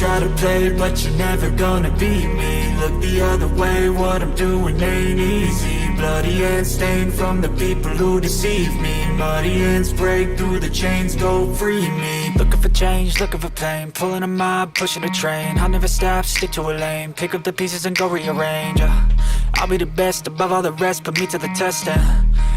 try to play, but you're never gonna beat me. Look the other way, what I'm doing ain't easy. Bloody hands stained from the people who deceive me. Muddy hands break through the chains, go free me. Looking for change, looking for pain, pulling a mob, pushing a train. I'll never stop, stick to a lane, pick up the pieces and go rearrange. I'll be the best above all the rest, put me to the test and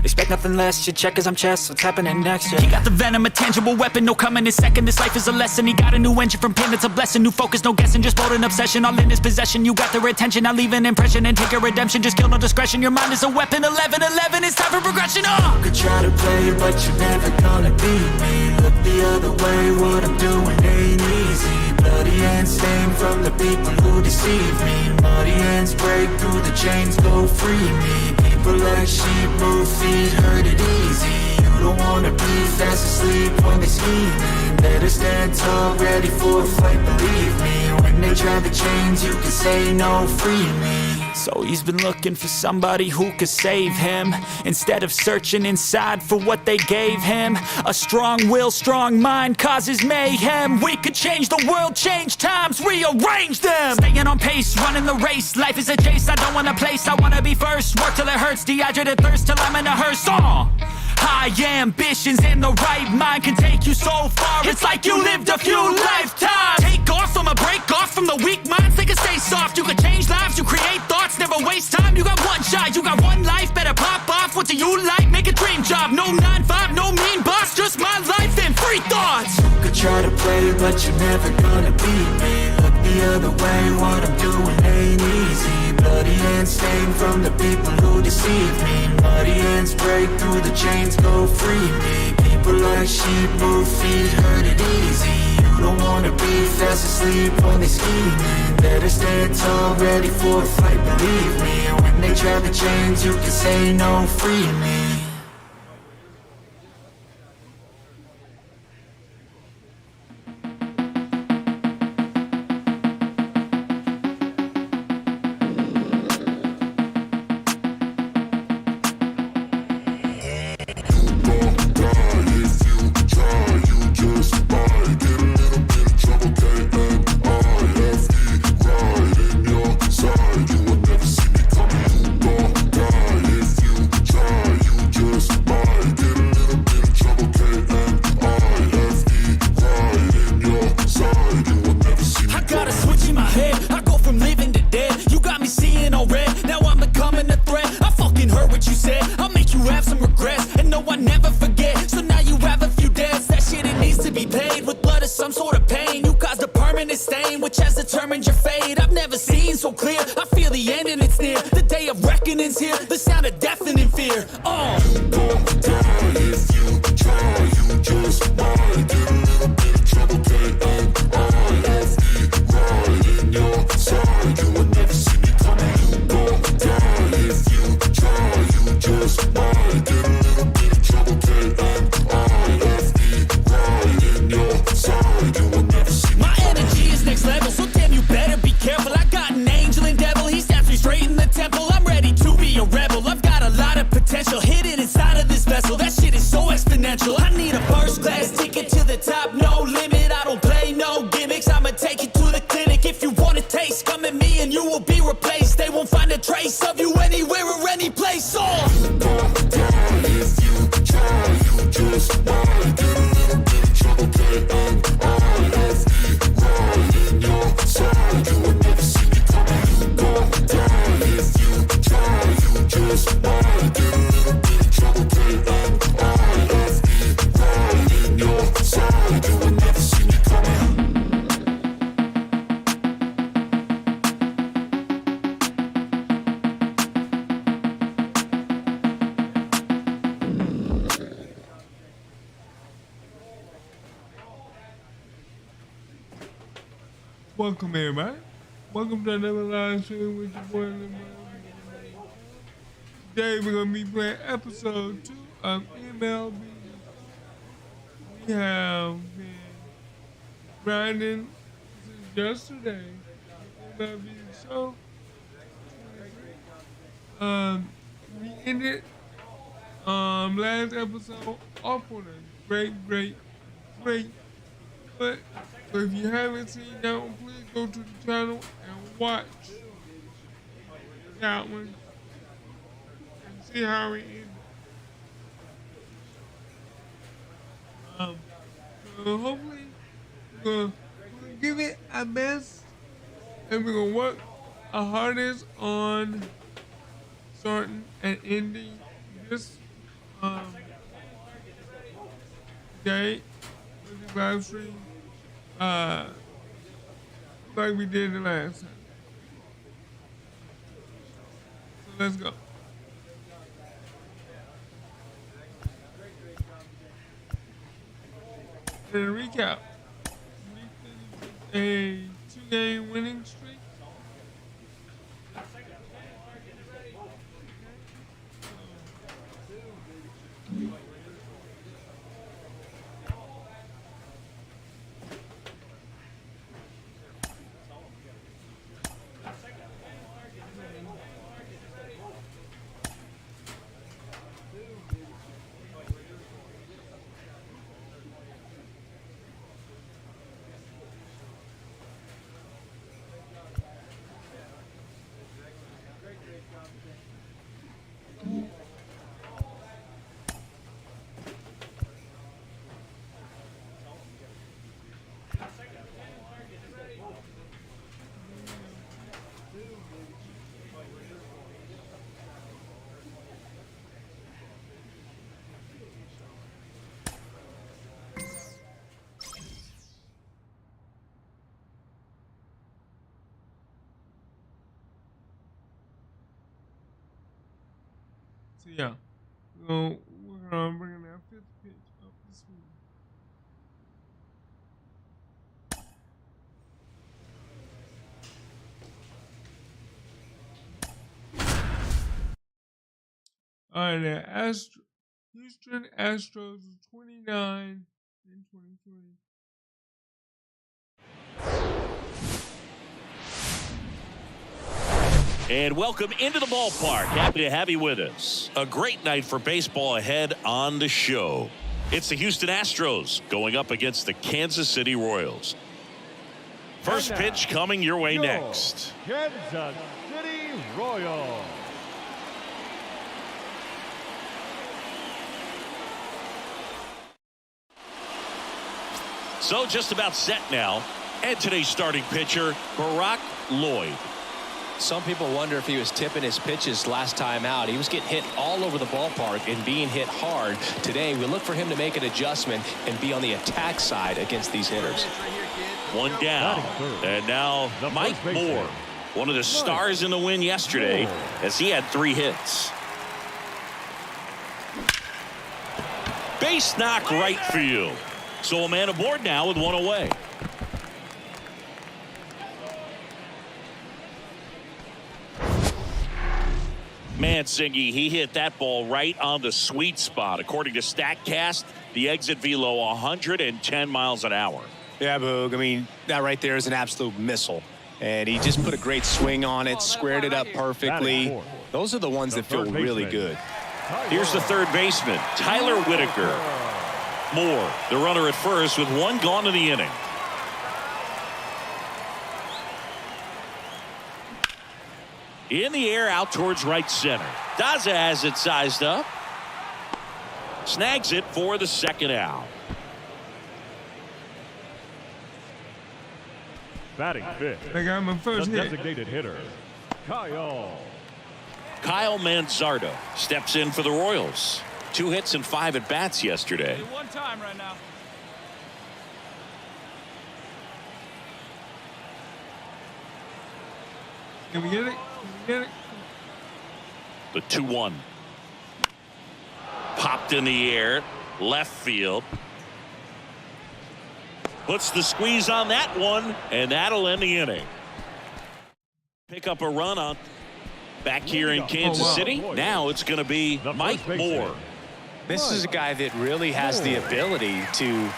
expect nothing less. Your check is I'm chess, what's happening next? Yeah. He got the venom, a tangible weapon, no coming in second. This life is a lesson. He got a new engine from pain, it's a blessing. New focus, no guessing, just bold and obsession. All in his possession, you got their attention. I leave an impression and take a redemption. Just kill no discretion, your mind is a weapon. 11-11, it's time for progression. You could try to play, but you're never gonna beat me. Look the other way, what I'm doing ain't easy. Bloody hands stained from the people who deceive me. Muddy hands break through the chains, go free me. People like sheep move feet, hurt it easy. You don't wanna be fast asleep when they scheming. Better stand tall, ready for a fight, believe me. When they try the chains, you can say no, free me. So he's been looking for somebody who could save him, instead of searching inside for what they gave him. A strong will, strong mind causes mayhem. We could change the world, change times, rearrange them. Staying on pace, running the race. Life is a chase, I don't want a place, I wanna be first. Work till it hurts, dehydrated thirst till I'm in a hearse. High ambitions and the right mind can take you so far. It's like you lived a few lifetimes. Take off, I'ma break off from the weak minds. They can stay soft, you can change lives, you create thoughts. Never waste time, you got one shot, you got one life. Better pop off, what do you like? Make a dream job, no 9-5, no mean boss. Just my life and free thoughts. You could try to play, but you're never gonna beat me. Look the other way, what I'm doing ain't easy. Bloody hands stained from the people who deceive me. Muddy hands break through the chains, go free me. People like sheep move feet, hurt it easy. You don't wanna be fast asleep when they scheming. Better stand tall, ready for a fight, believe me. When they try the chains, you can say no, free me. Welcome everybody. Welcome to another live stream with your boy Lindberg. Today we're gonna be playing episode 2 of MLB. We have been grinding since yesterday. MLB The Show. We ended last episode off on a great, but So if you haven't seen that one, please go to the channel and watch that one and see how it ended. So hopefully we're gonna give it our best, and we're gonna work our hardest on starting and ending this day with the live stream like we did the last time. So let's go. And a recap. We finished a 2-game winning streak. So yeah, we're gonna bring that fifth pitch up this week. All right, the Houston Astros 29 and 23. And welcome into the ballpark. Happy to have you with us. A great night for baseball ahead on the show. It's the Houston Astros going up against the Kansas City Royals. First pitch coming your way next. Kansas City Royals. So just about set now. And today's starting pitcher, Barack Lloyd. Some people wonder if he was tipping his pitches last time out. He was getting hit all over the ballpark and being hit hard. Today, we look for him to make an adjustment and be on the attack side against these hitters. One down. And now Mike Moore, one of the stars in the win yesterday, as he had 3 hits. Base knock right field. So a man aboard now with 1 away. Mansingi, he hit that ball right on the sweet spot. According to StatCast, the exit velo 110 miles an hour. Yeah, Boog. I mean, that right there is an absolute missile. And he just put a great swing on it, squared it up perfectly. Those are the ones that feel really good. Here's the third baseman, Tyler Whitaker. Moore, the runner at first with 1 gone in the inning. In the air out towards right center. Daza has it sized up. Snags it for the second out. Batting fifth. I got my first the hit. Designated hitter, Kyle Manzardo steps in for the Royals. 2 hits and 5 at bats yesterday. One time right now. Can we get it? Can we get it? The 2-1. Popped in the air. Left field. Puts the squeeze on that one, and that'll end the inning. Pick up a run on back here in Kansas City. Now it's going to be Mike Moore. This is a guy that really has the ability to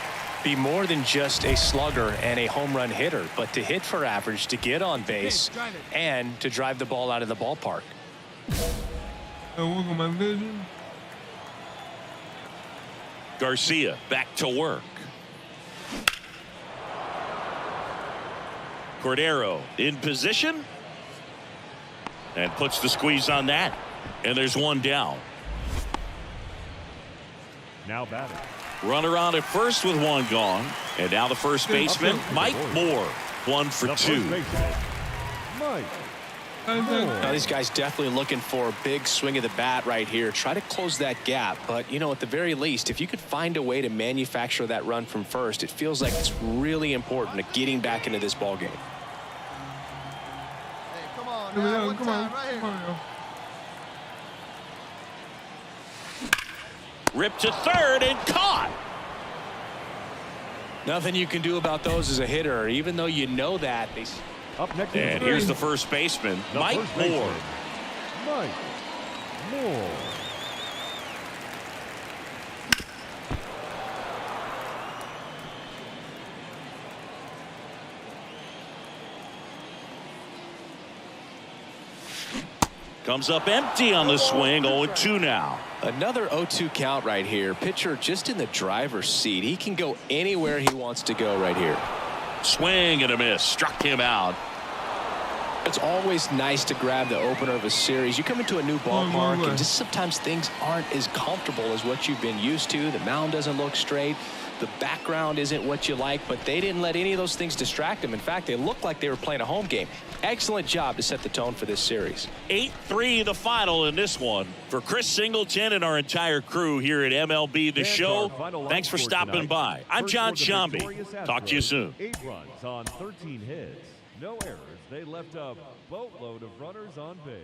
be more than just a slugger and a home run hitter, but to hit for average, to get on base, and to drive the ball out of the ballpark. Work on my vision. Garcia back to work. Cordero in position and puts the squeeze on that. And there's one down. Now batting. Runner on at first with one gone. And now the first baseman, Mike Moore, 1 for 2. Mike. Now, these guys definitely looking for a big swing of the bat right here. Try to close that gap. But, you know, at the very least, if you could find a way to manufacture that run from first, it feels like it's really important to getting back into this ball game. Hey, come on, Come now, on, one come time on, right here. come on. Ripped to third and caught. Nothing you can do about those as a hitter, even though you know that. Up next. And here's the first baseman, Mike Moore. Mike Moore. Comes up empty on the swing, 0-2 now. Another 0-2 count right here. Pitcher just in the driver's seat. He can go anywhere he wants to go right here. Swing and a miss, struck him out. It's always nice to grab the opener of a series. You come into a new ballpark and just sometimes things aren't as comfortable as what you've been used to. The mound doesn't look straight. The background isn't what you like, but they didn't let any of those things distract them. In fact, they looked like they were playing a home game. Excellent job to set the tone for this series. 8-3 the final in this one. For Chris Singleton and our entire crew here at MLB The Show, thanks for stopping by. I'm John Sciambi. Talk to you soon. 8 runs on 13 hits. No errors. They left a boatload of runners on base.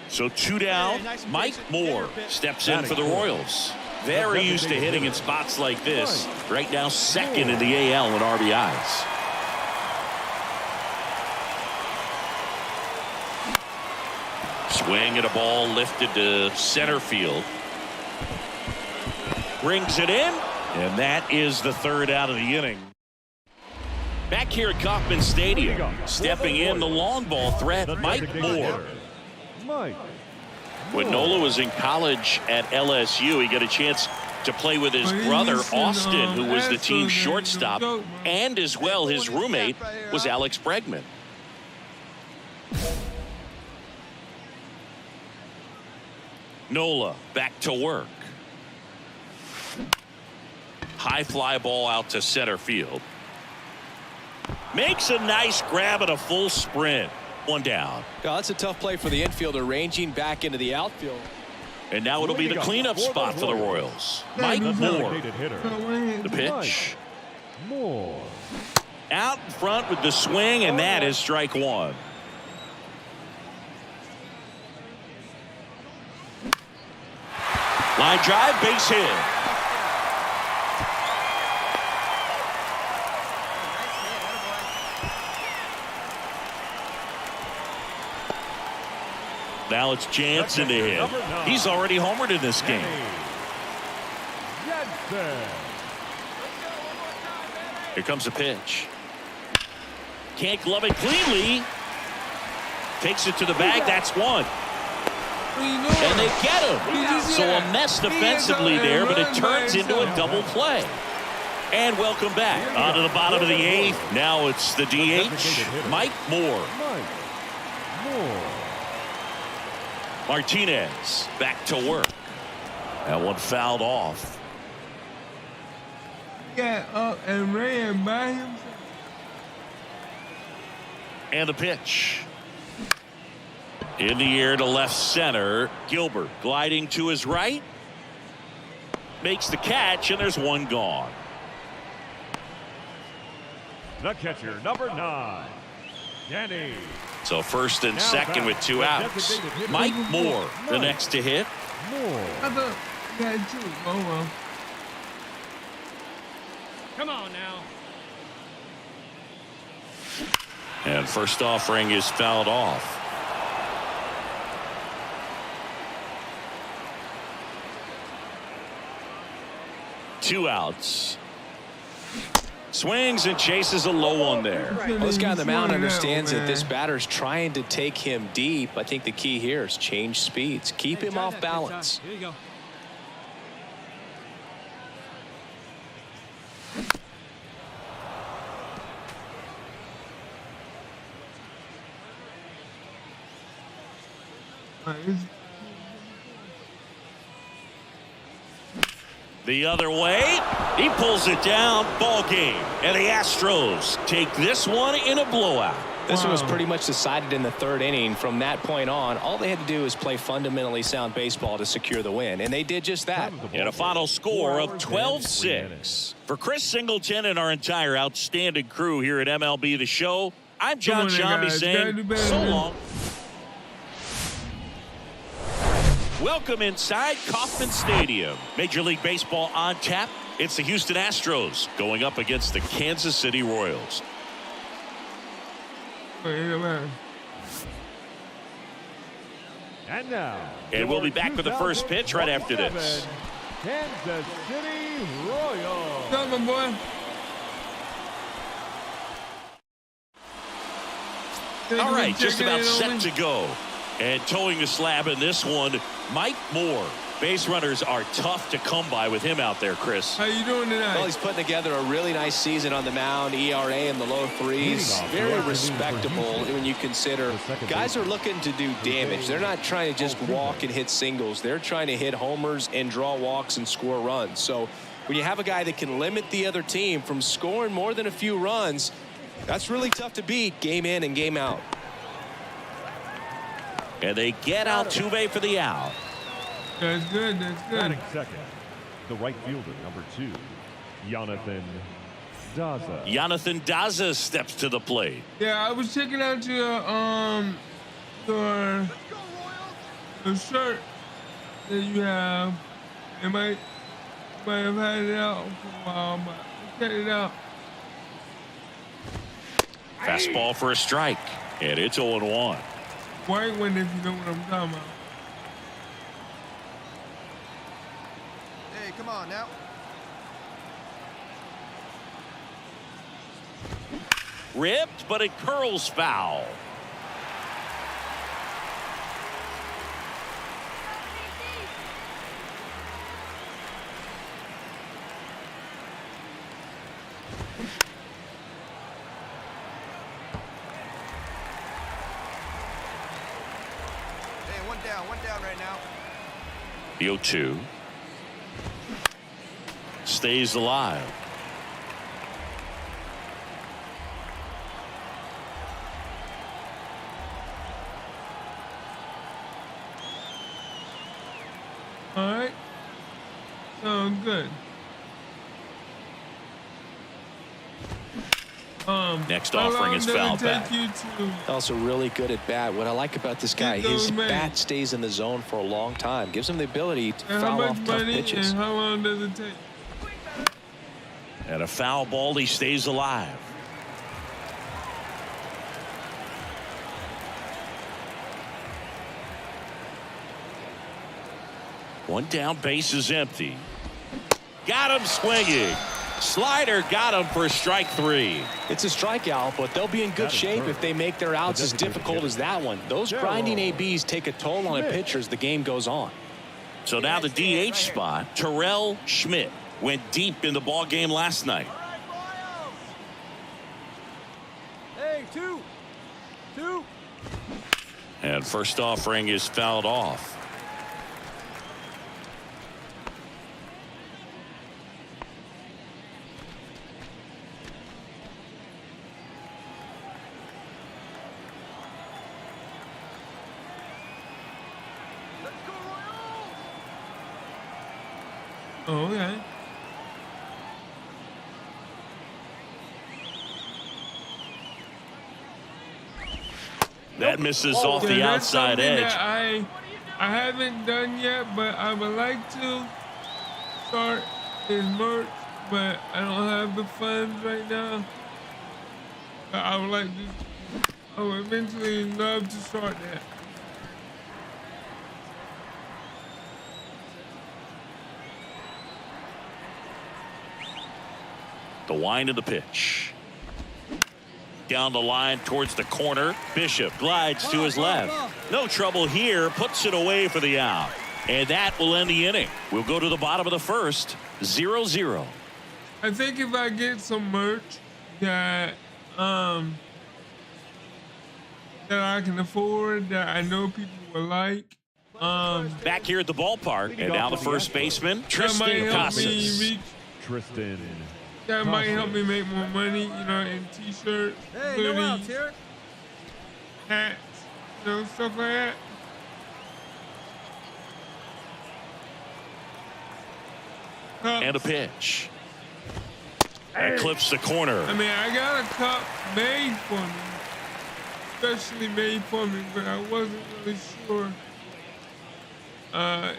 So 2 down. Mike Moore steps in for the Royals. Very used to hitting in spots like this. Right now, second in the AL in RBIs. Swing and a ball lifted to center field. Brings it in, and that is the third out of the inning. Back here at Kauffman Stadium, stepping in the long ball threat, Mike Moore. When Nola was in college at LSU, he got a chance to play with his brother Austin, who was the team's shortstop, and as well his roommate was Alex Bregman. Nola back to work. High fly ball out to center field. Makes a nice grab at a full sprint. One down. Oh, that's a tough play for the infielder, ranging back into the outfield. And now it'll be the cleanup spot for the Royals. Mike Moore. The pitch. Moore. Out in front with the swing, and that is strike one. Line drive, base hit. Now it's Jansen to hit. He's already homered in this game. Here comes a pitch. Can't glove it cleanly. Takes it to the bag. That's one. And they get him. So a mess defensively there, but it turns into a double play. And welcome back. On to the bottom of the eighth. Now it's the DH, Mike Moore. Martinez back to work. That one fouled off. Got up and ran by himself. And the pitch. In the air to left center. Gilbert gliding to his right. Makes the catch, and there's one gone. The catcher, number 9, Danny. So first and second with 2 outs. Mike Moore, the next to hit. I thought you had 2. Oh, well. Come on now. And first offering is fouled off. Two outs. Swings and chases a low one there. Well, this guy on the mound understands that this batter's trying to take him deep. I think the key here is change speeds. Keep him off balance. Here you go. The other way, he pulls it down. Ball game, and the Astros take this one in a blowout. This one was pretty much decided in the third inning. From that point on, all they had to do is play fundamentally sound baseball to secure the win, and they did just that. And a final score of 12-6. For Chris Singleton and our entire outstanding crew here at MLB The Show, I'm John Shambi saying so long. Welcome inside Kauffman Stadium. Major League Baseball on tap. It's the Houston Astros going up against the Kansas City Royals. And now. And we'll be back with the first pitch right after this. Kansas City Royals. Come on, boy. All right, just about set to go. And towing the slab in this one, Mike Moore. Base runners are tough to come by with him out there, Chris. How you doing tonight? Well, he's putting together a really nice season on the mound. ERA in the low threes. Very respectable when you consider guys are looking to do damage. They're not trying to just walk and hit singles. They're trying to hit homers and draw walks and score runs. So when you have a guy that can limit the other team from scoring more than a few runs, that's really tough to beat game in and game out. And they get Altuve for the out. That's good. That's good. Batting second, the right fielder, number 2, Jonathan Daza. Jonathan Daza steps to the plate. Yeah, I was checking out your shirt that you have. It might have had it out for a while, but check it out. Fastball for a strike, and it's 0-1. White one, if you know what I'm talking about. Hey, come on now. Ripped, but it curls foul. One down right now. The 0-2 stays alive. All right. Sounds good. Next offering is foul back. Also really good at bat. What I like about this guy, his bat stays in the zone for a long time. Gives him the ability to foul off tough pitches. And how long does it take? And a foul ball, he stays alive. One down, base is empty. Got him swinging. Slider got him for strike 3. It's a strikeout, but they'll be in good shape if they make their outs as difficult as that one. Those grinding ABs take a toll on a pitcher as the game goes on. So now the DH spot, Terrell Schmidt went deep in the ball game last night. Hey, two. And first offering is fouled off. Oh, okay. That misses off the outside edge. I haven't done yet, but I would like to start his merch, but I don't have the funds right now. But I would like to. I would eventually love to start that. The wind of the pitch. Down the line towards the corner. Bishop glides to his left. No trouble here. Puts it away for the out. And that will end the inning. We'll go to the bottom of the first. 0-0. I think if I get some merch that that I can afford, that I know people will like. Back here at the ballpark, and now the first baseman, That Tristan might help me Casas. reach. Tristan. That might help me make more money, you know, in t-shirts, Hey, no outs hoodies, here. hats, you know, stuff like that. And a pitch. And clips the corner. I mean, I got a cup made for me, especially made for me, but I wasn't really sure. The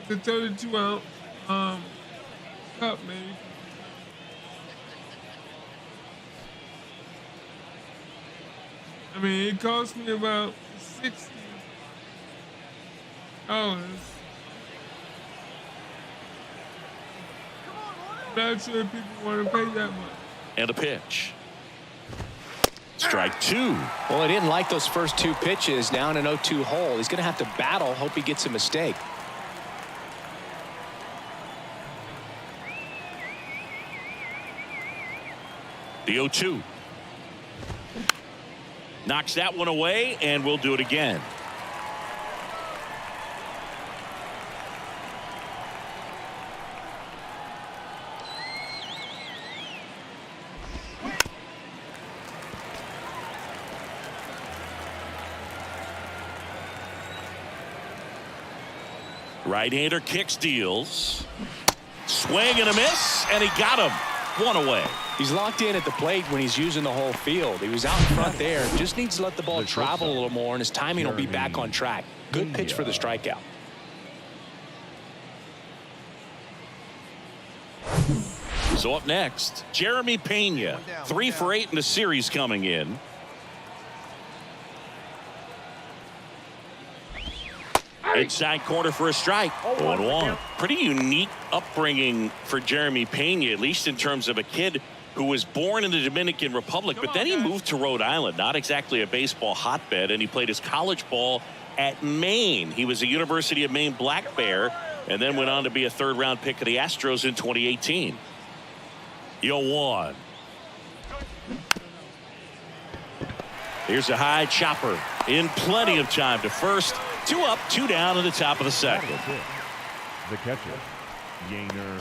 32-ounce cup made. I mean, it cost me about $60. Not sure if people want to pay that much. And a pitch. Strike two. Well, he didn't like those first two pitches. Now in an 0-2 hole. He's going to have to battle. Hope he gets a mistake. The 0-2. Knocks that one away, and we'll do it again. Right-hander kicks, deals. Swing and a miss, and he got him. One away. He's locked in at the plate when he's using the whole field. He was out in front there. Just needs to let the ball travel a little more, and his timing will be back on track. Good pitch for the strikeout. So up next, Jeremy Pena. 3 for 8 in the series coming in. Inside corner for a strike. 0-1. Pretty unique upbringing for Jeremy Pena, at least in terms of a kid who was born in the Dominican Republic, but then he moved to Rhode Island, not exactly a baseball hotbed, and he played his college ball at Maine. He was a University of Maine Black Bear, and then went on to be a third-round pick of the Astros in 2018. 0-1. Here's a high chopper in plenty of time to first. 2 up, 2 down in the top of the second. The catcher, Yainer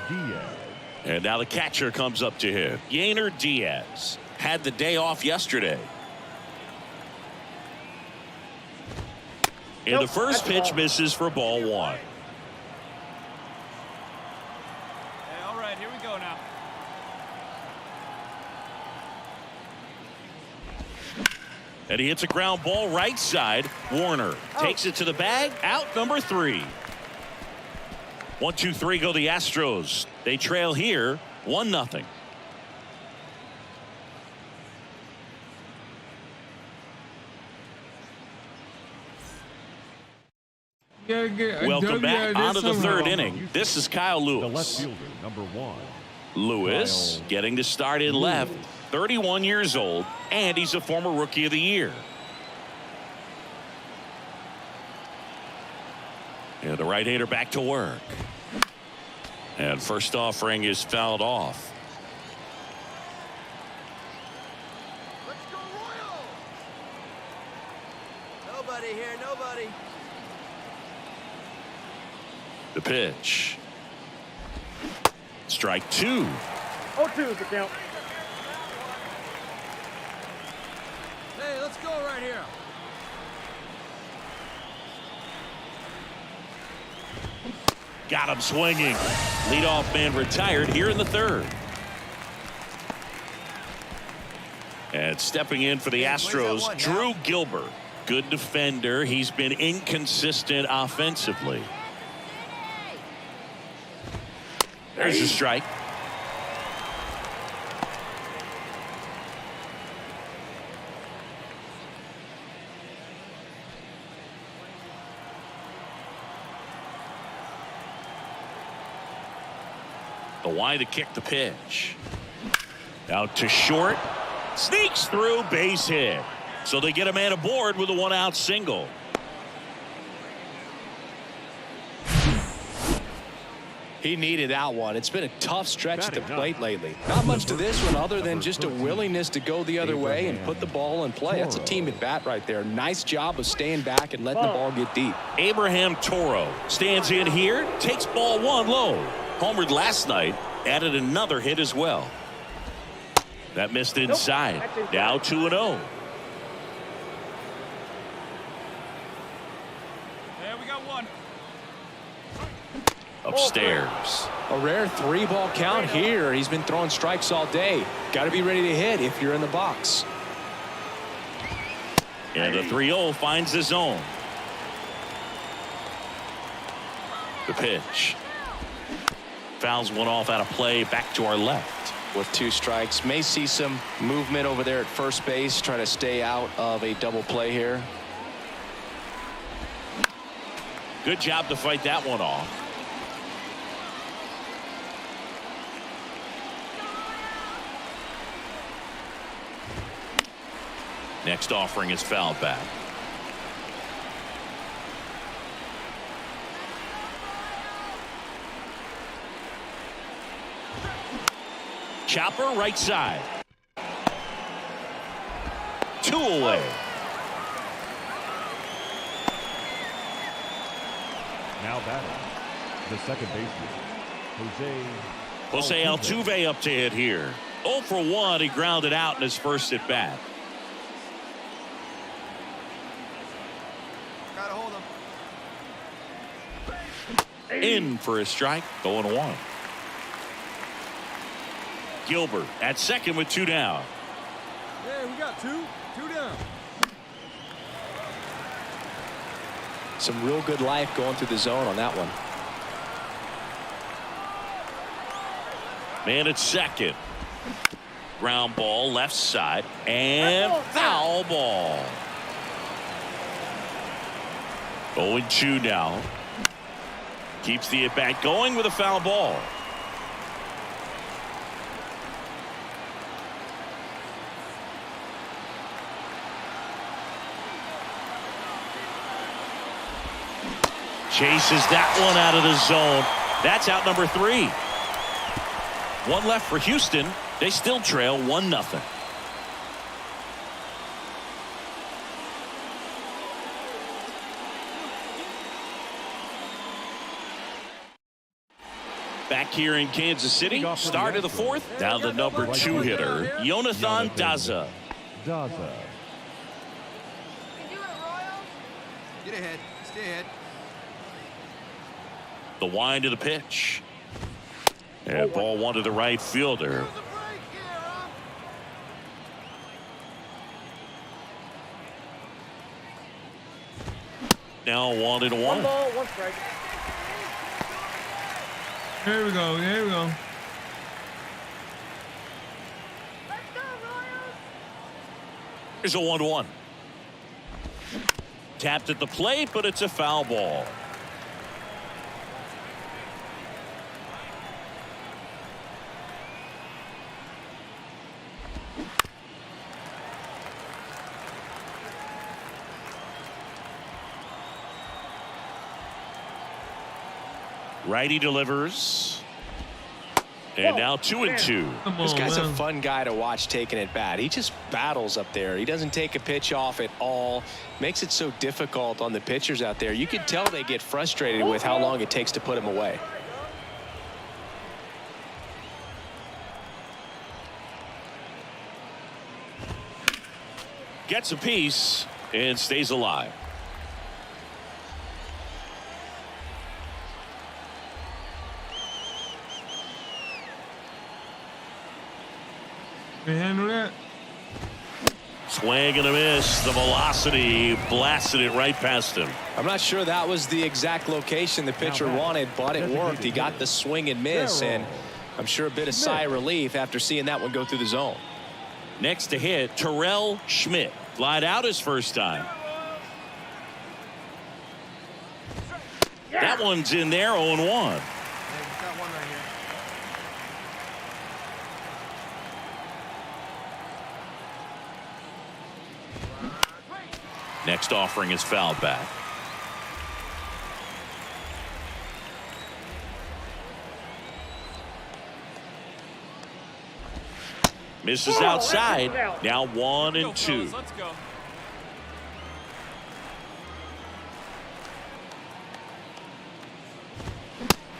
Diaz. And now the catcher comes up to him. Yainer Diaz had the day off yesterday. And the first pitch misses for ball 1. Hey, all right, here we go now. And he hits a ground ball right side. Warner takes it to the bag. Out number 3. 1-2-3 go the Astros. They trail here 1-0. Welcome back onto the third inning. This is Kyle The left Lewis. fielder, number 1. Lewis getting to start in left. 31 years old, and he's a former Rookie of the Year. And the right-hander back to work. And first offering is fouled off. Let's go Royals! Nobody here, nobody. The pitch. Strike 2. 0-2 is the count. Hey, let's go right here. Got him swinging. Leadoff man retired here in the third. And stepping in for the Astros, Drew Gilbert. Good defender. He's been inconsistent offensively. There's a strike. The wide to kick the pitch. Out to short. Sneaks through, base hit. So they get a man aboard with a 1-out single. He needed that one. It's been a tough stretch at the plate lately. Not much to this one other than just a willingness to go the other way and put the ball in play. That's a team at bat right there. Nice job of staying back and letting the ball get deep. Abraham Toro stands in here, takes ball 1 low. Homered last night, added another hit as well. That missed inside. Now 2-0. There we got one. Upstairs. A rare 3-ball count here. He's been throwing strikes all day. Got to be ready to hit if you're in the box. And the 3-0 finds the zone. The pitch. Fouls one off out of play, back to our left. With 2 strikes, may see some movement over there at first base, trying to stay out of a double play here. Good job to fight that one off. Next offering is fouled back. Chopper right side. 2 away. Now batting, the second baseman, Jose Altuve up to hit here. 0 for 1. He grounded out in his first at bat. Gotta hold him. In for a strike. 0-1. Gilbert at second with 2 down. Hey, we got 2 down. Some real good life going through the zone on that one. Man at second. Ground ball left side and foul ball. 0-2 now. Keeps the at bat going with a foul ball. Chases that one out of the zone. That's out number 3. 1 left for Houston. They still trail 1-0. Back here in Kansas City, start of the 4th. Now the number 2 hitter, Jonathan Daza. Get ahead. Stay ahead. The wind of the pitch. And ball 1 to the right fielder. Now 1-1. 1 ball, 1 strike. Here we go. Here we go. Here's a 1-1. Tapped at the plate, but it's a foul ball. Righty delivers. And now 2-2. This guy's a fun guy to watch taking at bat. He just battles up there. He doesn't take a pitch off at all. Makes it so difficult on the pitchers out there. You can tell they get frustrated with how long it takes to put him away. Gets a piece and stays alive. Can you handle that? Swing and a miss. The velocity blasted it right past him. I'm not sure that was the exact location the pitcher wanted, but it worked. He got the swing and miss, and I'm sure a bit of sigh of relief after seeing that one go through the zone. Next to hit, Terrell Schmidt. Flied out his first time. That one's in there, 0-1. Hey, we got 1 right here. Next offering is fouled back. Misses outside. Now 1-2. Let's go.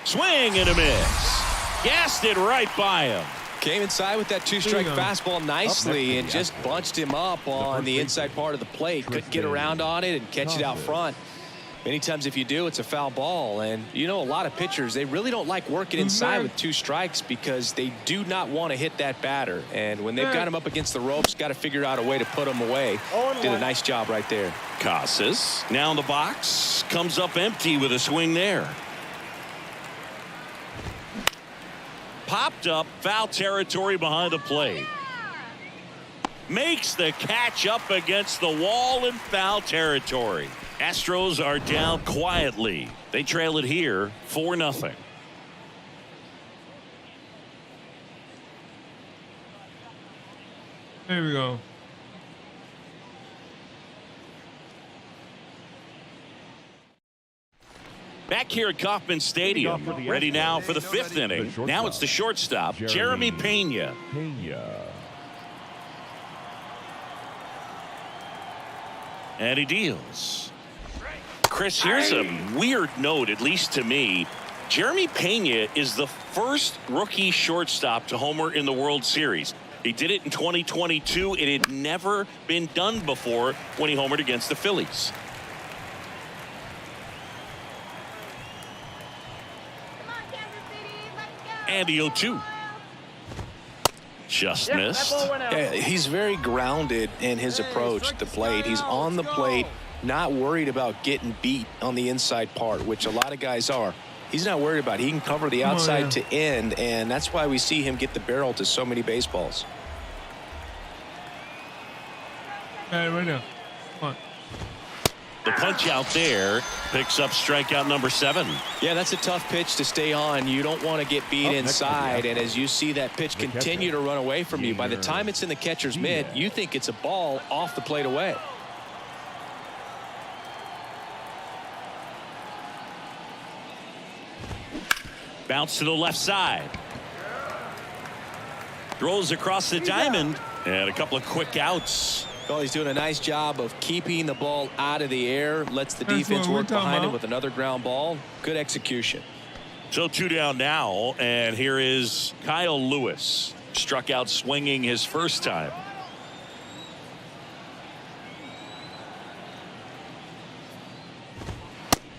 Swing and a miss. Gassed it right by him. Came inside with that two-strike fastball nicely and just bunched him up on the inside part of the plate. Couldn't get around on it and catch it out front. Many times if you do, it's a foul ball. And you know, a lot of pitchers, they really don't like working inside with 2 strikes because they do not want to hit that batter. And when they've got him up against the ropes, got to figure out a way to put him away. Did a nice job right there. Casas now in the box, comes up empty with a swing there. Popped up, foul territory behind the plate. Makes the catch up against the wall in foul territory. Astros are down quietly. They trail it here 4-0. There we go. Back here at Kauffman Stadium, ready now for the 5th inning. Now it's the shortstop, Jeremy Pena. And he deals. Chris, here's a weird note, at least to me. Jeremy Pena is the first rookie shortstop to homer in the World Series. He did it in 2022. It had never been done before when he homered against the Phillies. And the 0-2. Just missed. Yeah, he's very grounded in his approach to the plate. He's on the plate, not worried about getting beat on the inside part, which a lot of guys are. He's not worried about it. He can cover the outside to end, and that's why we see him get the barrel to so many baseballs. Hey, right now. Come on. The punch out there picks up strikeout number 7. Yeah, that's a tough pitch to stay on. You don't want to get beat inside, and as you see that pitch continue to run away from you, by the time it's in the catcher's mitt, you think it's a ball off the plate away. Bounce to the left side. Throws across the diamond, and a couple of quick outs. Well, he's doing a nice job of keeping the ball out of the air. Lets the defense work behind him with another ground ball. Good execution. So 2 down now, and here is Kyle Lewis. Struck out swinging his first time.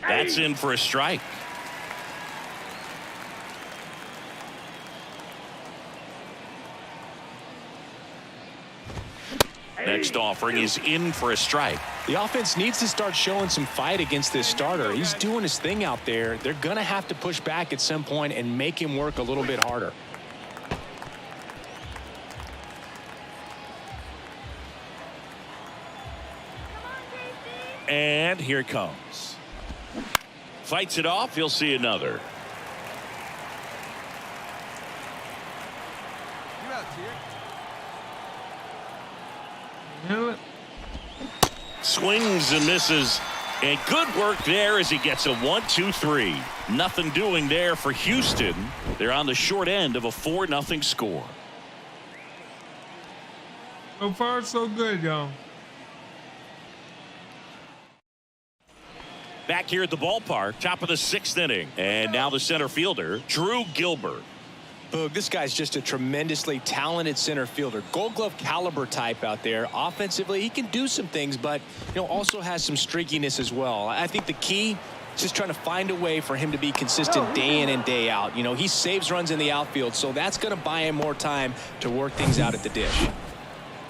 That's in for a strike. Next offering is in for a strike. The offense needs to start showing some fight against this starter. He's doing his thing out there. They're going to have to push back at some point and make him work a little bit harder. And here it comes. Fights it off. He'll see another. You out here. Swings and misses, and good work there as he gets a 1-2-3. Nothing doing there for Houston. They're on the short end of a 4-0 score. So far, so good, y'all. Back here at the ballpark, top of the 6th inning, and now the center fielder, Drew Gilbert. Boog, this guy's just a tremendously talented center fielder. Gold Glove caliber type out there. Offensively, he can do some things, but also has some streakiness as well. I think the key is just trying to find a way for him to be consistent day in and day out. He saves runs in the outfield, so that's going to buy him more time to work things out at the dish.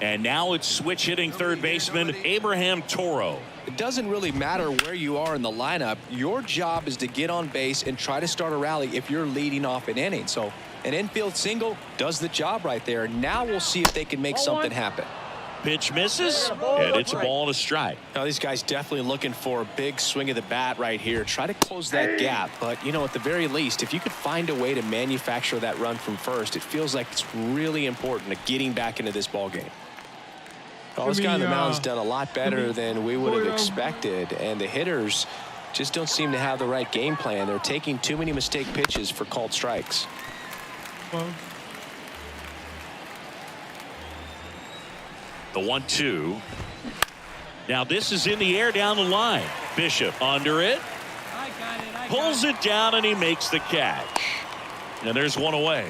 And now it's switch hitting third baseman Abraham Toro. It doesn't really matter where you are in the lineup. Your job is to get on base and try to start a rally if you're leading off an inning. So an infield single does the job right there. Now we'll see if they can make something happen. Pitch misses, and it's a ball and a strike. Now these guys definitely looking for a big swing of the bat right here. Try to close that gap. But, at the very least, if you could find a way to manufacture that run from first, it feels like it's really important to getting back into this ball game. Well, this guy on the mound's done a lot better than we would have expected, and the hitters just don't seem to have the right game plan. They're taking too many mistake pitches for called strikes. The 1-2. Now this is in the air down the line. Bishop under it. Pulls it down and he makes the catch. And there's one away.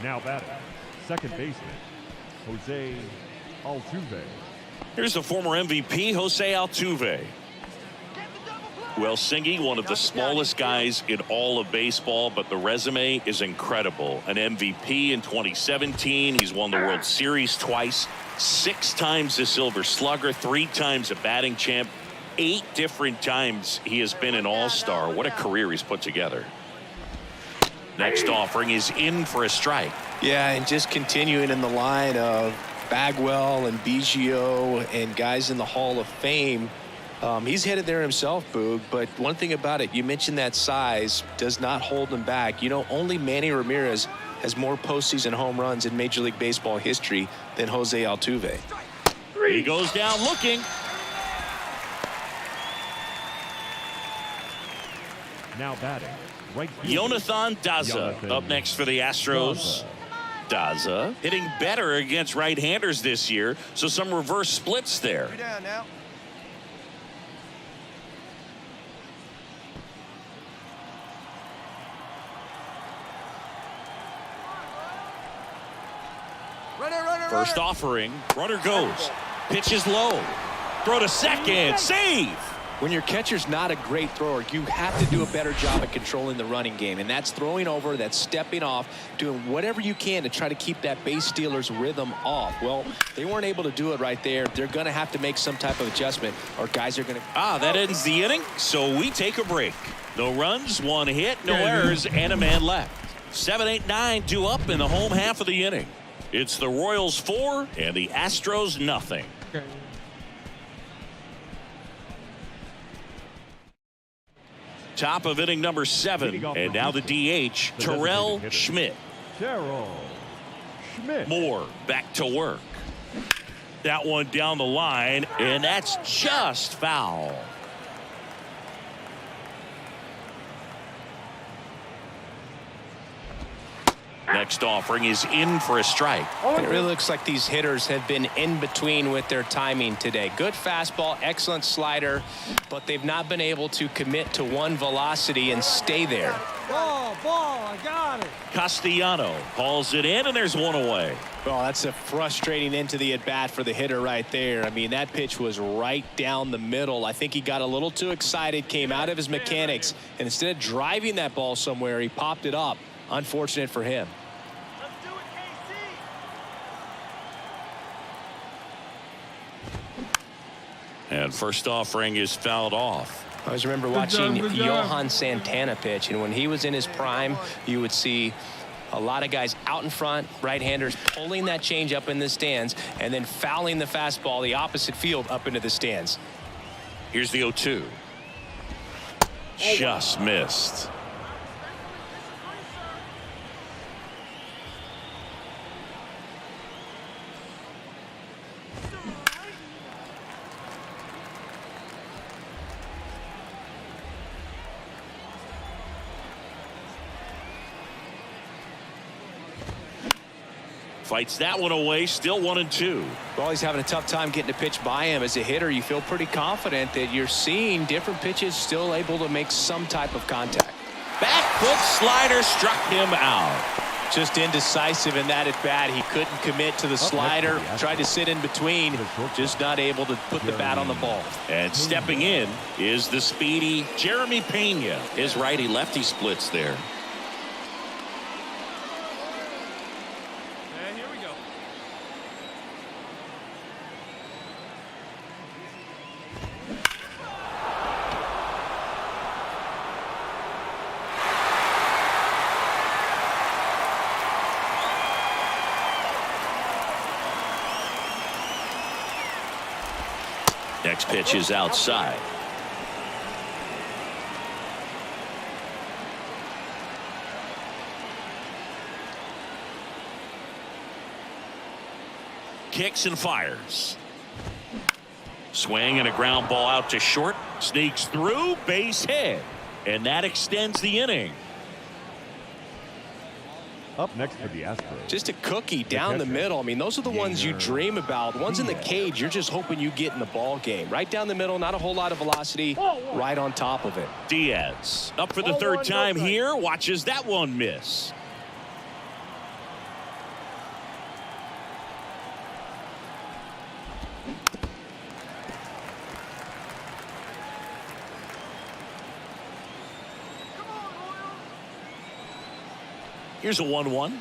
Now batting, second baseman, Jose Altuve. Here's the former MVP, Jose Altuve. Well, Singy, one of the smallest guys in all of baseball, but the resume is incredible. An MVP in 2017. He's won the World Series twice, 6 times the Silver Slugger, 3 times a batting champ, 8 different times he has been an all-star. What a career he's put together. Next offering is in for a strike. Yeah, and just continuing in the line of Bagwell and Biggio and guys in the Hall of Fame. He's headed there himself, Boog, but one thing about it, you mentioned that size does not hold him back. You know, only Manny Ramirez has more postseason home runs in Major League Baseball history than Jose Altuve. He goes down looking. Now batting, right fielder, Jonathan Daza Jonathan up next for the Astros. Daza hitting better against right-handers this year, so some reverse splits there. Down now. First offering, runner goes, pitches low, throw to second, save. When your catcher's not a great thrower, you have to do a better job at controlling the running game, and that's throwing over, that's stepping off, doing whatever you can to try to keep that base stealer's rhythm off. Well, they weren't able to do it right there. They're going to have to make some type of adjustment, or guys are going to... That ends the inning, so we take a break. No runs, 1 hit, no errors, and a man left. 7, 8, 9 due up in the home half of the inning. It's the Royals 4 and the Astros nothing. Okay. Top of inning number 7, and now the DH, Terrell Schmidt. Terrell Schmidt. Moore back to work. That one down the line, and that's just foul. Next offering is in for a strike. It really looks like these hitters have been in between with their timing today. Good fastball, excellent slider, but they've not been able to commit to one velocity and stay there. Ball, I got it. Castellano hauls it in, and there's one away. Well, that's a frustrating end to the at-bat for the hitter right there. I mean, that pitch was right down the middle. I think he got a little too excited, came out of his mechanics, and instead of driving that ball somewhere, he popped it up. Unfortunate for him. And first offering is fouled off. I always remember watching Good job. Johan Santana pitch, and when he was in his prime, you would see a lot of guys out in front, right-handers pulling that change up in the stands, and then fouling the fastball the opposite field up into the stands. Here's the 0-2. Just missed. Fights that one away, still 1-2. Well, he's having a tough time getting a pitch by him. As a hitter, you feel pretty confident that you're seeing different pitches still able to make some type of contact. Back foot slider struck him out. Just indecisive in that at bat. He couldn't commit to the slider, tried to sit in between, just not able to put the bat on the ball. And stepping in is the speedy Jeremy Pena. His righty-lefty splits there. Next pitch is outside. Kicks and fires. Swing and a ground ball out to short. Sneaks through, base hit. And that extends the inning. Up next for the Astros. Just a cookie down the middle. I mean, those are the ones you dream about. Ones in the cage, you're just hoping you get in the ball game. Right down the middle, not a whole lot of velocity, right on top of it. Diaz up for the third time here. Watches that one miss. Here's a 1-1.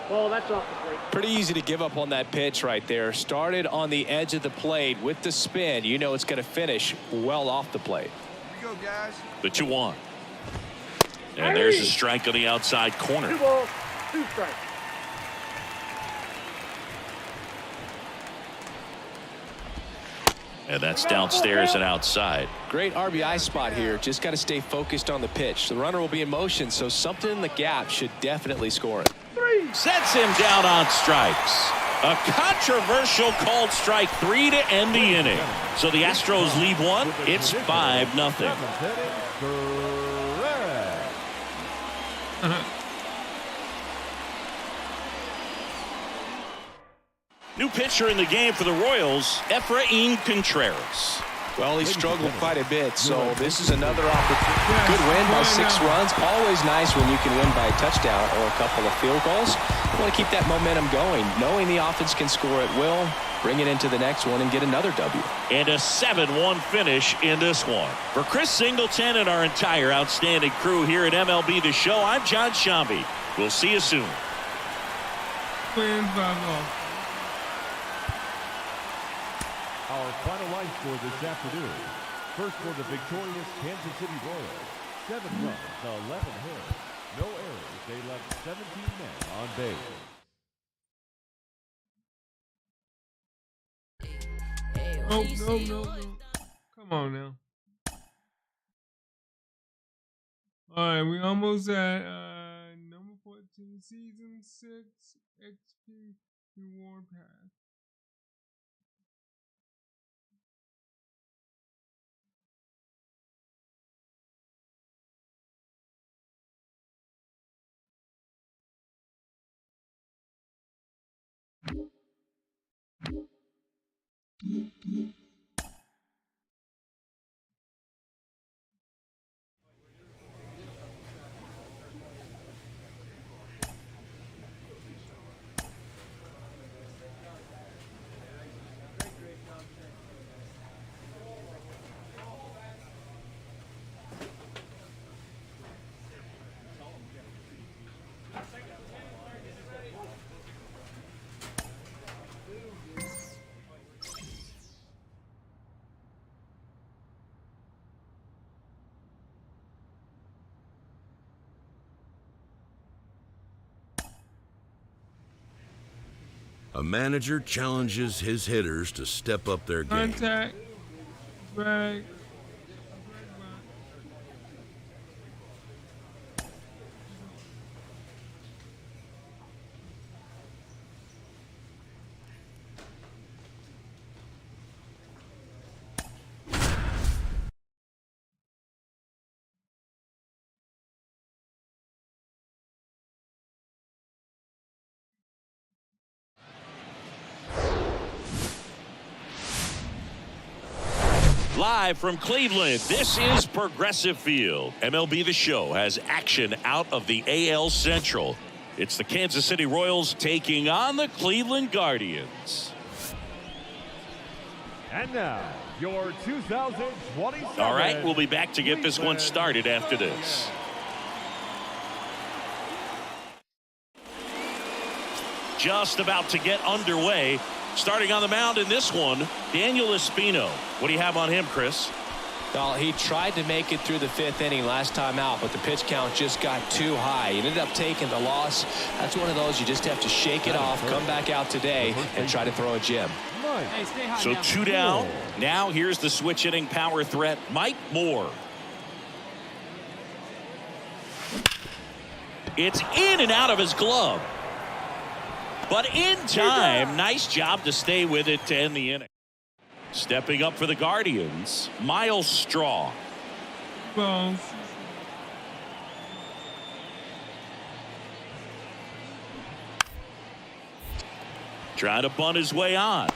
Oh, that's off the plate. Pretty easy to give up on that pitch right there. Started on the edge of the plate with the spin. You know it's going to finish well off the plate. Here we go, guys. The 2-1. And there's a strike on the outside corner. 2 balls, 2 strikes. And that's downstairs and outside. Great RBI spot here. Just got to stay focused on the pitch. The runner will be in motion, so something in the gap should definitely score it. Sets him down on strikes. A controversial called strike 3 to end the inning. So the Astros lead 1. It's 5-0. New pitcher in the game for the Royals, Efrain Contreras. Well, he struggled quite a bit, so this is another opportunity. Good win by 6 runs. Always nice when you can win by a touchdown or a couple of field goals. You want to keep that momentum going, knowing the offense can score at will, bring it into the next one, and get another W. And a 7-1 finish in this one. For Chris Singleton and our entire outstanding crew here at MLB The Show, I'm John Shambi. We'll see you soon. Twins 5-0. Our final line score this afternoon. First for the victorious Kansas City Royals. 7 runs, 11 hits, no errors. They left 17 men on base. No. Come on now. All right, we almost at number 14, season 6 XP reward pass. A manager challenges his hitters to step up their game. Contact. Drag. Live from Cleveland, this is Progressive Field. MLB The Show has action out of the AL Central. It's the Kansas City Royals taking on the Cleveland Guardians. And now, your 2027. All right, we'll be back to get this one started after this. Just about to get underway. Starting on the mound in this one, Daniel Espino. What do you have on him, Chris? Well, he tried to make it through the 5th inning last time out, but the pitch count just got too high. He ended up taking the loss. That's one of those you just have to shake it off, come back out today, and try to throw a gem. So 2 down. Now here's the switch hitting power threat, Mike Moore. It's in and out of his glove. but in time. Nice job to stay with it to end the inning. Stepping up for the Guardians, Miles Straw. Well, Trying to bunt his way on.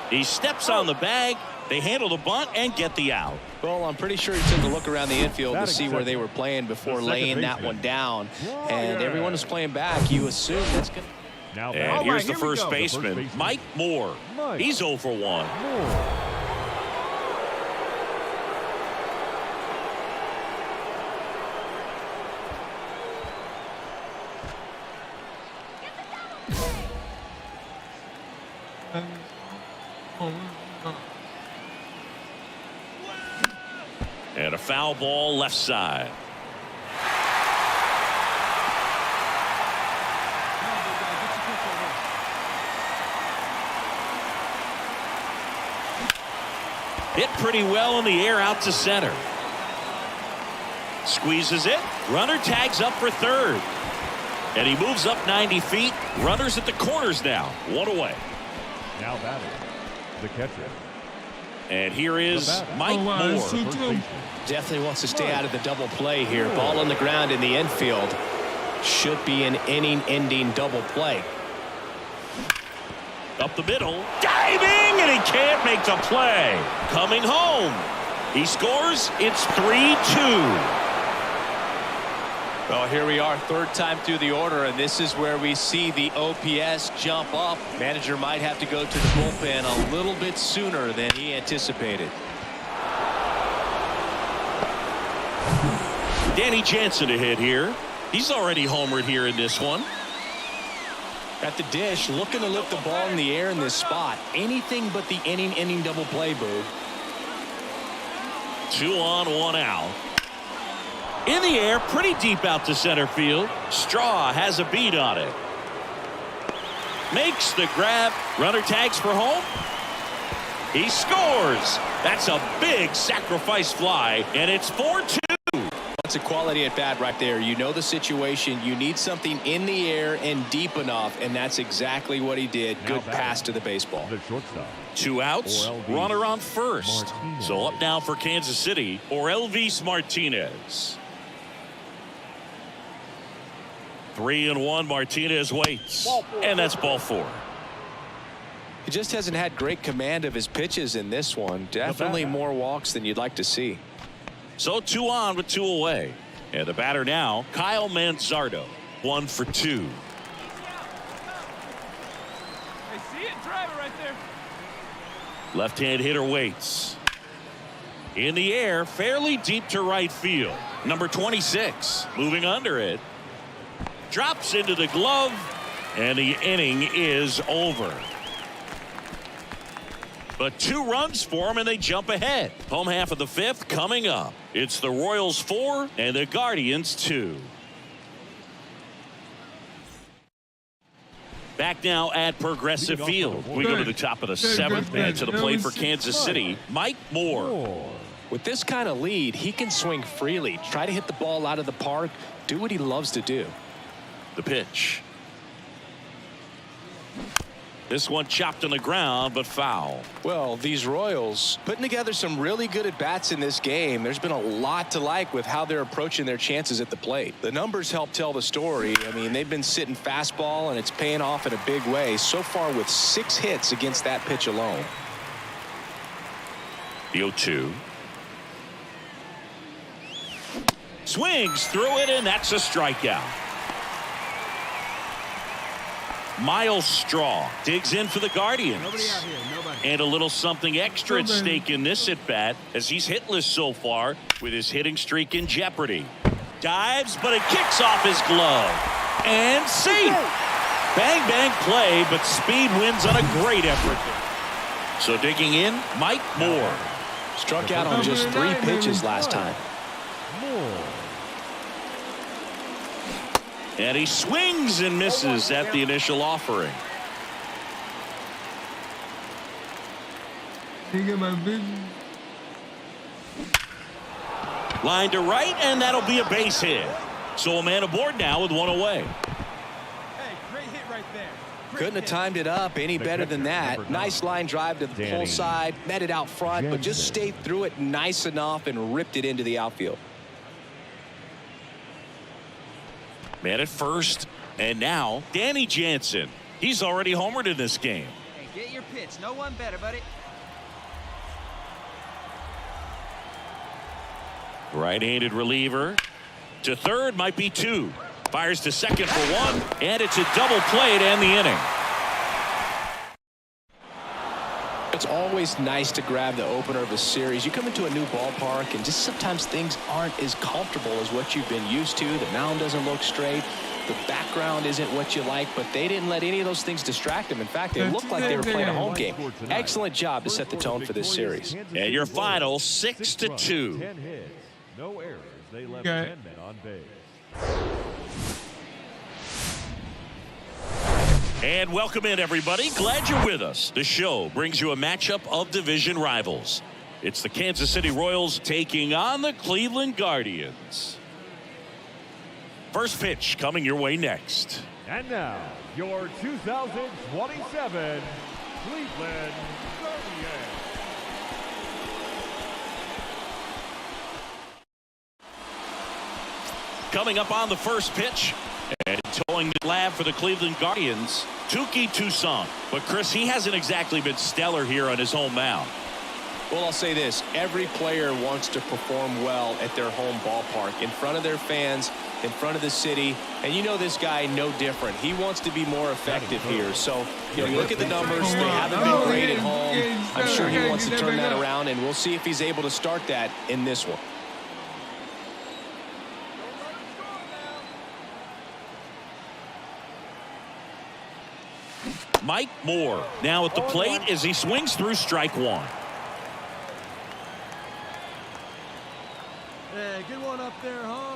He steps on the bag. They handle the bunt and get the out. Well, I'm pretty sure he took a look around the infield to see where they were playing before laying that one down. And everyone was playing back. You assume that's going to... And here's the first baseman, Mike Moore. He's 0 for 1. And a foul ball left side. Hit pretty well in the air out to center. Squeezes it. Runner tags up for third. And he moves up 90 feet. Runners at the corners now. One away. Now batting, the catcher. And here is Mike Moore. Definitely wants to stay out of the double play here. Ball on the ground in the infield. Should be an inning-ending double play. Up the middle. Diving, and he can't make the play. Coming home. He scores. It's 3-2. Well, here we are, third time through the order, and this is where we see the OPS jump up. Manager might have to go to the bullpen a little bit sooner than he anticipated. Danny Jansen to hit here. He's already homered here in this one. At the dish, looking to lift the ball in the air in this spot. Anything but the inning double play, Boo. 2 on, 1 out. In the air, pretty deep out to center field. Straw has a beat on it. Makes the grab. Runner tags for home. He scores. That's a big sacrifice fly, and it's 4-2. That's a quality at bat right there. You know the situation. You need something in the air and deep enough, and that's exactly what he did. Good pass to the baseball. The shortstop. 2 outs. Runner on first. So up now for Kansas City, Orelvis Martinez. 3-1. Martinez waits, and that's ball 4. He just hasn't had great command of his pitches in this one. Definitely more walks than you'd like to see. So 2 on with 2 away. And the batter now, Kyle Manzardo. 1 for 2. Hey, see it? Drive it right there. Left-hand hitter waits. In the air, fairly deep to right field. Number 26, moving under it. Drops into the glove, and the inning is over. But 2 runs for him, and they jump ahead. Home half of the 5th coming up. It's the Royals 4 and the Guardians 2. Back now at Progressive Field. We go to the top of the 7th. Man to the plate for Kansas City, Mike Moore. With this kind of lead, he can swing freely. Try to hit the ball out of the park. Do what he loves to do. The pitch. This one chopped on the ground, but foul. Well, these Royals putting together some really good at-bats in this game. There's been a lot to like with how they're approaching their chances at the plate. The numbers help tell the story. I mean, they've been sitting fastball, and it's paying off in a big way so far with 6 hits against that pitch alone. The 0-2. Swings through it, and that's a strikeout. Miles Straw digs in for the Guardians. Nobody out here. Nobody. And a little something extra at stake in this at-bat as he's hitless so far with his hitting streak in jeopardy. Dives, but it kicks off his glove. And safe. Bang, bang play, but speed wins on a great effort. So digging in, Mike Moore. Struck out on just 3 pitches last time. Moore. And he swings and misses at the initial offering. You get my vision. Line to right, and that'll be a base hit. So a man aboard now with 1 away. Hey, great hit right there. Couldn't have timed it up any better than that. Nice line drive to the pull side, met it out front, but just stayed through it nice enough and ripped it into the outfield. Man at first, and now Danny Jansen. He's already homered in this game. Hey, get your pitch. No one better, buddy. Right-handed reliever to third, might be two. Fires to second for one, and it's a double play to end the inning. It's always nice to grab the opener of a series. You come into a new ballpark, and just sometimes things aren't as comfortable as what you've been used to. The mound doesn't look straight. The background isn't what you like, but they didn't let any of those things distract them. In fact, they looked like they were playing a home game. Excellent job to set the tone for this series. And your final 6-2. 10 hits, no errors. They left 10 men on base. And welcome in, everybody. Glad you're with us. The show brings you a matchup of division rivals. It's the Kansas City Royals taking on the Cleveland Guardians. First pitch coming your way next. And now, your 2027 Cleveland Guardians. Coming up on the first pitch, and towing the lab for the Cleveland Guardians, Touki Toussaint. But Chris, he hasn't exactly been stellar here on his home mound. Well, I'll say this. Every player wants to perform well at their home ballpark, in front of their fans, in front of the city. And you know this guy no different. He wants to be more effective here. So, you look at the numbers. They haven't been great at home. I'm sure he wants to turn that around, and we'll see if he's able to start that in this one. Mike Moore now at the plate as he swings through strike one. Hey, good one up there, huh?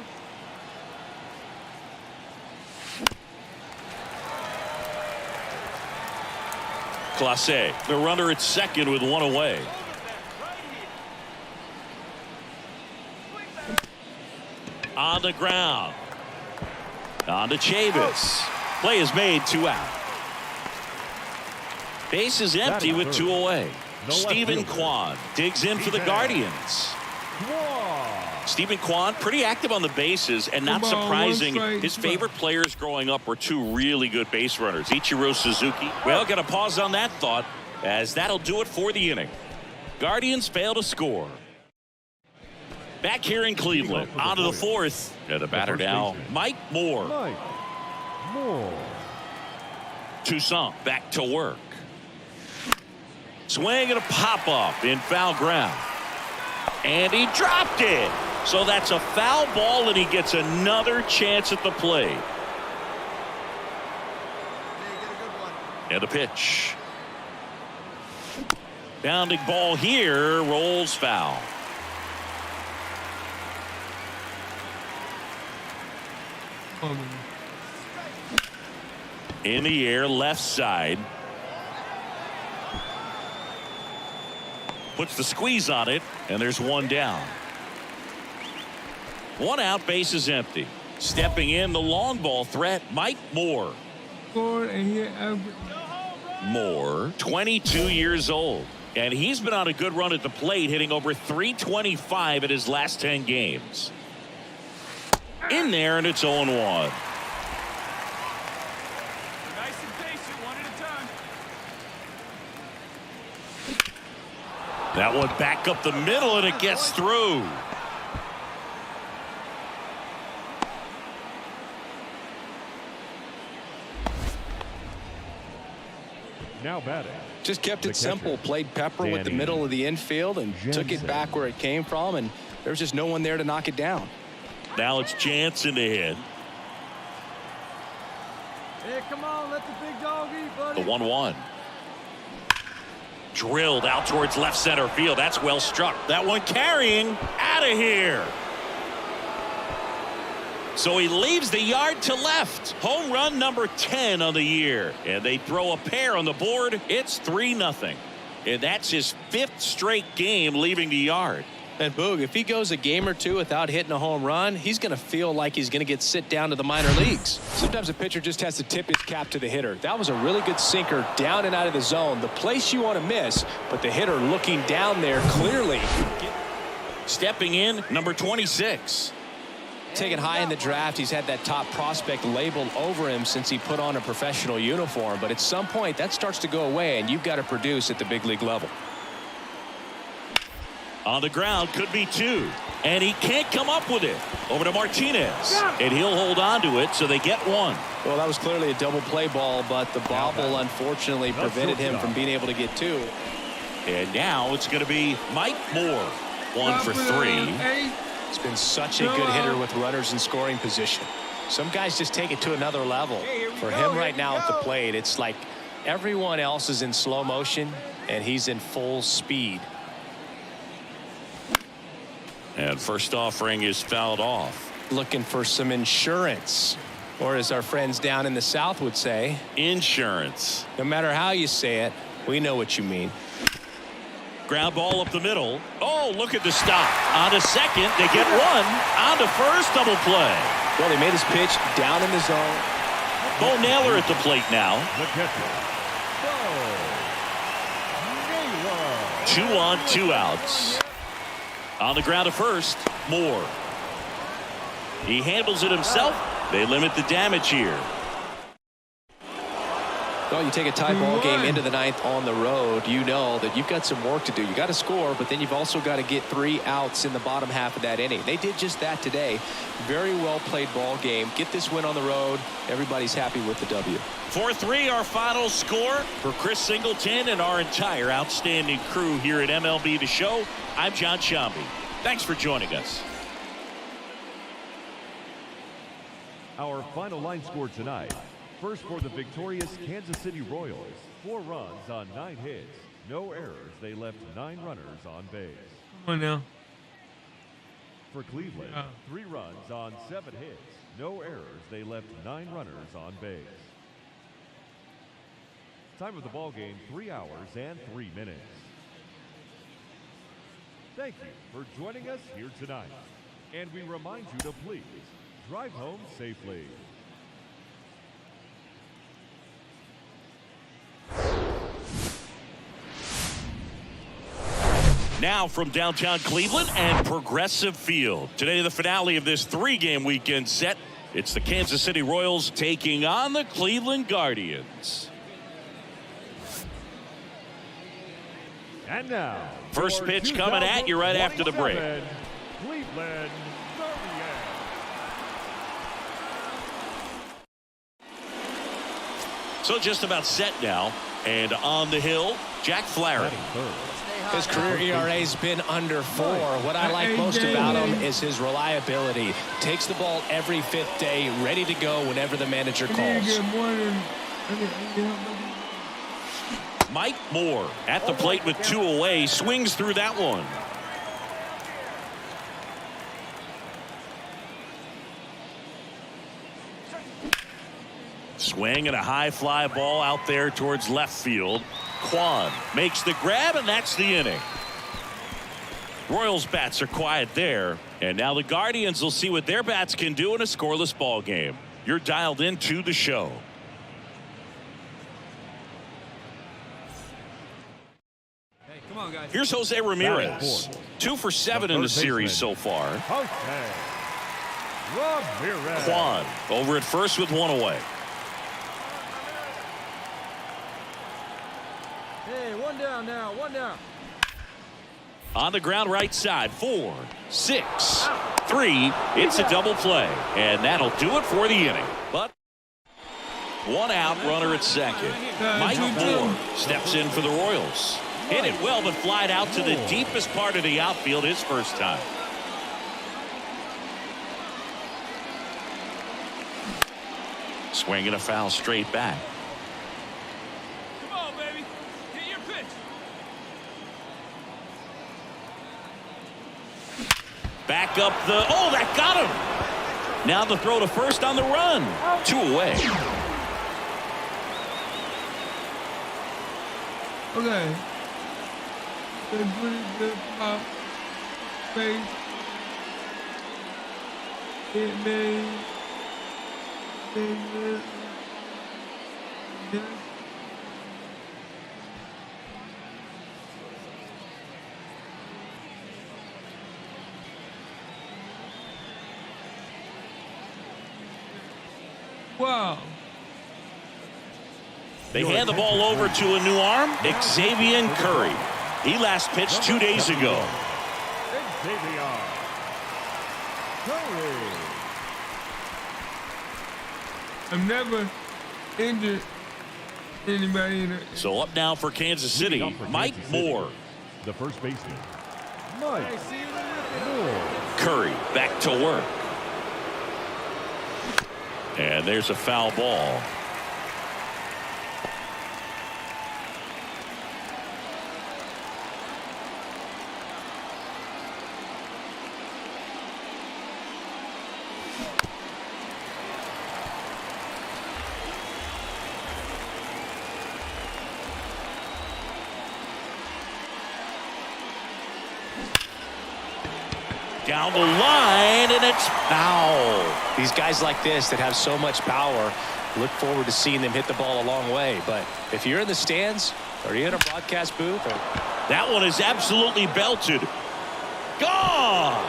Clase, the runner at second with one away. On the ground. On to Chavis. Play is made, 2 out. Base is empty with 2 away. Stephen Kwan digs in for the Guardians. Stephen Kwan pretty active on the bases, and not surprising, his favorite players growing up were 2 really good base runners, Ichiro Suzuki. Well, got to pause on that thought, as that'll do it for the inning. Guardians fail to score. Back here in Cleveland, on to the fourth. And the batter now, Mike Moore. Toussaint back to work. Swing and a pop-up in foul ground. And he dropped it. So that's a foul ball, and he gets another chance at the plate. And the pitch. Bounding ball here, rolls foul. In the air, left side. Puts the squeeze on it, and there's one down. 1 out, base is empty. Stepping in, the long ball threat, Mike Moore. Moore, 22 years old. And he's been on a good run at the plate, hitting over .325 at his last 10 games. In there, and it's 0-1. Nice and patient, one at a time. That one back up the middle, and it gets through. Now batting. Just kept it simple, played pepper with the middle of the infield, and took it back where it came from, and there's just no one there to knock it down. Now it's Jansen to hit. Hey, come on, let the big dog eat, buddy. The 1-1. Drilled out towards left center field. That's well struck. That one carrying out of here. So he leaves the yard to left. Home run number 10 on the year. And they throw a pair on the board. It's 3-0. And that's his 5th straight game leaving the yard. And Boog, if he goes a game or two without hitting a home run, he's going to feel like he's going to get sit down to the minor leagues. Sometimes a pitcher just has to tip his cap to the hitter. That was a really good sinker down and out of the zone. The place you want to miss, but the hitter looking down there clearly. Stepping in, number 26. Taken high in the draft, he's had that top prospect labeled over him since he put on a professional uniform. But at some point, that starts to go away, and you've got to produce at the big league level. On the ground, could be 2. And he can't come up with it. Over to Martinez. And he'll hold on to it, so they get 1. Well, that was clearly a double play ball, but the bobble unfortunately prevented him from being able to get 2. And now it's going to be Mike Moore. 1 for 3. It's been such a good hitter with runners in scoring position. Some guys just take it to another level. For him right now at the plate, it's like everyone else is in slow motion, and he's in full speed. And first offering is fouled off. Looking for some insurance, or as our friends down in the South would say, insurance. No matter how you say it, we know what you mean. Ground ball up the middle. Oh, look at the stop. On to second, they get 1. On to first, double play. Well, they made his pitch down in the zone. Bo Naylor at the plate now. The catcher, Bo Naylor. 2 on, 2 outs. On the ground to first, Moore. He handles it himself. They limit the damage here. Well, you take a tie ball game into the 9th on the road, you know that you've got some work to do. You got to score, but then you've also got to get 3 outs in the bottom half of that inning. They did just that today. Very well played ball game. Get this win on the road. Everybody's happy with the W. 4-3 our final score. For Chris Singleton and our entire outstanding crew here at MLB The Show, I'm John Shambi. Thanks for joining us. Our final line score tonight. First for the victorious Kansas City Royals, 4 runs on 9 hits, no errors. They left 9 runners on base. Come on now. For Cleveland, 3 runs on 7 hits, no errors. They left 9 runners on base. Time of the ball game, 3 hours and 3 minutes. Thank you for joining us here tonight. And we remind you to please drive home safely. Now from downtown Cleveland and Progressive Field. Today, the finale of this 3-game weekend set. It's the Kansas City Royals taking on the Cleveland Guardians. And now, first pitch coming at you right after the break. Cleveland Guardians. So just about set now. And on the hill, Jack Flaherty. His career ERA's been under 4. What I like most about him is his reliability. Takes the ball every 5th day, ready to go whenever the manager calls. Mike Moore at the plate with 2 away, swings through that one. Swing and a high fly ball out there towards left field. Kwan makes the grab, and that's the inning. Royals bats are quiet there, and now the Guardians will see what their bats can do in a scoreless ball game. You're dialed into the show. Hey, come on, guys. Here's Jose Ramirez. 2 for 7 in the series so far. Jose Ramirez. Kwan over at first with 1 away. Hey, 1 down now, 1 down. On the ground right side, 4, 6, 3. It's a double play, and that'll do it for the inning. But 1 out, runner at second. Mike Moore steps in for the Royals. Hit it well, but flied out to the deepest part of the outfield his first time. Swinging a foul straight back. Come on, baby. Hit your pitch. Back up the, oh, that got him. Now the throw to first on the run. 2 away. Okay. They put it face. It may. Wow. They hand the ball over to a new arm, Xavier Curry. He last pitched 2 days ago. Xavier Curry. I've never injured anybody in it. So up now for Kansas City, Mike Moore. The first baseman, Mike Moore. Curry back to work. And there's a foul ball. Down the line, and it's foul. These guys like this that have so much power, look forward to seeing them hit the ball a long way. But if you're in the stands or you're in a broadcast booth, That one is absolutely belted. Gone.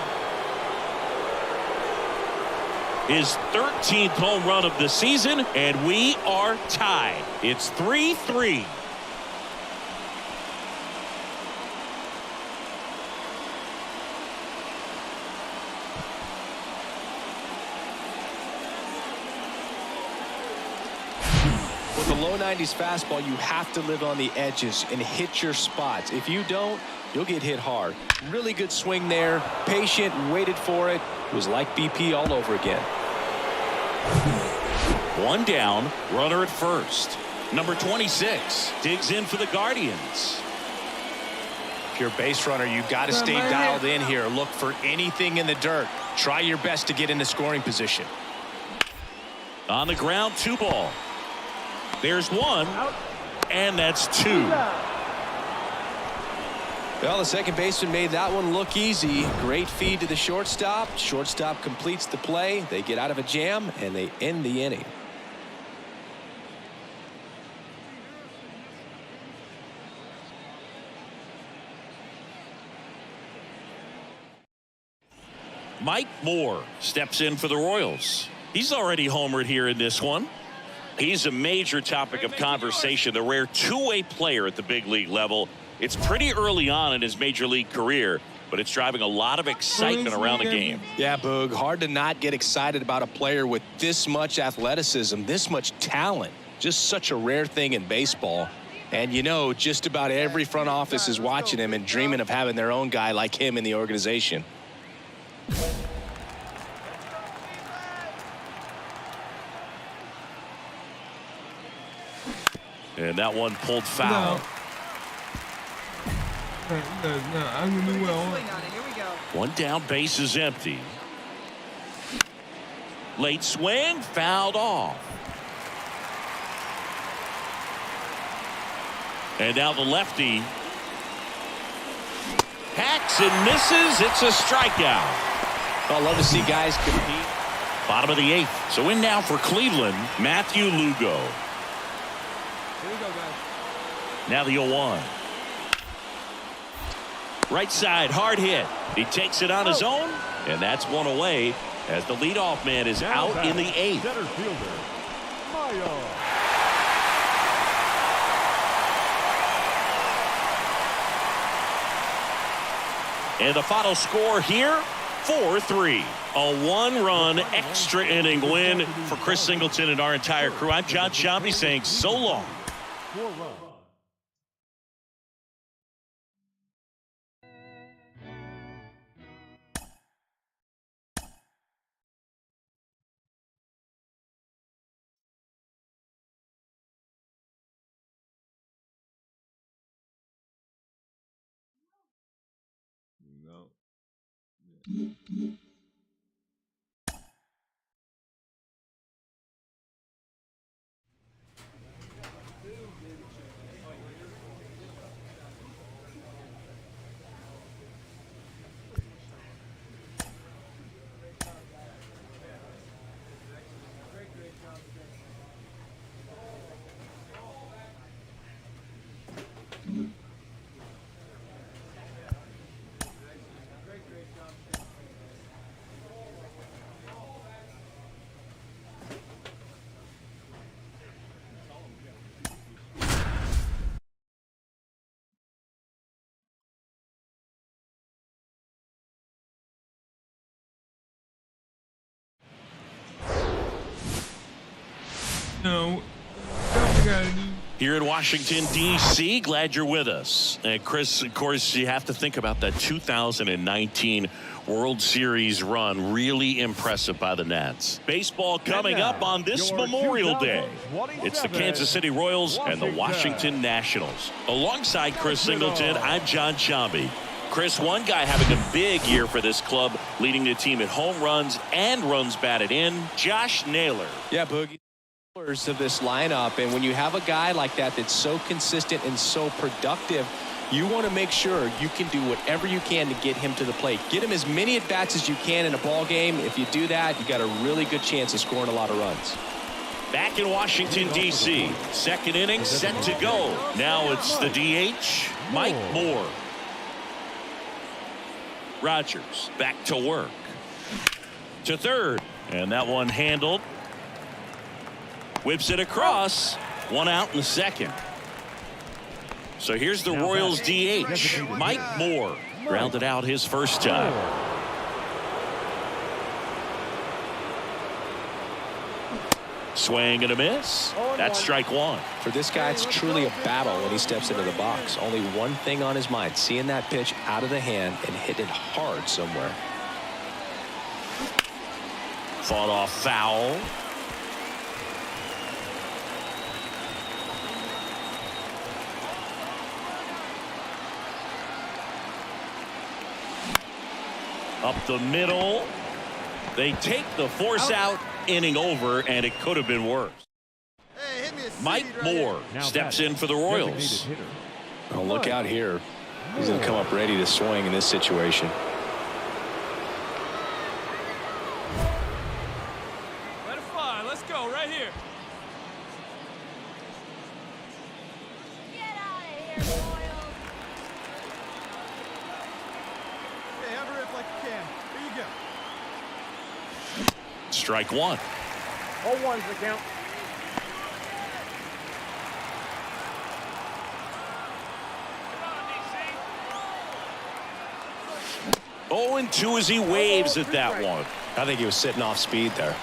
His 13th home run of the season, and we are tied. It's 3-3. with the low 90s fastball, you have to live on the edges and hit your spots. If you don't, you'll get hit hard. Really good swing there. Patient, waited for it. It was like BP all over again. One down, runner at first. Number 26 digs in for the Guardians. If you're a base runner, you've got to stay dialed in here. Look for anything in the dirt. Try your best to get into scoring position. On the ground, 2 ball. There's 1, and that's 2. Well, the second baseman made that one look easy. Great feed to the shortstop. Shortstop completes the play. They get out of a jam, and they end the inning. Mike Moore steps in for the Royals. He's already homered here in this one. He's a major topic of conversation, the rare two-way player at the big league level. It's pretty early on in his major league career, but it's driving a lot of excitement around the game. Yeah, Boog, hard to not get excited about a player with this much athleticism, this much talent. Just such a rare thing in baseball. And you know, just about every front office is watching him and dreaming of having their own guy like him in the organization. And that one pulled foul. No, I'm going to do well. Swing on it. Here we go. One down, base is empty. Late swing, fouled off. And now the lefty hacks and misses. It's a strikeout. I love to see guys compete. Bottom of the 8th. So in now for Cleveland, Matthew Lugo. Here we go, guys. Now the 0-1. Right side, hard hit. He takes it on his own, and that's one away as the leadoff man is out in the 8th. Center fielder, Maya. And the final score here, 4-3. A 1-run extra inning win for Chris Singleton and our entire crew. I'm John Shambi saying so long. 4 runs. No. No, definitely got to do. Here in Washington, D.C., glad you're with us. And Chris, of course, you have to think about that 2019 World Series run. Really impressive by the Nats. Baseball coming up on this Memorial Day. It's the Kansas City Royals and the Washington Nationals. Alongside Chris Singleton, I'm John Shambi. Chris, one guy having a big year for this club, leading the team in home runs and runs batted in, Josh Naylor. Yeah, Boogie. Of this lineup, and when you have a guy like that that's so consistent and so productive, you want to make sure you can do whatever you can to get him to the plate. Get him as many at bats as you can in a ball game. If you do that, you got a really good chance of scoring a lot of runs. Back in Washington, D.C., second inning set to go. Now it's the DH, Mike Moore. Rogers back to work. To third, and that one handled. Whips it across. One out in the second. So here's the Royals DH, Mike Moore. Grounded out his first time. Swing and a miss. That's strike one. For this guy, it's truly a battle when he steps into the box. Only one thing on his mind, seeing that pitch out of the hand and hit it hard somewhere. Fought off foul. Up the middle. They take the force out, inning over, and it could have been worse. Hey, hit me a Mike Moore steps in for the Royals. Oh, look out here. He's going to come up ready to swing in this situation. Let it fly. Let's go right here. Get out of here, Royals. Hey, have a rip like you can. Here you go. Strike one. All ones the count. Oh, and 2 as he waves at that one. I think he was sitting off speed there.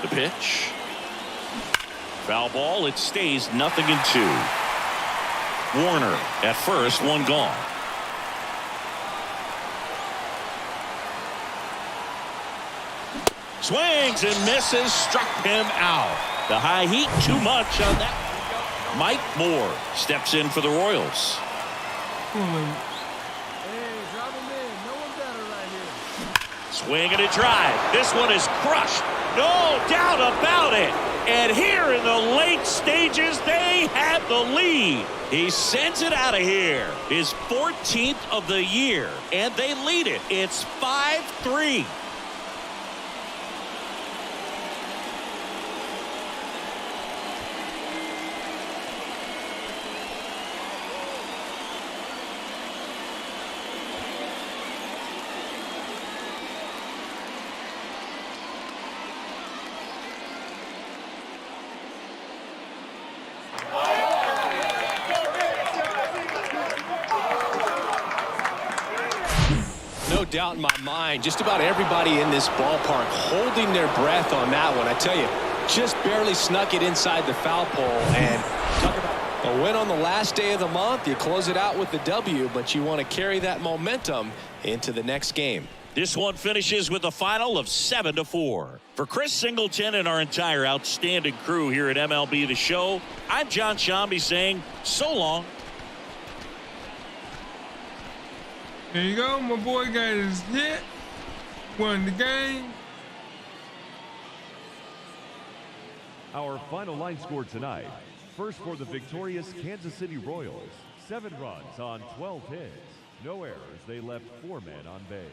The pitch. Foul ball. It stays 0-2. Warner at first, one gone. Swings and misses, struck him out. The high heat, too much on that. Mike Moore steps in for the Royals. Hey, drop him in. No one better right here. Swing and a drive. This one is crushed. No doubt about it. And here in the late stages, they have the lead. He sends it out of here. His 14th of the year. And they lead it. It's 5-3. No doubt in my mind, just about everybody in this ballpark holding their breath on that one. I tell you, just barely snuck it inside the foul pole. And talk about a win on the last day of the month. You close it out with the W, but you want to carry that momentum into the next game. This one finishes with a final of 7-4. For Chris Singleton and our entire outstanding crew here at MLB The Show, I'm John Shambi saying so long. There you go. My boy got his hit. Won the game. Our final line score tonight. First for the victorious Kansas City Royals. 7 runs on 12 hits. No errors. They left 4 men on base.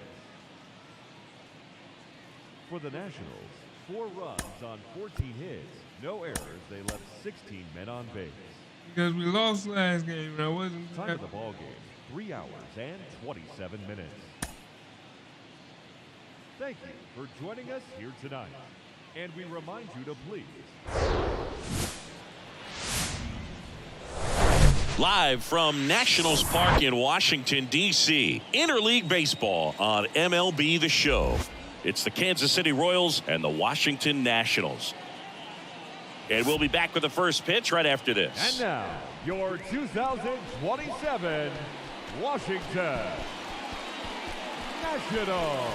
For the Nationals, 4 runs on 14 hits. No errors. They left 16 men on base. Because we lost last game and I wasn't Time of the ball game, 3 hours and 27 minutes. Thank you for joining us here tonight. And we remind you to please Live from Nationals Park in Washington, D.C. Interleague Baseball on MLB The Show. It's the Kansas City Royals and the Washington Nationals. And we'll be back with the first pitch right after this. And now, your 2027 Washington Nationals.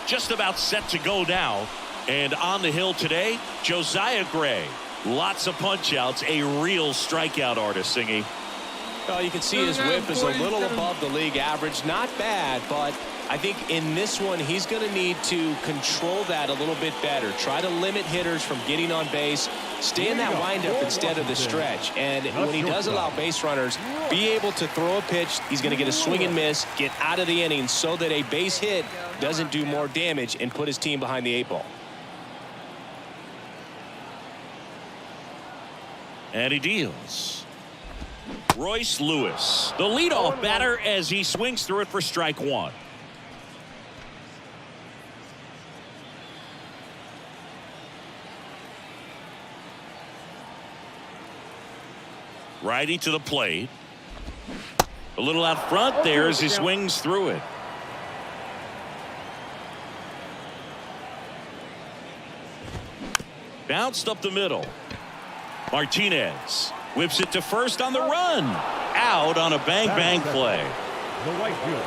Just about set to go now. And on the hill today, Josiah Gray. Lots of punch-outs, a real strikeout artist, Singy. Well, you can see his whip is a little above the league average. Not bad, but I think in this one, he's going to need to control that a little bit better. Try to limit hitters from getting on base. Stay in that windup instead of the stretch. And when he does allow base runners, be able to throw a pitch, he's going to get a swing and miss, get out of the inning so that a base hit doesn't do more damage and put his team behind the 8 ball. And he deals. Royce Lewis, the leadoff batter, as he swings through it for strike 1. Righty to the plate. A little out front there as he swings through it. Bounced up the middle. Martinez whips it to first on the run. Out on a bang-bang play. The right fielder,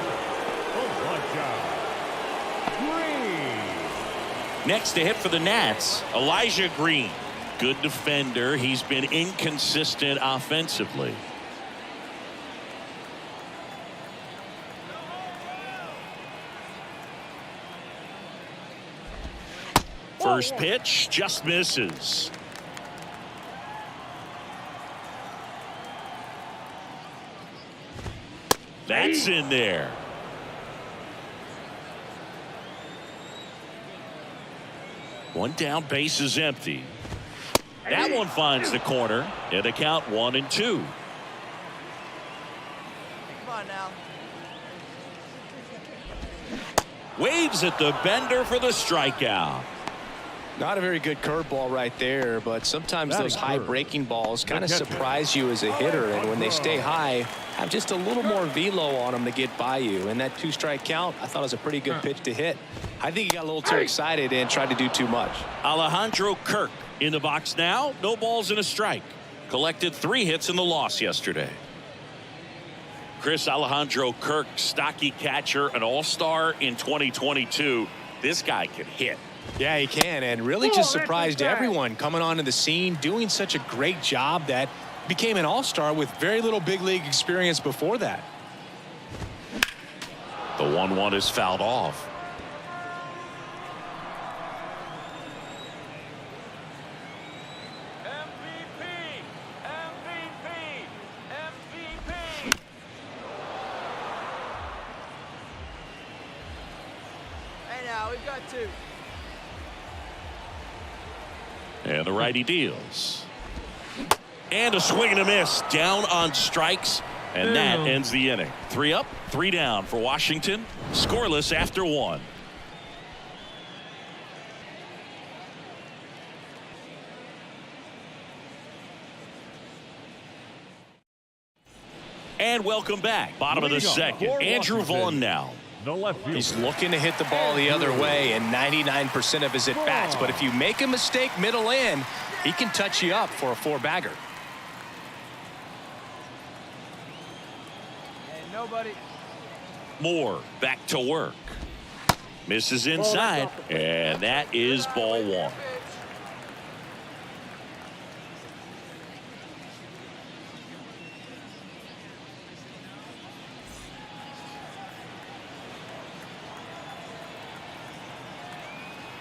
Green. Next to hit for the Nats, Elijah Green. Good defender. He's been inconsistent offensively. First pitch just misses. That's in there. One down, base is empty. That one finds the corner, and the count 1-2. Come on now. Waves at the bender for the strikeout. Not a very good curveball right there, but sometimes those high breaking balls kind of surprise you as a hitter, and when they stay high, have just a little more velo on them to get by you. And that 2-strike count, I thought was a pretty good pitch to hit. I think he got a little too excited and tried to do too much. Alejandro Kirk in the box now. No balls and a strike. Collected 3 hits in the loss yesterday. Chris Alejandro Kirk, stocky catcher, an all-star in 2022. This guy can hit. Yeah, he can, and really just surprised everyone coming onto the scene, doing such a great job that became an all-star with very little big league experience before that. The 1-1 is fouled off. Hey now, we've got 2. And the righty deals. And a swing and a miss. Down on strikes. And that ends the inning. 3 up, 3 down for Washington. Scoreless after 1. And welcome back. Bottom of the second. Andrew Vaughn now. The left fielder. He's looking to hit the ball the other way in 99% of his at-bats. But if you make a mistake middle in, he can touch you up for a 4-bagger. Hey, nobody. Moore back to work. Misses inside. And that is ball 1.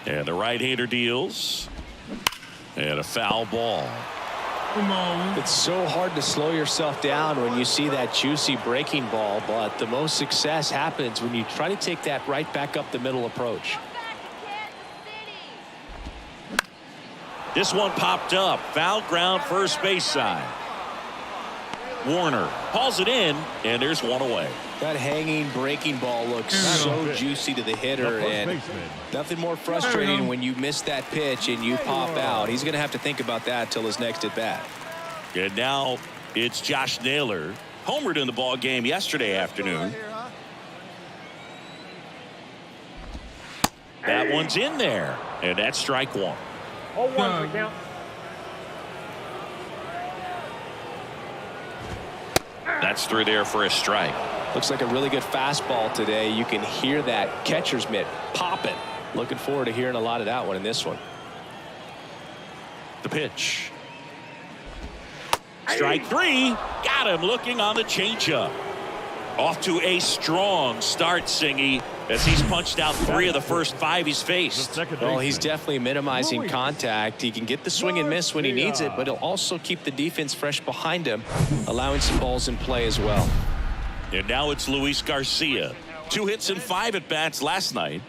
And the right-hander deals. And a foul ball. Come on. It's so hard to slow yourself down when you see that juicy breaking ball, but the most success happens when you try to take that right back up the middle approach. This one popped up. Foul ground, first base side. Warner hauls it in, and there's one away. That hanging breaking ball looks so juicy to the hitter, and nothing more frustrating when you miss that pitch and you pop out. He's going to have to think about that till his next at bat. And now it's Josh Naylor, homered in the ball game yesterday afternoon. That one's in there, and that's strike one. 0-1 the count. That's through there for a strike. Looks like a really good fastball today. You can hear that catcher's mitt popping. Looking forward to hearing a lot of that one in this one. The pitch. Strike three. Got him looking on the changeup. Off to a strong start, Singy, as he's punched out 3 of the first 5 he's faced. Well, he's definitely minimizing contact. He can get the swing and miss when he needs it, but he'll also keep the defense fresh behind him, allowing some balls in play as well. And now it's Luis Garcia. 2 hits and 5 at bats last night.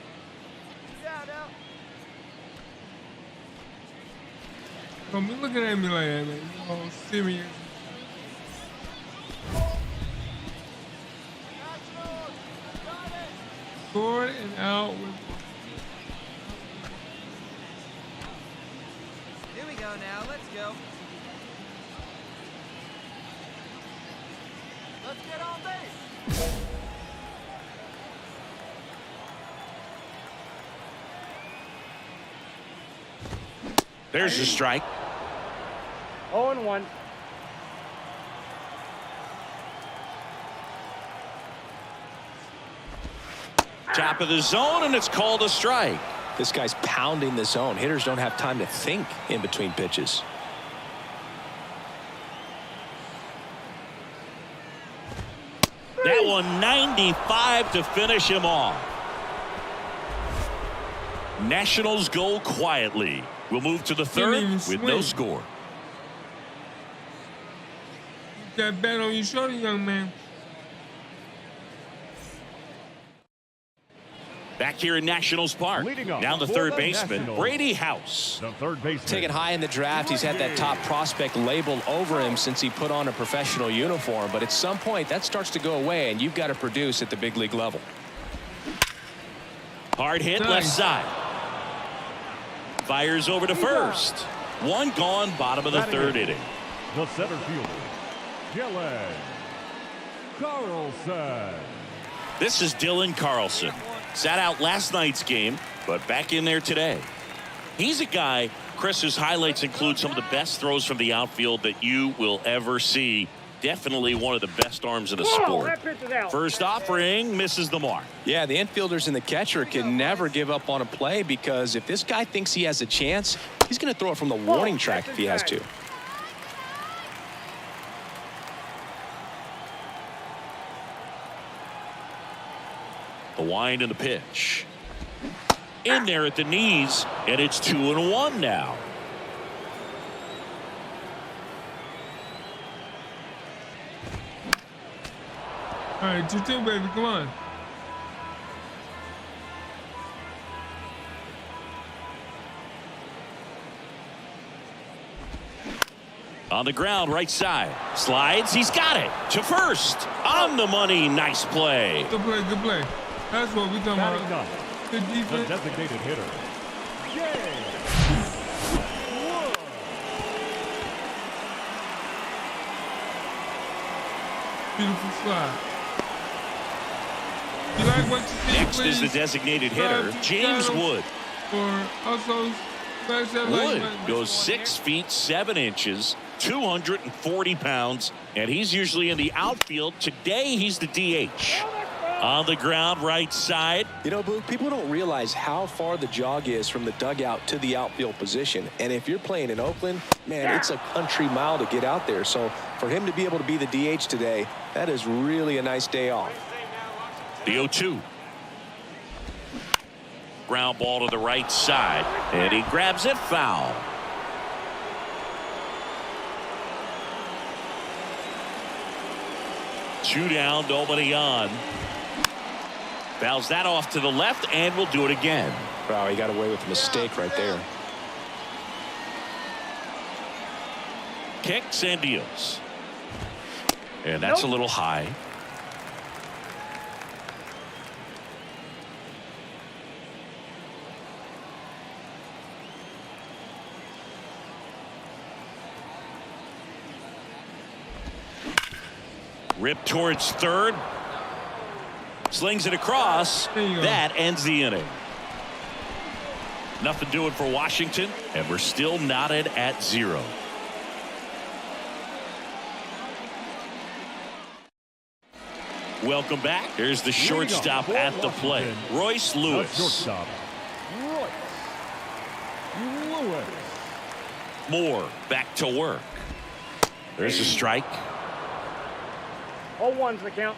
Don't be looking at me like that, man. You're all serious. Scored and out with. Here we go now. Let's go. Let's get on base. There's a strike. 0-1. Top of the zone, and it's called a strike. This guy's pounding the zone. Hitters don't have time to think in between pitches. That one 95 to finish him off. Nationals go quietly. We'll move to the third with no score. Keep that bat on your shoulder, young man. Back here in Nationals Park. Now the third baseman, Brady House. The third baseman. Taken high in the draft, he's had that top prospect labeled over him since he put on a professional uniform. But at some point, that starts to go away, and you've got to produce at the big league level. Hard hit left side. Fires over to first. One gone, bottom of the third inning. The center fielder, Dylan Carlson. This is Dylan Carlson. Sat out last night's game, but back in there today. He's a guy, Chris, whose highlights include some of the best throws from the outfield that you will ever see. Definitely one of the best arms in the sport. First offering misses the mark. Yeah, the infielders and the catcher can never give up on a play, because if this guy thinks he has a chance, he's going to throw it from the warning track if he has to. The wind and the pitch. In there at the knees, and it's 2-1 now. All right, 2-2, baby. Come on. On the ground, right side. Slides. He's got it. To first. On the money. Nice play. Good play, good play. That's what we're talking about. Good The defense. designated hitter, Beautiful slide. You like what you see, Next is the designated hitter, James Wood. Or also, Wood goes 6 feet 7 inches, 240 pounds, and he's usually in the outfield. Today, he's the DH. On the ground, right side. You know, Boo, people don't realize how far the jog is from the dugout to the outfield position. And if you're playing in Oakland, man, it's a country mile to get out there. So for him to be able to be the DH today, that is really a nice day off. The 0-2. Ground ball to the right side, and he grabs it foul. Two down, nobody on. Fouls that off to the left, and we'll do it again. Wow, he got away with a mistake right there. Kicks and deals. And that's a little high. Rip towards third. Slings it across. That ends the inning. Nothing doing for Washington, and we're still knotted at 0. Welcome back. Here's the shortstop at the plate, Royce Lewis. Shortstop, Royce Lewis. Moore back to work. There's a strike. 0-1's the count.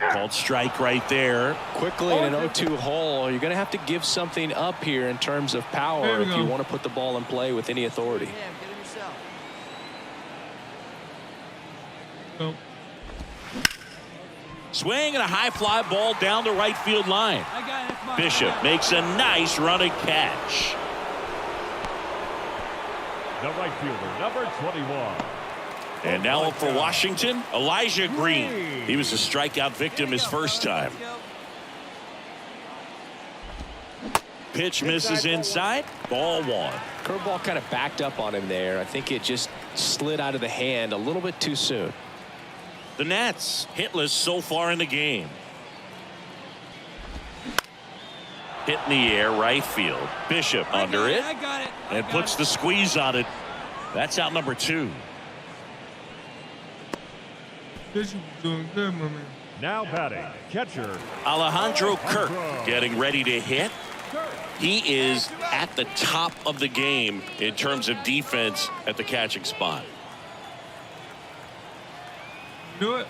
Called strike right there. Quickly in an 0-2 hole, you're going to have to give something up here in terms of power if you want to put the ball in play with any authority. Damn, get him yourself. Nope. Swing and a high fly ball down the right field line. I got it. Come on, Bishop makes a nice running catch. The right fielder, number 21. And now up for Washington, Elijah Green. He was a strikeout victim his first time. Pitch misses inside. Ball 1. Curveball kind of backed up on him there. I think it just slid out of the hand a little bit too soon. The Nats hitless so far in the game. Hit in the air, right field. Bishop under it. I got it. And puts the squeeze on it. That's out number 2. Bishop doing good, my man. Now batting, catcher Alejandro Kirk getting ready to hit. He is at the top of the game in terms of defense at the catching spot. Do it.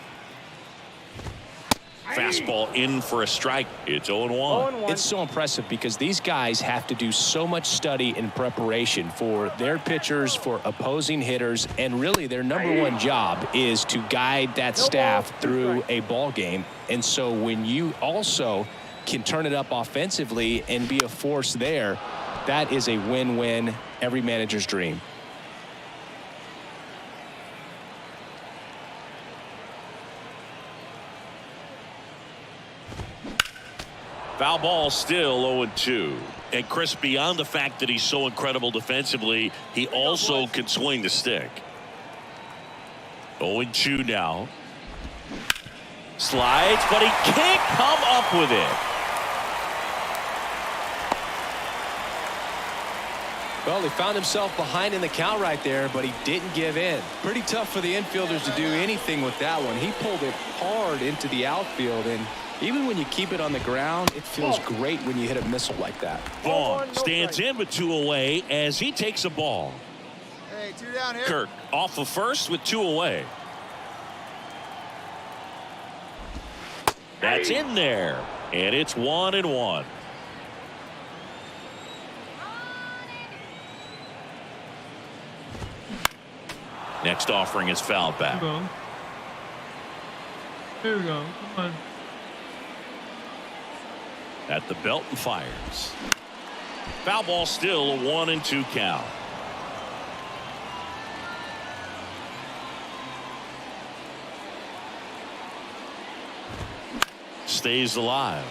Fastball in for a strike. It's 0-1. 0-1. It's so impressive because these guys have to do so much study and preparation for their pitchers, for opposing hitters, and really their number one job is to guide that staff through a ball game. And so when you also can turn it up offensively and be a force there, that is a win-win, every manager's dream. Foul ball, still 0-2. And Chris, beyond the fact that he's so incredible defensively, he also can swing the stick. 0-2 now. Slides, but he can't come up with it. Well, he found himself behind in the count right there, but he didn't give in. Pretty tough for the infielders to do anything with that one. He pulled it hard into the outfield, and even when you keep it on the ground, it feels great when you hit a missile like that. Vaughn stands in with 2 away as he takes a ball. Hey, 2 down here. Kirk off of first with 2 away. That's in there, and it's 1-1. Next offering is fouled back. Here we go. Come on. At the belt and fires. Foul ball, still a 1-2 count. Stays alive.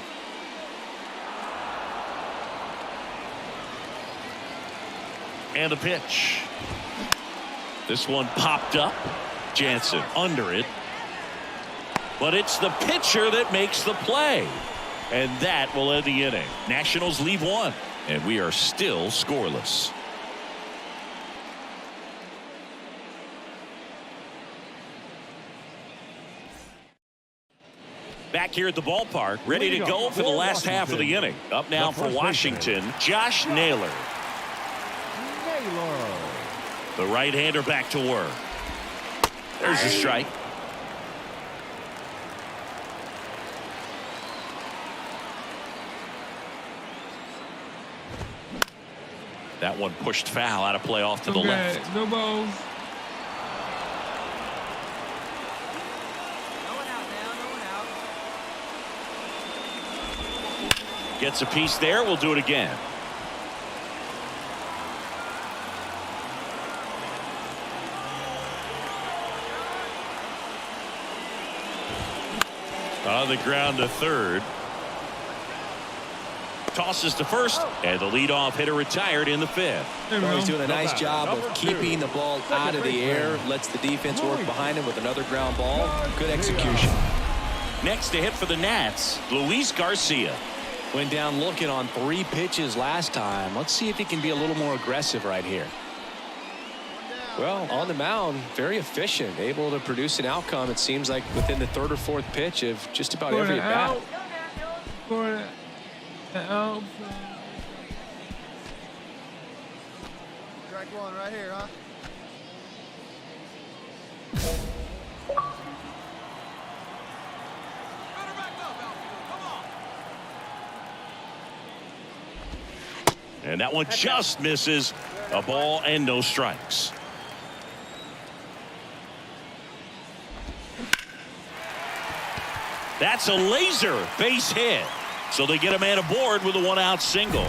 And a pitch. This one popped up. Jansen under it. But it's the pitcher that makes the play. And that will end the inning. Nationals leave 1. And we are still scoreless. Back here at the ballpark, ready to go for the last half of the inning. Up now for Washington, Josh Naylor. The right-hander back to work. There's a strike. That one pushed foul, out of play off to the left. No balls. No one out now. No one out. Gets a piece there. We'll do it again. On the ground to third. Tosses to first, and the leadoff hitter retired in the fifth. Well, he's doing a nice job of keeping the ball out of the air. Lets the defense work behind him with another ground ball. Good execution. Next to hit for the Nats, Luis Garcia. Went down looking on 3 pitches last time. Let's see if he can be a little more aggressive right here. Well, on the mound, very efficient, able to produce an outcome, it seems like, within the 3rd or 4th pitch of just about every at-bat. Strike one right here, huh? And that one just misses. A ball and no strikes. That's a laser base hit. So they get a man aboard with a 1-out single.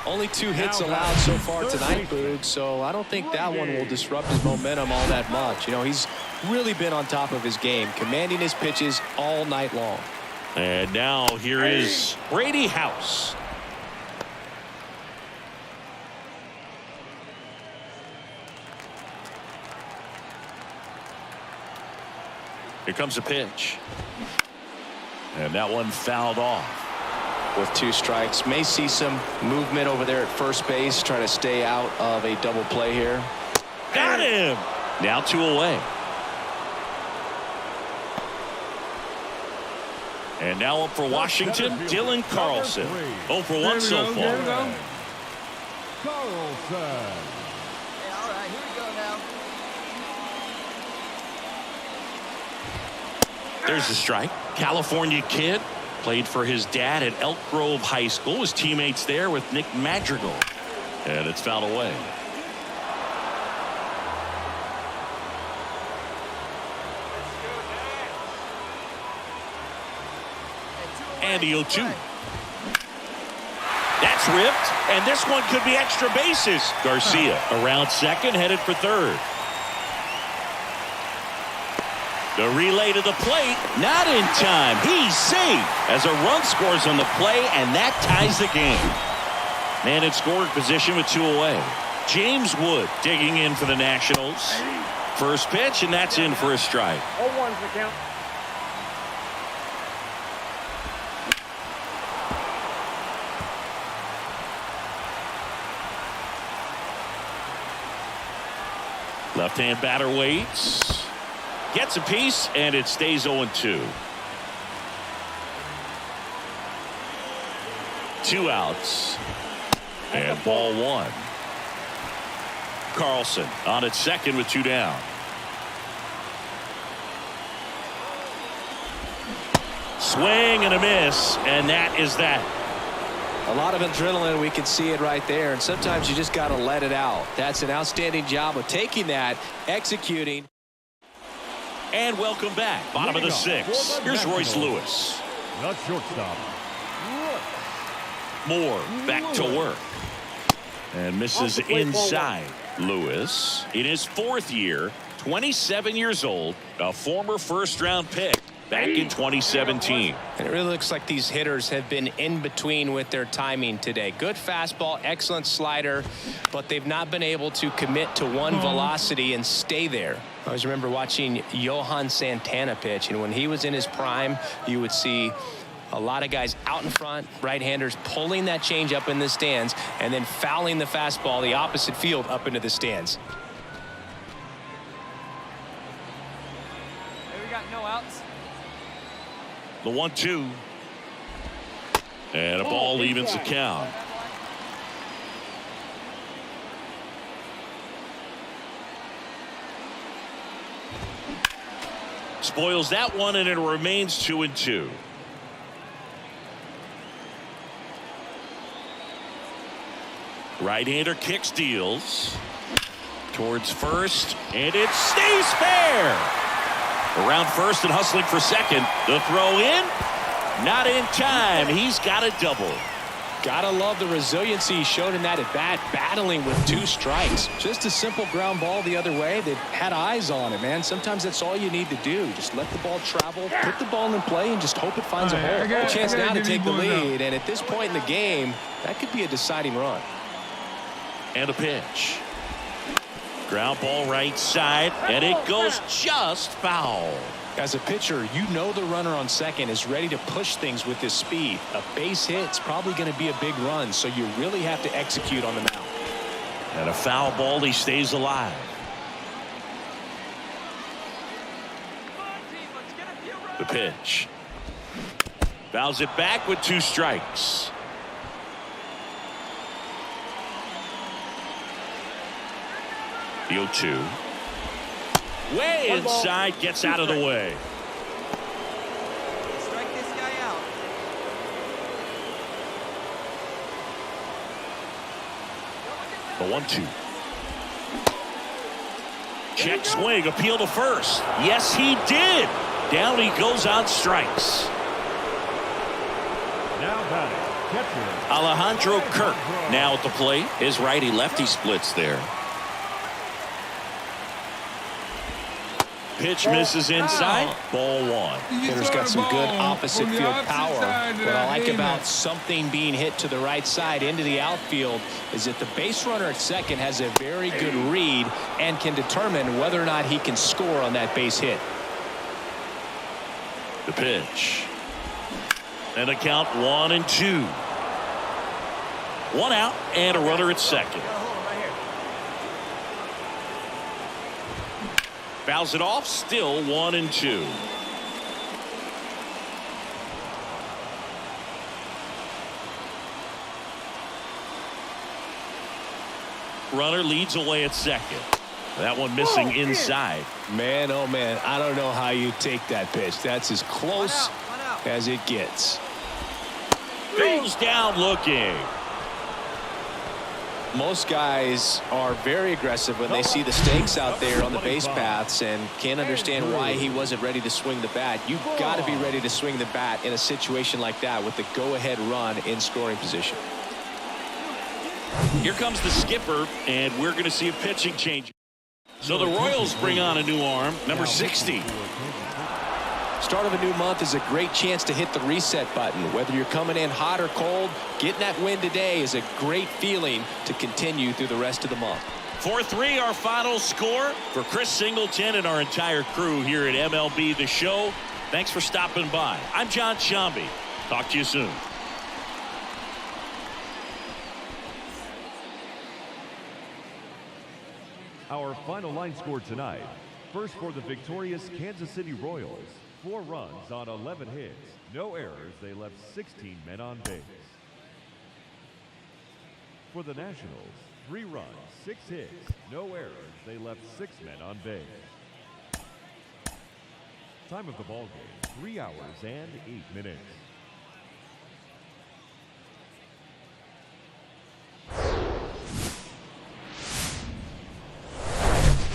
Only 2 hits allowed so far tonight, Boog, so I don't think that one will disrupt his momentum all that much. You know, he's really been on top of his game, commanding his pitches all night long. And now here is Brady House. Here comes a pitch. And that one fouled off. With 2 strikes, may see some movement over there at first base, trying to stay out of a double play here. Got him. Now 2 away. And now up for Washington, Dylan Carlson. 0 for 1 so far. Carlson. Hey, all right, here we go now. There's a strike. California kid. Played for his dad at Elk Grove High School. His teammates there with Nick Madrigal. And it's fouled away. And the 0-2. That's ripped. And this one could be extra bases. Garcia around second, headed for third. The relay to the plate, not in time. He's safe as a run scores on the play, and that ties the game. Man in scoring position with 2 away. James Wood digging in for the Nationals. First pitch, and that's in for a strike. 0-1's the count. Left-hand batter waits. Gets a piece, and it stays 0-2. 2 outs. And ball 1. Carlson on at second with 2 down. Swing and a miss, and that is that. A lot of adrenaline, we can see it right there, and sometimes you just got to let it out. That's an outstanding job of taking that, executing. And welcome back. Bottom of the 6th. Here's Royce Lewis. The shortstop. Moore back to work. And misses inside. Lewis in his 4th year, 27 years old, a former first-round pick back in 2017. And it really looks like these hitters have been in between with their timing today. Good fastball, excellent slider, but they've not been able to commit to one velocity and stay there. I always remember watching Johan Santana pitch, and when he was in his prime, you would see a lot of guys out in front, right-handers pulling that change up in the stands and then fouling the fastball the opposite field up into the stands. Hey, we got no outs. The 1-2. And a ball evens the count. Spoils that one, and it remains 2-2. Right-hander kick steals towards first, and it stays fair. Around first and hustling for second. The throw in, not in time. He's got a double. Gotta love the resiliency he showed in that at bat, battling with 2 strikes. Just a simple ground ball the other way that had eyes on it, man. Sometimes that's all you need to do. Just let the ball travel, put the ball in play, and just hope it finds a hole. A chance now to take the lead, and at this point in the game, that could be a deciding run. And a pitch. Ground ball right side, and it goes just foul. As a pitcher, you know the runner on second is ready to push things with his speed. A base hit's probably going to be a big run, so you really have to execute on the mound. And a foul ball, he stays alive. The pitch. Fouls it back with 2 strikes. The 0-2. Way inside, gets out of the way. Strike this guy out. The 1-2. Check swing, appeal to first. Yes, he did. Down he goes on strikes. Now batting, catcher Alejandro Kirk now at the plate. His righty-lefty splits there. Pitch misses inside. Ball 1. Hitter's got some good opposite field power. What I like about something being hit to the right side into the outfield is that the base runner at second has a very good read and can determine whether or not he can score on that base hit. The pitch. And a count 1-2. 1 out and a runner at second. Fouls it off, still 1-2. Runner leads away at second. That one missing inside. Man, oh man, I don't know how you take that pitch. That's as close as it gets. Goes down looking. Most guys are very aggressive when they see the stakes out there on the base paths and can't understand why he wasn't ready to swing the bat. You've got to be ready to swing the bat in a situation like that with the go-ahead run in scoring position. Here comes the skipper, and we're going to see a pitching change. So the Royals bring on a new arm, number 60. Start of a new month is a great chance to hit the reset button. Whether you're coming in hot or cold, getting that win today is a great feeling to continue through the rest of the month. 4-3 our final score. For Chris Singleton and our entire crew here at MLB The Show, thanks for stopping by. I'm John Shambi. Talk to you soon. Our final line score tonight. First for the victorious Kansas City Royals. 4 runs on 11 hits. No errors. They left 16 men on base. For the Nationals, 3 runs, 6 hits. No errors. They left 6 men on base. Time of the ball game, 3 hours and 8 minutes.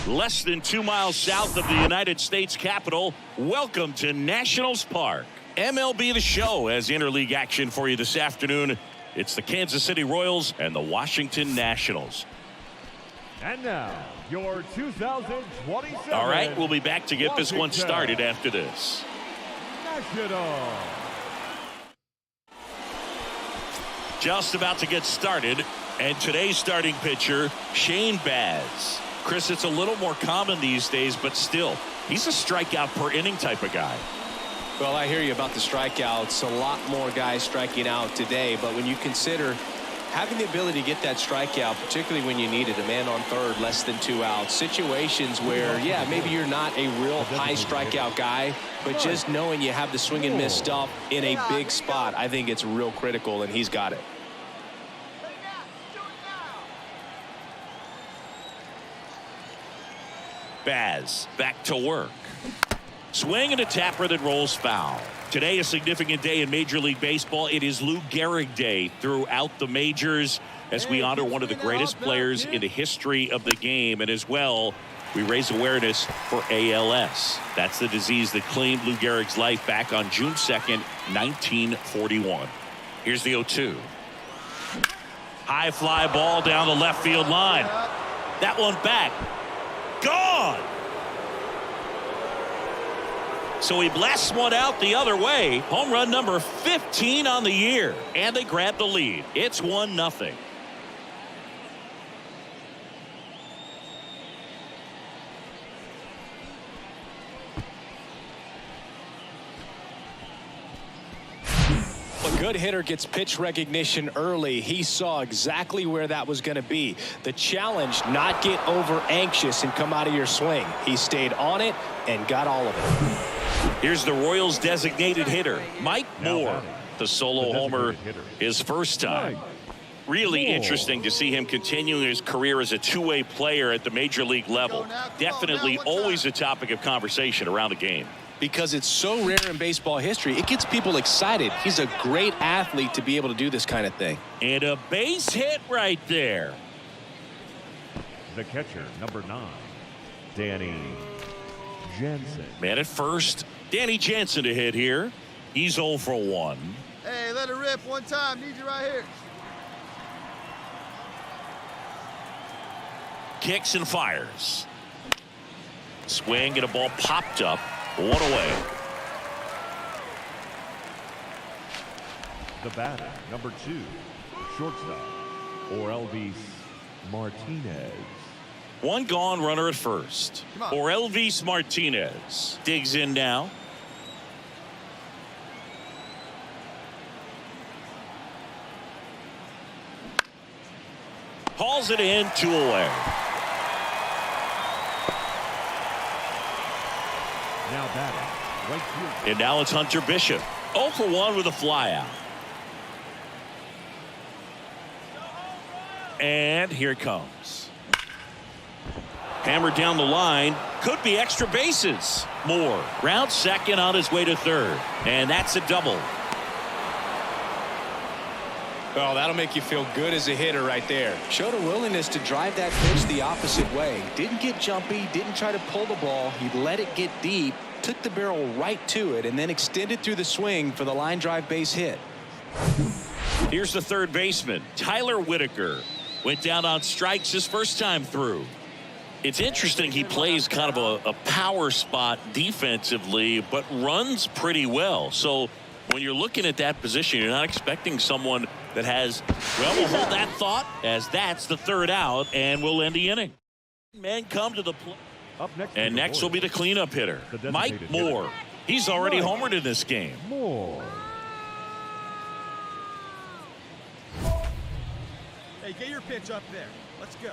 Less than 2 miles south of the United States Capitol, welcome to Nationals Park. MLB The Show has interleague action for you this afternoon. It's the Kansas City Royals and the Washington Nationals. And now, your 2027. All right, we'll be back to get this one started after this. Nationals. Just about to get started, and today's starting pitcher, Shane Baz. Chris, it's a little more common these days, but still, he's a strikeout per inning type of guy. Well, I hear you about the strikeouts. A lot more guys striking out today, but when you consider having the ability to get that strikeout, particularly when you need it, a man on third, less than 2 outs, situations where, yeah, maybe you're not a real high strikeout guy, but just knowing you have the swing and miss stuff in a big spot, I think it's real critical, and he's got it. Baz back to work. Swing and a tapper that rolls foul. Today, a significant day in Major League Baseball. It is Lou Gehrig Day throughout the majors as we honor one of the greatest players in the history of the game. And as well, we raise awareness for ALS. That's the disease that claimed Lou Gehrig's life back on June 2nd, 1941. Here's the 0-2. High fly ball down the left field line. That one back. Gone. So he blasts one out the other way. Home run number 15 on the year. And they grab the lead. It's 1-0. A good hitter gets pitch recognition early. He saw exactly where that was going to be. The challenge, not get over anxious and come out of your swing. He stayed on it and got all of it. Here's the Royals designated hitter, Mike Moore. The solo homer his first time. Really interesting to see him continuing his career as a two-way player at the major league level. Definitely always a topic of conversation around the game. Because it's so rare in baseball history, it gets people excited. He's a great athlete to be able to do this kind of thing. And a base hit right there. The catcher, number 9, Danny Jansen. Man at first, Danny Jansen to hit here. He's 0 for 1. Hey, let it rip one time. Need you right here. Kicks and fires. Swing and a ball popped up. 1 away. The batter, number 2, shortstop, Orelvis Martinez. One gone, runner at first. Orelvis Martinez digs in now. Hauls it in, 2 away. Now batting, right field. And now it's Hunter Bishop. 0 for 1 with a flyout. And here it comes. Hammered down the line. Could be extra bases. Moore rounds second on his way to third. And that's a double. Oh, that'll make you feel good as a hitter right there. Showed a willingness to drive that pitch the opposite way. Didn't get jumpy, didn't try to pull the ball. He let it get deep, took the barrel right to it, and then extended through the swing for the line drive base hit. Here's the third baseman, Tyler Whitaker. Went down on strikes his first time through. It's interesting he plays kind of a power spot defensively, but runs pretty well. So when you're looking at that position, you're not expecting someone that has, well, we'll hold that thought as that's the third out, and we'll end the inning. Men come to the plate. And next will be the cleanup hitter, Mike Moore. He's already homered in this game. Moore. Hey, get your pitch up there. Let's go.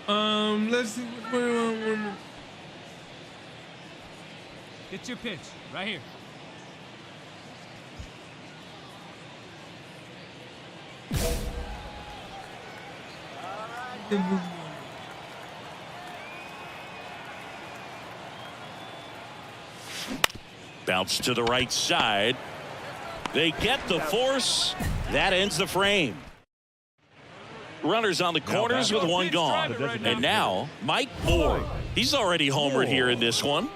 Let's see what's going on. Get your pitch right here. Bounce to the right side. They get the force. That ends the frame. Runners on the corners with one gone. And now, Mike Moore. He's already homered here in this one.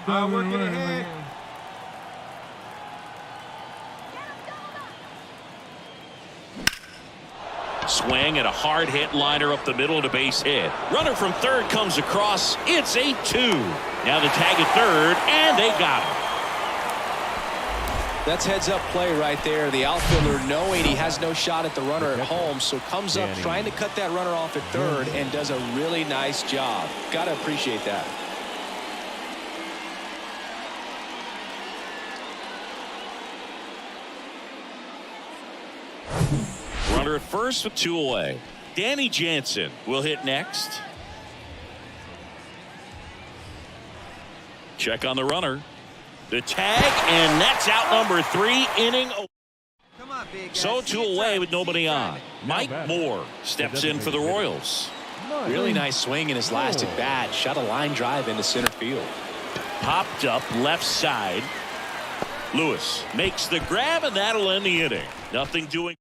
Working ahead. Swing and a hard hit liner up the middle to base hit. Runner from third comes across. It's 8-2. Now the tag at third, and they got him. That's heads-up play right there. The outfielder knowing he has no shot at the runner at home, so comes up trying to cut that runner off at third and does a really nice job. Got to appreciate that. Runner at first with 2 away. Danny Jansen will hit next. Check on the runner. The tag, and that's out number 3, inning. Come on, big guy. So 2 away with nobody on. Mike Moore steps in for the Royals. Really nice swing in his last at bat. Shot a line drive into center field. Popped up left side. Lewis makes the grab, and that'll end the inning. Nothing doing.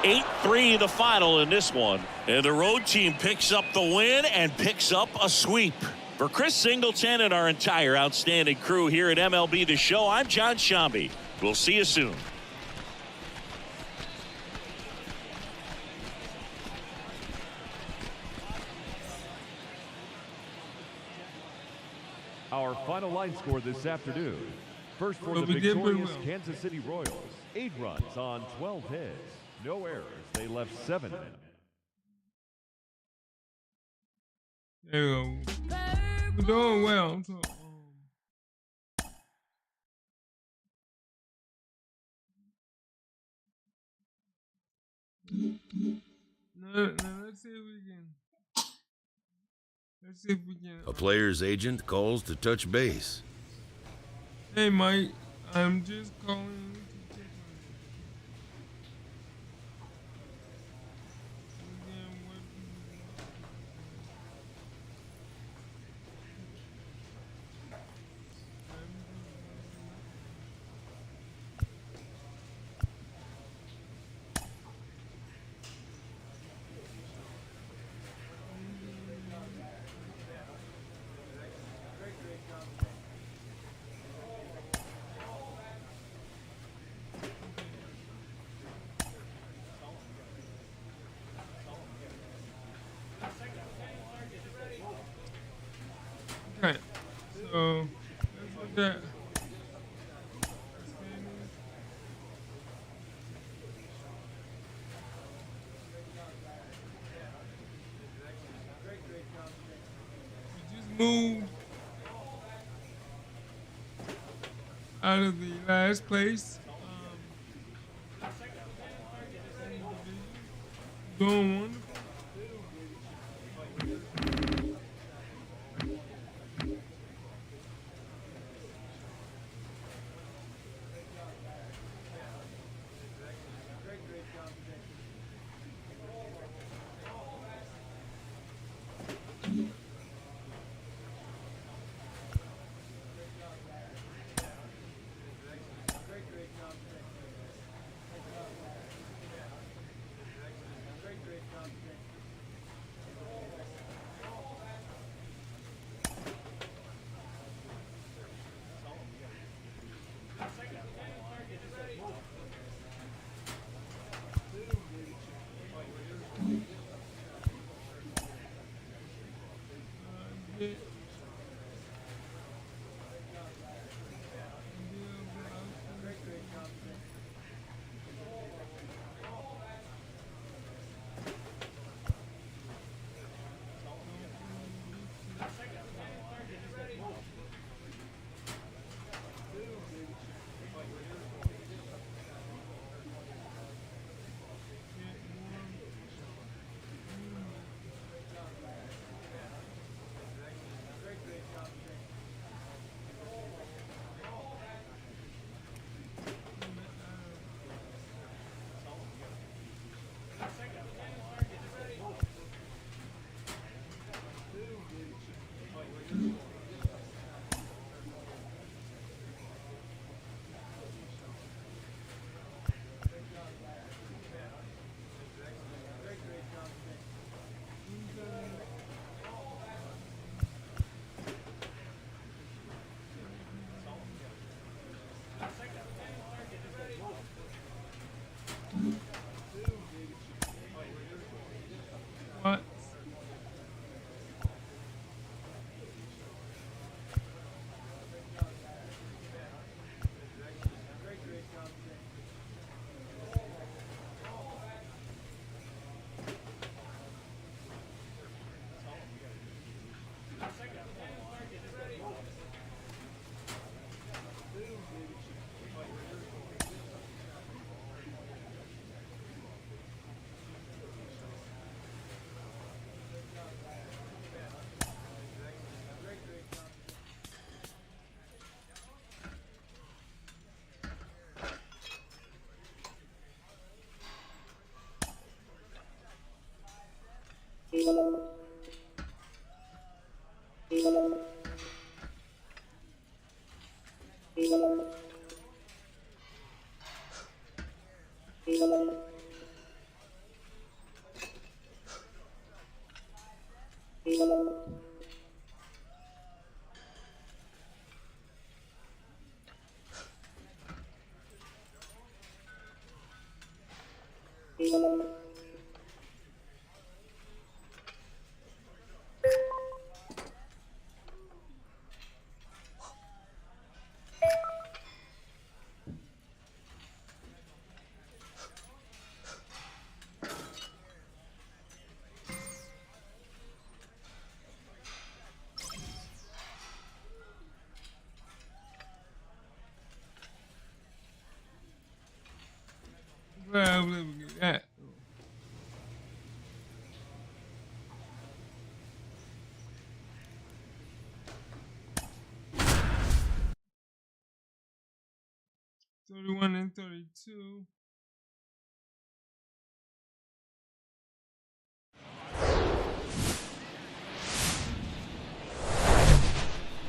8-3 the final in this one. And the road team picks up the win and picks up a sweep. For Chris Singleton and our entire outstanding crew here at MLB The Show, I'm John Shambi. We'll see you soon. Our final line score this afternoon. First for the But we did pretty victorious well. Kansas City Royals. 8 runs on 12 hits. No errors. They left 7. There you go. We're doing well. So, now let's see if we can. Let's see if we can. A player's agent calls to touch base. Hey, Mike. I'm just calling to check on you. Again, what do you want? Okay, so let's look at we just moved out of the last place. Doing wonderful. What? Well, let me get that. $31 and $32.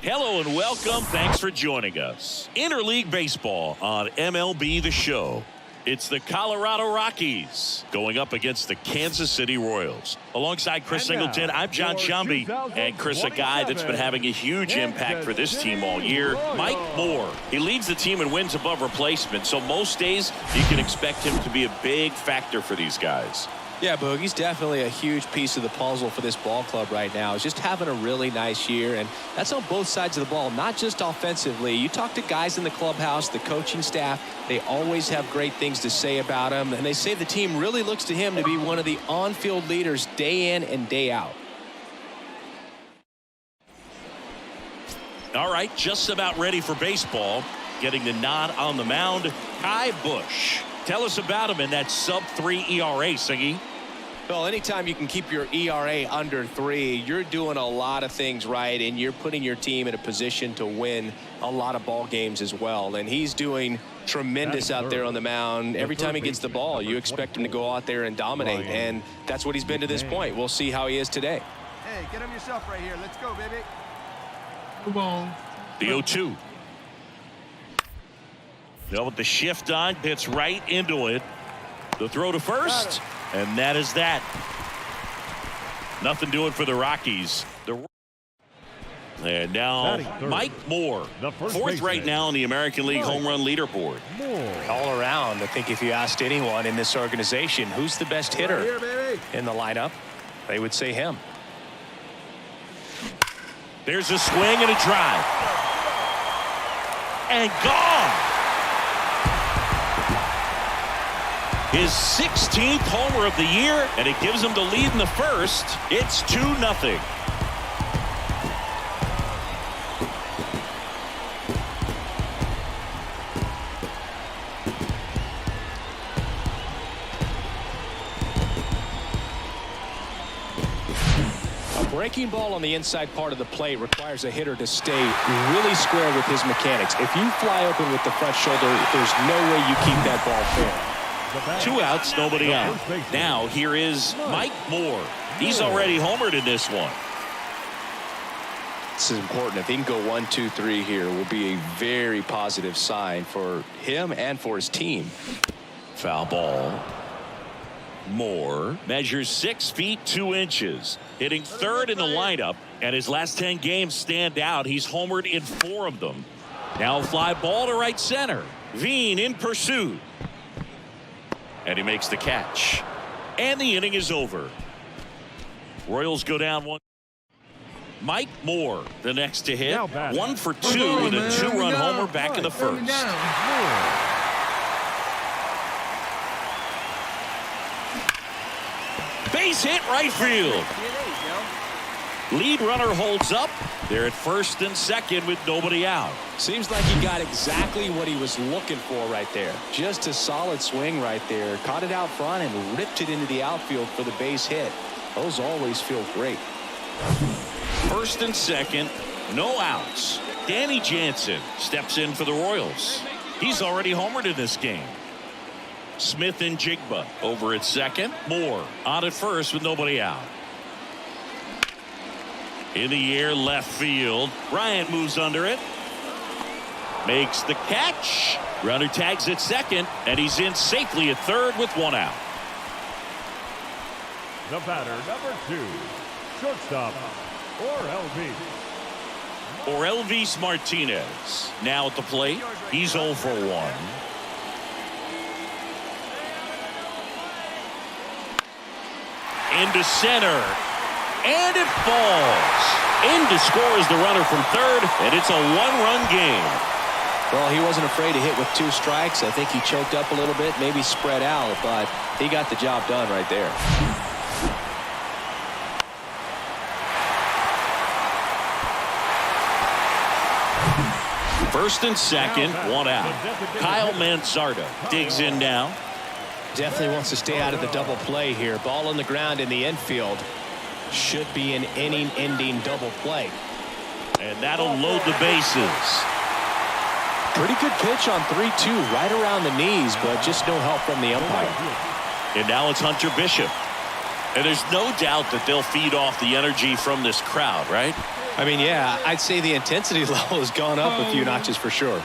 Hello and welcome. Thanks for joining us. Interleague Baseball on MLB The Show. It's the Colorado Rockies going up against the Kansas City Royals. Alongside Chris Singleton, I'm John Shambi. And Chris, a guy that's been having a huge impact for this team all year, Mike Moore. He leads the team in wins above replacement, so most days you can expect him to be a big factor for these guys. Yeah, Boog, he's definitely a huge piece of the puzzle for this ball club right now. He's just having a really nice year, and that's on both sides of the ball, not just offensively. You talk to guys in the clubhouse, the coaching staff, they always have great things to say about him, and they say the team really looks to him to be one of the on-field leaders day in and day out. All right, just about ready for baseball. Getting the nod on the mound, Kai Bush. Tell us about him in that sub-3 ERA, Singy. Well, anytime you can keep your ERA under 3, you're doing a lot of things right, and you're putting your team in a position to win a lot of ball games as well. And he's doing tremendous out there on the mound. Every time he gets the ball, you expect him to go out there and dominate, and that's what he's been to this point. We'll see how he is today. Hey, get him yourself right here. Let's go, baby. Come on. The 0-2. Now with the shift on, hits right into it. The throw to first, and that is that. Nothing doing for the Rockies. And now Mike Moore, fourth right now in the American League home run leaderboard. All around, I think if you asked anyone in this organization who's the best hitter in the lineup, they would say him. There's a swing and a drive. And gone. His 16th homer of the year, and it gives him the lead in the first. It's 2-0. Breaking ball on the inside part of the plate requires a hitter to stay really square with his mechanics. If you fly open with the front shoulder, there's no way you keep that ball fair. 2 outs, nobody out. Now here is Mike Moore. He's already homered in this one. This is important. If he can go 1, 2, 3 here, will be a very positive sign for him and for his team. Foul ball. Moore measures 6 feet 2 inches, hitting third in the lineup, and his last 10 games stand out. He's homered in 4 of them. Now fly ball to right center. Veen in pursuit. And he makes the catch. And the inning is over. Royals go down 1. Mike Moore, the next to hit. 1 for 2 with a 2-run homer back in the first. Base hit right field. Lead runner holds up. They're at first and second with nobody out. Seems like he got exactly what he was looking for right there. Just a solid swing right there. Caught it out front and ripped it into the outfield for the base hit. Those always feel great. First and second, no outs. Danny Jansen steps in for the Royals. He's already homered in this game. Smith and Jigba over at second. Moore on at first with nobody out. In the air, left field. Bryant moves under it. Makes the catch. Runner tags at second, and he's in safely at third with 1 out. The batter, number 2, Shortstop, Elvis Martinez now at the plate. He's 0 for 1. Into center. And it falls. In to score is the runner from third, and it's a one-run game. Well, he wasn't afraid to hit with 2 strikes. I think he choked up a little bit, maybe spread out, but he got the job done right there. First and second, 1 out. Kyle Manzardo digs in now. Definitely wants to stay out of the double play here. Ball on the ground in the infield. Should be an inning-ending double play. And that'll load the bases. Pretty good pitch on 3-2, right around the knees, but just no help from the umpire. And now it's Hunter Bishop. And there's no doubt that they'll feed off the energy from this crowd, right? I mean, yeah, I'd say the intensity level has gone up a few notches for sure.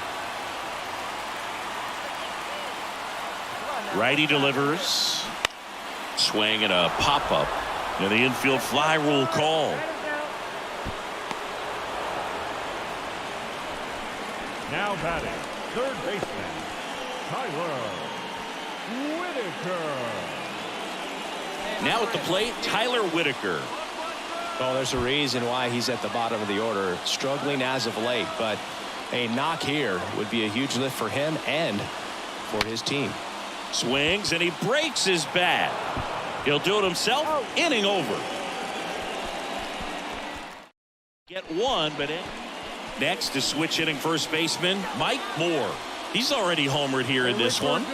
Righty delivers. Swing and a pop-up. And the infield fly rule call. Now batting, third baseman, Tyler Whitaker. Now at the plate, Tyler Whitaker. Well, there's a reason why he's at the bottom of the order, struggling as of late, but a knock here would be a huge lift for him and for his team. Swings and he breaks his bat. He'll do it himself. Inning over. Get one, but next is switch hitting first baseman Mike Moore. He's already homered here in this one.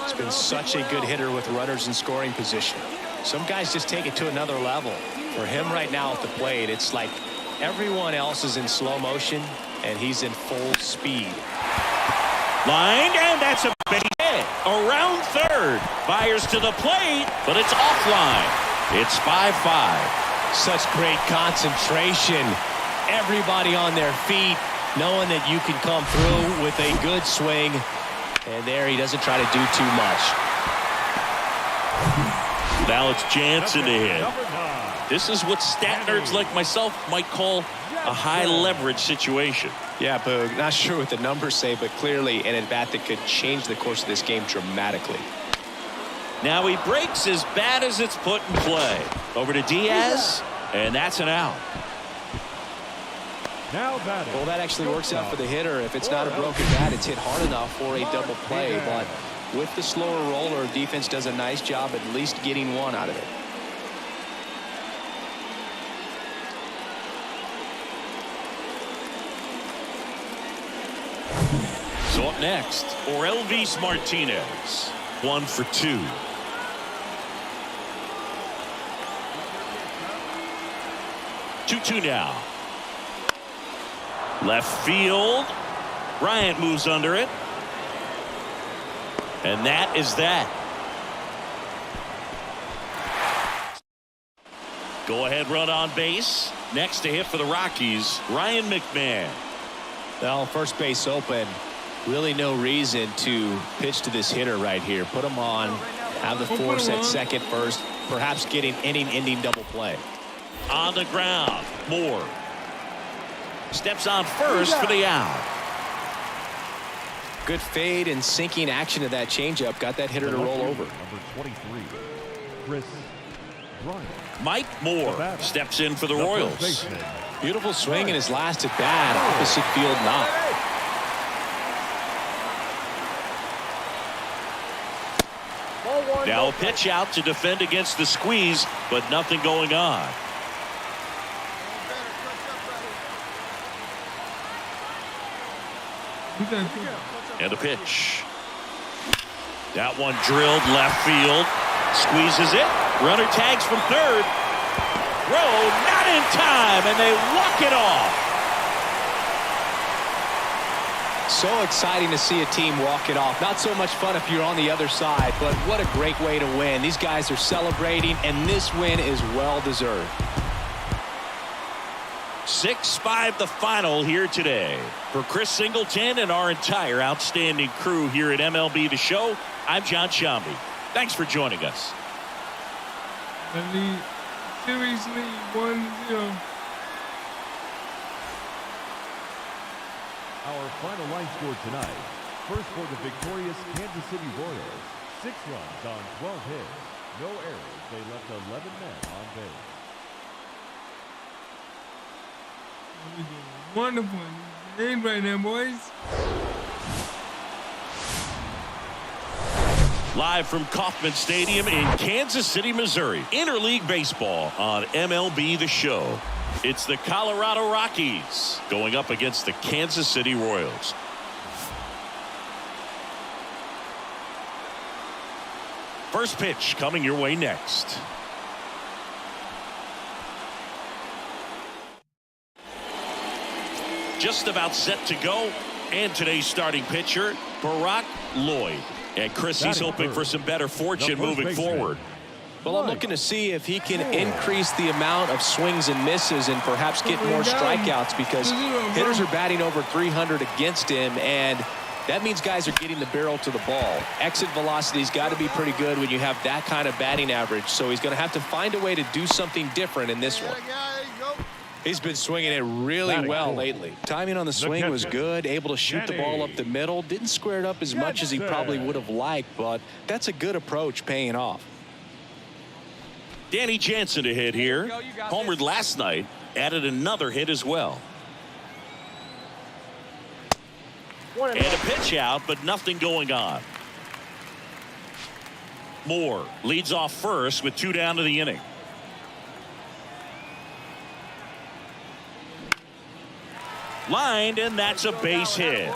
He's been such a good hitter with runners in scoring position. Some guys just take it to another level. For him right now at the plate, it's like everyone else is in slow motion and he's in full speed. Line, and that's a big hit. Around third. Fires to the plate, but it's offline. It's 5-5. Such great concentration. Everybody on their feet, knowing that you can come through with a good swing. And there he doesn't try to do too much. Now it's Jansen to hit. This is what stat nerds like myself might call a high leverage situation. Yeah, Boog, not sure what the numbers say, but clearly an at-bat that could change the course of this game dramatically. Now he breaks his bat as it's put in play. Over to Diaz, and that's an out. Now batting. Well, that actually works out for the hitter. If it's not a broken bat, it's hit hard enough for a double play, but with the slower roller, defense does a nice job at least getting one out of it. So up next, Elvis Martinez, 1 for 2. Two now. Left field. Bryant moves under it. And that is that. Go ahead run on base. Next to hit for the Rockies, Ryan McMahon. Well, first base open. Really no reason to pitch to this hitter right here. Put him on, have the force at second first, perhaps getting inning-ending double play. On the ground, Moore steps on first for the out. Good fade and sinking action of that changeup got that hitter to roll over. Number 23, Chris Bryant. Mike Moore steps in for the Royals. Beautiful swing in his last at bat, opposite field knock. Now a pitch out to defend against the squeeze, but nothing going on. And a pitch. That one drilled left field. Squeezes it. Runner tags from third. Throw not in time, and they walk it off. So exciting to see a team walk it off. Not so much fun if you're on the other side, but what a great way to win. These guys are celebrating, and this win is well deserved. 6-5 the final here today. For Chris Singleton and our entire outstanding crew here at MLB The Show, I'm John Shambi. Thanks for joining us. series lead 1-0. Our final line score tonight. First for the victorious Kansas City Royals. 6 runs on 12 hits. No errors. They left 11 men on base. We're doing wonderful in this game right now, boys. Live from Kauffman Stadium in Kansas City, Missouri. Interleague baseball on MLB The Show. It's the Colorado Rockies going up against the Kansas City Royals. First pitch coming your way next. Just about set to go. And today's starting pitcher, Barack Lloyd. And Chris, he's hoping for some better fortune moving forward. Well, I'm looking to see if he can increase the amount of swings and misses and perhaps get more strikeouts, because hitters are batting over 300 against him, and that means guys are getting the barrel to the ball. Exit velocity's got to be pretty good when you have that kind of batting average, so he's going to have to find a way to do something different in this one. He's been swinging it really well lately. Timing on the swing was good, able to shoot the ball up the middle. Didn't square it up as much as he probably would have liked, but that's a good approach paying off. Danny Jansen to hit here. Homered last night, added another hit as well. And a pitch out, but nothing going on. Moore leads off first with 2 down to the inning. Lined, and that's a base hit.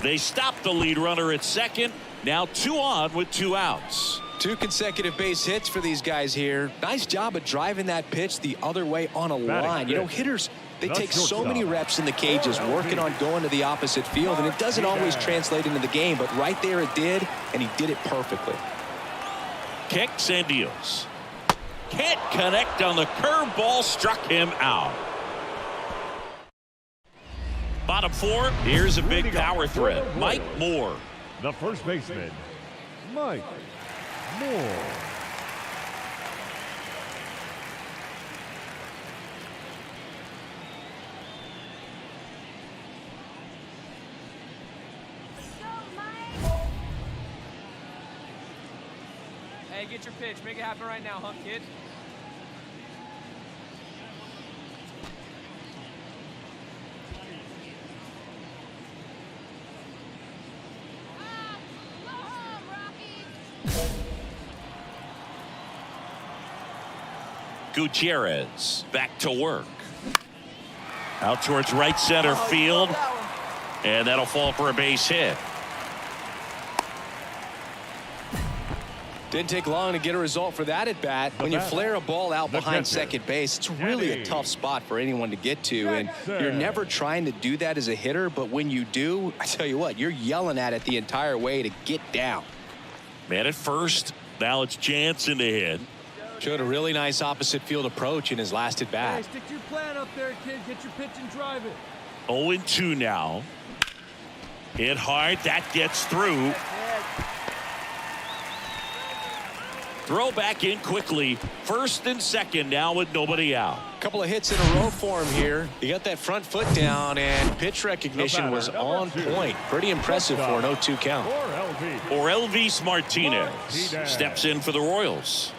They stop the lead runner at second. Now 2 on with 2 outs. 2 consecutive base hits for these guys here. Nice job of driving that pitch the other way on a line. You know, hitters, they take so many reps in the cages working on going to the opposite field, and it doesn't always translate into the game, but right there it did, and he did it perfectly. Kicks and deals. Can't connect on the curveball, struck him out. Bottom 4, here's a big power threat. Mike Moore. The first baseman, Mike Moore. Hey, get your pitch. Make it happen right now, hunk kid. Gutierrez back to work. Out towards right center field. And that'll fall for a base hit. Didn't take long to get a result for that at bat. When you flare a ball out behind second base, it's really a tough spot for anyone to get to, and you're never trying to do that as a hitter, but when you do, I tell you what, you're yelling at it the entire way to get down. Man at first. Now it's Jansen to hit. Showed a really nice opposite field approach in his last at bat. Hey, stick to your plan up there, kid. Get your pitch and drive it. 0-2 now. Hit hard. That gets through. Throw back in quickly. First and second now with nobody out. Couple of hits in a row for him here. He got that front foot down, and pitch recognition was on point. Pretty impressive for an 0-2 count. Elvis Martinez steps in for the Royals.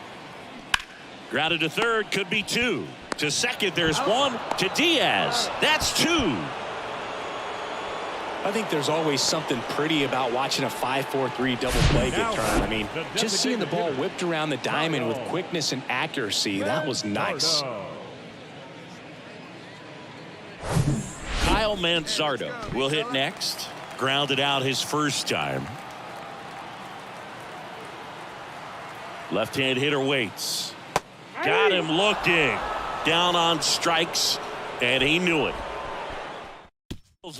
Grounded to third, could be 2. To second, there's 1. To Diaz, that's 2. I think there's always something pretty about watching a 5-4-3 double play get turned. I mean, just seeing the ball whipped around the diamond with quickness and accuracy, that was nice. Kyle Manzardo will hit next. Grounded out his first time. Left-hand hitter waits. Got him looking. Down on strikes, and he knew it.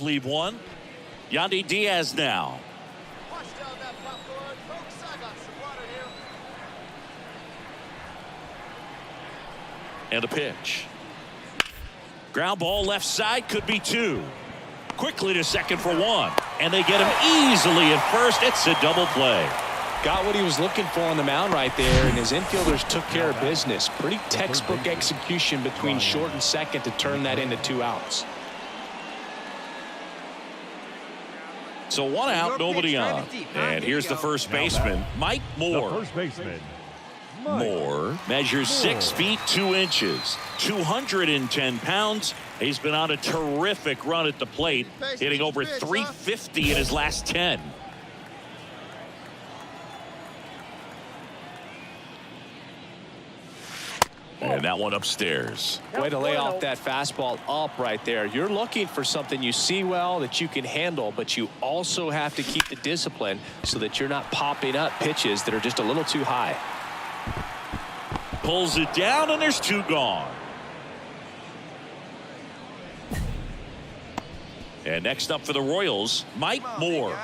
Leave 1. Yandy Diaz now. And a pitch. Ground ball left side, could be 2. Quickly to second for 1. And they get him easily at first. It's a double play. Got what he was looking for on the mound right there, and his infielders took care of business. Pretty textbook execution between short and second to turn that into 2 outs. So 1 out, nobody on. And here's the first baseman, Mike Moore. The first baseman, Moore measures 6 feet 2 inches, 210 pounds. He's been on a terrific run at the plate, hitting over 350 in his last 10. And that one upstairs. Way to lay off that fastball up right there. You're looking for something you see well that you can handle, but you also have to keep the discipline so that you're not popping up pitches that are just a little too high. Pulls it down, and there's 2 gone. And next up for the Royals, Mike Moore.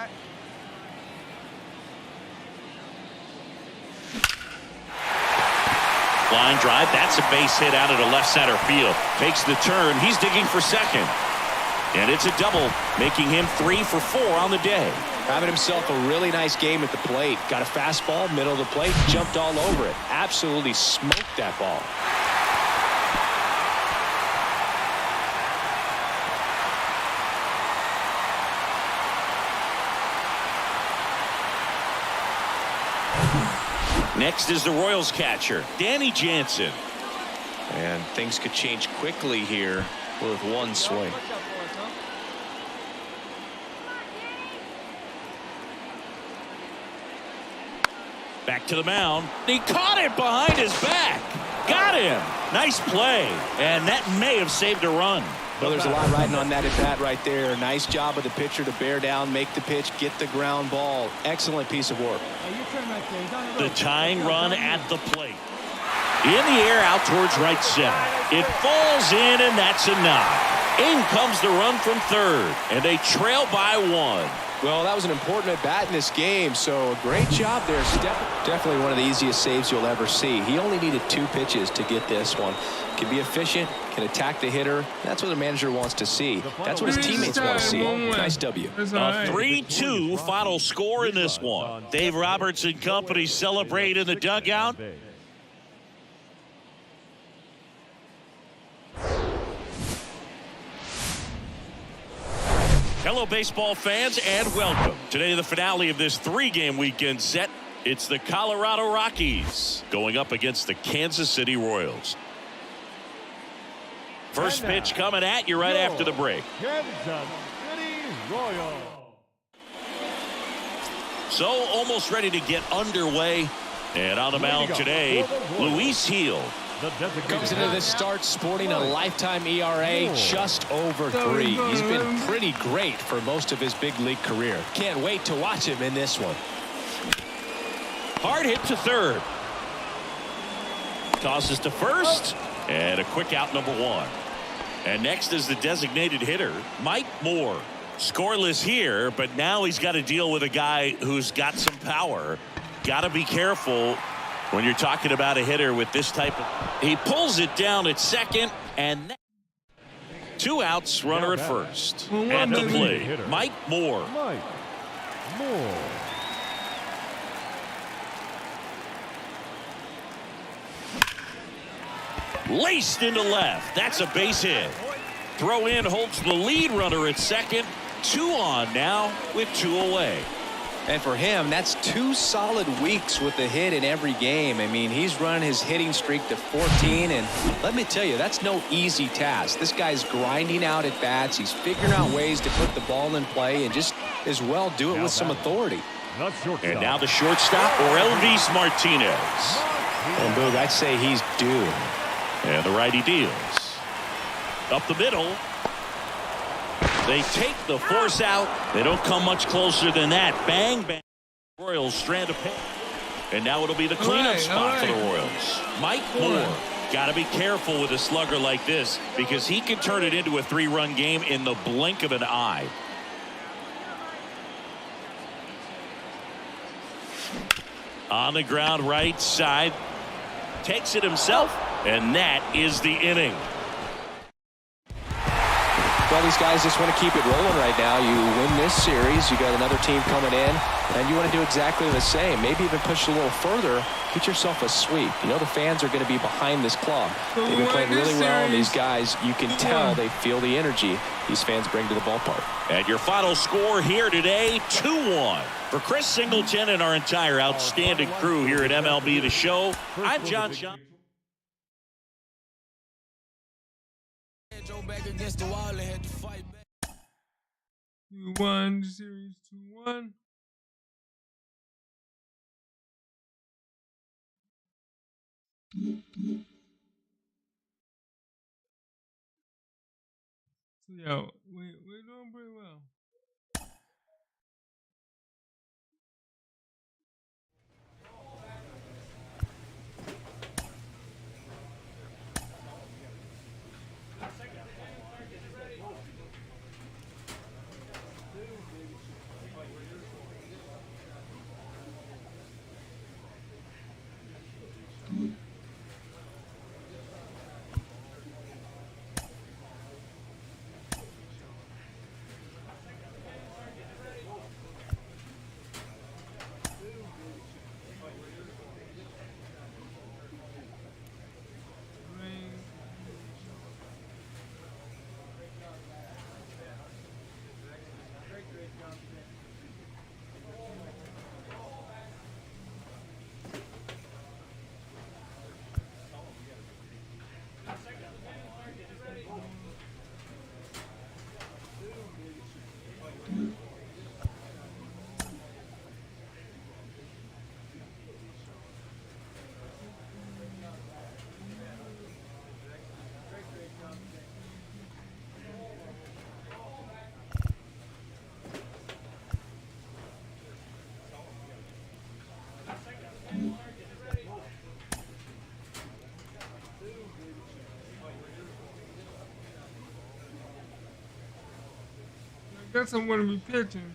Line drive, that's a base hit out of the left center field. Takes the turn, he's digging for second. And it's a double, making him 3 for 4 on the day. Having himself a really nice game at the plate. Got a fastball, middle of the plate, jumped all over it. Absolutely smoked that ball. Next is the Royals catcher, Danny Jansen. And things could change quickly here with 1 swing. Back to the mound. He caught it behind his back. Got him. Nice play. And that may have saved a run. Well, there's a lot riding on that at bat right there. Nice job of the pitcher to bear down, make the pitch, get the ground ball. Excellent piece of work. The tying run at the plate. In the air out towards right center. It falls in, and that's a knock. In comes the run from third, and they trail by 1. Well, that was an important at bat in this game, so a great job there. Definitely one of the easiest saves you'll ever see. He only needed 2 pitches to get this one. Can be efficient, can attack the hitter. That's what the manager wants to see. That's what his teammates want to see. Nice W. A 3-2 final score in this one. Dave Roberts and company celebrate in the dugout. Hello, baseball fans, and welcome. Today, the finale of this 3-game weekend set. It's the Colorado Rockies going up against the Kansas City Royals. First pitch coming at you right after the break. Kansas City Royals. So, almost ready to get underway. And on the mound today, Luis Gil. Comes into this start sporting a lifetime ERA just over 3. He's been pretty great for most of his big league career. Can't wait to watch him in this one. Hard hit to third. Tosses to first. And a quick out, number 1. And next is the designated hitter, Mike Moore. Scoreless here, but now he's got to deal with a guy who's got some power. Got to be careful when you're talking about a hitter with this type of... He pulls it down at second, and 2 outs, runner at first. At the plate, Mike Moore. Laced into left. That's a base hit. Throw in holds the lead runner at second. 2 on now with 2 away. And for him, that's 2 solid weeks with a hit in every game. I mean, he's run his hitting streak to 14, and let me tell you, that's no easy task. This guy's grinding out at bats. He's figuring out ways to put the ball in play and just as well do it with some authority. And now the shortstop, Mlb Martinez. And Boog, I'd say he's due. And the righty deals. Up the middle. They take the force out. They don't come much closer than that. Bang, bang. Royals strand a pitch. And now it'll be the cleanup spot for the Royals. Mike Moore. Got to be careful with a slugger like this because he can turn it into a 3-run game in the blink of an eye. On the ground right side. Takes it himself. And that is the inning. Well, these guys just want to keep it rolling right now. You win this series, you got another team coming in, and you want to do exactly the same. Maybe even push a little further, get yourself a sweep. You know the fans are going to be behind this club. They've been playing really well, and these guys, you can tell they feel the energy these fans bring to the ballpark. And your final score here today, 2-1. For Chris Singleton and our entire outstanding crew here at MLB The Show, I'm John John. Back against the wall and had to fight back. 2-1, series 2-1. So yeah, we're doing pretty well. I guess I'm going to be pitching.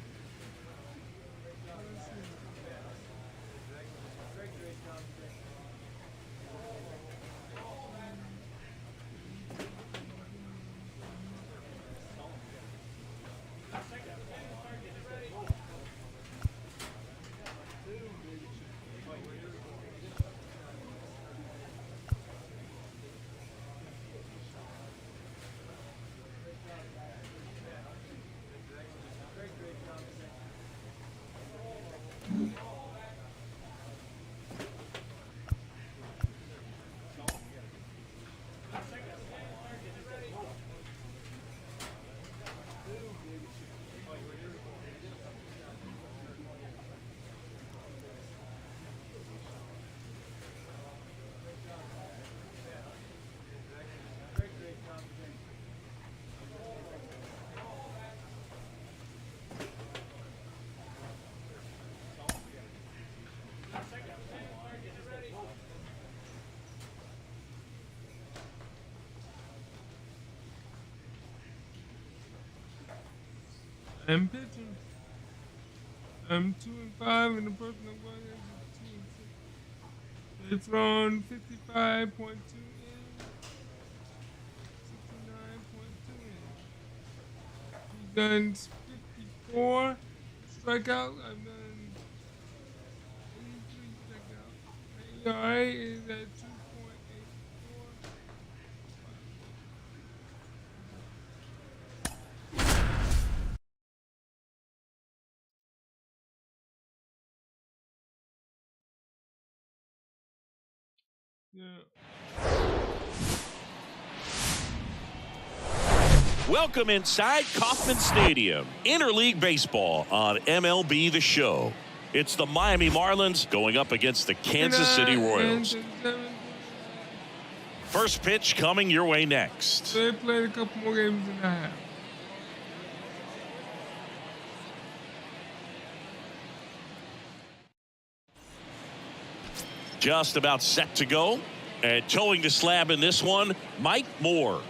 I'm pitching. I'm 2-5 in the person I'm going against is 2-6. They've thrown 55.2 innings, 69.2 innings. We've done 54 strikeouts. I've done 83 strikeouts. ERA is at 2.84. Yeah. Welcome inside Kauffman Stadium. Interleague baseball on MLB The Show. It's the Miami Marlins going up against the Kansas City Royals. First pitch coming your way next. They played a couple more games than I have. Just about set to go. And towing the slab in this one, Mike Moore.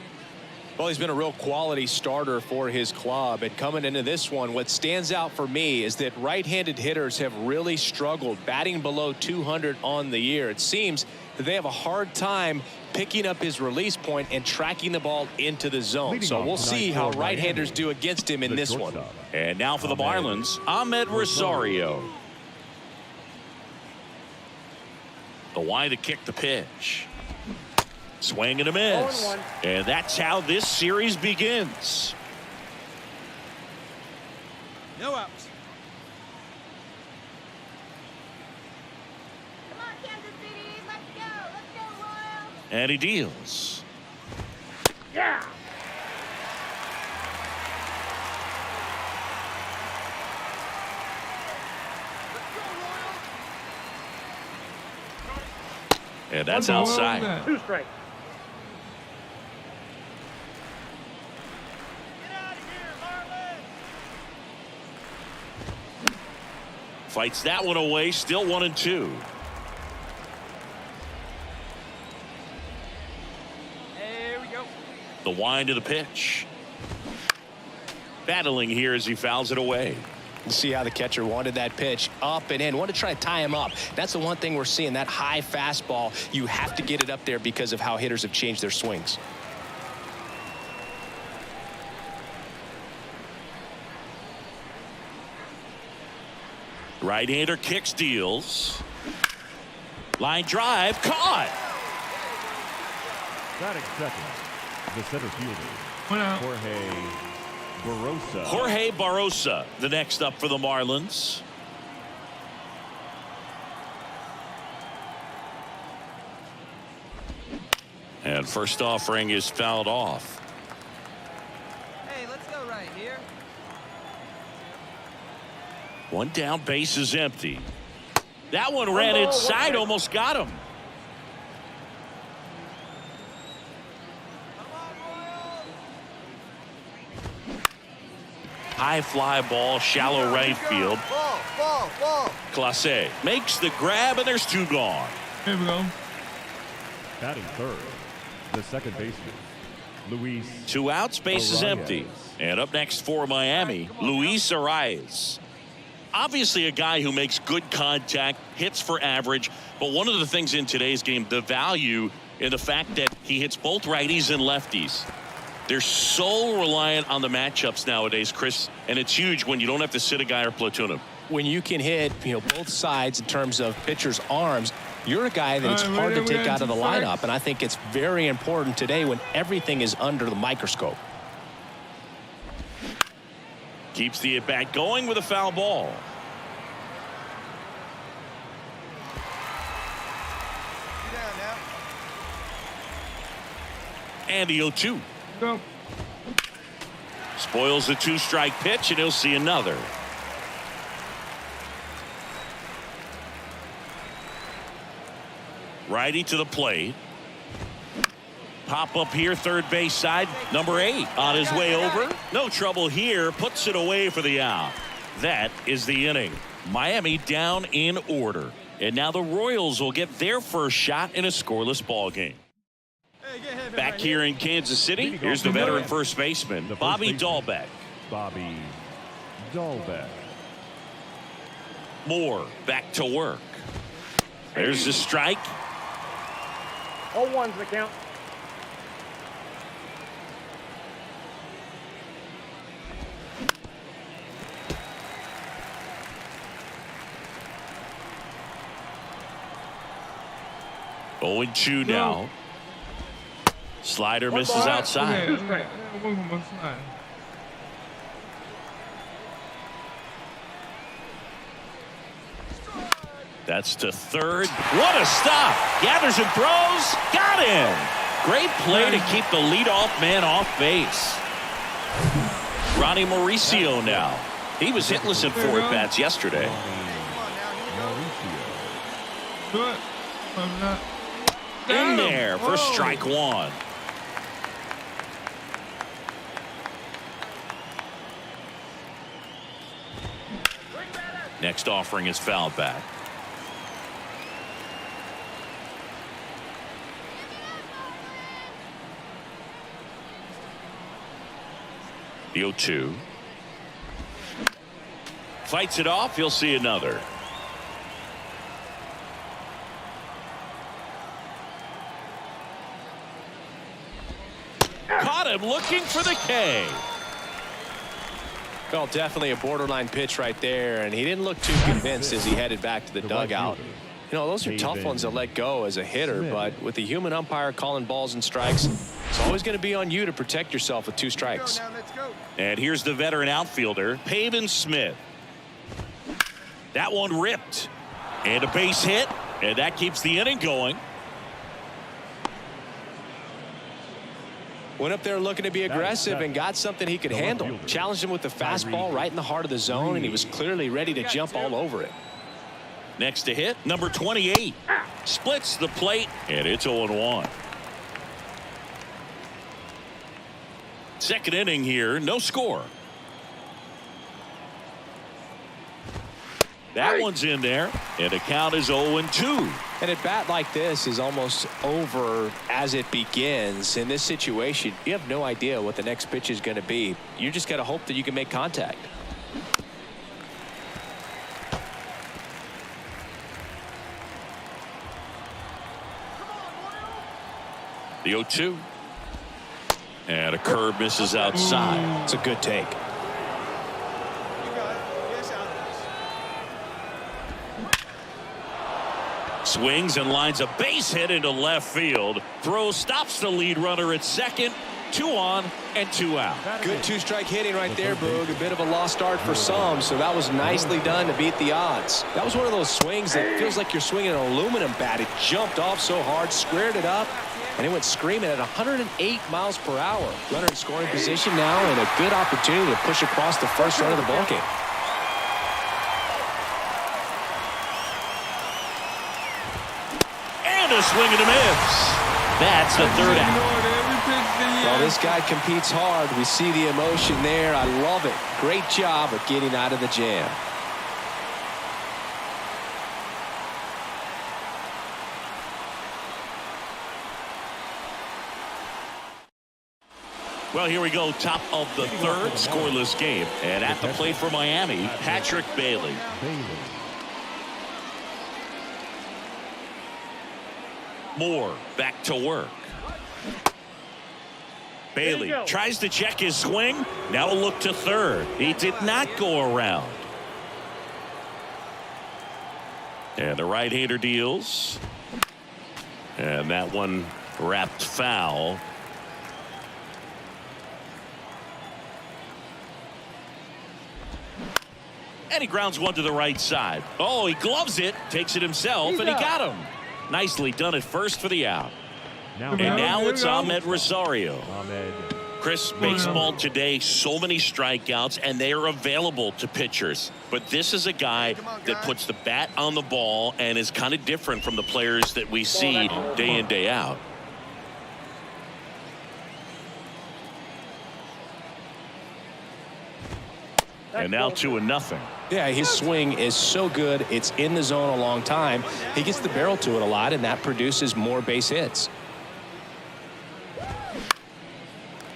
Well, he's been a real quality starter for his club. And coming into this one, what stands out for me is that right-handed hitters have really struggled, batting below 200 on the year. It seems that they have a hard time picking up his release point and tracking the ball into the zone. So we'll see how right-handers do against him in this one. And now for the Marlins, Ahmed Rosario. The wide to kick the pitch. Swing and a miss. 0-1. And that's how this series begins. No outs. Come on, Kansas City, let's go, Royals. And he deals. Yeah. And that's What the hell was outside. that? 2 strikes. Get out of here, Marlins. Fights that one away, still 1-2. There we go. The wind of the pitch. Battling here as he fouls it away. See how the catcher wanted that pitch up and in. Want to try to tie him up. That's the one thing we're seeing, that high fastball. You have to get it up there because of how hitters have changed their swings. Right-hander kicks, deals. Line drive, caught. Batting second, the center fielder, One out. Jorge Barrosa, the next up for the Marlins. And first offering is fouled off. Hey, let's go right here. One down, base is empty. That one ran inside, almost got him. High fly ball, shallow right field. Ball. Clase makes the grab, and there's 2 gone. Here we go. batting third, the second baseman, Luis. 2 outs, base is Arias. empty. And up next for Miami, Luis Arias. Obviously a guy who makes good contact, hits for average, but one of the things in today's game, the value in the fact that he hits both righties and lefties. They're so reliant on the matchups nowadays, Chris, and it's huge when you don't have to sit a guy or platoon him. When you can hit, both sides in terms of pitchers' arms, you're a guy that it's All right, hard to we take got out of the 2 lineup, strikes. and I think it's very important today when everything is under the microscope. Keeps the at-bat going with a foul ball. You down now. And the 0-2. Go. Spoils the 2-strike pitch, and he'll see another. Righty to the plate. Pop up here, third base side, number 8 on his way over. No trouble here, puts it away for the out. That is the inning. Miami down in order. And now the Royals will get their first shot in a scoreless ball game. Hey, get ahead, Back here in Kansas City, here's the veteran first baseman, The first Bobby baseman. Dahlbeck. Bobby Dahlbeck. Moore back to work. There's the strike. 0-1's the count.0-2 now. Slider misses ball. outside. Okay, okay. One from my side. That's to third. What a stop. Gathers and throws. Got him. Great play to keep the leadoff man off base. Ronnie Mauricio now. He was hitless in 4 at-bats yesterday. Come on now, here you go. Do it. I'm not. In there for Whoa. strike 1. Next offering is fouled back. The 0-2. Fights it off. He'll see another. Caught him looking for the K. Well, definitely a borderline pitch right there, and he didn't look too convinced as he headed back to the dugout. You know, those are tough ones to let go as a hitter, but with the human umpire calling balls and strikes, it's always going to be on you to protect yourself with 2 strikes. And here's the veteran outfielder, Pavin Smith. That one ripped. And a base hit, and that keeps the inning going. Went up there looking to be aggressive and got something he could handle. Challenged him with the fastball right in the heart of the zone, and he was clearly ready to jump all over it. Next to hit, number 28. Splits the plate, and it's 0-1. Second inning here, no score. That one's in there, and the count is 0-2. And a bat like this is almost over as it begins. In this situation, you have no idea what the next pitch is going to be. You just got to hope that you can make contact. The 0-2. And a curve misses outside. It's a good take. Swings and lines a base hit into left field. Throw stops the lead runner at second. 2 on and 2 out. Good 2-strike hitting right there, Boog. A bit of a lost start for some, so that was nicely done to beat the odds. That was one of those swings that feels like you're swinging an aluminum bat. It jumped off so hard, squared it up, and it went screaming at 108 miles per hour. Runner in scoring position now, and a good opportunity to push across the first run of the ballgame. A swing and a miss. That's the third out. Well, this guy competes hard. We see the emotion there. I love it. Great job of getting out of the jam. Well, here we go. Top of the third, scoreless game. And at the plate for Miami, Patrick Bailey. Moore back to work. Bailey tries to check his swing. Now a look to third. He did not go around. And the right-hander deals. And that one wrapped foul. And he grounds one to the right side. Oh, he gloves it, takes it himself, and he got him. Nicely done at first for the out. And now it's Ahmed Rosario. Chris, baseball today, so many strikeouts, and they are available to pitchers. But this is a guy that puts the bat on the ball and is kind of different from the players that we see day in, day out. And now 2-0. Yeah, his swing is so good. It's in the zone a long time. He gets the barrel to it a lot, and that produces more base hits.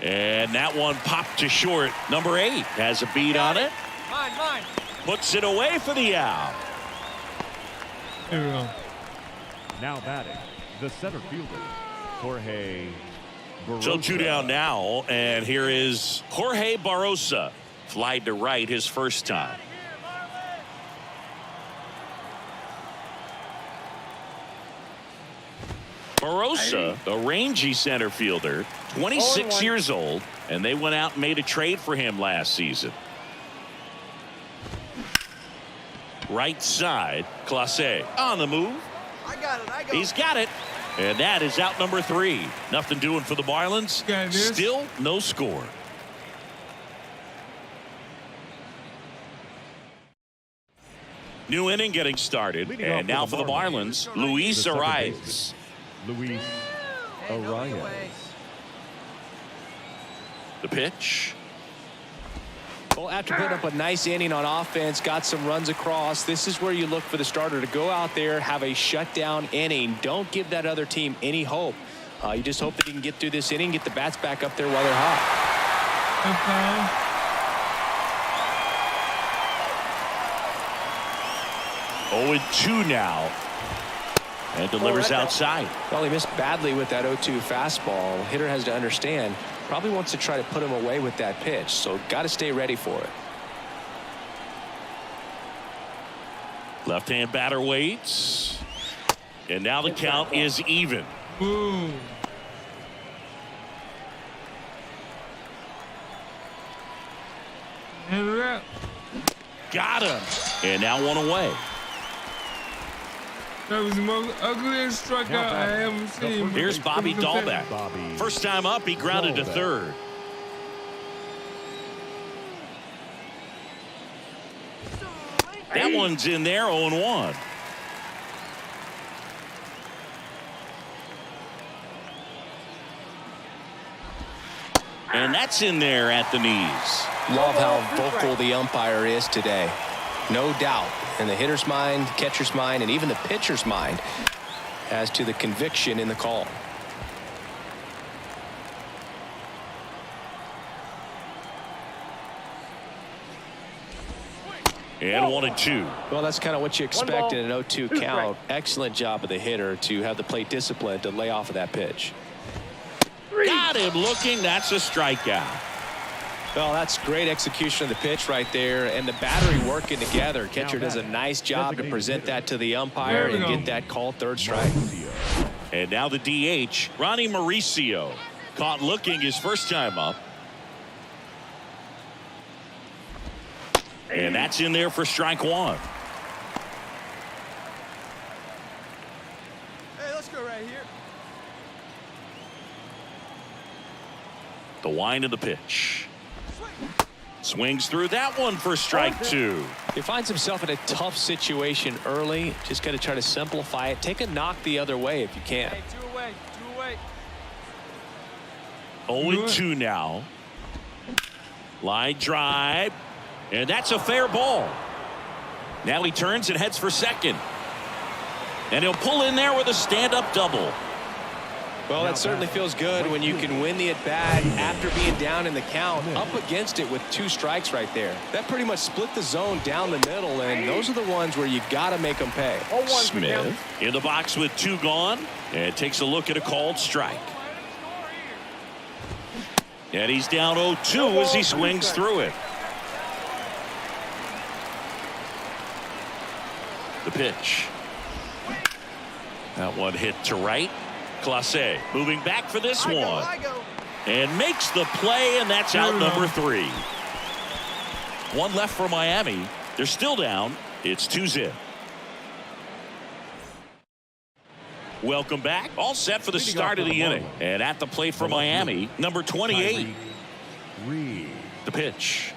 And that one popped to short. Number 8 has a beat on it. Mine. Puts it away for the out. Here we go. Now batting, the center fielder, Jorge Barosa. So 2 down now, and here is Jorge Barosa. Flied to right his first time. Barosa, the rangy center fielder, 26 years old, and they went out and made a trade for him last season. Right side, Clase on the move. I got it. He's got it. And that is out number 3. Nothing doing for the Marlins. Still no score. New inning getting started. And now for the Marlins, Luis Arias. Luis Arias. The pitch. Well, after putting up a nice inning on offense, got some runs across, this is where you look for the starter to go out there, have a shutdown inning. Don't give that other team any hope. You just hope that you can get through this inning, get the bats back up there while they're hot. 0-2 now. And delivers outside. Well, he missed badly with that 0-2 fastball. Hitter has to understand, probably wants to try to put him away with that pitch, so got to stay ready for it. Left-hand batter waits. And now the count is even. Boom. Hand it up. Got him. And now one away. That was the most ugliest strikeout I ever seen. Here's Bobby Dahlbeck. First time up, he grounded to third. That one's in there, 0-1. And that's in there at the knees. Love how vocal the umpire is today. No doubt in the hitter's mind, catcher's mind, and even the pitcher's mind as to the conviction in the call. And 1-2. Well, that's kind of what you expect in an 0-2 count. Excellent job of the hitter to have the plate discipline to lay off of that pitch. Got him looking. That's a strikeout. Well, that's great execution of the pitch right there, and the battery working together. Catcher does a nice job to present that to the umpire and get that called third strike. And now the DH, Ronnie Mauricio, caught looking his first time up. And that's in there for strike one. Hey, let's go right here. The wind of the pitch. Swings through that one for strike two. He finds himself in a tough situation early. Just got to try to simplify it. Take a knock the other way if you can. Hey, two away, two away. 0-2 now. Line drive. And that's a fair ball. Now he turns and heads for second. And he'll pull in there with a stand-up double. Well, that certainly feels good when you can win the at-bat after being down in the count, up against it with 2 strikes right there. That pretty much split the zone down the middle, and those are the ones where you got to make them pay. Smith in the box with 2 gone, and takes a look at a called strike. And he's down 0-2 as he swings through it. The pitch. That one hit to right. Clase moving back for this one. And makes the play, and that's out number 3. 1 left for Miami. They're still down. It's 2-0. Welcome back. All set for the start of the inning. And at the plate for Miami, number 28. The pitch.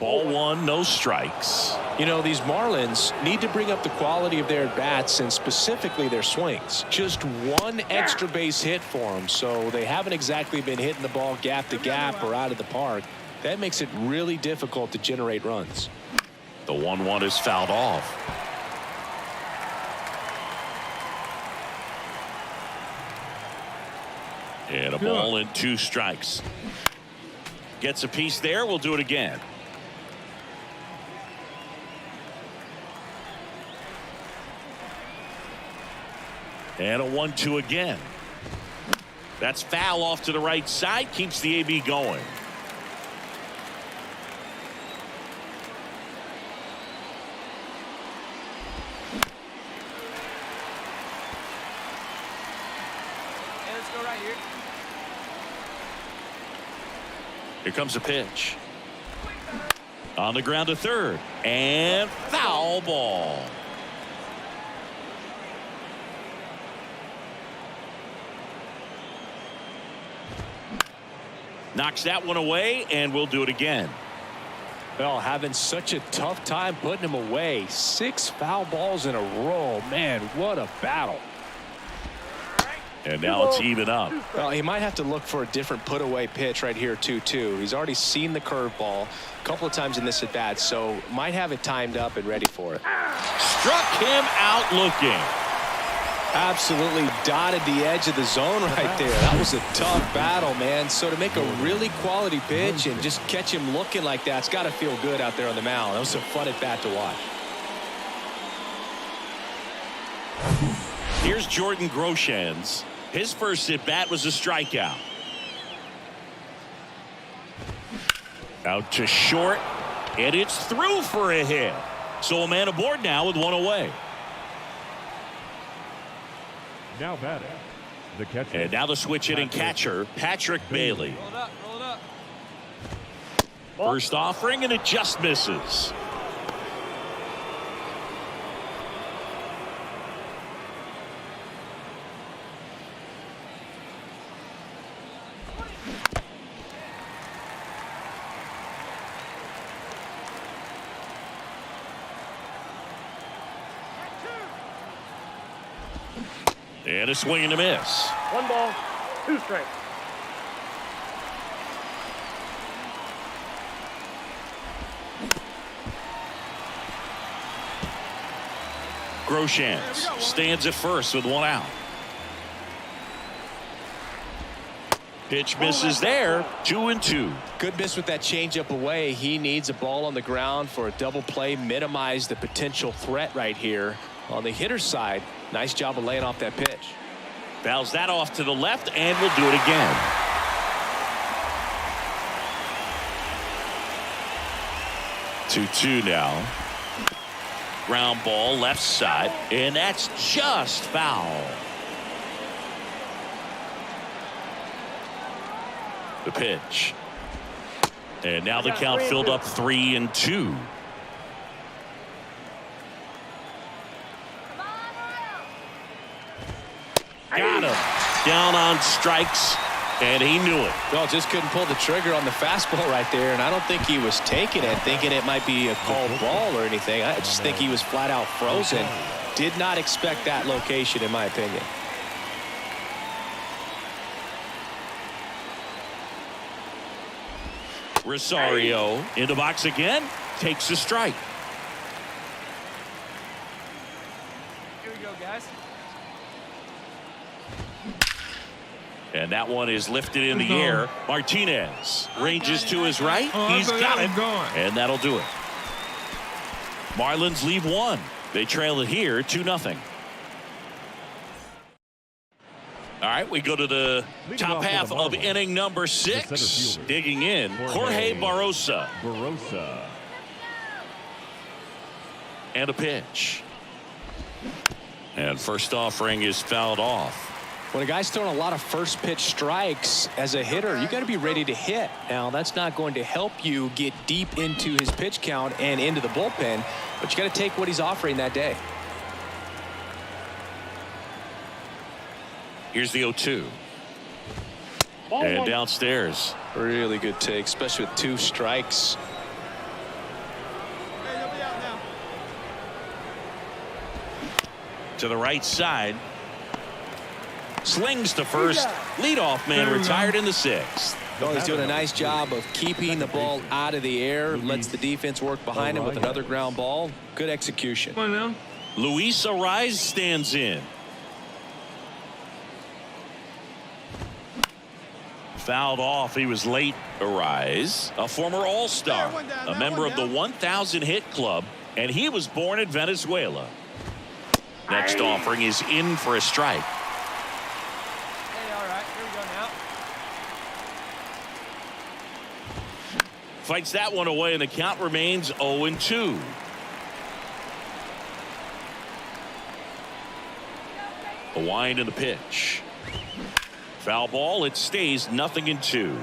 Ball 1, no strikes. You know, these Marlins need to bring up the quality of their bats and specifically their swings. Just 1 extra base hit for them, so they haven't exactly been hitting the ball gap to gap or out of the park. That makes it really difficult to generate runs. The 1-1 is fouled off. And a ball and 2 strikes. Gets a piece there. We'll do it again. And a 1-2 again. That's foul off to the right side. Keeps the AB going. Hey, let's go right here. Here comes a pitch. On the ground to third. And foul ball. Knocks that one away, and we'll do it again. Well, having such a tough time putting him away. 6 foul balls in a row. Man, what a battle. And now it's even up. Well, he might have to look for a different put-away pitch right here, 2-2. He's already seen the curveball a couple of times in this at-bat, so might have it timed up and ready for it. Struck him out looking. Absolutely dotted the edge of the zone right there. That was a tough battle, man. So to make a really quality pitch and just catch him looking like that, it's got to feel good out there on the mound. That was a fun at-bat to watch. Here's Jordan Groshans. His first at bat was a strikeout. Out to short, and it's through for a hit. So a man aboard now with one away. Now batting, the catcher. And now the switch hitting catcher, Patrick Bailey. Roll it up, roll it up. First offering, and it just misses. And a swing and a miss. 1 ball, 2 strikes. Groshans stands at first with 1 out. Pitch misses there. 2-2. Good miss with that changeup away. He needs a ball on the ground for a double play. Minimize the potential threat right here. On the hitter's side, nice job of laying off that pitch. Fouls that off to the left, and will do it again. Two now. Ground ball left side, and that's just foul. The pitch. And now the count filled up 3-2. Got him. Down on strikes, and he knew it. Well, just couldn't pull the trigger on the fastball right there, and I don't think he was taking it, thinking it might be a called ball or anything. I just think he was flat out frozen. Did not expect that location, in my opinion. Rosario in the box again, takes a strike. Here we go, guys. And that one is lifted in the air. Martinez ranges to his right. He's got it. And that'll do it. Marlins leave 1. They trail it here 2-0. All right, we go to the top half of inning number 6. Digging in, Jorge Barrosa. And a pitch. And first offering is fouled off. When a guy's throwing a lot of first pitch strikes as a hitter, you got to be ready to hit. Now, that's not going to help you get deep into his pitch count and into the bullpen, but you got to take what he's offering that day. Here's the 0-2. And downstairs. Really good take, especially with 2 strikes. Hey, you'll be out now. To the right side. Slings to first. Leadoff man retired in the 6th. Oh, he's doing a nice job of keeping the ball out of the air. Lets the defense work behind him with another ground ball. Good execution. Come on now. Luis Ariz stands in. Fouled off. He was late. Ariz, a former All-Star, a member of the 1,000 hit club, and he was born in Venezuela. Next offering is in for a strike. Fights that one away, and the count remains 0-2. A wind in the pitch. Foul ball. It stays 0-2.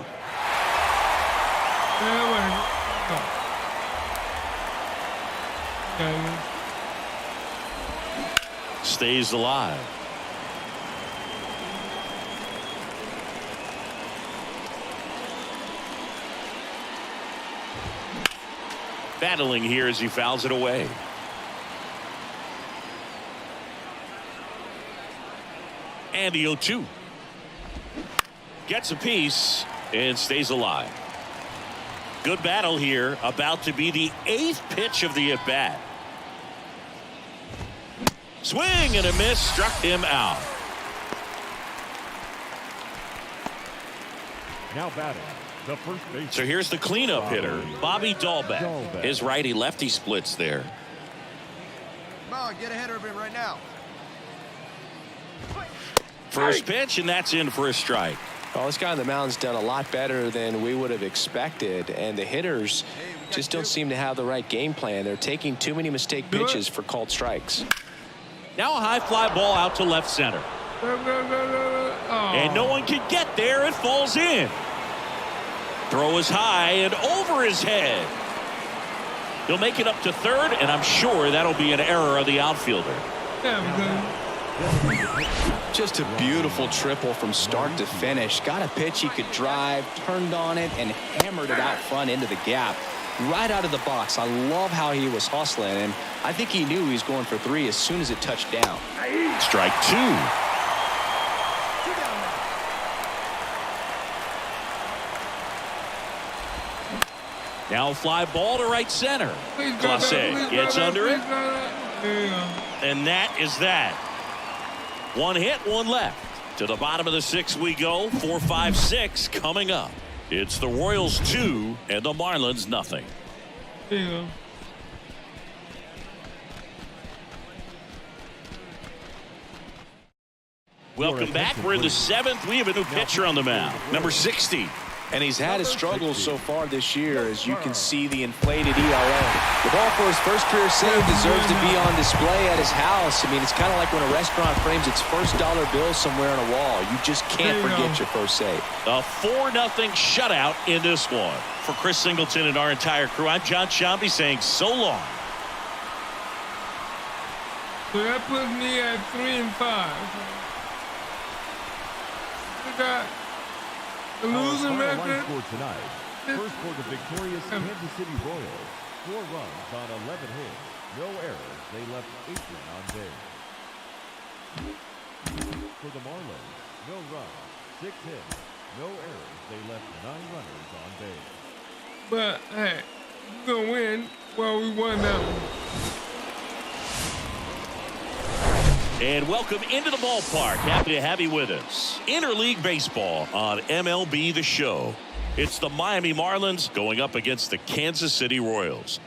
Stays alive. Battling here as he fouls it away. And the 0-2. Gets a piece and stays alive. Good battle here. About to be the 8th pitch of the at-bat. Swing and a miss. Struck him out. Now batting. The first base. So here's the cleanup hitter, Bobby Dahlbeck. His righty-lefty splits there. Come on, get ahead of him right now. First pitch, and that's in for a strike. Well, this guy on the mound's done a lot better than we would have expected, and the hitters just don't seem to have the right game plan. They're taking too many mistake pitches for called strikes. Now a high fly ball out to left center. And no one can get there. It falls in. Throw is high and over his head. He'll make it up to third, and I'm sure that'll be an error of the outfielder. Just a beautiful triple from start to finish. Got a pitch he could drive, turned on it, and hammered it out front into the gap. Right out of the box. I love how he was hustling, and I think he knew he was going for 3 as soon as it touched down. Strike 2. Now fly ball to right center. Clase gets under it. And that is that. 1 hit, 1 left. To the bottom of the 6th we go. 4, 5, 6 coming up. It's the Royals 2 and the Marlins nothing. Yeah. Welcome back. We're in the 7th. We have a new pitcher on the mound. Number 60. And he's had his struggles so far this year, as you can see the inflated ERA. The ball for his first career save deserves to be on display at his house. I mean, it's kind of like when a restaurant frames its first dollar bill somewhere on a wall. You just can't forget your first save. A 4-0 shutout in this one. For Chris Singleton and our entire crew, I'm John Shambi saying so long. So that puts me at 3 and 5. We got the losing record for tonight. First for the victorious Kansas City Royals. 4 runs on 11 hits. No errors. They left 8 on base. For the Marlins, no runs, 6 hits. No errors. They left 9 runners on base. But hey, we're gonna win. Well, we won that one. And welcome into the ballpark. Happy to have you with us. Interleague baseball on MLB The Show. It's the Miami Marlins going up against the Kansas City Royals.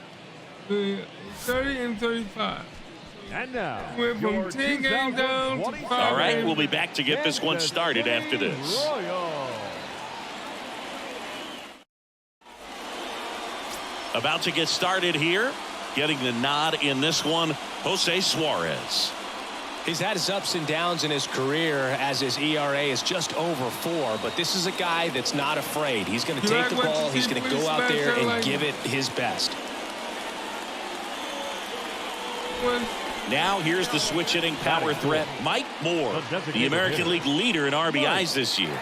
30 and 35. And now, We're from 10 games down to 5. All right, we'll be back to get this one started after this. About to get started here. Getting the nod in this one, Jose Suarez. He's had his ups and downs in his career, as his ERA is just over 4, but this is a guy that's not afraid. He's going to take the ball, he's going to go out there and give it his best. Now here's the switch hitting power threat, Mike Moore, the American League leader in RBIs this year.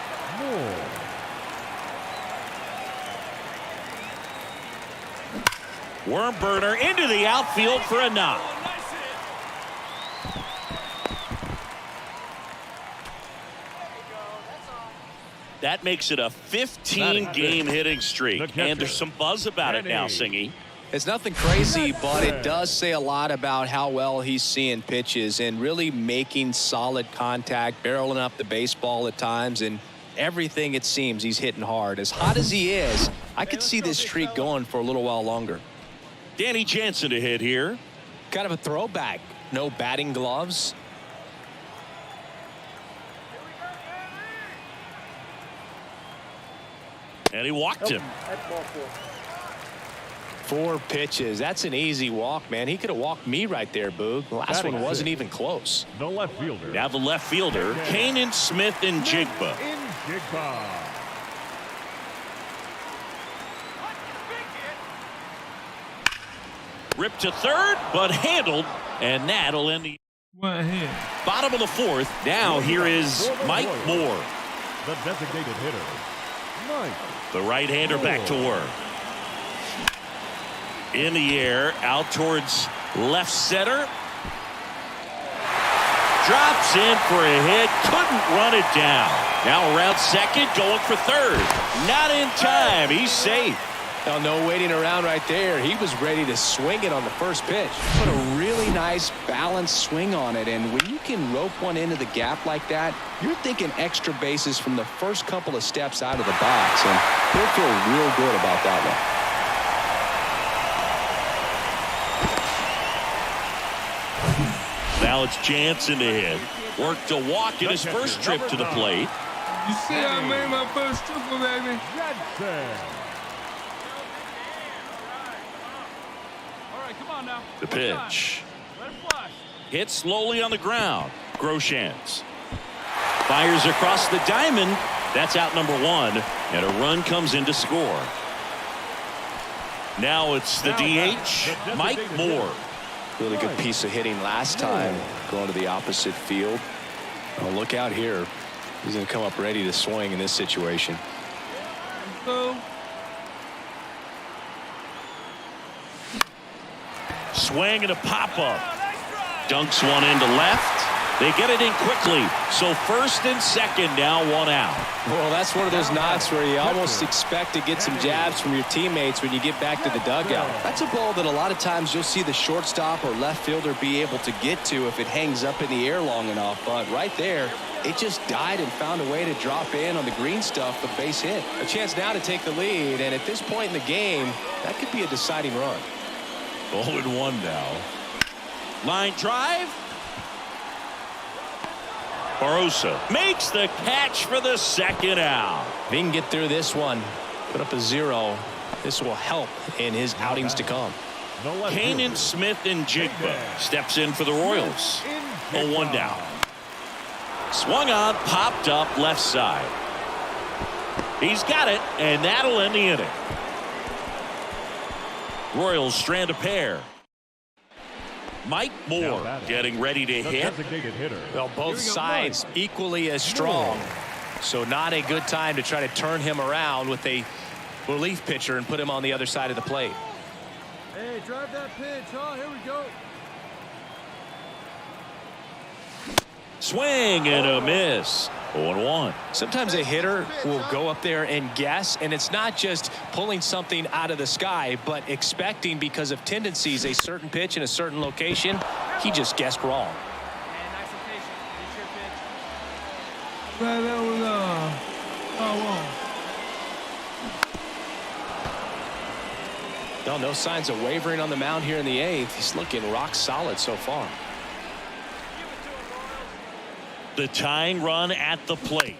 Worm burner into the outfield for a knock. That makes it a 15-game hitting streak. And there's some buzz about it now, Singy. It's nothing crazy, but it does say a lot about how well he's seeing pitches and really making solid contact, barreling up the baseball at times, and everything it seems he's hitting hard. As hot as he is, I could see this streak going for a little while longer. Danny Jansen to hit here. Kind of a throwback. No batting gloves. And he walked him. 4 pitches. That's an easy walk, man. He could have walked me right there, Boog. The last one wasn't even close. The left fielder. Now the left fielder, Kanan Smith and Jigba. Ripped to third, but handled, and that'll end the bottom of the 4th. Now here is Mike Moore. The designated hitter, Mike. The right-hander back to work. In the air, out towards left center. Drops in for a hit, couldn't run it down. Now around second, going for third. Not in time, he's safe. Oh, no waiting around right there. He was ready to swing it on the first pitch. Put a really nice balanced swing on it, and when you can rope one into the gap like that, you're thinking extra bases from the first couple of steps out of the box, and he'll feel real good about that one. Now it's Jansen to hit. Worked to walk in his first trip to the plate. You see, I made my first triple, baby. All right, come on now. The pitch. Let it fly. Hit slowly on the ground. Groshans fires across the diamond. That's out number one, and a run comes in to score. Now it's the DH, Mike Moore. Really good piece of hitting last time, going to the opposite field. Oh, look out here. He's going to come up ready to swing in this situation. So, Swing and a pop-up. Dunks one into left. They get it in quickly. So first and second, now one out. Well, that's one of those knocks where you almost expect to get some jabs from your teammates when you get back to the dugout. That's a ball that a lot of times you'll see the shortstop or left fielder be able to get to if it hangs up in the air long enough. But right there, it just died and found a way to drop in on the green stuff, a base hit. A chance now to take the lead, and at this point in the game, that could be a deciding run. 0-1 now. Line drive. Barossa makes the catch for the second out. If he can get through this one, put up a 0, this will help in his outings to come. Kanan Smith and Jigba steps in for the Royals. 0-1 down. Swung on, popped up left side. He's got it, and that'll end the inning. Royals strand a pair. Mike Moore getting ready to hit. Well, both sides equally as strong. So not a good time to try to turn him around with a relief pitcher and put him on the other side of the plate. Hey, drive that pitch. Oh, here we go. Swing and a miss. 0-1. Sometimes a hitter will go up there and guess, and it's not just pulling something out of the sky, but expecting because of tendencies a certain pitch in a certain location. He just guessed wrong. Man, nice and patient. It's your pitch. man, that was, No, no signs of wavering on the mound here in the 8th. He's looking rock solid so far. The tying run at the plate.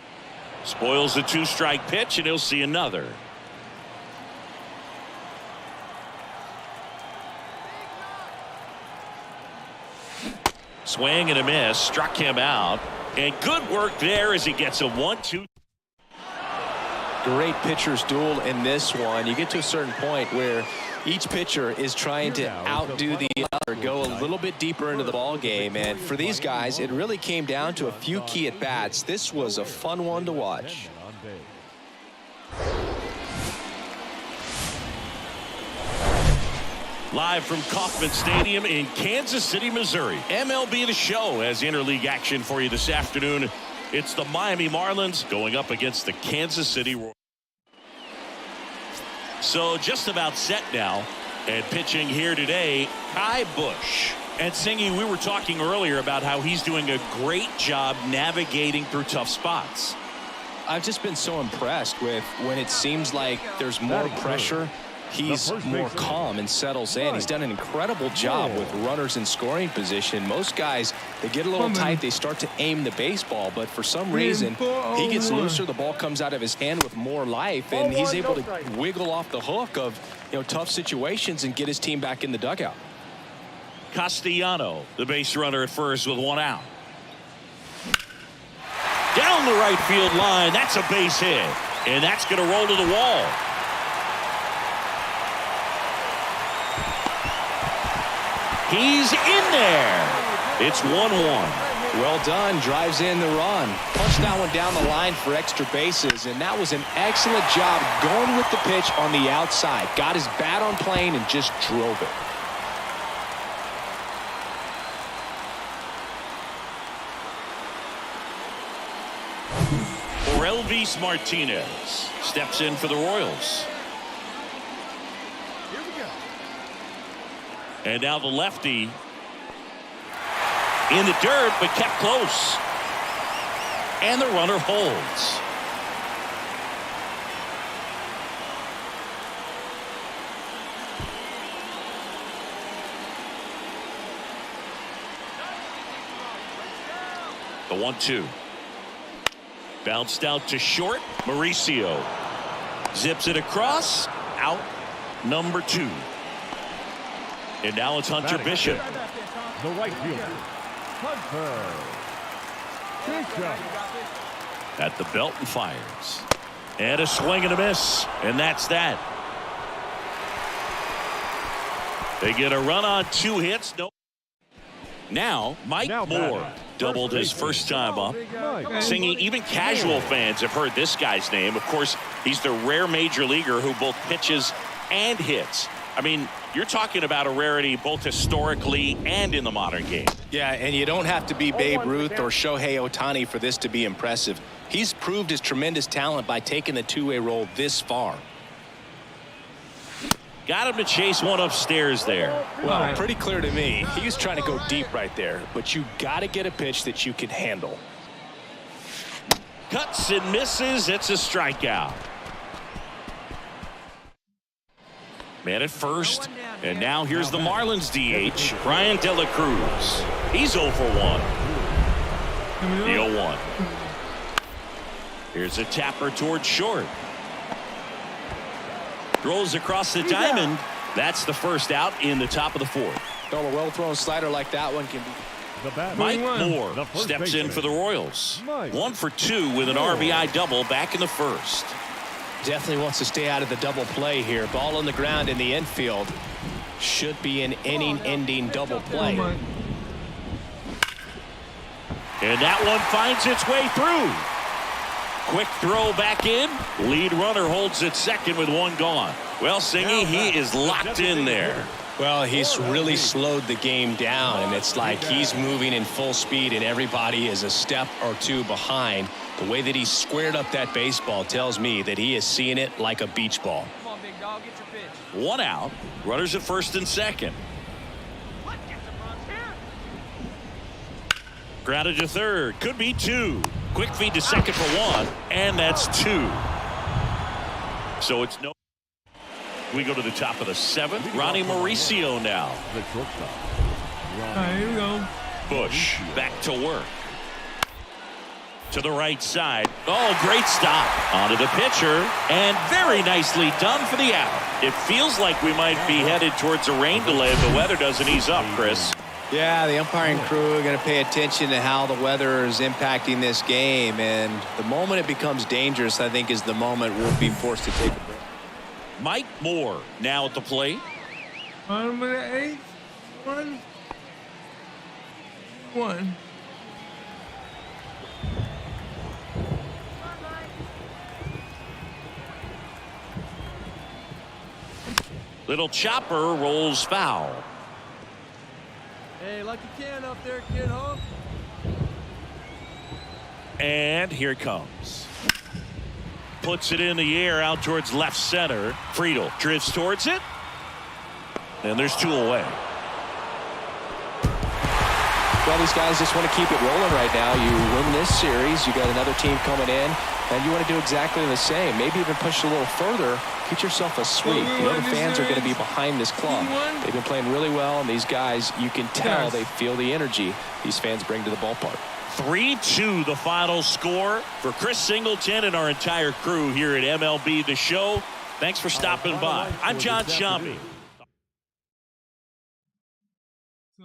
Spoils the 2-strike pitch, and he'll see another. Swing and a miss. Struck him out. And good work there as he gets a 1-2. Great pitcher's duel in this one. You get to a certain point where each pitcher is trying to outdo the other, go a little bit deeper into the ball game, and for these guys it really came down to a few key at bats. This was a fun one to watch. Live from Kauffman Stadium in Kansas City, Missouri. MLB The Show has interleague action for you this afternoon. It's the Miami Marlins going up against the Kansas City Royals. So just about set now, and pitching here today, Kai Bush. And Singy, we were talking earlier about how he's doing a great job navigating through tough spots. I've just been so impressed with when it seems like there's more pressure, he's more calm and settles in. He's done an incredible job with runners in scoring position. Most guys, they get a little tight, they start to aim the baseball, but for some reason he gets looser, the ball comes out of his hand with more life, and he's able to wiggle off the hook of tough situations and get his team back in the dugout. Castellano, the base runner at first with 1 out. Down the right field line, that's a base hit, and that's going to roll to the wall. He's in there. It's 1-1. Well done. Drives in the run. Punched that one down the line for extra bases, and that was an excellent job going with the pitch on the outside. Got his bat on plane and just drove it. Elvis Martinez steps in for the Royals. Here we go. And now the lefty in the dirt, but kept close. And the runner holds. The 1-2. Bounced out to short. Mauricio zips it across. Out number 2. And now it's Hunter Bishop. The right fielder, Hunter Bishop. At the belt and fires. And a swing and a miss. And that's that. They get a run on 2 hits. No. Now, Mike Moore doubled his first time up. Singing, even casual fans have heard this guy's name. Of course, he's the rare major leaguer who both pitches and hits. I mean, you're talking about a rarity both historically and in the modern game. Yeah, and you don't have to be Babe Ruth or Shohei Ohtani for this to be impressive. He's proved his tremendous talent by taking the two-way role this far. Got him to chase one upstairs there. Well, pretty clear to me. He was trying to go deep right there, but you got to get a pitch that you can handle. Cuts and misses. It's a strikeout. Man at first. And now here's the Marlins DH, Brian De La Cruz. He's 0 for 1. The 0-1. Here's a tapper towards short. Throws across the diamond. That's the first out in the top of the 4th. Well, a well-thrown slider like that one can be. Mike Moore steps in for the Royals. 1 for 2 with an RBI double back in the 1st. Definitely wants to stay out of the double play here. Ball on the ground in the infield. Should be an inning-ending double play. And that one finds its way through. Quick throw back in. Lead runner holds it second with 1 gone. Well, Singy, he is locked in there. Well, he's really slowed the game down, and it's like he's moving in full speed, and everybody is a step or 2 behind. The way that he squared up that baseball tells me that he is seeing it like a beach ball. Come on, big dog, get your pitch. 1 out. Runners at first and second. Grounded to third. Could be 2. Quick feed to second for 1. And that's 2. So it's no. We go to the top of the 7th. Ronnie Mauricio now. The shortstop. Here we go. Bush back to work. To the right side. Oh, great stop. Onto the pitcher. And very nicely done for the out. It feels like we might be headed towards a rain delay if the weather doesn't ease up, Chris. Yeah, the umpiring crew are going to pay attention to how the weather is impacting this game. And the moment it becomes dangerous, I think, is the moment we'll be forced to take a break. Mike Moore now at the plate. Bottom of the 8th. 1. Little chopper rolls foul. Hey, lucky can up there, kid, huh? And here it comes. Puts it in the air out towards left center. Friedel drifts towards it. And there's 2 away. Well, these guys just want to keep it rolling right now. You win this series, you got another team coming in, and you want to do exactly the same. Maybe even push a little further. Get yourself a sweep. You know the fans are going to be behind this club. They've been playing really well, and these guys, you can tell they feel the energy these fans bring to the ballpark. 3-2 the final score for Chris Singleton and our entire crew here at MLB The Show. Thanks for stopping by. I'm John Shambi.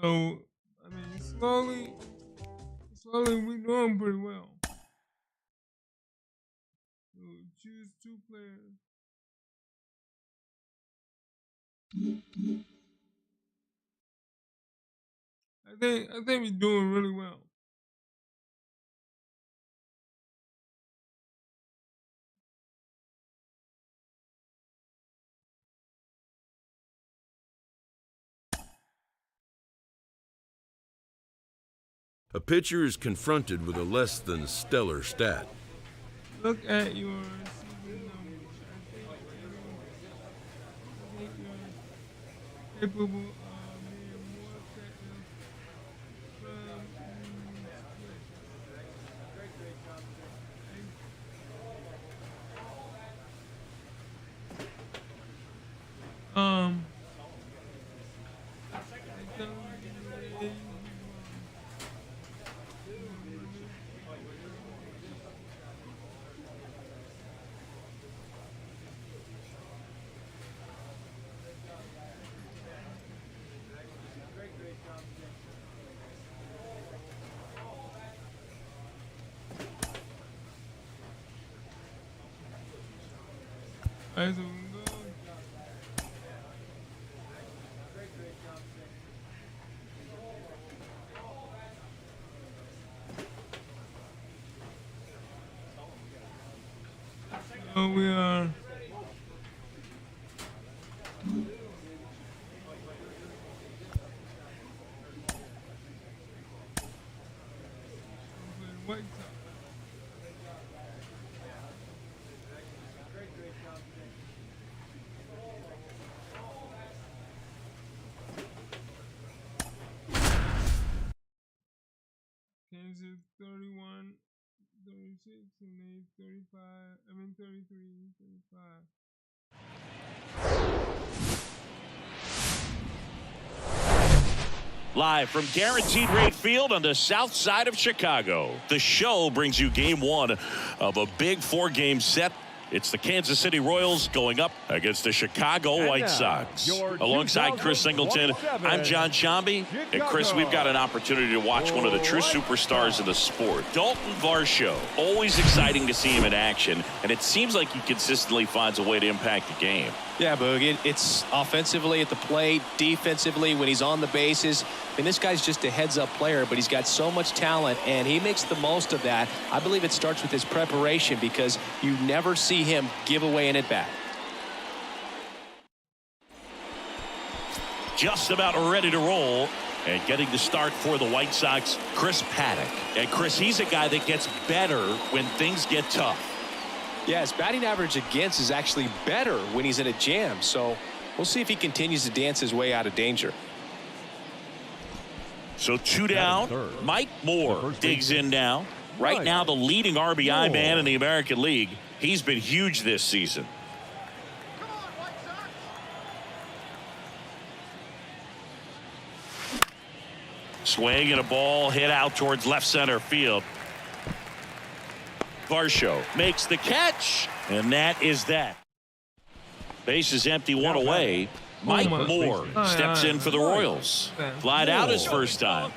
So, I mean, slowly we're doing pretty well. So choose 2 players. I think we're doing really well. A pitcher is confronted with a less than stellar stat. Look at your season numbers. I think you're capable of being more effective from Alright, so we can go. So we are White Sox. Kansas 31, 36, and 35. I mean 33, 35. Live from Guaranteed Rate Field on the south side of Chicago, the show brings you game one of a big four-game set. It's the Kansas City Royals going up against the Chicago White Sox. Alongside Chris Singleton, I'm John Shambi. And Chris, we've got an opportunity to watch one of the true superstars of the sport, Dalton Varsho. Always exciting to see him in action, and it seems like he consistently finds a way to impact the game. Yeah, Boog, it's offensively at the plate, defensively when he's on the bases. I mean, this guy's just a heads-up player, but he's got so much talent, and he makes the most of that. I believe it starts with his preparation because you never see him give away an at-bat. Just about ready to roll. And getting the start for the White Sox, Chris Paddock. And Chris, he's a guy that gets better when things get tough. Yeah, his batting average against is actually better when he's in a jam. So we'll see if he continues to dance his way out of danger. So two down. Mike Moore digs in now. Right now, the leading RBI man in the American League. He's been huge this season. Swing and a ball hit out towards left center field. Varsho makes the catch, and that is that. Base is empty, one away. Mike Moore steps in for the Royals. Flied out his first time.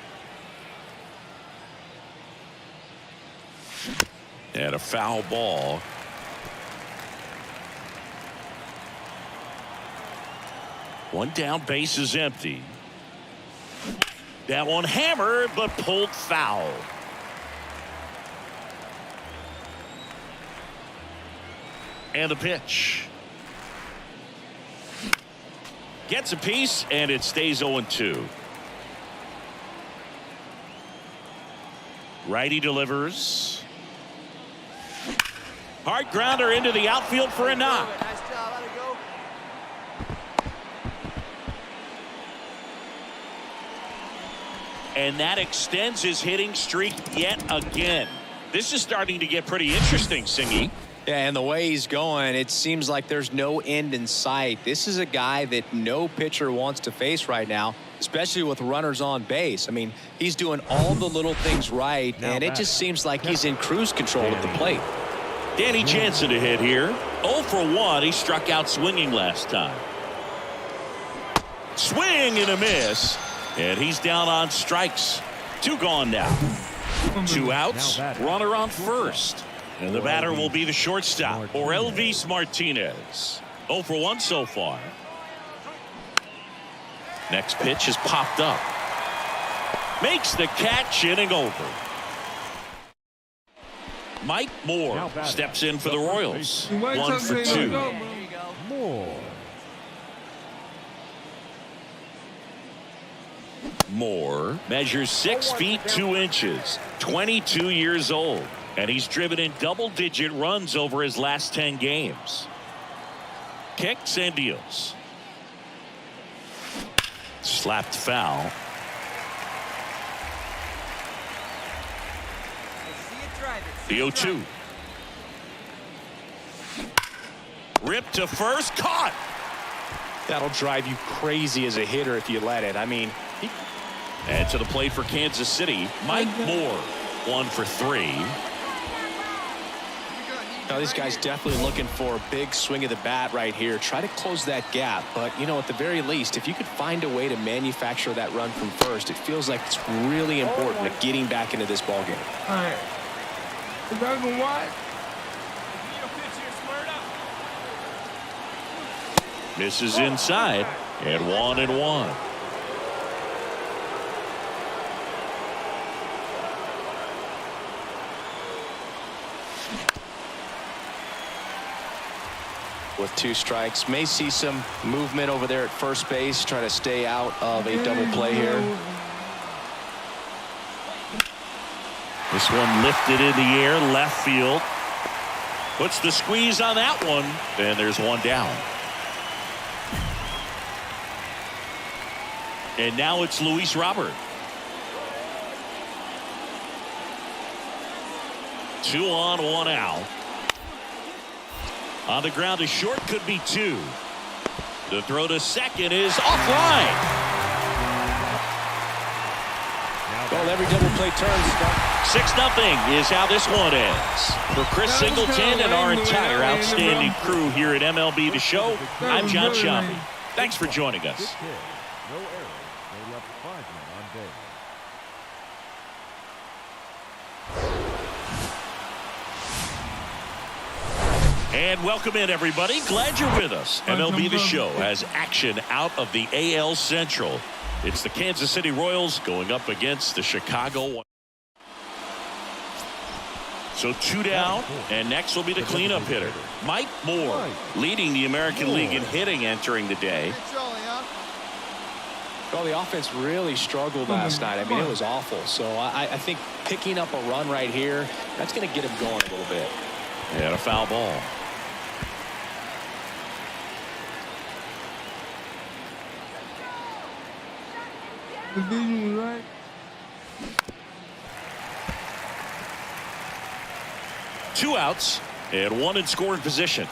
And a foul ball. One down, base is empty. That one hammered, but pulled foul. And the pitch. Gets a piece, and it stays 0-2. Righty delivers. Hard grounder into the outfield for a knock. Nice job. Let it go. And that extends his hitting streak yet again. This is starting to get pretty interesting, Singy. Yeah, and the way he's going, it seems like there's no end in sight. This is a guy that no pitcher wants to face right now, especially with runners on base. I mean, he's doing all the little things right, and it just seems like he's in cruise control at the plate. Danny Jansen to hit here. 0 for 1. He struck out swinging last time. Swing and a miss. And he's down on strikes. 2 gone now. 2 outs. Runner on first. And the batter will be the shortstop, Mlb Martinez. 0 for 1 so far. Next pitch is popped up. Makes the catch, inning over. Mike Moore steps in for the Royals. 1 for 2. Moore measures 6 feet 2 inches, 22 years old, and he's driven in double-digit runs over his last 10 games. Kicks and deals. Slapped foul. The 0-2. Ripped to first, caught. That'll drive you crazy as a hitter if you let it. I mean, and to the plate for Kansas City, Mike Moore, 1 for 3. Now this guy's definitely looking for a big swing of the bat right here. Try to close that gap, but you know, at the very least, if you could find a way to manufacture that run from first, it feels like it's really important to getting back into this ball game. All right. Is that going wide? Misses inside, and 1-1. With 2 strikes, may see some movement over there at first base, try to stay out of a double play here. This one lifted in the air, left field. Puts the squeeze on that one, and there's one down. And now it's Luis Robert. 2 on, 1 out. On the ground to short, could be 2. The throw to second is offline. Well, every double play turns. 6-0 is how this one ends. For Chris Singleton and our entire outstanding crew here at MLB The Show, I'm John Sciambi. Thanks for joining us. No errors. They left 5 men on base. And welcome in, everybody. Glad you're with us. MLB The Show has action out of the AL Central. It's the Kansas City Royals going up against the Chicago. So 2 down, and next will be the cleanup hitter, Mike Moore, leading the American League in hitting entering the day. Well, the offense really struggled last night. I mean, it was awful. So I think picking up a run right here, that's going to get him going a little bit. And a foul ball. The vision was right. 2 outs and 1 in scoring position.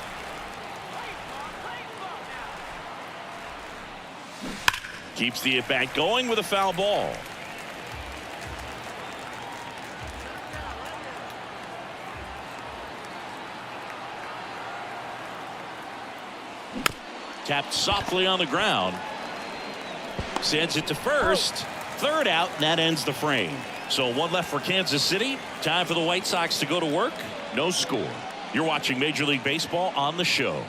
Keeps the at-bat going with a foul ball. Tapped softly on the ground. Sends it to first. 3rd out, and that ends the frame. So 1 left for Kansas City. Time for the White Sox to go to work. No score. You're watching Major League Baseball on The Show.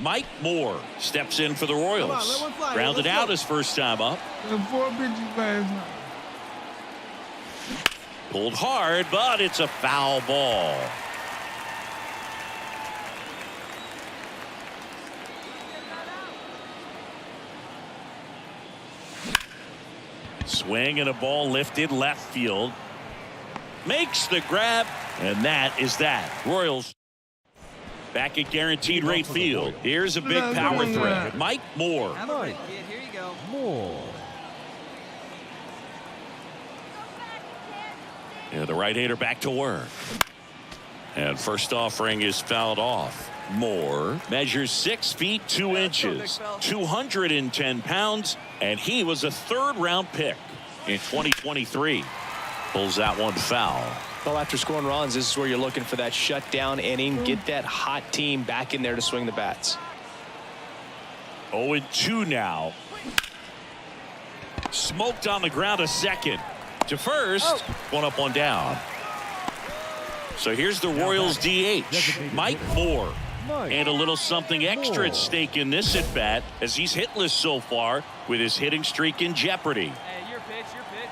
Mike Moore steps in for the Royals. Grounded out his first time up. 4 pitches last night. Pulled hard, but it's a foul ball. Swing and a ball lifted left field. Makes the grab, and that is that. Royals back at guaranteed rate field. Here's a big power threat. Mike Moore. Here you go. Moore. Yeah, the right-hander back to work. And first offering is fouled off. Moore measures 6 feet 2 inches, 210 pounds, and he was a 3rd-round pick in 2023. Pulls that one foul. Well, after scoring runs, this is where you're looking for that shutdown inning. Get that hot team back in there to swing the bats. 0-2 now. Smoked on the ground to second. To first. 1 up, 1 down. So here's the Royals DH, Mike Moore. And a little something extra at stake in this at bat as he's hitless so far with his hitting streak in jeopardy. Hey, your pitch, your pitch.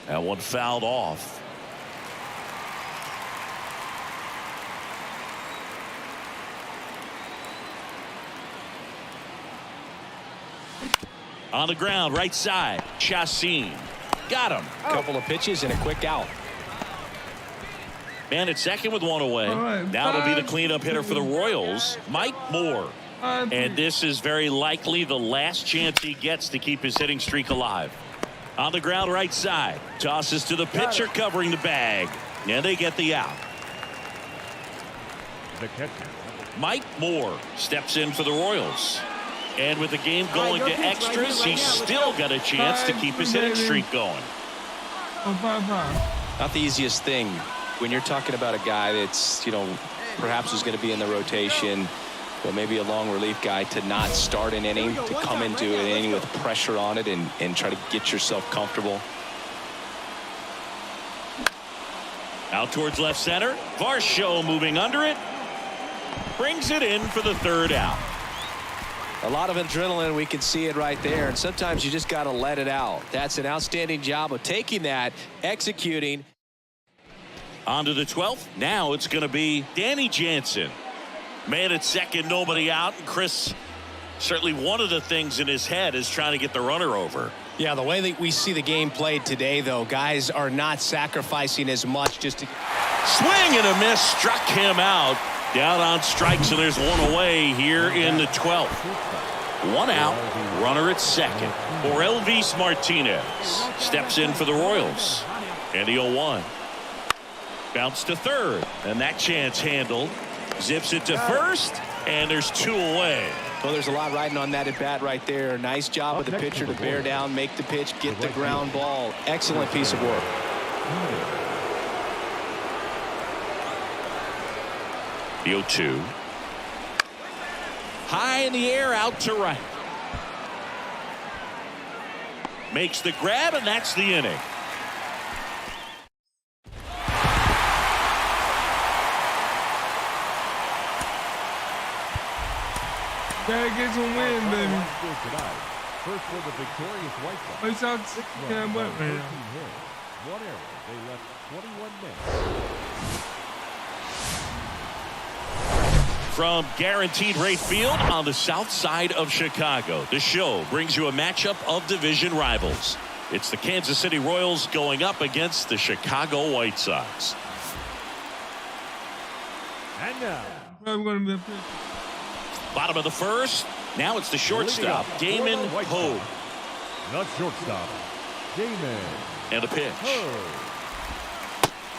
That one fouled off. On the ground, right side, Chassin. Got him. Couple of pitches and a quick out. Man at second with 1 away. Right, now it'll be the cleanup hitter for the Royals, Mike Moore. 5-3. And this is very likely the last chance he gets to keep his hitting streak alive. On the ground, right side. Tosses to the pitcher covering the bag. And they get the out. The catcher. Mike Moore steps in for the Royals. And with the game going to extras, he's still got a chance to keep his hitting streak going. 5-5. Not the easiest thing when you're talking about a guy that's, perhaps is going to be in the rotation, but maybe a long relief guy, to not start an inning, to come into an inning with pressure on it and try to get yourself comfortable. Out towards left center. Varsho moving under it. Brings it in for the third out. A lot of adrenaline, we can see it right there, and sometimes you just got to let it out. That's an outstanding job of taking that, executing. On to the 12th. Now it's going to be Danny Jansen. Man at second, nobody out, and Chris, certainly one of the things in his head is trying to get the runner over. Yeah, the way that we see the game played today, though, guys are not sacrificing as much just to... Swing and a miss, struck him out. Down on strikes, and there's one away here in the 12th. One out, runner at second. Mlb Martinez steps in for the Royals. And the 0-1. Bounce to third, and that chance handled. Zips it to first, and there's two away. Well, there's a lot riding on that at bat right there. Nice job of the pitcher to bear down, make the pitch, get the ground ball. Excellent piece of work. The 0-2. High in the air, out to right. Makes the grab, and that's the inning. Gotta get some win, baby. First for the victorious White Sox. White Sox can't win right now. One error. They left 21 men. From Guaranteed Rate Field on the south side of Chicago, the show brings you a matchup of division rivals. It's the Kansas City Royals going up against the Chicago White Sox. And now, Probably gonna be a pitch. Bottom of the first. Now it's the shortstop, Damon Hogue. not shortstop, Damon. And a pitch.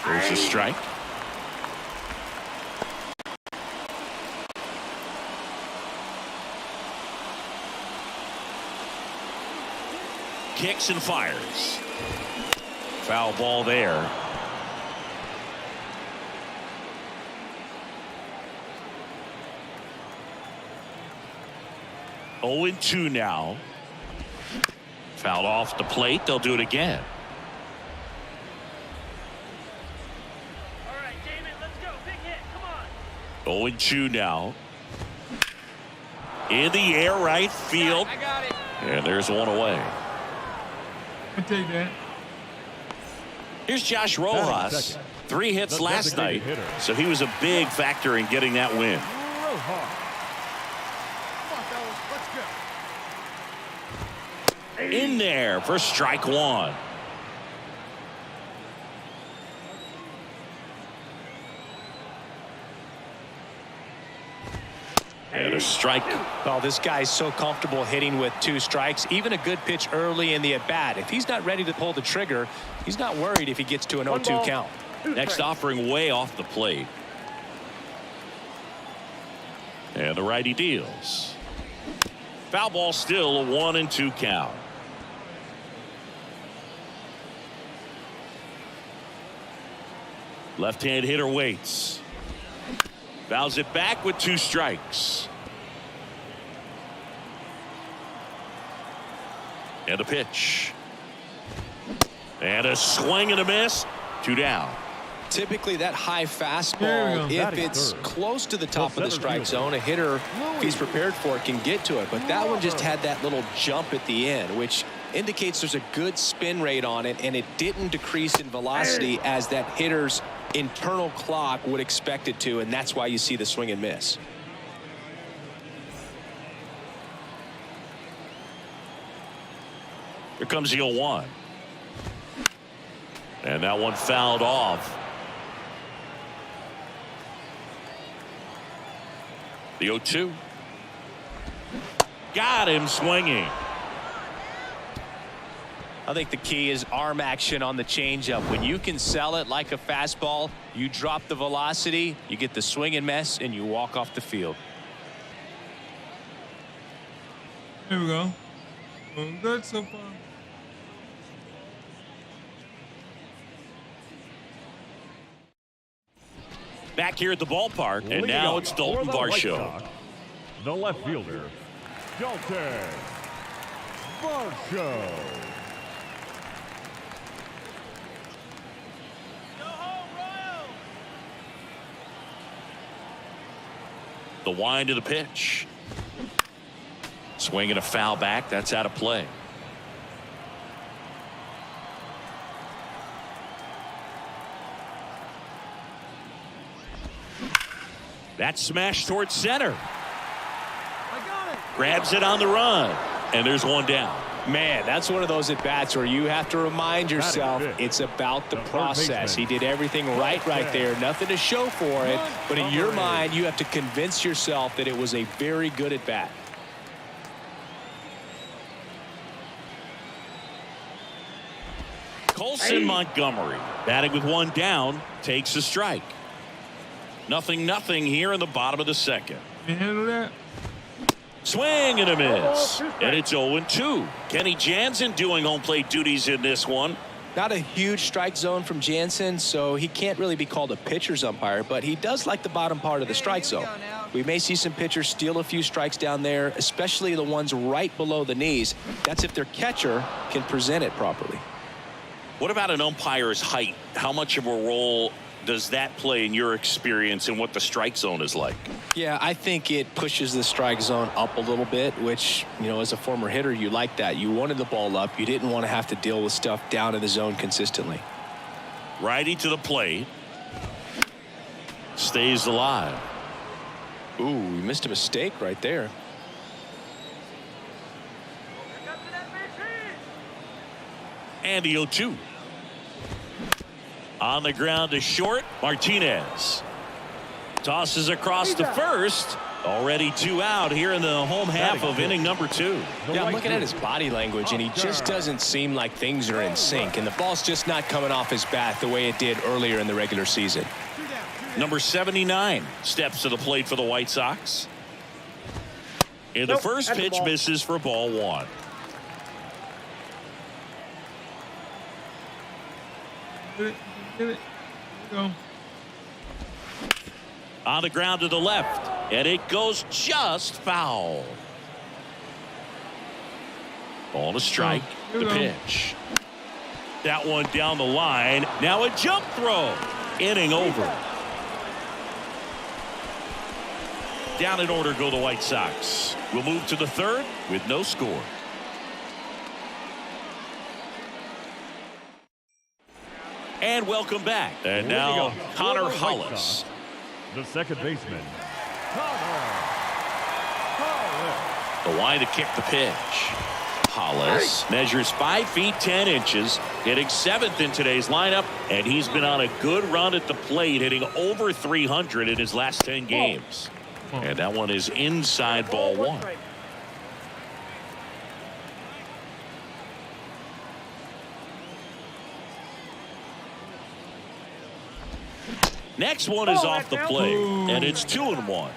There's a strike. Kicks and fires. Foul ball there. Oh, 0-2 now. Fouled off the plate. They'll do it again. All right, Damon, let's go. Big hit. Come on. 0-2 now. In the air, right field. I got it. And there's one away. I take that. Here's Josh Rojas. 3 hits last night, so he was a big factor in getting that win. In there for strike one. And a strike. Well, this guy's so comfortable hitting with 2 strikes, even a good pitch early in the at-bat. If he's not ready to pull the trigger, he's not worried if he gets to an 0-2 count. Next offering way off the plate. And the righty deals. Foul ball, still a 1-2 count. Left-hand hitter waits. Fouls it back with 2 strikes. And a pitch. And a swing and a miss. 2 down. Typically that high fastball, if it's close to the top of the strike zone, a hitter, if he's prepared for it, can get to it. But that one just had that little jump at the end, which indicates there's a good spin rate on it, and it didn't decrease in velocity as that hitter's internal clock would expect it to, and that's why you see the swing and miss. Here comes the 0-1. And that one fouled off. The 0-2. Got him swinging. I think the key is arm action on the changeup. When you can sell it like a fastball, you drop the velocity, you get the swing and miss, and you walk off the field. Here we go. Going good so far. Back here at the ballpark, and now it's Dalton Varsho. The left fielder, Dalton Varsho. Go home, The wind of the pitch. Swing and a foul back. That's out of play. That's smashed towards center. Grabs it on the run. And there's one down. Man, that's one of those at-bats where you have to remind yourself it's about the process. He did everything right there. Nothing to show for it. But in your mind, you have to convince yourself that it was a very good at-bat. Colson Montgomery batting with one down takes a strike. 0-0 here in the bottom of the second. You handle that? Swing and a miss. And it's 0-2. Kenny Jansen doing home plate duties in this one. Not a huge strike zone from Jansen, so he can't really be called a pitcher's umpire, but he does like the bottom part of the strike zone. We may see some pitchers steal a few strikes down there, especially the ones right below the knees. That's if their catcher can present it properly. What about an umpire's height? How much of a role does that play in your experience and what the strike zone is like? Yeah, I think it pushes the strike zone up a little bit, which, you know, as a former hitter, you like that. You wanted the ball up. You didn't want to have to deal with stuff down in the zone consistently. Righty to the plate. Stays alive. Ooh, you missed a mistake right there. And the 0-2. On the ground to short. Martinez tosses across to first. Already 2 out here in the home half of inning number 2. Yeah, I'm looking at his body language, and he just doesn't seem like things are in sync, and the ball's just not coming off his bat the way it did earlier in the regular season. Number 79 steps to the plate for the White Sox. And the first pitch misses for ball 1. Get it. Go. On the ground to the left, and it goes just foul. Ball to strike. The pitch. That one down the line. Now a jump throw. Inning over. Down in order go the White Sox. We'll move to the third with no score. And welcome back. And now Connor Hollis. The second baseman, The line to kick the pitch. Hollis measures 5 feet 10 inches, hitting 7th in today's lineup, and he's been on a good run at the plate, hitting over 300 in his last 10 games. And that one is inside ball 1. Next one is off the plate, and it's 2-1.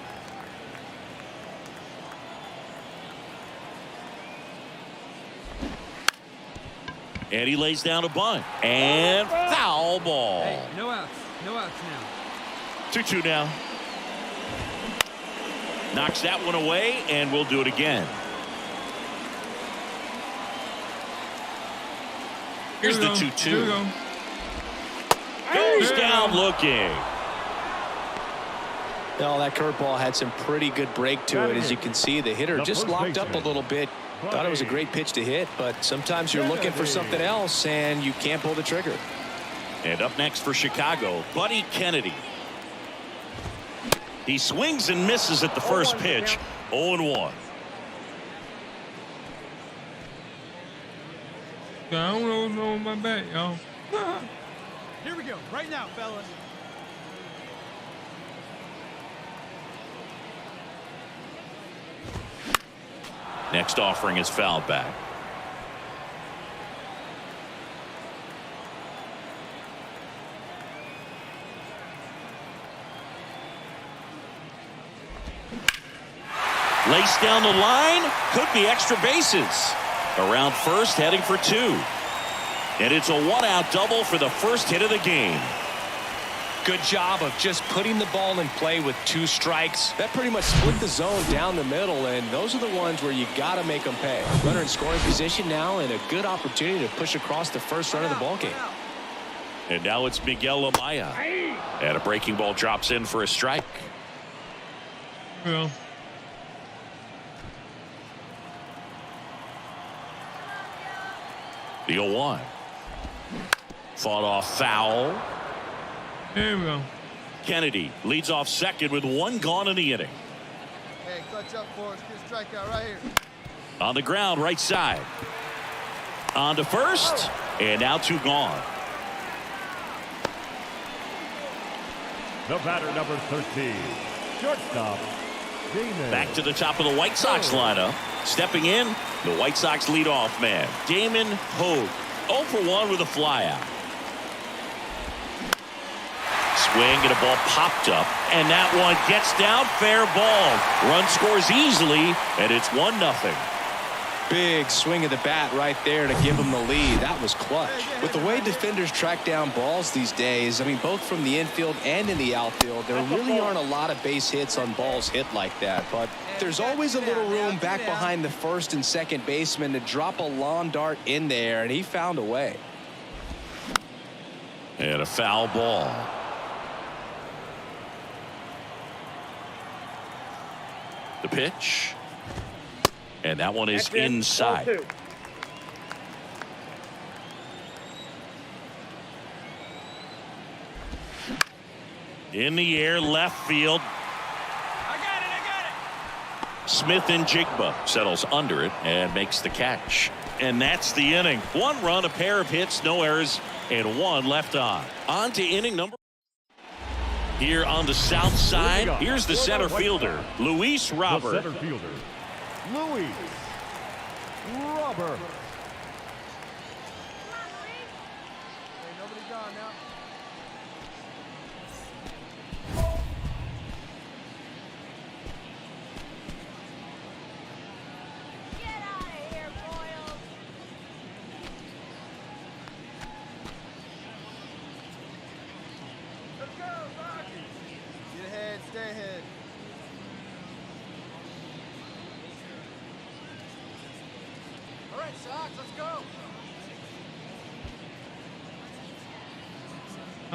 And he lays down a bunt. And foul ball. Hey, no outs. No outs now. 2-2 now. Knocks that one away, and we'll do it again. Here's the 2-2. Goes down looking. Well, that curveball had some pretty good break to it. As you can see, the hitter just locked up a little bit. Thought it was a great pitch to hit, but sometimes you're looking for something else and you can't pull the trigger. And up next for Chicago, Buddy Kennedy. He swings and misses at the first pitch. 0-1. I don't know what's on my back, y'all. Here we go. Right now, fellas. Next offering is fouled back. Laced down the line. Could be extra bases. Around first, heading for 2. And it's a 1-out double for the first hit of the game. Good job of just putting the ball in play with 2 strikes. That pretty much split the zone down the middle, and those are the ones where you got to make them pay. Runner in scoring position now, and a good opportunity to push across the first run of the ball game. And now it's Miguel Amaya. And a breaking ball drops in for a strike. Well, The 0-1. Fought off foul. there we go. Kennedy leads off second with one gone in the inning. Hey, clutch up for us. Get a strikeout right here. On the ground, right side. On to first, and now 2 gone. The batter, number 13, shortstop, Damon. Back to the top of the White Sox lineup. Stepping in, the White Sox leadoff man, Damon Hogue. 0 for 1 with a flyout. Swing and a ball popped up, and that one gets down, fair ball. Run scores easily, and it's 1-0. Big swing of the bat right there to give him the lead. That was clutch. With the way defenders track down balls these days, I mean, both from the infield and in the outfield, there really aren't a lot of base hits on balls hit like that. But there's always a little room back behind the first and second baseman to drop a lawn dart in there, and he found a way. And a foul ball. The pitch. And that one is inside. In the air, left field. I got it. Smith and Jigba settles under it and makes the catch. And that's the inning. 1 run, a pair of hits, no errors, and 1 left on. On to inning number. Here on the south side, here's the center fielder, Luis Robert. The center fielder, Luis Robert. Hey, nobody gone now. Get out of here, Royals. Let's go, Rocky. Get ahead, stay ahead. All right, Sox, let's go.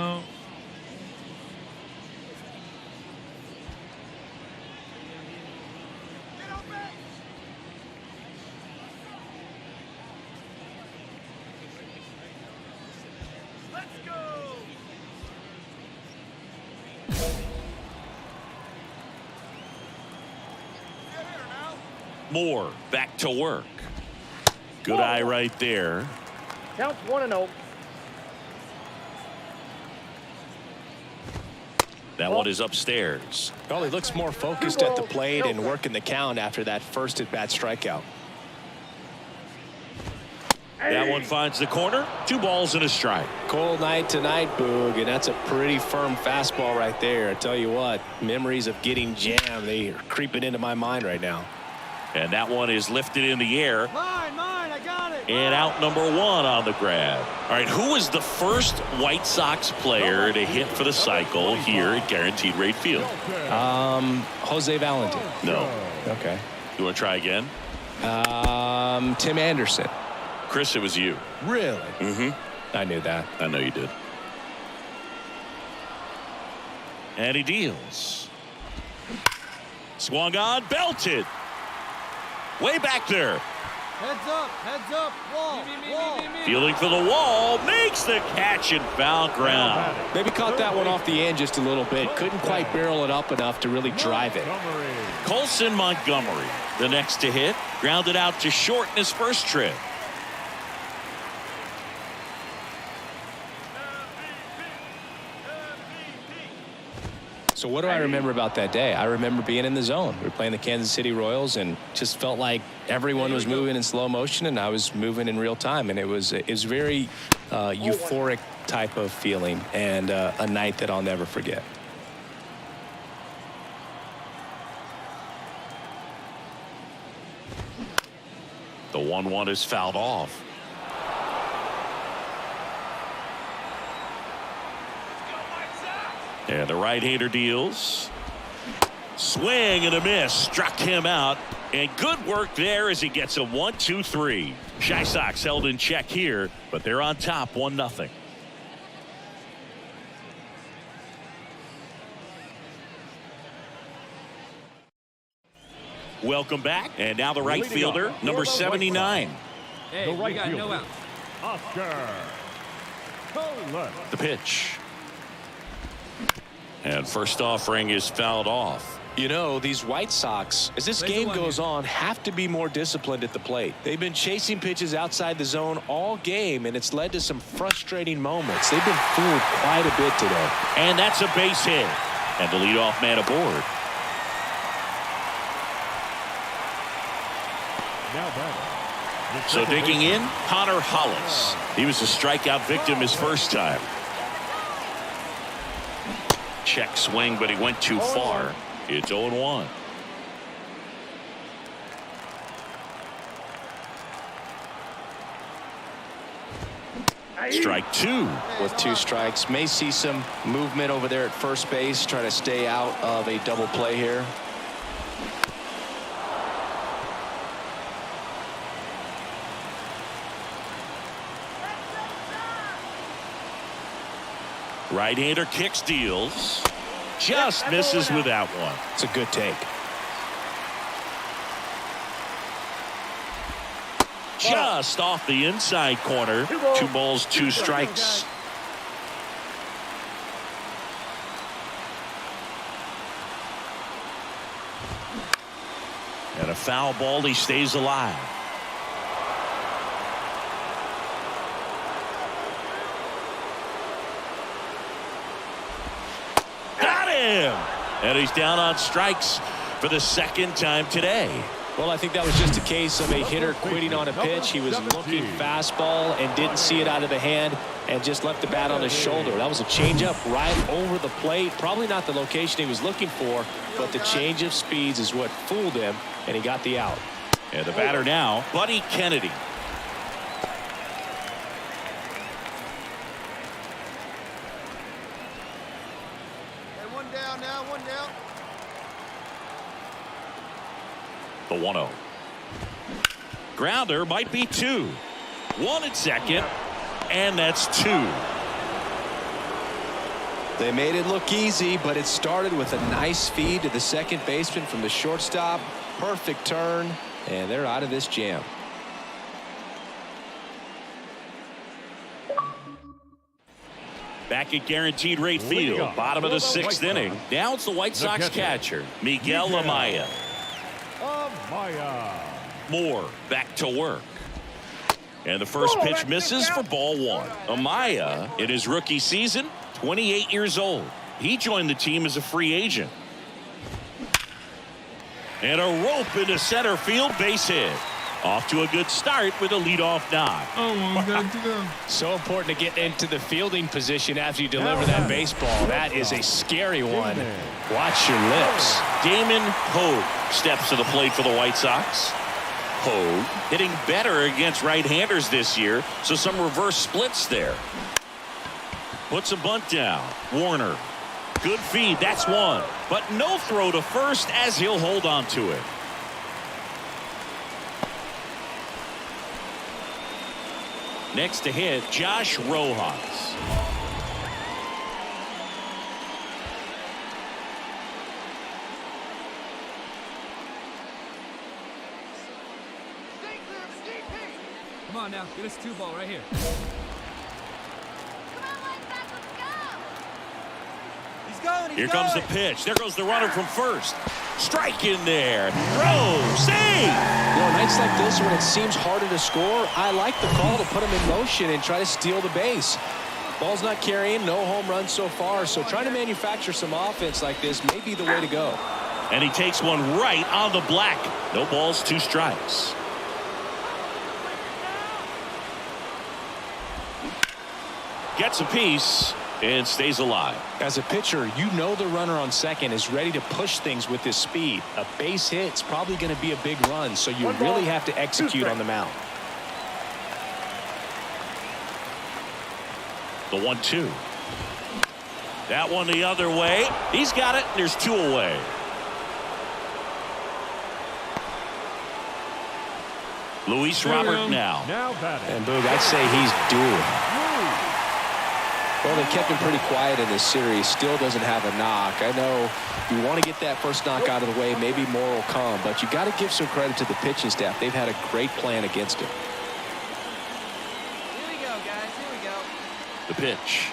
Oh, Get on back. Let's go. Get here now. Moore back to work. Good eye right there. Counts 1-0. That one is upstairs. Well, he looks more focused at the plate and working the count after that first at-bat strikeout. That one finds the corner. 2 balls and a strike. Cold night tonight, Boog, and that's a pretty firm fastball right there. I tell you what, memories of getting jammed, they are creeping into my mind right now. And that one is lifted in the air. Mine, I got it. And out number 1 on the grab. All right, who was the first White Sox player to hit for the cycle here at Guaranteed Rate Field? Jose Valentin. No. Okay. You want to try again? Tim Anderson. Chris, it was you. Really? Mm-hmm. I knew that. I know you did. And he deals. Swung on, belted. Way back there. Heads up, wall, wall. Fielding for the wall, makes the catch and foul ground. Maybe caught that one off the end just a little bit. Couldn't quite barrel it up enough to really drive it. Colson Montgomery, the next to hit, grounded out to short in his first trip. So what do I remember about that day? I remember being in the zone. We were playing the Kansas City Royals and just felt like everyone was moving in slow motion and I was moving in real time. And it was very euphoric type of feeling and a night that I'll never forget. The 1-1 is fouled off. And the right-hander deals. Swing and a miss. Struck him out. And good work there as he gets a 1-2-3. Chi Sox held in check here, but they're on top 1-0. Welcome back. And now the right fielder, number 79. Hey, The we right got fielder, no out. Oscar Colas. The pitch. And first offering is fouled off. You know, these White Sox, as this game goes on, have to be more disciplined at the plate. They've been chasing pitches outside the zone all game, and it's led to some frustrating moments. They've been fooled quite a bit today. And that's a base hit. And the leadoff man aboard. Now batting. So digging in, Connor Hollis. He was a strikeout victim his first time. Check swing, but he went too far. It's 0-1. Strike two. With 2 strikes, may see some movement over there at first base, try to stay out of a double play here. Right-hander kicks, deals. Just misses with that one. It's a good take. Just off the inside corner. 2 balls, 2 strikes. And a foul ball, he stays alive. Got him! And he's down on strikes for the second time today. Well, I think that was just a case of a hitter quitting on a pitch. He was looking fastball and didn't see it out of the hand and just left the bat on his shoulder. That was a changeup right over the plate. Probably not the location he was looking for, but the change of speeds is what fooled him, and he got the out. And the batter now, Buddy Kennedy. Hey, one down now, one down. The 1-0. Grounder might be 2. 1 at second, and that's 2. They made it look easy, but it started with a nice feed to the second baseman from the shortstop. Perfect turn, and they're out of this jam. Back at guaranteed rate field, bottom of the 6th inning. Now it's the White Sox catcher, Miguel Amaya. Moore back to work. And the first pitch misses for ball 1. Amaya, in his rookie season, 28 years old. He joined the team as a free agent. And a rope into center field, base hit. Off to a good start with a leadoff knock. So important to get into the fielding position after you deliver that baseball. That is a scary one. Watch your lips. Damon Hogue steps to the plate for the White Sox. Hogue hitting better against right-handers this year, so some reverse splits there. Puts a bunt down. Warner. Good feed. That's 1. But no throw to first as he'll hold on to it. Next to hit, Josh Rojas. Come on now, get us 2 ball right here. Come on, White Sox, let's go! He's going, Here comes the pitch. There goes the runner from first. Strike in there. Throw. Save. You know, nights like this when it seems harder to score, I like the call to put him in motion and try to steal the base. Ball's not carrying, no home runs so far, so trying to manufacture some offense like this may be the way to go. And he takes one right on the black. No balls, 2 strikes. Gets a piece and stays alive. As a pitcher, you know the runner on second is ready to push things with his speed. A base hit's probably going to be a big run, so you really have to execute on the mound. The 1-2. That one the other way. He's got it, and there's 2 away. Luis Robert now. Now batting. And Boog, I'd say he's due. Well, they kept him pretty quiet in this series. Still doesn't have a knock. I know you want to get that first knock out of the way. Maybe more will come, but you got to give some credit to the pitching staff. They've had a great plan against him. Here we go, guys. Here we go. The pitch.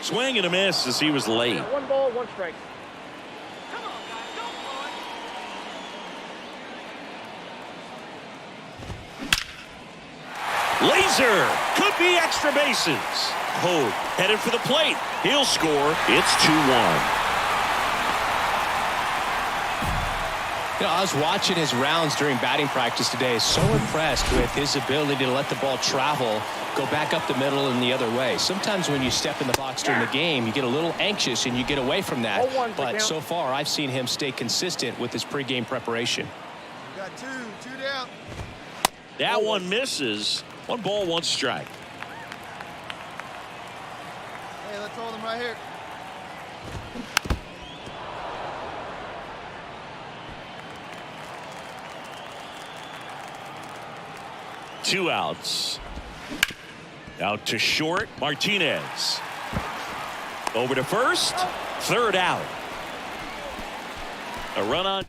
Swing and a miss as he was late. 1 ball, 1 strike. Come on, guys. Don't blow it. Laser could be extra bases. Hogue headed for the plate. He'll score. It's 2-1. You know, I was watching his rounds during batting practice today. So impressed with his ability to let the ball travel, go back up the middle and the other way. Sometimes when you step in the box during the game, you get a little anxious and you get away from that. But so far, I've seen him stay consistent with his pregame preparation. We got two down. That one misses. 1 ball, 1 strike. Hey, let's hold him right here. Two outs. Out to short. Martinez. Over to first. 3rd out. A run on.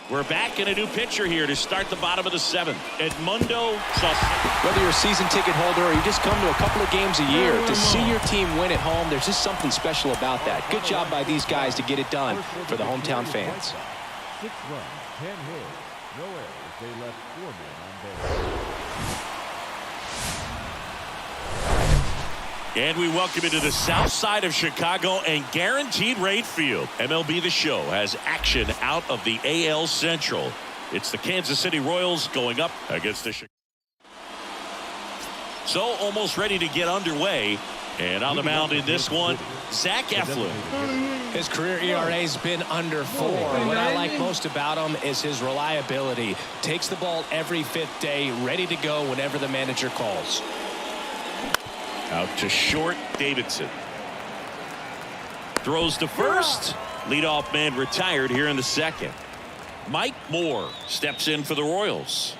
We're back in a new pitcher here to start the bottom of the 7th. Edmundo Sosa. Whether you're a season ticket holder or you just come to a couple of games a year, to see your team win at home, there's just something special about that. Good job by these guys to get it done for the hometown fans. 6 runs, 10 hits, no errors. They left 4 men on base. And we welcome you to the south side of Chicago and Guaranteed Rate Field. MLB The Show has action out of the AL Central. It's the Kansas City Royals going up against the Chicago. So almost ready to get underway. And on the mound in this one, Zach Eflin. His career ERA's been under 4. What I like most about him is his reliability. Takes the ball every 5th day, ready to go whenever the manager calls. Out to short, Davidson. Throws to first. Leadoff man retired here in the 2nd. Mike Moore steps in for the Royals.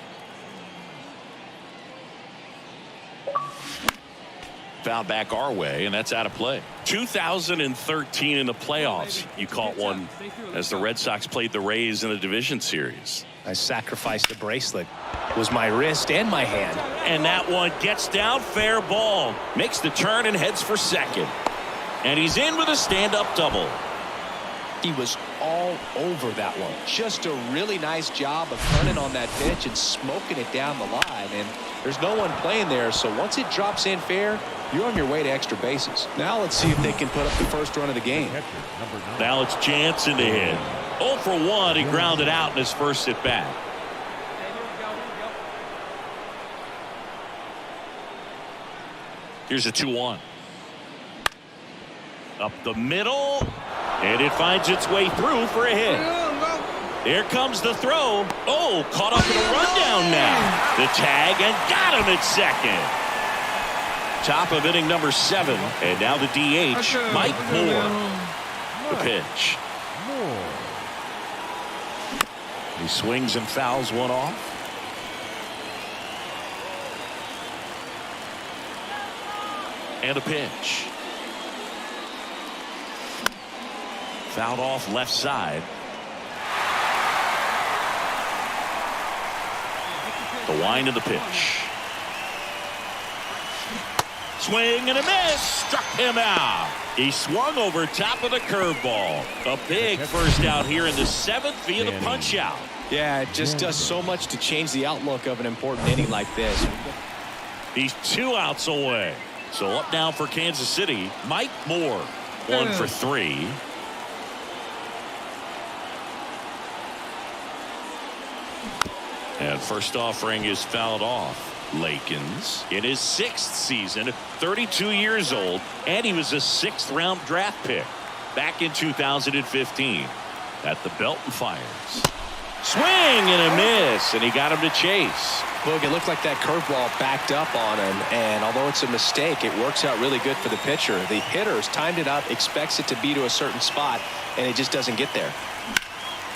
Foul back our way, and that's out of play. 2013 in the playoffs, you caught one as the Red Sox played the Rays in the division series. I sacrificed a bracelet. It was my wrist and my hand. And that one gets down, fair ball. Makes the turn and heads for 2nd. And he's in with a stand-up double. He was all over that one. Just a really nice job of turning on that pitch and smoking it down the line. And there's no one playing there, so once it drops in fair, you're on your way to extra bases. Now let's see if they can put up the first run of the game. Now it's Jansen to hit. 0 for 1. He grounded out in his first at bat. Here's a 2-1. Up the middle. And it finds its way through for a hit. Here comes the throw. Oh, caught up in a rundown now. The tag and got him at 2nd. Top of inning number 7. And now the DH, Mike Moore. The pitch. He swings and fouls one off. And a pitch. Fouled off left side. The wind of the pitch. Swing and a miss. Struck him out. He swung over top of the curveball. A big first out here in the 7th via the punch out. Yeah, it just does so much to change the outlook of an important inning like this. He's 2 outs away. So up now for Kansas City, Mike Moore. 1 for 3. And first offering is fouled off. Lakins in his 6th season, 32 years old, and he was a 6th round draft pick back in 2015 at the Belton Fires. Swing and a miss, and he got him to chase. Look, it looked like that curveball backed up on him, and although it's a mistake, it works out really good for the pitcher. The hitter's timed it up, expects it to be to a certain spot, and it just doesn't get there.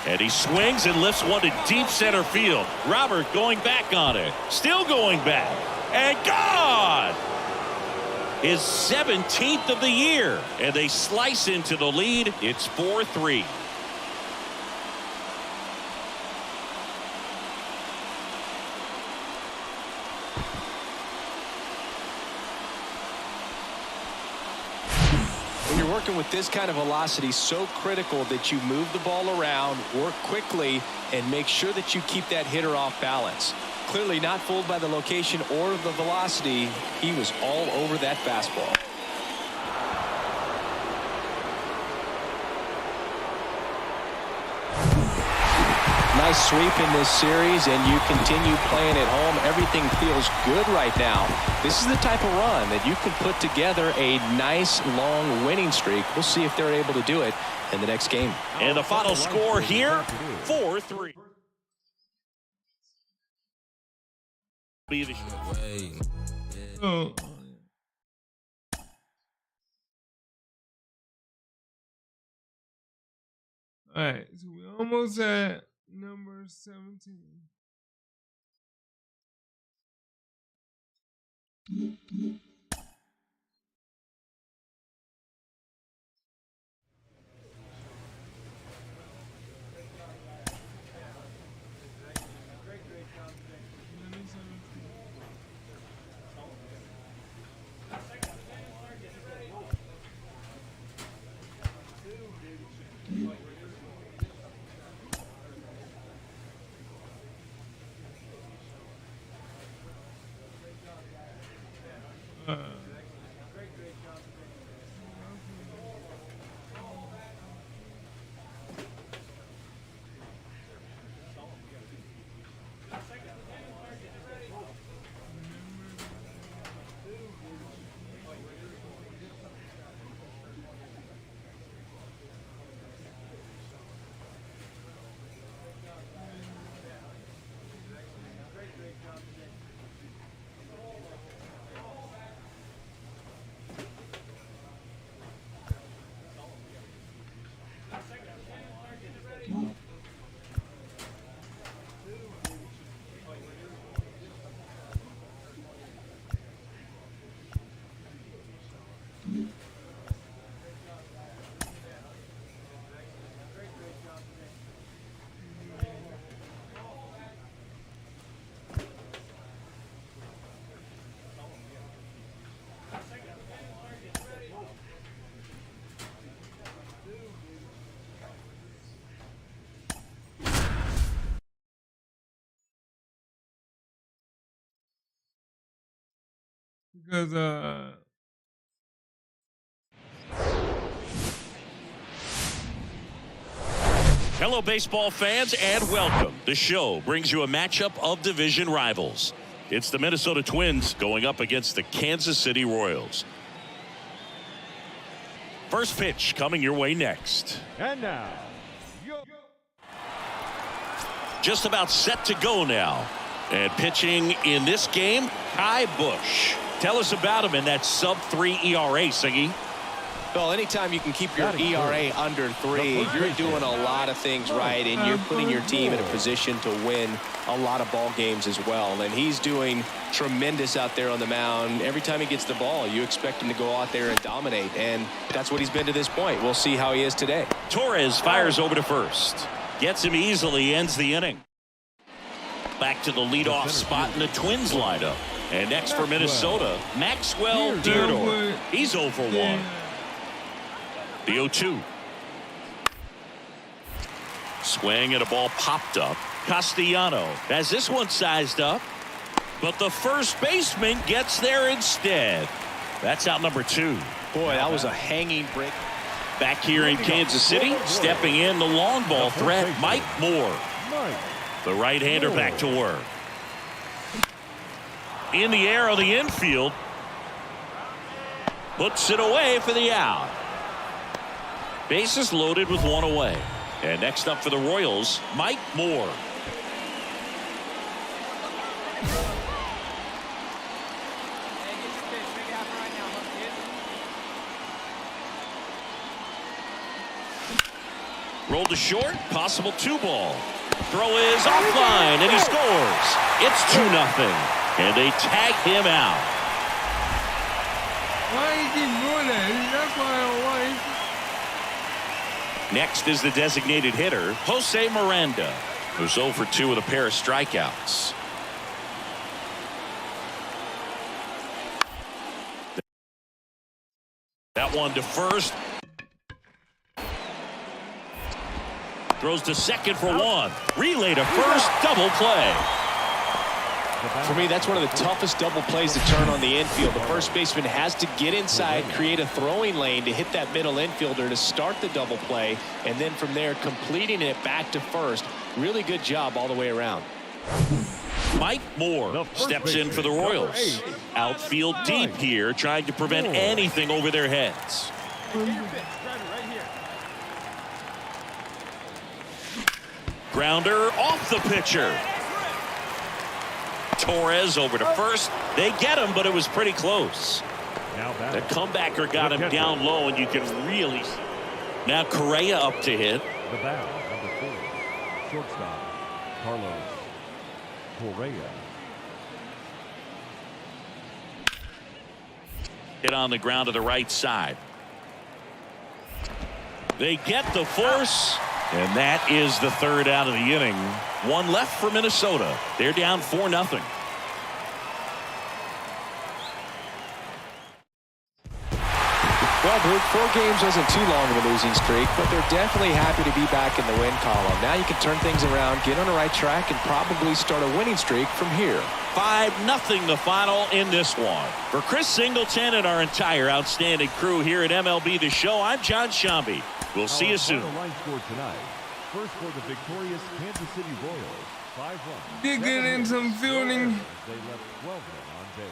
And he swings and lifts one to deep center field. Robert going back on it. Still going back. And gone! his 17th of the year, and they slice into the lead. It's 4-3. When you're working with this kind of velocity, so critical that you move the ball around, work quickly, and make sure that you keep that hitter off balance. Clearly not fooled by the location or the velocity. He was all over that fastball. Nice sweep in this series, and you continue playing at home. Everything feels good right now. This is the type of run that you can put together a nice long winning streak. We'll see if they're able to do it in the next game. And the final score here, 4-3. Oh. All right, so we almost at number 17. Because Hello, baseball fans, and welcome. The show brings you a matchup of division rivals. It's the Minnesota Twins going up against the Kansas City Royals. First pitch coming your way next. And now, just about set to go now. And pitching in this game, Kai Bush. Tell us about him in that sub-3 ERA, Siggy. Well, anytime you can keep your ERA under 3, you're doing a lot of things right, and you're putting your team in a position to win a lot of ball games as well. And he's doing tremendous out there on the mound. Every time he gets the ball, you expect him to go out there and dominate, and that's what he's been to this point. We'll see how he is today. Torres fires over to first. Gets him easily, ends the inning. Back to the leadoff spot in the Twins lineup. And next for Minnesota, Maxwell Deardorff. He's 0 for 1. The 0-2. Swing and a ball popped up. Castellano has this one sized up, but the first baseman gets there instead. That's out number 2. Boy, that was a hanging break. Back here in Kansas City, stepping in the long ball threat, Mike Moore. The right-hander back to work. In the air on the infield. Puts it away for the out. Bases loaded with 1 away. And next up for the Royals, Mike Moore. Rolled to short, possible 2-ball. Throw is offline, and he scores. It's 2-0, and they tag him out. Why he keep doing that? That's why I don't like. Next is the designated hitter, Jose Miranda, who's 0 for 2 with a pair of strikeouts. That one to first. Throws to second for one. Relay to first. Double play. For me, that's one of the toughest double plays to turn on the infield. The first baseman has to get inside, create a throwing lane to hit that middle infielder to start the double play, and then from there completing it back to first. Really good job all the way around. Mike Moore steps in for the Royals. Outfield deep here, trying to prevent anything over their heads. Grounder off the pitcher. Torres over to first. They get him, but it was pretty close. The comebacker got him down low, and you can really see. Now Correa up to hit. The bat, number 4, shortstop, Carlos Correa. Hit on the ground to the right side. They get the force, and that is the third out of the inning. One left for Minnesota. They're down 4-0. Well, Bruce, 4 games wasn't too long of a losing streak, but they're definitely happy to be back in the win column. Now you can turn things around, get on the right track, and probably start a winning streak from here. 5-0 the final in this one. For Chris Singleton and our entire outstanding crew here at MLB The Show, I'm John Shambi. We'll see you soon. Line score tonight. First for the victorious Kansas City Royals, 5 runs. Digging in some fielding. They left 12 men on base.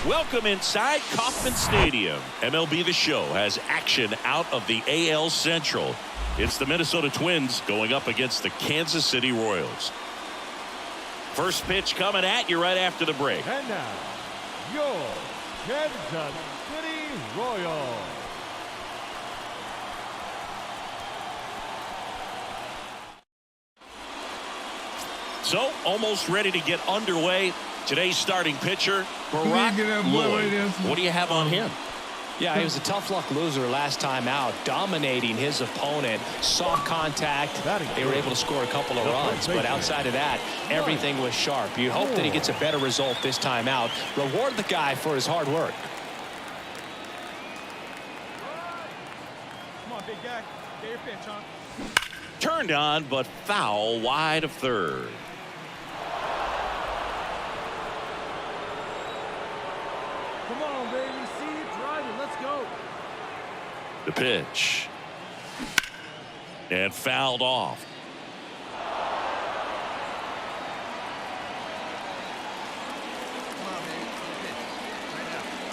Welcome inside Kauffman Stadium. MLB The Show has action out of the AL Central. It's the Minnesota Twins going up against the Kansas City Royals. First pitch coming at you right after the break. And now, your Kansas City Royals. So, almost ready to get underway. Today's starting pitcher, Barack Lloyd. What do you have on him? Yeah, he was a tough luck loser last time out, dominating his opponent. Soft contact. They were able to score a couple of runs, but outside of that, everything was sharp. You hope that he gets a better result this time out. Reward the guy for his hard work. Come on, big guy. Get your pitch, huh? Turned on, but foul wide of third. Come on, baby. See you driving. Let's go. The pitch. And fouled off.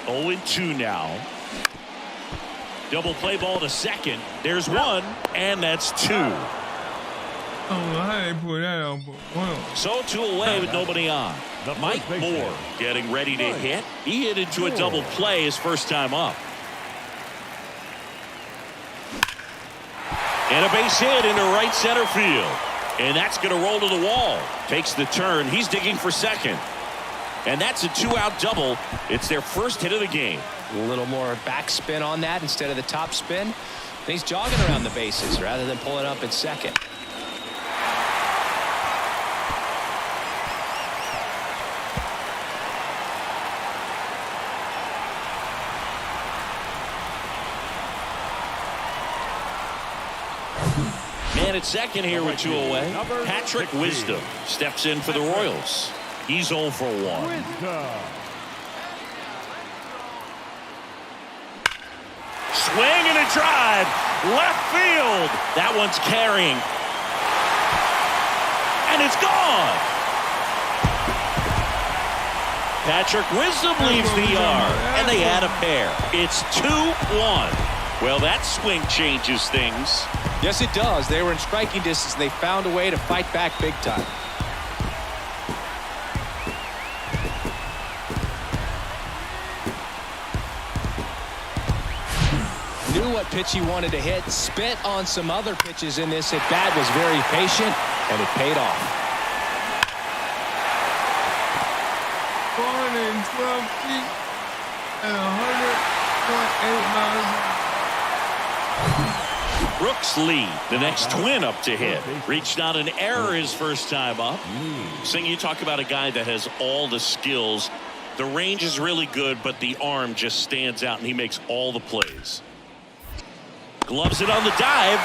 Come on, baby. 0-2 now. Double play ball to second. There's one, and that's 2. I don't know how they put that out, but well. So 2 away with nobody on. Mike Moore getting ready to hit. He hit into a double play his first time up. And a base hit into right center field. And that's going to roll to the wall. Takes the turn. He's digging for second. And that's a 2-out double. It's their first hit of the game. A little more backspin on that instead of the top spin. And he's jogging around the bases rather than pulling up at second. Man at second here with 2 away. Patrick Wisdom steps in for the Royals. He's 0 for 1. Swing and a drive. Left field. That one's carrying. And it's gone. Patrick Wisdom leaves the yard. And they add a pair. It's 2-1. Well, that swing changes things. Yes, it does. They were in striking distance, and they found a way to fight back big time. Knew what pitch he wanted to hit, spit on some other pitches in this at bat, was very patient, and it paid off. 112 feet and 100.8 miles. Brooks Lee, the next twin up to hit. Reached out an error his first time up. Sing, you talk about a guy that has all the skills. The range is really good, but the arm just stands out, and he makes all the plays. Gloves it on the dive.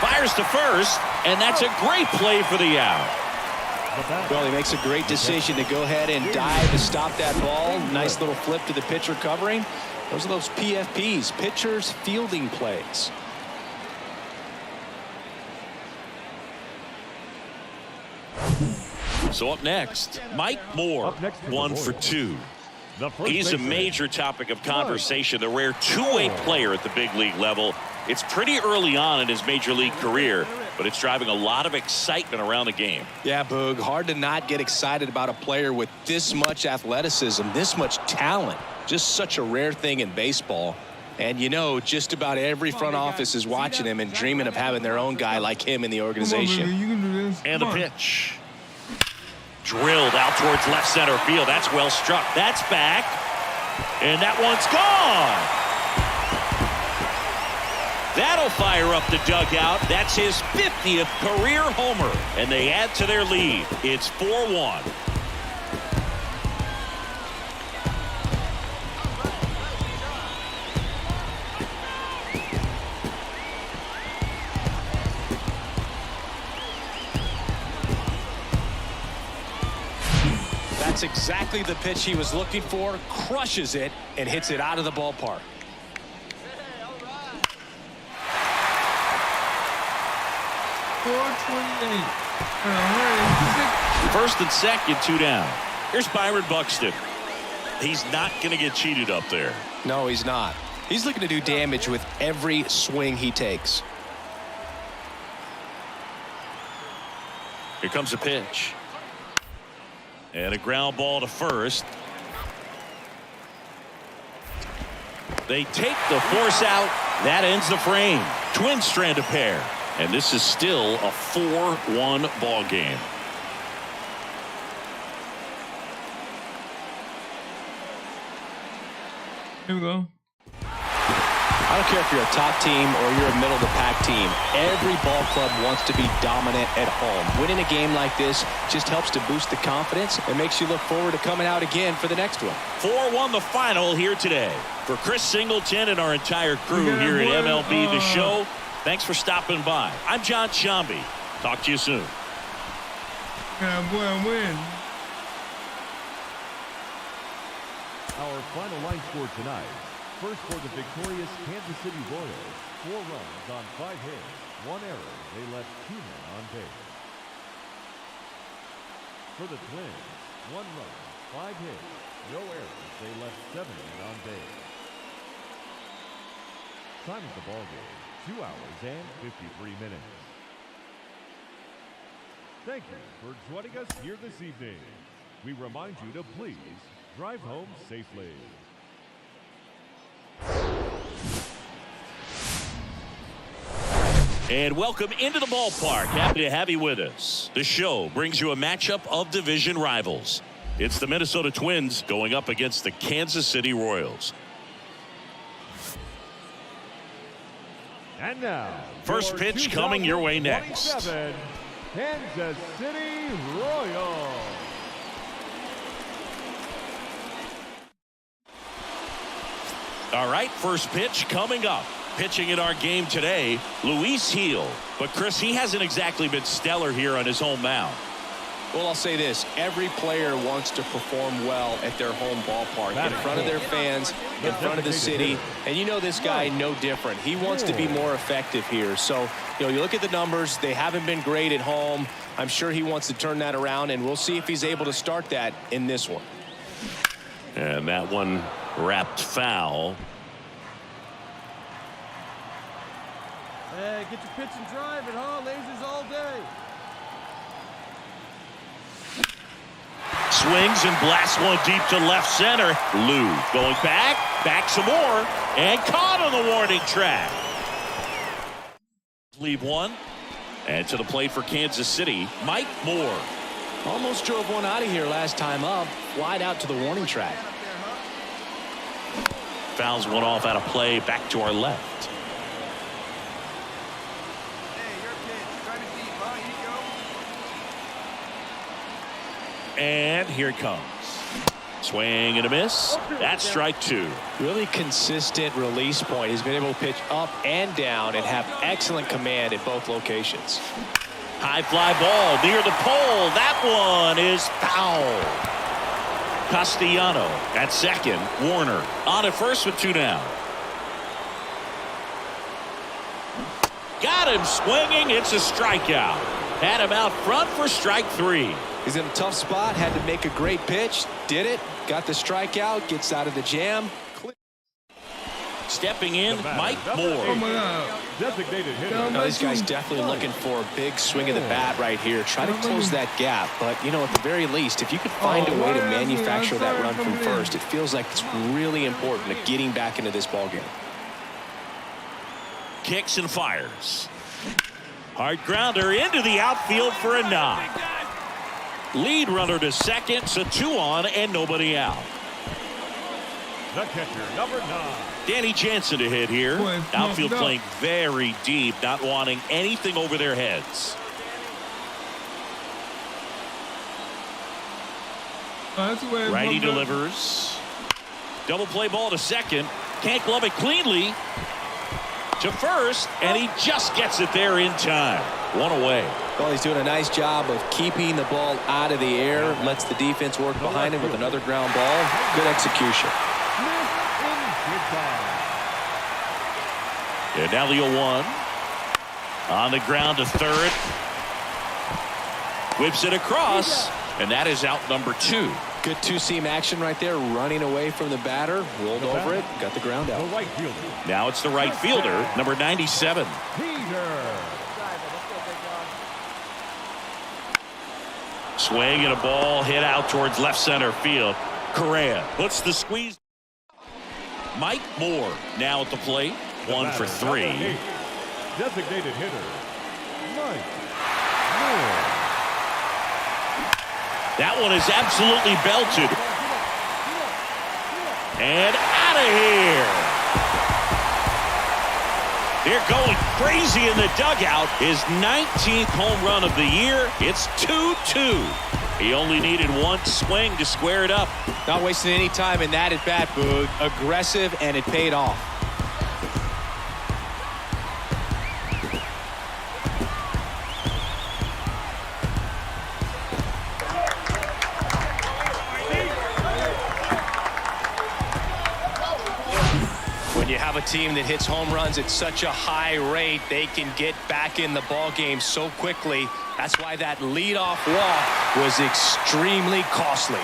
Fires to first, and that's a great play for the out. Well, he makes a great decision to go ahead and dive to stop that ball. Nice little flip to the pitcher covering. Those are those PFPs, pitchers fielding plays. So up next, Mike Moore, 1 for 2. He's a major topic of conversation, the rare two-way player at the big league level. It's pretty early on in his major league career, but it's driving a lot of excitement around the game. Yeah, Boog, hard to not get excited about a player with this much athleticism, this much talent. Just such a rare thing in baseball. And you know, just about every front office is watching him and dreaming of having their own guy like him in the organization. Come on, baby, you can do this. And the pitch. Drilled out towards left center field. That's well struck. That's back. And that one's gone. That'll fire up the dugout. That's his 50th career homer. And they add to their lead. It's 4-1. That's exactly the pitch he was looking for. Crushes it and hits it out of the ballpark. First and second, 2 down. Here's Byron Buxton. He's not going to get cheated up there. No, he's not. He's looking to do damage with every swing he takes. Here comes a pitch. And a ground ball to first. They take the force out. That ends the frame. Twins strand a pair. And this is still a 4-1 ball game. Here we go. I don't care if you're a top team or you're a middle-of-the-pack team. Every ball club wants to be dominant at home. Winning a game like this just helps to boost the confidence and makes you look forward to coming out again for the next one. 4-1 the final here today. For Chris Singleton and our entire crew here at MLB The Show, thanks for stopping by. I'm John Shambi. Talk to you soon. Yeah, boy, win. Our final line score tonight. First for the victorious Kansas City Royals, 4 runs on 5 hits, 1 error. They left 2 men on base. For the Twins, 1 run, 5 hits, no errors. They left 7 men on base. Time of the ball game, 2 hours and 53 minutes. Thank you for joining us here this evening. We remind you to please drive home safely. And welcome into the ballpark. Happy to have you with us. The show brings you a matchup of division rivals. It's the Minnesota Twins going up against the Kansas City Royals. And now, first pitch coming your way next. Kansas City Royals. All right, first pitch coming up. Pitching in our game today, Luis Gil. But Chris, he hasn't exactly been stellar here on his home mound. Well, I'll say this. Every player wants to perform well at their home ballpark, in front of their fans, in front of the city. And you know this guy no different. He wants to be more effective here. So, you look at the numbers. They haven't been great at home. I'm sure he wants to turn that around, and we'll see if he's able to start that in this one. And that one wrapped foul. Hey, get your pitch and drive it, huh? Lasers all day. Swings and blasts one deep to left center. Lou going back some more, and caught on the warning track. Leave one. And to the plate for Kansas City, Mike Moore. Almost drove one out of here last time up. Wide out to the warning track. Fouls one off out of play. Back to our left. And here it comes. Swing and a miss. That's strike two. Really consistent release point. He's been able to pitch up and down and have excellent command at both locations. High fly ball near the pole. That one is foul. Castellano at second. Warner on at first with two down. Got him swinging. It's a strikeout. Had him out front for strike three. He's in a tough spot. Had to make a great pitch. Did it. Got the strikeout. Gets out of the jam. Stepping in, Mike Moore. Oh my God. Designated hitter. Now, this guy's definitely looking for a big swing of the bat right here. Try to close that gap. But, you know, at the very least, if you could find a way to manufacture that run from first, it feels like it's really important to getting back into this ballgame. Kicks and fires. Hard grounder into the outfield for a knock. Lead runner to second, so 2 on and nobody out. The catcher, number 9. Danny Jansen to hit here. Outfield playing very deep, not wanting anything over their heads. Righty delivers. Double play ball to second. Can't glove it cleanly. To first, and he just gets it there in time. One away. Well, he's doing a nice job of keeping the ball out of the air. Lets the defense work behind him with another ground ball. Good execution. And now the 0-1. On the ground to third. Whips it across, and that is out number 2. Good two-seam action right there, running away from the batter. Rolled over it, got the ground out. Now it's the right fielder, number 97. Swing and a ball hit out towards left center field. Correa puts the squeeze. Mike Moore now at the plate. 1 for 3. Designated hitter, Mike Moore. That one is absolutely belted. And out of here. They're going crazy in the dugout. His 19th home run of the year. It's 2-2. He only needed one swing to square it up. Not wasting any time in that at bat, Boog. Aggressive, and it paid off. When you have a team that hits home runs at such a high rate, they can get back in the ball game so quickly. That's why that leadoff walk was extremely costly.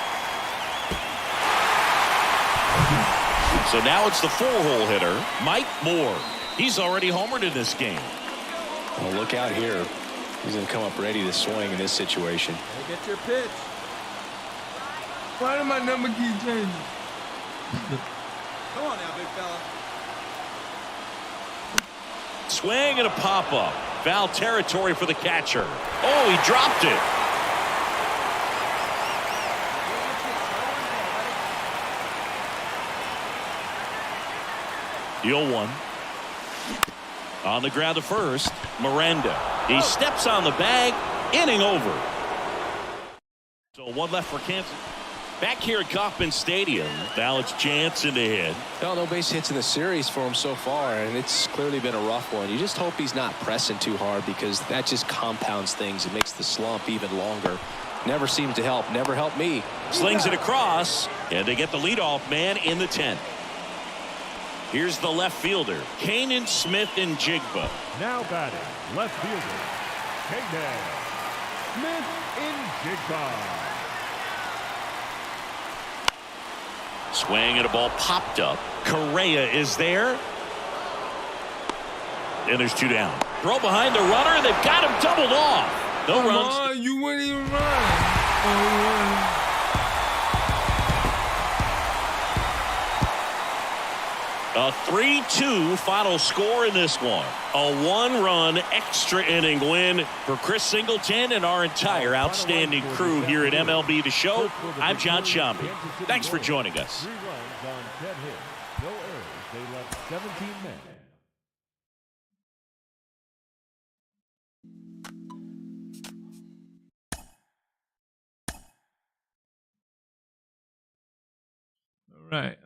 So now it's the 4-hole hitter, Mike Moore. He's already homered in this game. Well, look out here. He's going to come up ready to swing in this situation. Hey, get your pitch. Why did my number keep changing? Come on now, big fella. Swing and a pop-up. Foul territory for the catcher. Oh, he dropped it. The 0-1. On the ground to first, Miranda. He steps on the bag, inning over. So 1 left for Kansas. Back here at Kauffman Stadium, now it's Jansen to hit. Well, no base hits in the series for him so far, and it's clearly been a rough one. You just hope he's not pressing too hard, because that just compounds things. It makes the slump even longer. Never seems to help. Never helped me. Slings it across, and they get the leadoff man in the 10th. Here's the left fielder, Kanan Smith and Jigba. Now batting, left fielder, Kanan Smith in Jigba. Swing and a ball popped up. Correa is there. And there's 2 down. Throw behind the runner. They've got him doubled off. No runs. Come on, you wouldn't even run. A 3-2 final score in this one. A 1-run extra inning win for Chris Singleton and our entire outstanding crew here at MLB The Show. I'm John Shambi. Thanks for joining us. 3 runs on 10 hits. No errors. They left 17 men. All right.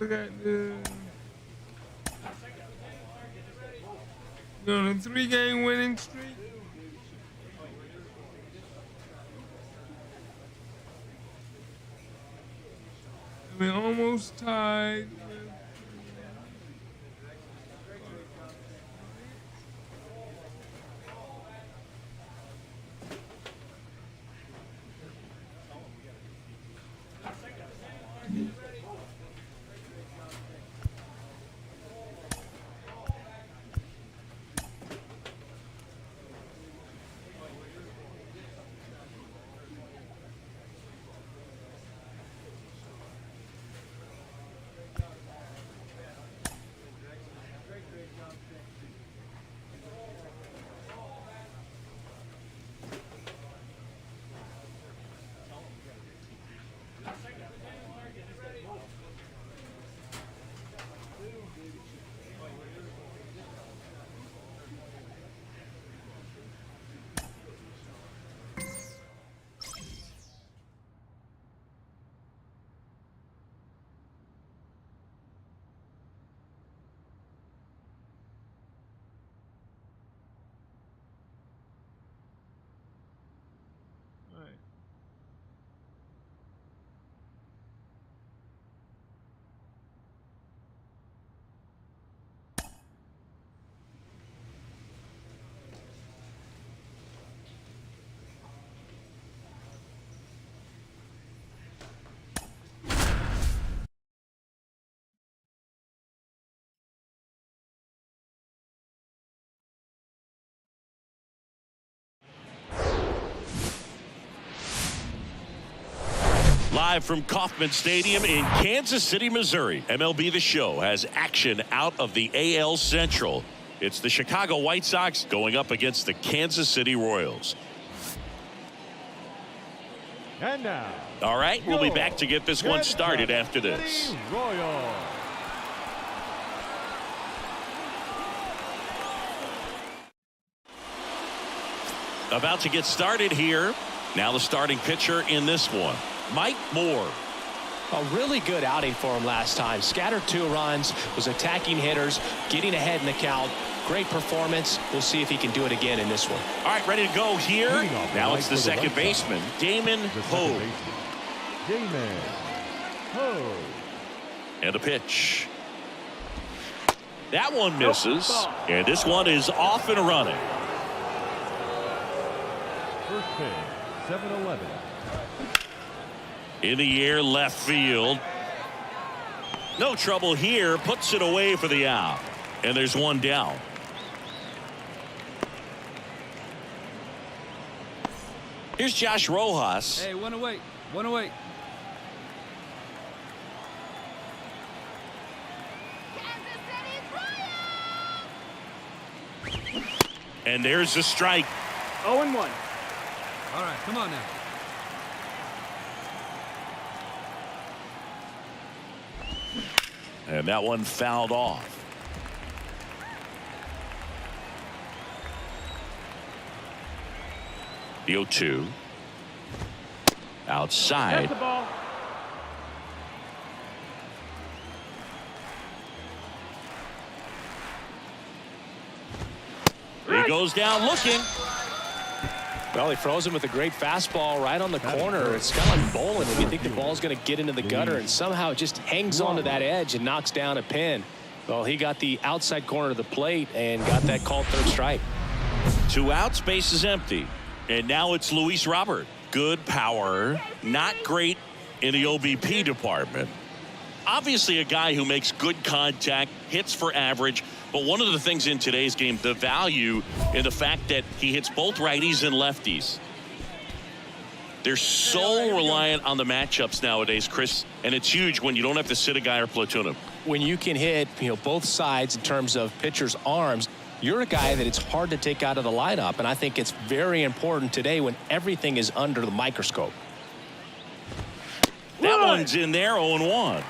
Look at the 3-game winning streak. We almost tied with Live from Kauffman Stadium in Kansas City, Missouri, MLB The Show has action out of the AL Central. It's the Chicago White Sox going up against the Kansas City Royals. And now, all right, we'll be back to get this one started after this. Royals. About to get started here. Now the starting pitcher in this one, Mike Moore. A really good outing for him last time. Scattered 2 runs, was attacking hitters, getting ahead in the count. Great performance. We'll see if he can do it again in this one. All right, ready to go here. Now it's the second baseman, Damon Ho. Damon Ho. And a pitch. That one misses. And this one is off and running. First pitch, 7-11. In the air, left field. No trouble here. Puts it away for the out. And there's one down. Here's Josh Rojas. Hey, one away. One away. And there's the strike. 0-1. All right, come on now. And that one fouled off. The 0-2. Outside. That's the ball. He goes down looking. Well, he froze him with a great fastball right on the corner. It's kind of like bowling when you think the ball's going to get into the gutter, and somehow it just hangs onto that edge and knocks down a pin. Well, he got the outside corner of the plate and got that called third strike. 2 outs, base is empty. And now it's Luis Robert. Good power, not great in the OBP department. Obviously a guy who makes good contact, hits for average, but one of the things in today's game, the value in the fact that he hits both righties and lefties. They're so reliant on the matchups nowadays, Chris, and it's huge when you don't have to sit a guy or platoon him. When you can hit, both sides in terms of pitchers' arms, you're a guy that it's hard to take out of the lineup, and I think it's very important today when everything is under the microscope. That one's in there, 0-1.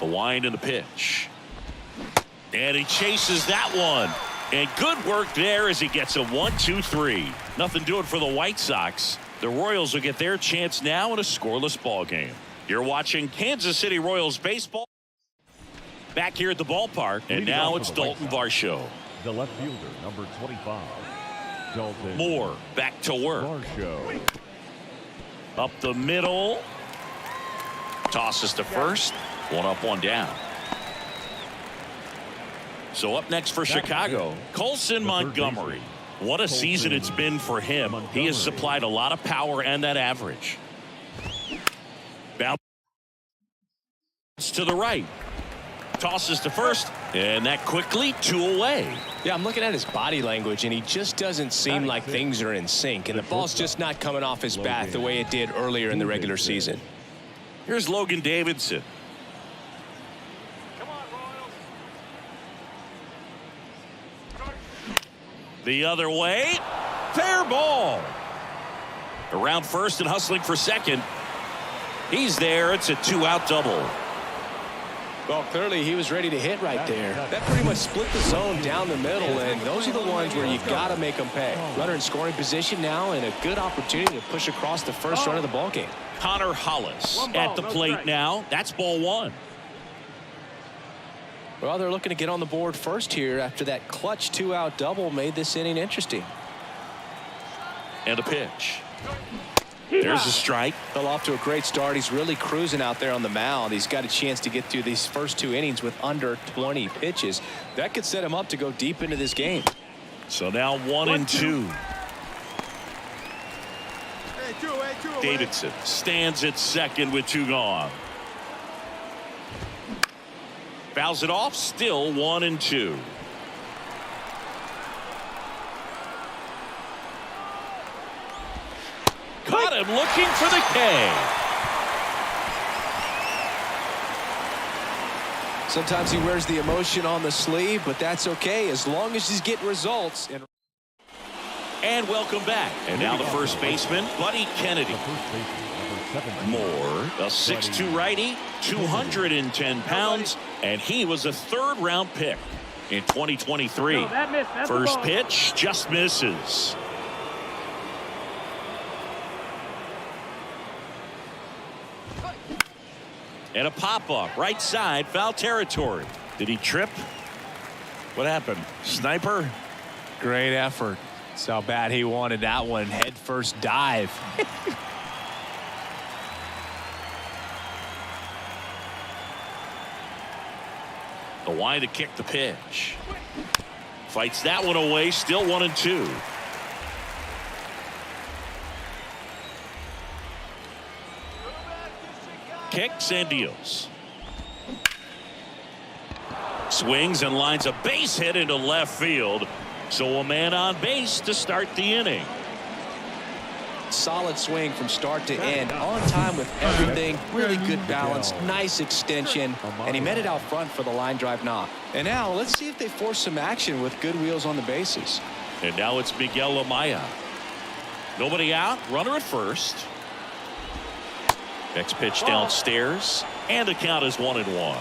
The wind and the pitch. And he chases that one. And good work there as he gets a 1-2-3. Nothing doing for the White Sox. The Royals will get their chance now in a scoreless ball game. You're watching Kansas City Royals baseball. Back here at the ballpark. And now it's Dalton Varsho. The left fielder, number 25. Dalton Moore back to work. Varsho. Up the middle. Tosses to first. 1 up, 1 down. So up next for Chicago, Colson Montgomery. What a season it's been for him. He has supplied a lot of power and that average. Bounce to the right. Tosses to first, and that quickly 2 away. Yeah, I'm looking at his body language, and he just doesn't seem like things are in sync, and the ball's just not coming off his bat the way it did earlier in the regular season. Here's Logan Davidson. The other way, fair ball. Around first and hustling for second. He's there. It's a 2-out double. Well, clearly he was ready to hit right there. That pretty much split the zone down the middle, and those are the ones where you got to make them pay. Runner in scoring position now, and a good opportunity to push across the first run of the ball game. Connor Hollis at the plate now. That's ball 1. Well, they're looking to get on the board first here after that clutch 2-out double made this inning interesting. And a pitch. There's a strike. Fell off to a great start. He's really cruising out there on the mound. He's got a chance to get through these first 2 innings with under 20 pitches. That could set him up to go deep into this game. So now 1-2. Davidson stands at second with 2 gone. Fouls it off, still 1-2. Caught him looking for the K. Sometimes he wears the emotion on the sleeve, but that's okay as long as he's getting results. And welcome back. And now the first baseman, Buddy Kennedy. Moore, a 6'2" righty, 210 pounds, and he was a 3rd-round pick in 2023. First pitch just misses. And a pop-up, right side, foul territory. Did he trip? What happened? Sniper? Great effort. That's how bad he wanted that one. Head first dive. The wind to kick the pitch. Fights that one away, still 1-2. Kicks and deals. Swings and lines a base hit into left field. So a man on base to start the inning. Solid swing from start to end, on time with everything, really good balance, nice extension, and he met it out front for the line drive knock. And now let's see if they force some action with good wheels on the bases. And now it's Miguel Amaya. Nobody out, runner at first. Next pitch downstairs, and the count is 1-1.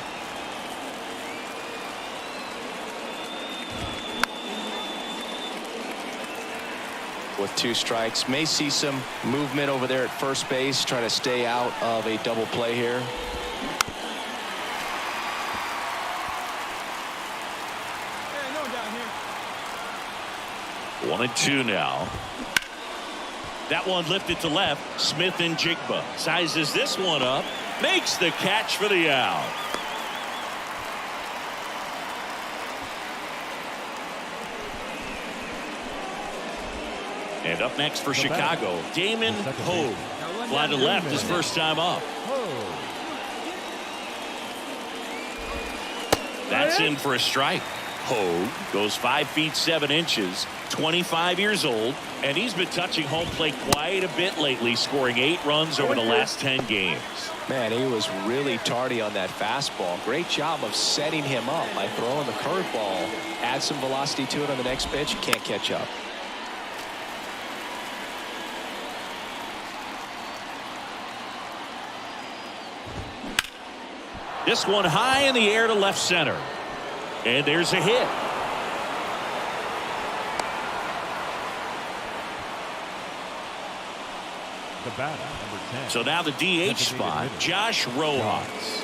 With 2 strikes, may see some movement over there at first base, try to stay out of a double play here. Hey, no one down here. 1-2 now. That one lifted to left. Smith and Jigba sizes this one up, makes the catch for the out. And up next for Chicago, Damon Hogue. Fly to left his first time up. That's in for a strike. Hogue goes 5 feet 7 inches, 25 years old, and he's been touching home plate quite a bit lately, scoring 8 runs over the last 10 games. Man, he was really tardy on that fastball. Great job of setting him up by throwing the curveball. Add some velocity to it on the next pitch. Can't catch up. This one high in the air to left center. And there's a hit. The batter, number 10. So now the DH spot, Josh Rojas.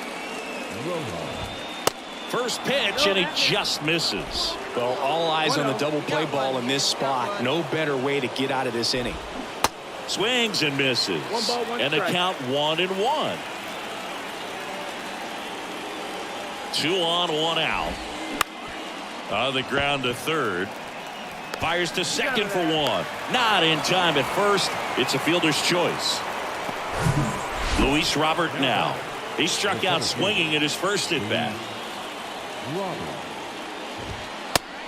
First pitch, and he just misses. Well, all eyes on the double play ball in this spot. No better way to get out of this inning. Swings and misses. And the count 1-1. 2 on, 1 out. On the ground to third. Fires to second for 1. Not in time at first. It's a fielder's choice. Luis Robert now. He struck out swinging at his first at bat.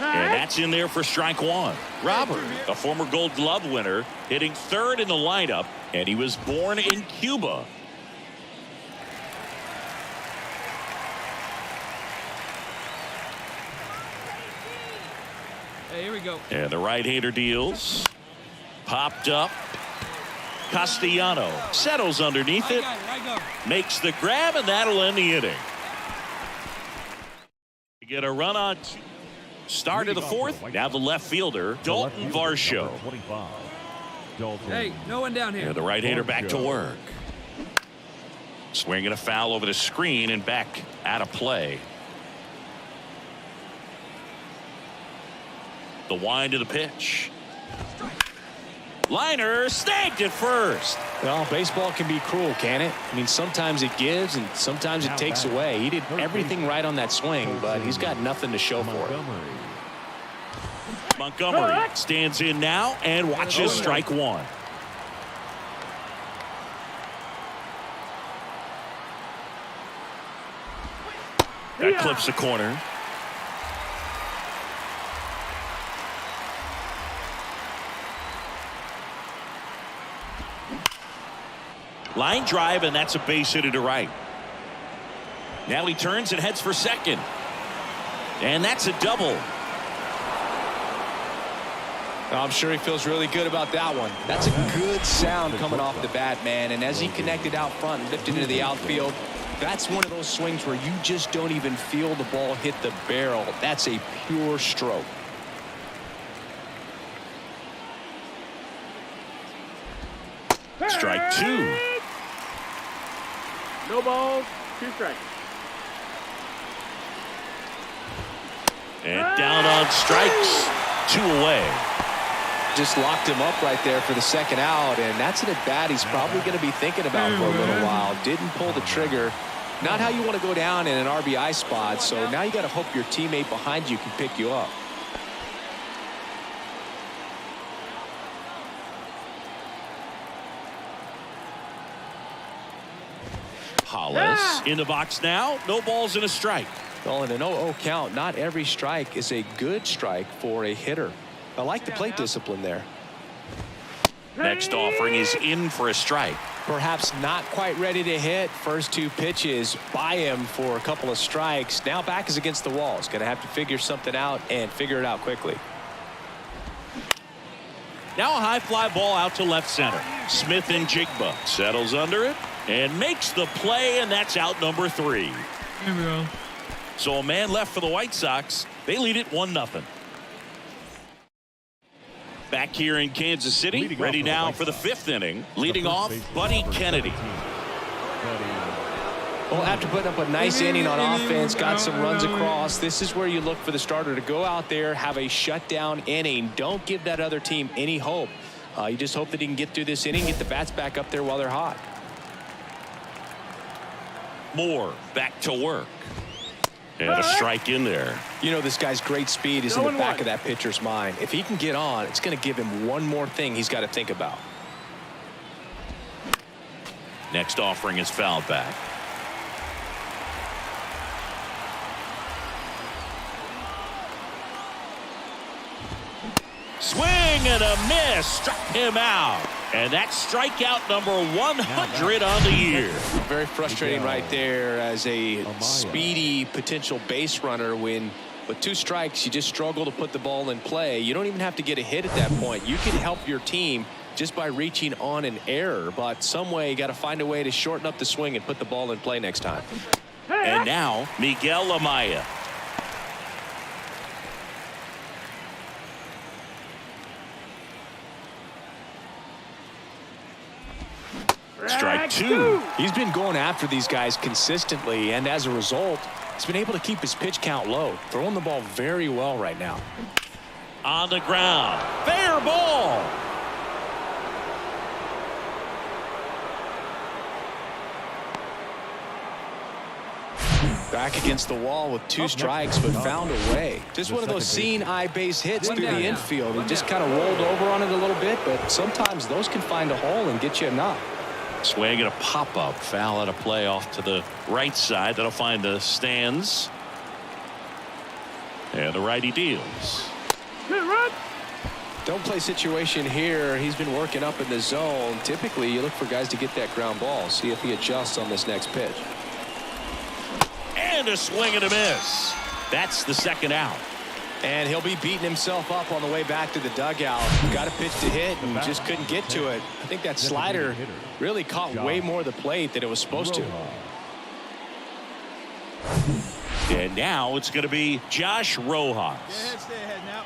And that's in there for strike 1. Robert, a former Gold Glove winner, hitting third in the lineup, and he was born in Cuba. Hey, here we go. And the right-hander deals. Popped up. Castellano settles underneath it. Makes the grab, and that'll end the inning. You get a run on start of the 4th. Now the left fielder, Dalton Varsho. Hey, no one down here. And the right-hander back to work. Swinging a foul over the screen and back out of play. The wind of the pitch. Liner snagged at first. Well, baseball can be cruel, can it? I mean, sometimes it gives and sometimes it takes away. He did everything right on that swing, but he's got nothing to show for it. Montgomery stands in now and watches strike 1. That clips the corner. Line drive, and that's a base hit to right. Now he turns and heads for second. And that's a double. I'm sure he feels really good about that one. That's a good sound coming off the bat, man. And as he connected out front and lifted into the outfield, that's one of those swings where you just don't even feel the ball hit the barrel. That's a pure stroke. Strike 2. No balls, 2 strikes. And down on strikes. 2 away. Just locked him up right there for the second out, and that's an at-bat he's probably going to be thinking about for a little while. Didn't pull the trigger. Not how you want to go down in an RBI spot, so now you got to hope your teammate behind you can pick you up. Hollis in the box now. No balls and a strike. Well, in an 0-0 count, not every strike is a good strike for a hitter. I like the plate discipline there. Next offering is in for a strike. Perhaps not quite ready to hit. First 2 pitches by him for a couple of strikes. Now back is against the wall. He's going to have to figure something out and figure it out quickly. Now a high fly ball out to left center. Smith and Jigba settles under it, and makes the play, and that's out number 3. Here we go. So a man left for the White Sox. They lead it 1-0. Back here in Kansas City, ready now for the 5th inning. Leading off, Buddy Kennedy. Well, after putting up a nice inning on offense, got some runs across, this is where you look for the starter to go out there, have a shutdown inning. Don't give that other team any hope. You just hope that he can get through this inning, get the bats back up there while they're hot. Moore back to work. And a strike in there. You know, this guy's great speed is in the back of that pitcher's mind. If he can get on, it's going to give him one more thing he's got to think about. Next offering is fouled back. Swing and a miss. Struck him out. And that's strikeout number 100 on the year. Very frustrating right there as a speedy potential base runner when with 2 strikes you just struggle to put the ball in play. You don't even have to get a hit at that point. You can help your team just by reaching on an error, but some way you got to find a way to shorten up the swing and put the ball in play next time. And now Miguel Amaya. Strike 2. He's been going after these guys consistently, and as a result, he's been able to keep his pitch count low, throwing the ball very well right now. On the ground. Fair ball. Back against the wall with 2 strikes, but found a way. Just one of those seeing eye base hits through the infield. He just kind of rolled over on it a little bit, but sometimes those can find a hole and get you a knock. Swing and a pop-up. Foul at a play off to the right side. That'll find the stands. And the righty deals. Don't play situation here. He's been working up in the zone. Typically, you look for guys to get that ground ball. See if he adjusts on this next pitch. And a swing and a miss. That's the 2nd out. And he'll be beating himself up on the way back to the dugout. Got a pitch to hit and just couldn't get to it. I think that slider really caught way more of the plate than it was supposed to. And now it's going to be Josh Rojas. Stay ahead now.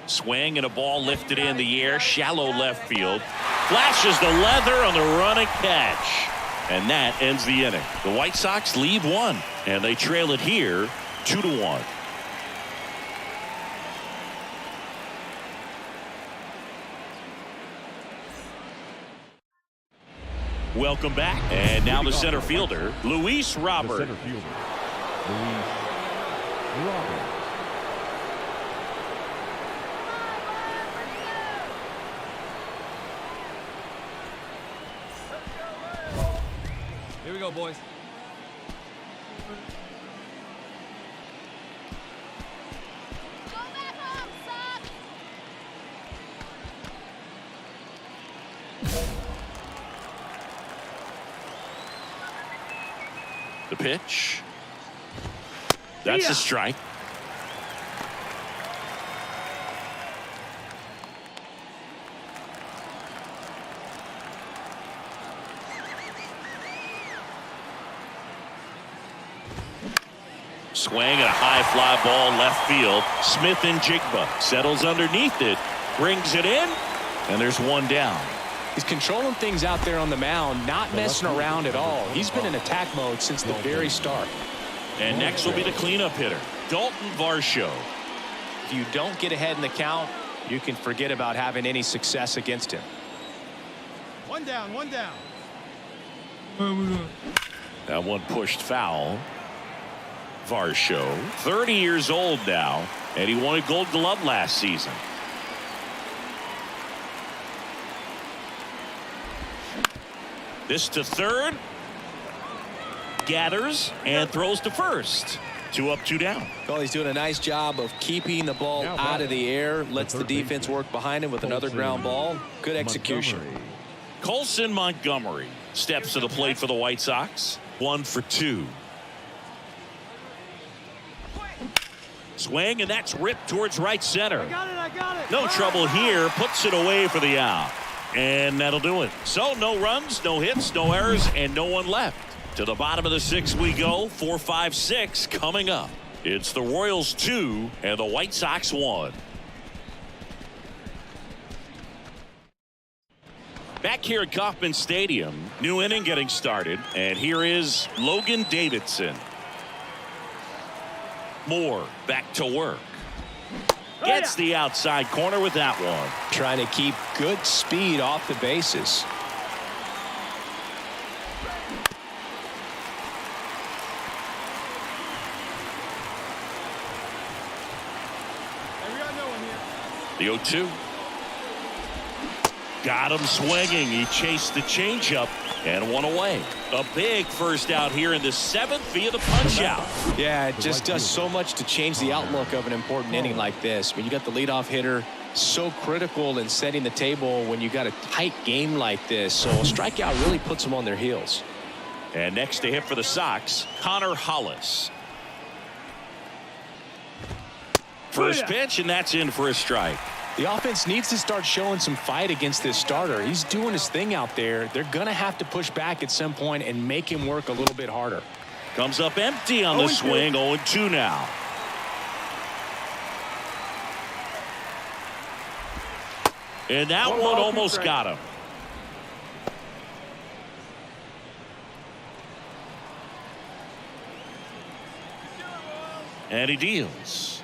Swing and a ball lifted in the air. Shallow left field. Flashes the leather on the run and catch. And that ends the inning. The White Sox lead 1, and they trail it here 2-1. Welcome back. And now the center fielder, Luis Robert. Here we go, boys. Go back home, Sox! The pitch. That's a strike. Swing and a high fly ball left field. Smith and Jigba settles underneath it, brings it in, and there's 1 down. He's controlling things out there on the mound, not messing around at all. He's been in attack mode since the very start. And next will be the cleanup hitter, Dalton Varsho. If you don't get ahead in the count, you can forget about having any success against him. 1 down, 1 down. That one pushed foul. Varsho, 30 years old now, and he won a Gold Glove last season. This to third. Gathers and throws to first. 2 up, 2 down. Well, he's doing a nice job of keeping the ball out of the air. Lets the defense work behind him with another ground ball. Good execution. Colson Montgomery steps to the plate for the White Sox. 1 for 2. Swing, and that's ripped towards right center. I got it. No trouble here. Puts it away for the out. And that'll do it. So no runs, no hits, no errors, and no one left. To the bottom of the 6th we go. 4, 5, 6 coming up. It's the Royals 2 and the White Sox 1. Back here at Kauffman Stadium, new inning getting started, and here is Logan Davidson. Moore back to work. Gets the outside corner with that one. Trying to keep good speed off the bases. The 0-2. Got him swinging. He chased the changeup and one away. A big first out here in the 7th via the punch out. Yeah, it just does so much to change the outlook of an important inning like this. When you got the leadoff hitter, so critical in setting the table when you got a tight game like this. So a strikeout really puts them on their heels. And next to hit for the Sox, Connor Hollis. First pitch, and that's in for a strike. The offense needs to start showing some fight against this starter. He's doing his thing out there. They're going to have to push back at some point and make him work a little bit harder. Comes up empty on the swing. 0-2 now. And that one almost got him. And he deals.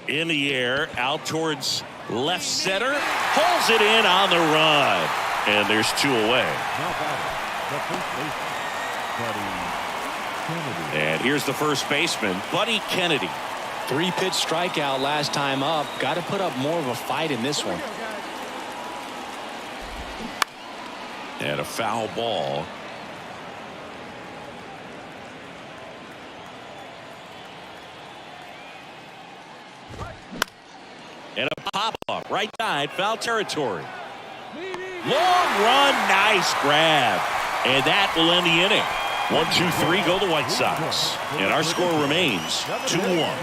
In the air, out towards left center. Pulls it in on the run. And there's 2 away. And here's the first baseman, Buddy Kennedy. 3-pitch strikeout last time up. Got to put up more of a fight in this one. And a foul ball. And a pop-up right side, foul territory. Long run, nice grab. And that will end the inning. 1, 2, 3 go the White Sox. And our score remains 2-1.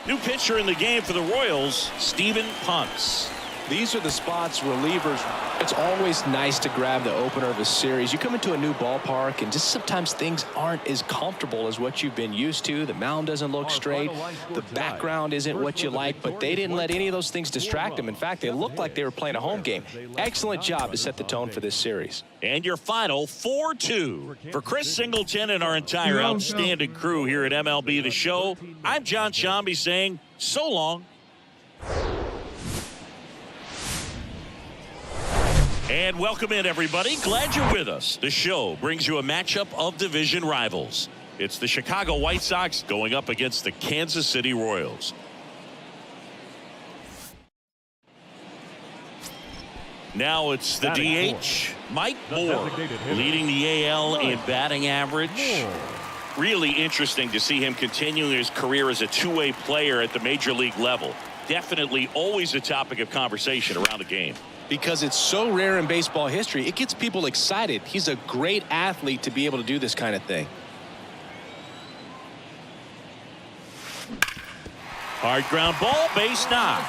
New pitcher in the game for the Royals, Steven Punks. These are the spots relievers. It's always nice to grab the opener of a series. You come into a new ballpark and just sometimes things aren't as comfortable as what you've been used to. The mound doesn't look straight. The background isn't what you like, but they didn't let any of those things distract them. In fact, they looked like they were playing a home game. Excellent job to set the tone for this series. And your final 4-2 for Chris Singleton and our entire outstanding crew here at MLB The Show. I'm John Shambi saying so long. And welcome in, everybody. Glad you're with us. The show brings you a matchup of division rivals. It's the Chicago White Sox going up against the Kansas City Royals. Now it's the DH, Mike Moore, leading the AL in batting average. Really interesting to see him continuing his career as a two-way player at the major league level. Definitely always a topic of conversation around the game. Because it's so rare in baseball history, it gets people excited. He's a great athlete to be able to do this kind of thing. Hard ground ball, base knock.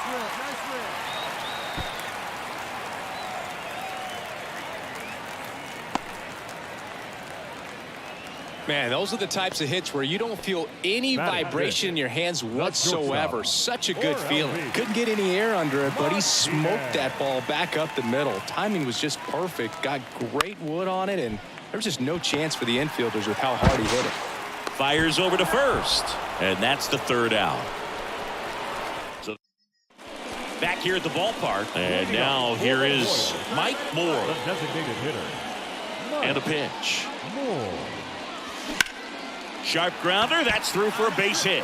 Man, those are the types of hits where you don't feel any vibration in your hands whatsoever. Such a good feeling. Couldn't get any air under it, but he smoked that ball back up the middle. Timing was just perfect. Got great wood on it, and there was just no chance for the infielders with how hard he hit it. Fires over to first, and that's the third out. So back here at the ballpark, and now here is Mike Moore. Designated hitter. And a pitch. Sharp grounder, that's through for a base hit.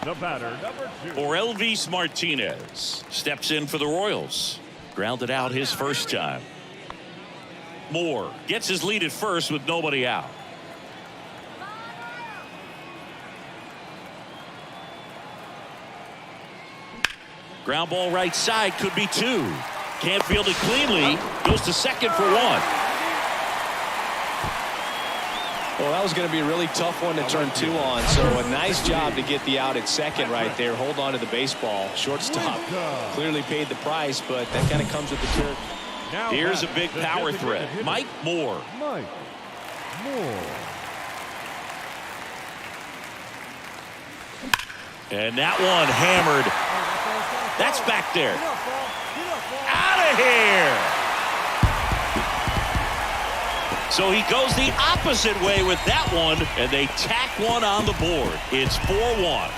The batter, number 2. Elvis Martinez steps in for the Royals. Grounded out his first time. Moore gets his lead at first with nobody out. Ground ball right side, could be 2. Can't field it cleanly. Goes to second for 1. Well, that was going to be a really tough one to turn 2 on. So a nice job to get the out at second right there. Hold on to the baseball. Shortstop clearly paid the price, but that kind of comes with the turn. Here's a big power threat. Mike Moore. Mike Moore. And that one hammered. That's back there. Out of here. So he goes the opposite way with that one, and they tack one on the board. It's 4-1.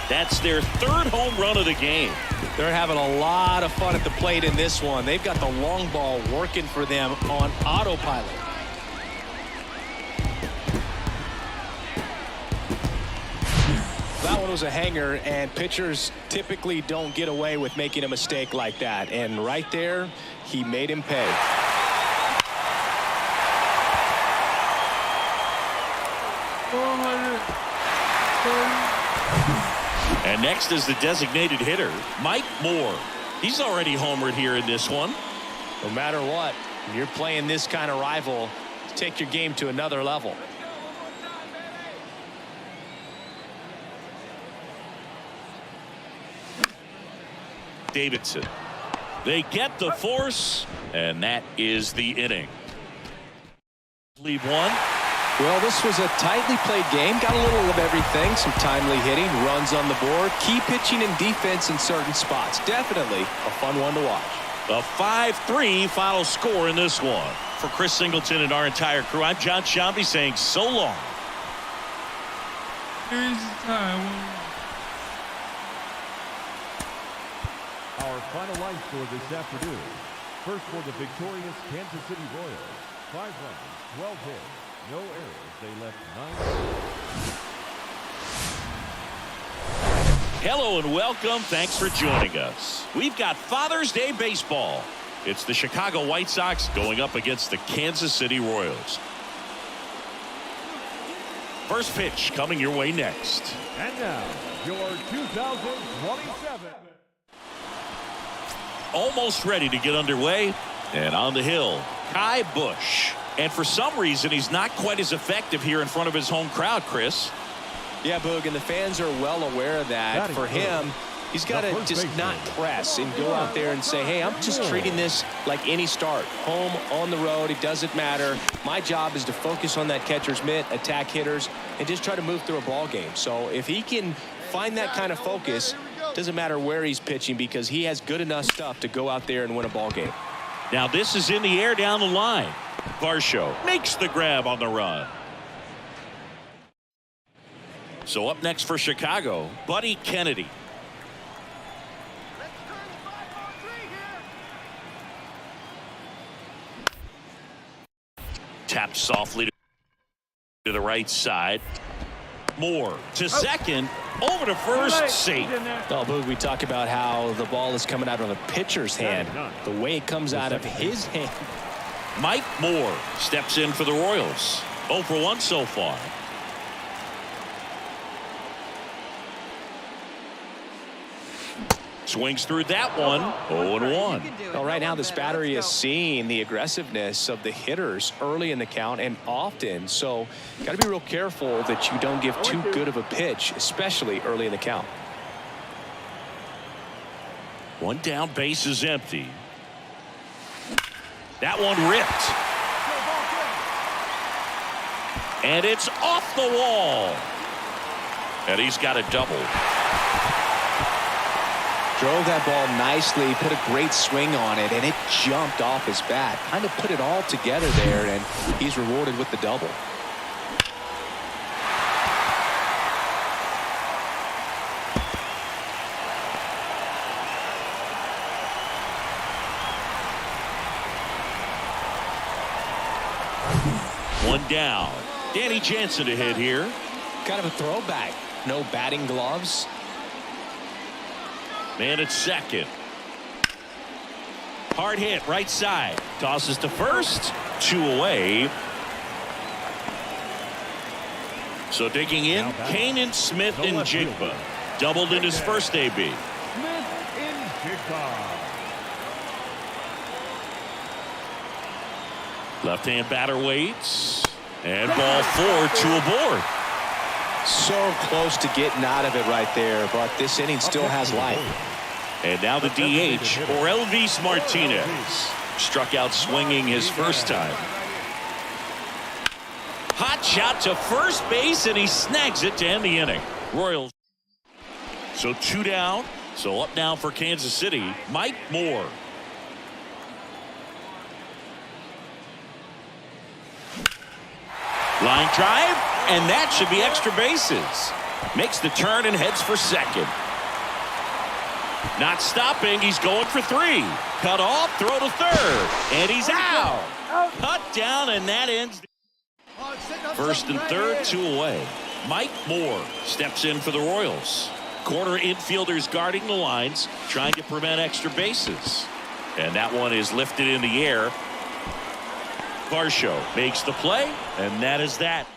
That's their 3rd home run of the game. They're having a lot of fun at the plate in this one. They've got the long ball working for them on autopilot. That one was a hanger, and pitchers typically don't get away with making a mistake like that. And right there, he made him pay. And next is the designated hitter, Mike Moore. He's already homered here in this one. No matter what, when you're playing this kind of rival, take your game to another level. Davidson. They get the force, and that is the inning. Lead 1. Well, this was a tightly played game. Got a little of everything. Some timely hitting, runs on the board, key pitching and defense in certain spots. Definitely a fun one to watch. A 5-3 final score in this one. For Chris Singleton and our entire crew, I'm John Shambi saying so long. Here's the time. Our final line score this afternoon. First for the victorious Kansas City Royals. 5 runs, 12 hits, no errors. They left 9. Hello and welcome. Thanks for joining us. We've got Father's Day baseball. It's the Chicago White Sox going up against the Kansas City Royals. First pitch coming your way next. And now, your 2027. Almost ready to get underway. And on the hill, Kai Busch. And for some reason, he's not quite as effective here in front of his home crowd, Chris. Yeah, Boog, and the fans are well aware of that. For him, he's got to just not press and go out there and say, hey, I'm just treating this like any start. Home, on the road, it doesn't matter. My job is to focus on that catcher's mitt, attack hitters, and just try to move through a ball game. So if he can find that kind of focus, doesn't matter where he's pitching because he has good enough stuff to go out there and win a ball game. Now this is in the air down the line. Varsho makes the grab on the run. So up next for Chicago, Buddy Kennedy. Tapped softly to the right side. Moore to second, over to first, safe. Oh, Boog, we talk about how the ball is coming out of a pitcher's hand. The way it comes out of his hand. Mike Moore steps in for the Royals. 0 for 1 so far. Swings through that one. 0-1. Well, right now this battery is seeing the aggressiveness of the hitters early in the count and often. So got to be real careful that you don't give too good of a pitch, especially early in the count. One down, base is empty. That one ripped. And it's off the wall. And he's got a double. Drove that ball nicely, put a great swing on it, and it jumped off his bat. Kind of put it all together there, and he's rewarded with the double. One down. Danny Jansen to hit here. Kind of a throwback. No batting gloves. Man at second. Hard hit right side. Tosses to first. 2 away. So digging in, Kanan Smith and Jigba. Doubled in his first AB. Smith in kickoff. Left-hand batter waits. And ball 4, 2 aboard. So close to getting out of it right there, but this inning still has life. And now the DH, Mlb Martinez. Struck out swinging his first time. Hot shot to first base, and he snags it to end the inning. Royals. So 2 down. So up now for Kansas City, Mike Moore. Line drive, and that should be extra bases. Makes the turn and heads for second. Not stopping, he's going for 3. Cut off, throw to third, and he's out. Cut down, and that ends. First and third, 2 away. Mike Moore steps in for the Royals. Corner infielders guarding the lines, trying to prevent extra bases. And that one is lifted in the air. Varsho makes the play, and that is that.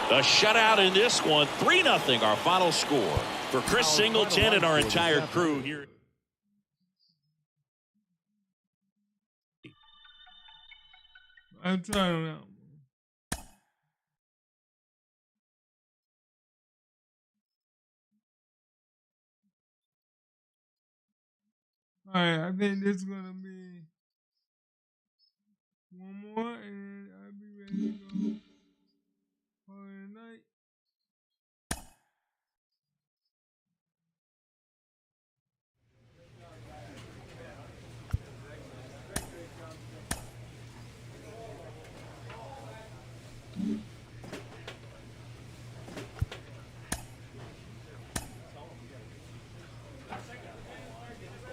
A shutout in this one, 3-0 our final score. For Chris Singleton and our entire crew here. I'm trying out. All right, I think this is gonna be one more, and I'll be ready to go for the night.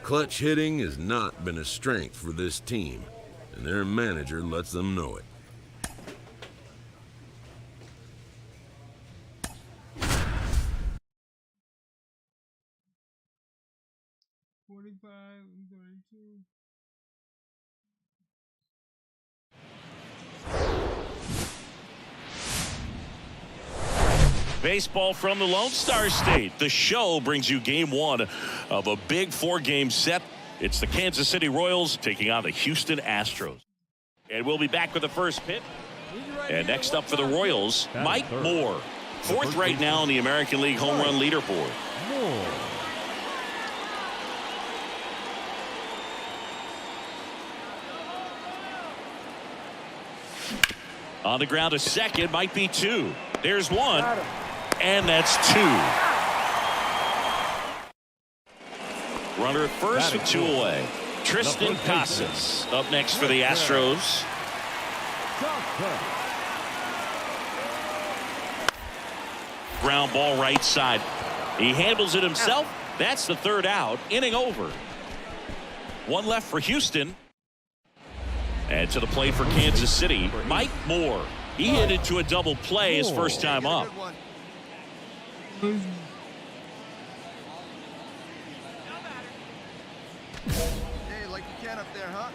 Clutch hitting has not been a strength for this team, and their manager lets them know it. Baseball from the Lone Star State. The Show brings you game 1 of a big 4-game set. It's the Kansas City Royals taking on the Houston Astros. And we'll be back with the first pitch. And next up for the Royals, Mike Moore. 4th right now in the American League home run leaderboard. On the ground to second, might be 2. There's 1. And that's 2. Runner at first with 2 away. Tristan Casas up next for the Astros. Ground ball right side. He handles it himself. That's the 3rd out. Inning over. 1 left for Houston. And to the plate for Kansas City, Mike Moore. He hit into a double play his first time up. Hey, like you can up there, huh?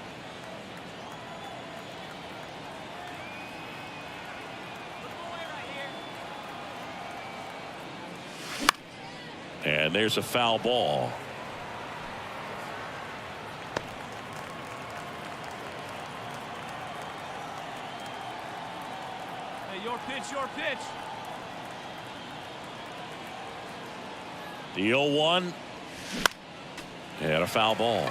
And there's a foul ball. Hey, your pitch, your pitch. The 0-1. And a foul ball.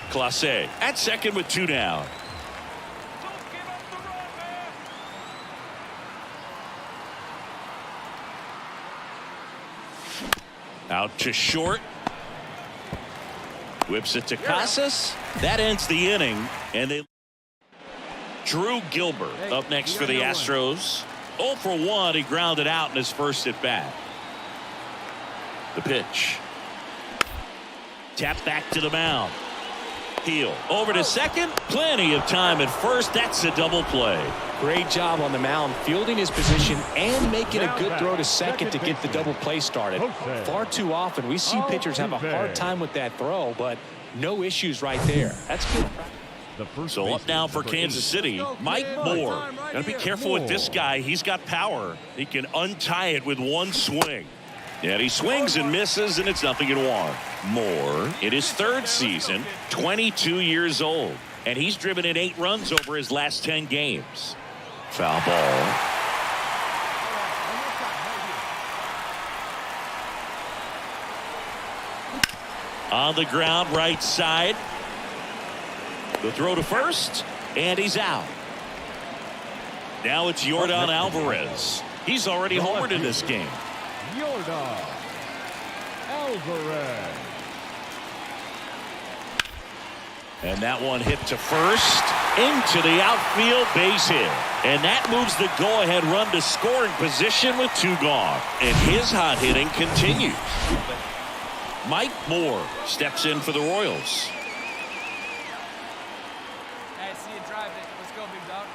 Clase at second with 2 down. Out to short. Whips it to Casas. That ends the inning. And they. Drew Gilbert up next for the Astros. 0 for 1. He grounded out in his first at bat. The pitch. Tap back to the mound. Heel over to second. Plenty of time at first. That's a double play. Great job on the mound, fielding his position and making a good throw to second to get the double play started. Far too often we see pitchers have a hard time with that throw, but no issues right there. That's good. So up now for Kansas City, Mike Moore. Gotta be careful with this guy. He's got power. He can untie it with 1 swing. And he swings and misses, and it's 0-1. Moore, in his third season, 22 years old. And he's driven in 8 runs over his last 10 games. Foul ball. On the ground, right side. The throw to first, and he's out. Now it's Yordan Alvarez. He's already homered in this game. Yordan Alvarez. And that one hit to first, into the outfield, base hit. And that moves the go-ahead run to scoring position with 2 gone. And his hot hitting continues. Mike Moore steps in for the Royals. Hey, see you drive it. Let's go, big dog.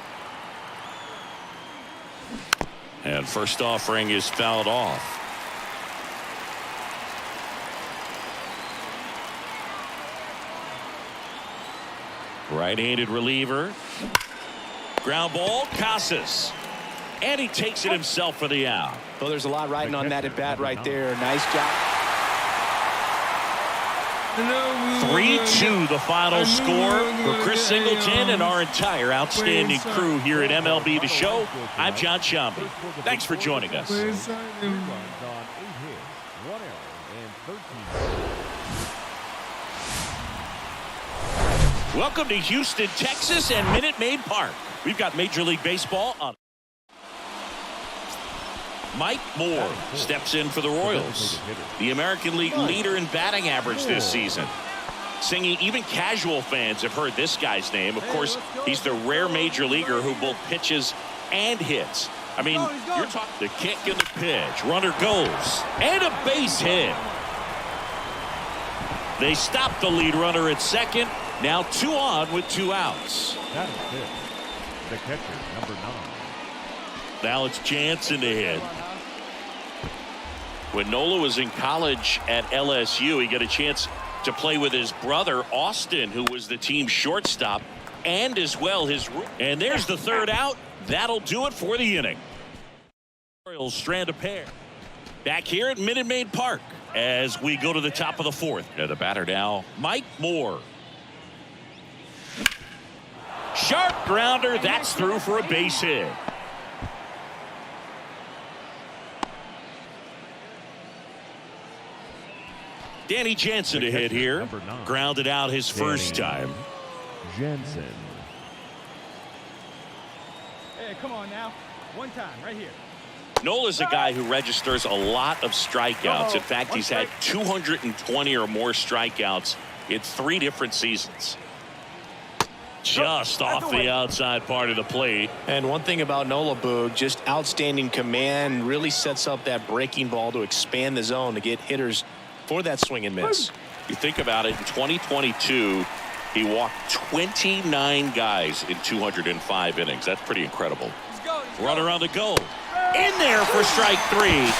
And first offering is fouled off. Right-handed reliever. Ground ball, Casas. And he takes it himself for the out. Well, there's a lot riding on that at bat right there. Nice job. 3-2 the final score for Chris Singleton and our entire outstanding crew here at MLB The Show. I'm John Shambi. Thanks for joining us. Welcome to Houston, Texas and Minute Maid Park. We've got Major League Baseball on. Mike Moore steps in for the Royals, the American League leader in batting average this season. Singing, even casual fans have heard this guy's name. Of course, he's the rare major leaguer who both pitches and hits. I mean, you're talking the kick and the pitch. Runner goes, and a base hit. They stop the lead runner at second. Now 2 on with 2 outs. That is it. The catcher, number 9. Now it's Jansen to hit. When Nola was in college at LSU, he got a chance to play with his brother, Austin, who was the team's shortstop, and as well his. And there's the 3rd out. That'll do it for the inning. Royals strand a pair. Back here at Minute Maid Park as we go to the top of the 4th. And the batter now, Mike Moore. Sharp grounder. That's through for a base hit. Danny Jansen to hit here. Grounded out his first time. Jansen. Hey, come on now. One time, right here. Nola's a guy who registers a lot of strikeouts. In fact, he's had 220 or more strikeouts in 3 different seasons. Just off the outside part of the plate. And one thing about Nola, Boog, just outstanding command, really sets up that breaking ball to expand the zone to get hitters for that swing and miss. You think about it, in 2022, he walked 29 guys in 205 innings. That's pretty incredible. Runner on the go. In there for strike 3.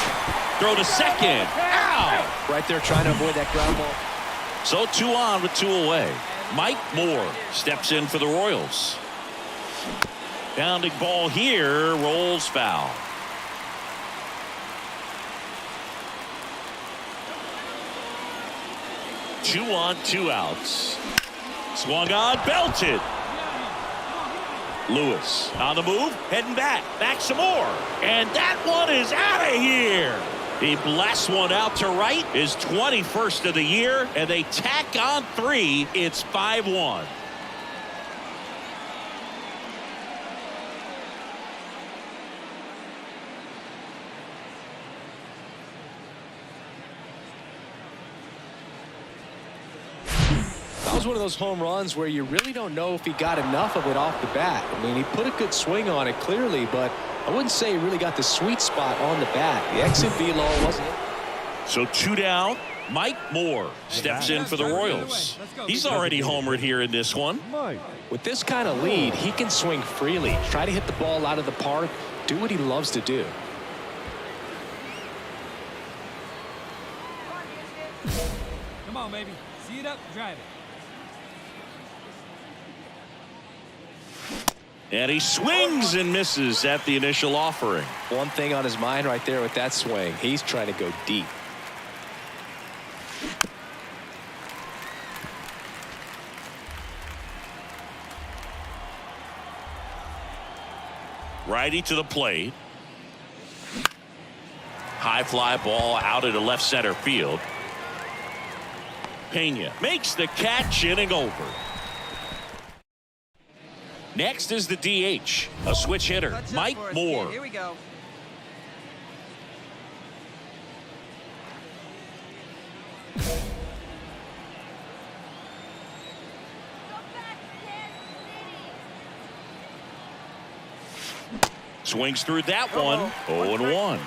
Throw to second. Ow! Right there trying to avoid that ground ball. So 2 on with 2 away. Mike Moore steps in for the Royals. Bounding ball here, rolls foul. Two on, 2 outs. Swung on, belted. Lewis on the move, heading back some more. And that one is out of here. He blasts one out to right, his 21st of the year, and they tack on 3. It's 5-1. That was one of those home runs where you really don't know if he got enough of it off the bat. I mean, he put a good swing on it clearly, but I wouldn't say he really got the sweet spot on the bat. The exit velo wasn't it. So 2 down. Mike Moore steps in for the Royals. He's already homered here in this one. With this kind of lead, he can swing freely, try to hit the ball out of the park, do what he loves to do. Come on, baby. See it up, drive it. And he swings and misses at the initial offering. One thing on his mind right there with that swing. He's trying to go deep. Righty to the plate. High fly ball out into left center field. Pena makes the catch, inning over. Next is the DH, a switch hitter, Mike Moore. Here we go. Swings through that one, 0-1.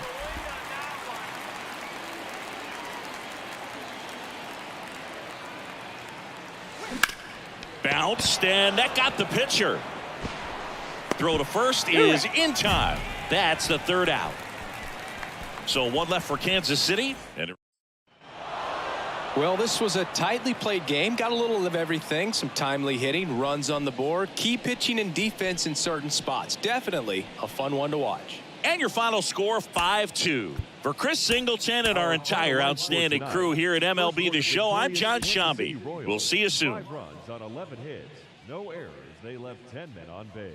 Bounced, and that got the pitcher. Throw to first is in time. That's the third out. So one left for Kansas City. Well, this was a tightly played game. Got a little of everything. Some timely hitting, runs on the board, key pitching and defense in certain spots. Definitely a fun one to watch. And your final score, 5-2. For Chris Singleton and our entire outstanding crew here at MLB The Show, I'm John Shambi. We'll see you soon. 5 runs on 11 hits, no errors. They left 10 men on base.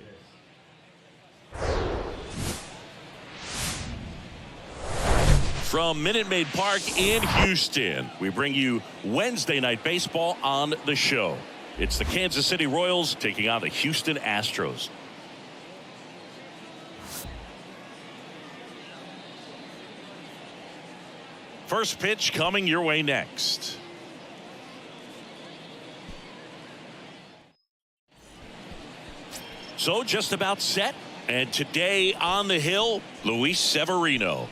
From Minute Maid Park in Houston, we bring you Wednesday Night Baseball on The Show. It's the Kansas City Royals taking on the Houston Astros. First pitch coming your way next. So just about set. And today on the hill, Luis Severino.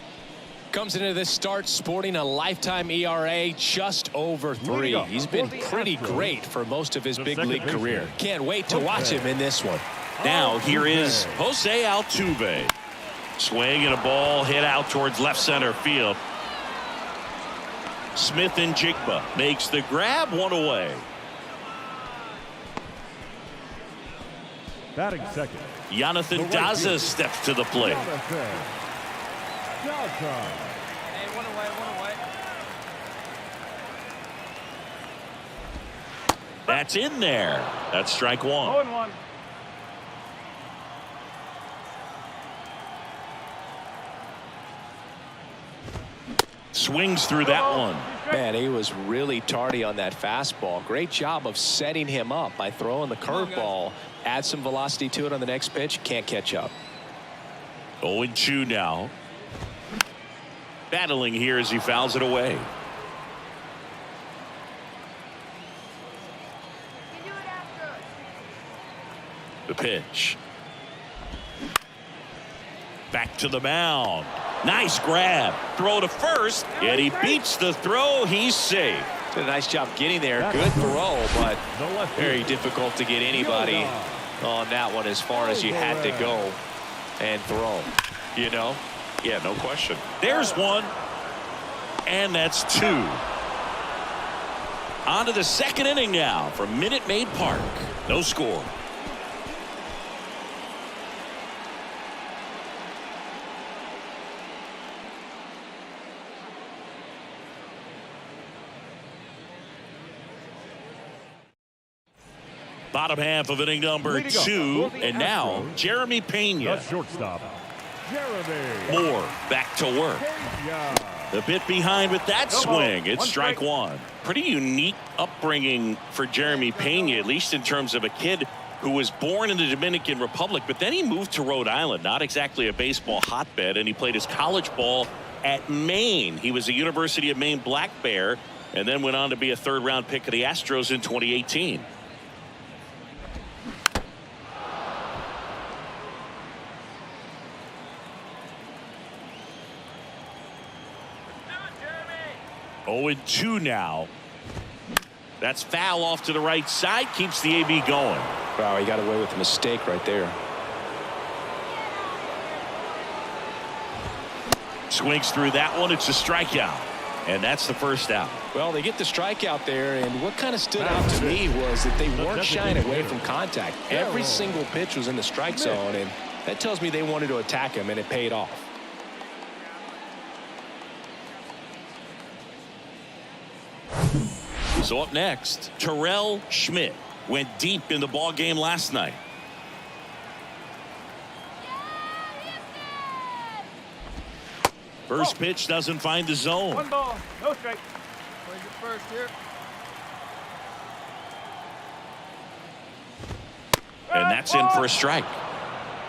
Comes into this start sporting a lifetime ERA just over 3. He's been pretty great for most of his big league career. Can't wait to watch him in this one. Now here is Jose Altuve. Swing and a ball hit out towards left center field. Smith and Jigba makes the grab, one away. Batting second, Jonathan Daza steps to the plate. Hey, one away, one away. That's in there. That's strike one. 0-1. Swings through that one. Man, he was really tardy on that fastball. Great job of setting him up by throwing the curveball. Add some velocity to it on the next pitch. Can't catch up. 0-2 now. Battling here as he fouls it away. The pitch. Back to the mound. Nice grab. Throw to first. And he beats the throw. He's safe. Did a nice job getting there. Good throw, but very difficult to get anybody on that one as far as you had to go and throw. You know? Yeah, no question. There's one. And that's 2. On to the second inning now from Minute Maid Park. No score. Bottom half of inning number 2, and now Jeremy Pena. The shortstop, Jeremy Moore back to work. A bit behind with that swing. It's strike one. Pretty unique upbringing for Jeremy Pena, at least in terms of a kid who was born in the Dominican Republic, but then he moved to Rhode Island, not exactly a baseball hotbed, and he played his college ball at Maine. He was a University of Maine Black Bear, and then went on to be a third-round pick of the Astros in 2018. Oh, 0-2 now. That's foul off to the right side. Keeps the AB going. Wow, he got away with a mistake right there. Swings through that one. It's a strikeout. And that's the first out. Well, they get the strikeout there, and what kind of stood out to me was that they weren't shying away from contact. Every single pitch was in the strike zone, and that tells me they wanted to attack him, and it paid off. So up next, Terrell Schmidt went deep in the ball game last night. First pitch doesn't find the zone. 1 ball, no strike. Play it first here. And that's in for a strike.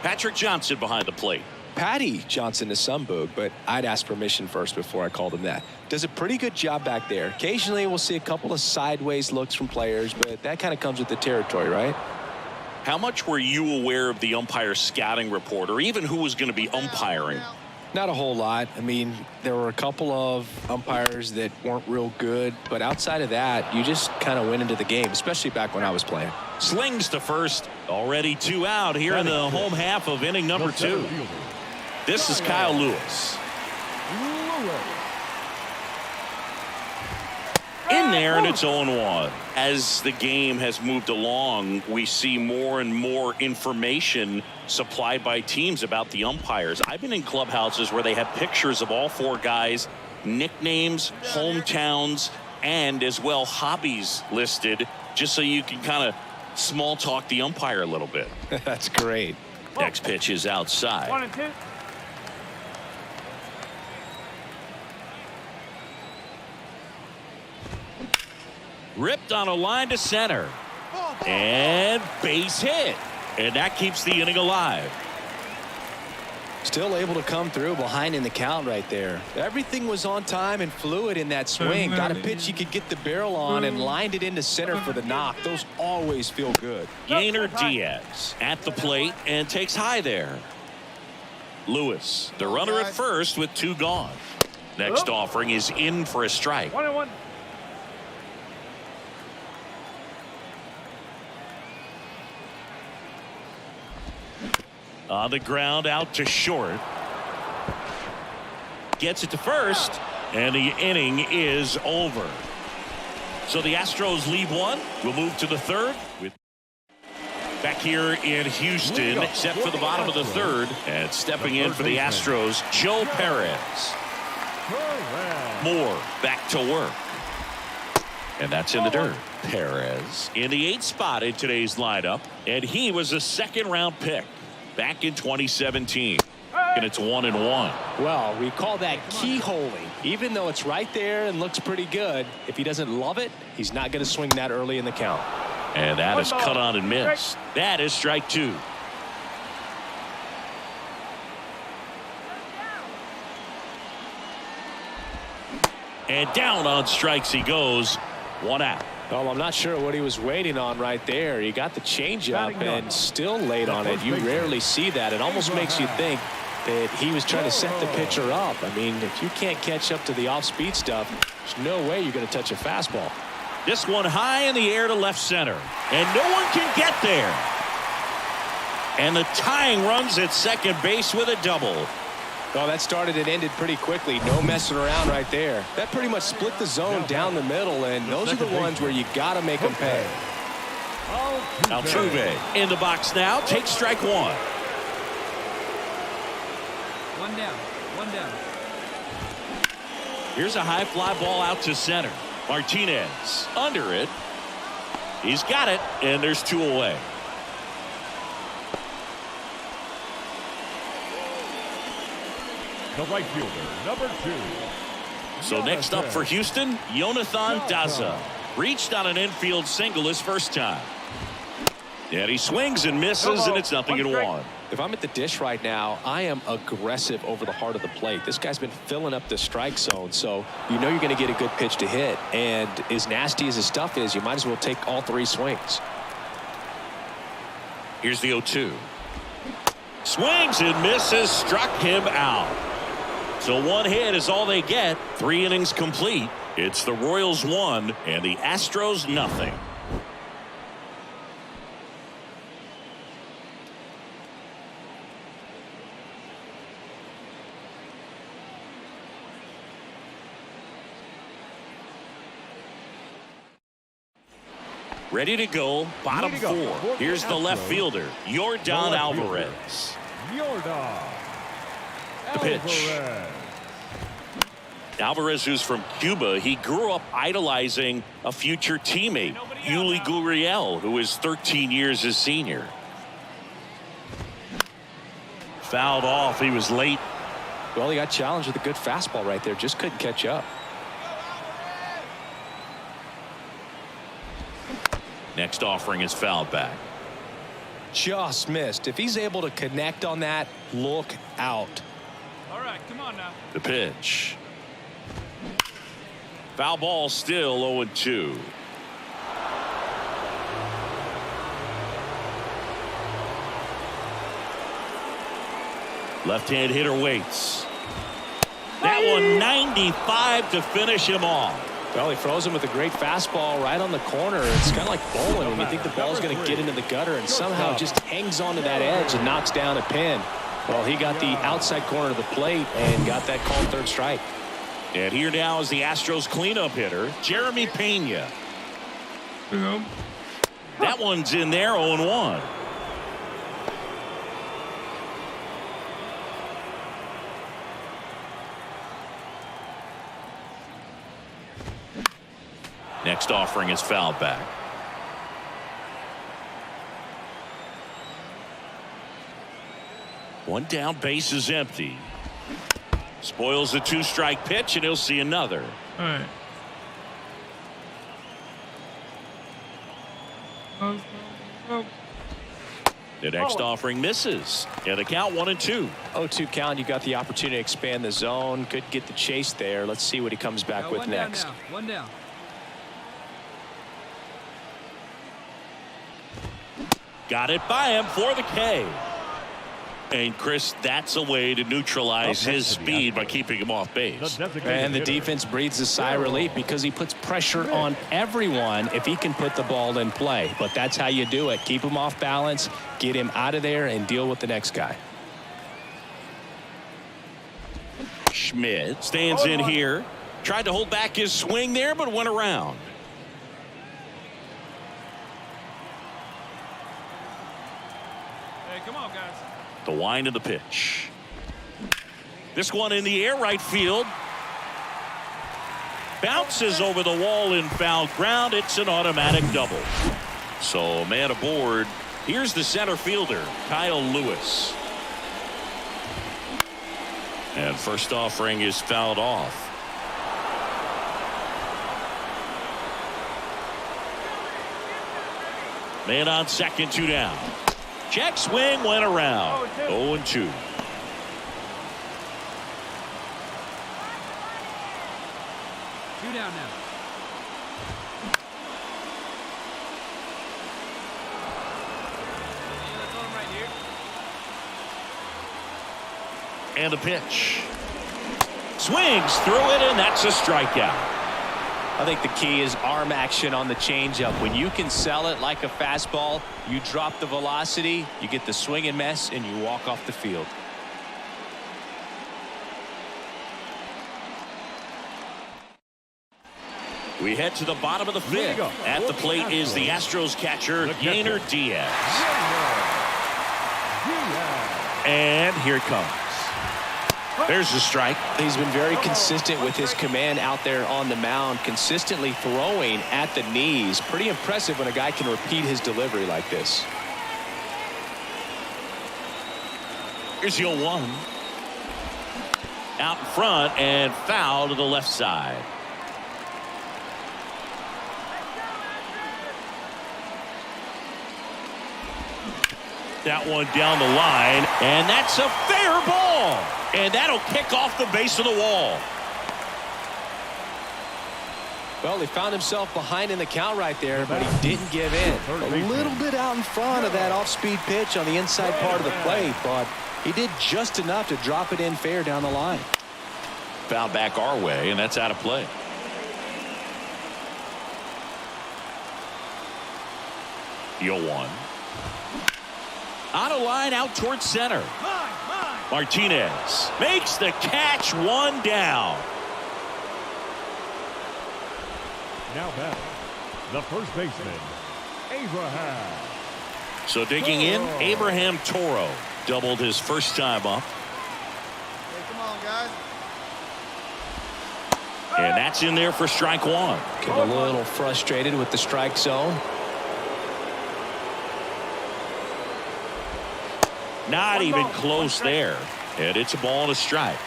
Patrick Johnson behind the plate. Patty Johnson is Sunboog, but I'd ask permission first before I called him that. Does a pretty good job back there. Occasionally we'll see a couple of sideways looks from players, but that kind of comes with the territory, right? How much were you aware of the umpire scouting report, or even who was going to be umpiring? Not a whole lot. I mean, there were a couple of umpires that weren't real good, but outside of that, you just kind of went into the game, especially back when I was playing. Slings to first. Already 2 out here in the home half of inning number 2. This is Kyle Lewis. In there, and it's 0-1. As the game has moved along, we see more and more information supplied by teams about the umpires. I've been in clubhouses where they have pictures of all 4 guys, nicknames, hometowns, and as well hobbies listed, just so you can kind of small talk the umpire a little bit. That's great. Next pitch is outside. 1 and 2. Ripped on a line to center. And base hit. And that keeps the inning alive. Still able to come through behind in the count right there. Everything was on time and fluid in that swing. Got a pitch you could get the barrel on and lined it into center for the knock. Those always feel good. Yainer Diaz at the plate and takes high there. Lewis, the runner at first with 2 gone. Next offering is in for a strike. 1-1. On the ground, out to short. Gets it to first, and the inning is over. So the Astros leave 1. We'll move to the 3rd. With back here in Houston, set for the bottom of the 3rd. And stepping in for the Astros, Joe Perez. Moore back to work. And that's in the dirt. Perez in the 8th spot in today's lineup. And he was a 2nd-round pick back in 2017. And it's 1-1. Well, we call that keyholing. Even though it's right there and looks pretty good, if he doesn't love it, he's not going to swing that early in the count. And that is cut on and missed. That is strike 2. And down on strikes he goes. 1 out. Well, I'm not sure what he was waiting on right there. He got the changeup and still laid on it. You rarely see that. It almost makes you think that he was trying to set the pitcher up. I mean, if you can't catch up to the off-speed stuff, there's no way you're going to touch a fastball. This one high in the air to left center. And no one can get there. And the tying runs at second base with a double. Well, that started and ended pretty quickly. No messing around right there. That pretty much split the zone down the middle, and those are the ones where you got to make them pay. Altuve in the box now. Takes strike 1. 1 down. 1 down. Here's a high fly ball out to center. Martinez under it. He's got it, and there's 2 away. The right fielder, number 2. So next up for Houston, Jonathan Daza. Reached on an infield single his first time. And he swings and misses, and it's 0-1. If I'm at the dish right now, I am aggressive over the heart of the plate. This guy's been filling up the strike zone, so you know you're going to get a good pitch to hit. And as nasty as his stuff is, you might as well take all 3 swings. Here's the 0-2. Swings and misses, struck him out. So 1 hit is all they get. 3 innings complete. It's the Royals 1 and the Astros nothing. Ready to go, bottom four. Here's the left fielder, Yordan Alvarez. The pitch. Alvarez, who's from Cuba, he grew up idolizing a future teammate, Yuli Gurriel, who is 13 years his senior. Fouled off. He was late. Well, he got challenged with a good fastball right there. Just couldn't catch up. Next offering is fouled back. Just missed. If he's able to connect on that, look out. All right, come on now. The pitch. Foul ball, still 0-2. Left-hand hitter waits. That one 95 to finish him off. Well, he froze him with a great fastball right on the corner. It's kind of like bowling when you think the ball's going to get into the gutter and somehow just hangs onto that edge and knocks down a pin. Well, he got the outside corner of the plate and got that called third strike. And here now is the Astros cleanup hitter, Jeremy Pena. That one's in there, 0-1. Next offering is fouled back. One down, base is empty. Spoils the 2-strike pitch, and he'll see another. All right. The next offering misses. Yeah, the count 1-2. 0-2 count. You got the opportunity to expand the zone. Could get the chase there. Let's see what he comes back with next. One down. Got it by him for the K. And Chris, that's a way to neutralize his speed by keeping him off base. And the defense breathes a sigh of relief because he puts pressure on everyone if he can put the ball in play. But that's how you do it. Keep him off balance, get him out of there, and deal with the next guy. Schmidt stands in here. Tried to hold back his swing there, but went around. Hey, come on, guys. The wind of the pitch. This one in the air, right field. Bounces over the wall in foul ground. It's an automatic double. So man aboard. Here's the center fielder, Kyle Lewis. And first offering is fouled off. Man on second, 2 down. Check swing, went around. 0-2. 2 down now. And a pitch. Swings through it, and that's a strikeout. I think the key is arm action on the changeup. When you can sell it like a fastball, you drop the velocity, you get the swing and miss, and you walk off the field. We head to the bottom of the 5th. At the plate is the Astros catcher, Yainer Diaz. And here it comes. There's the strike. He's been very consistent with his command out there on the mound, consistently throwing at the knees. Pretty impressive when a guy can repeat his delivery like this. Here's the 0-1. Out in front and foul to the left side. That one down the line, and that's a fair ball. And that'll kick off the base of the wall. Well, he found himself behind in the count right there, but he didn't give in. A little bit out in front of that off-speed pitch on the inside part of the plate, but he did just enough to drop it in fair down the line. Foul back our way, and that's out of play. The 0-1. Out of line, out towards center. Martinez makes the catch, 1 down. Now batting, the first baseman, Abraham. So digging in, Abraham Toro doubled his first time up. Hey, come on, guys. And that's in there for strike one. Getting a little frustrated with the strike zone. Not even close there. And it's a ball and a strike.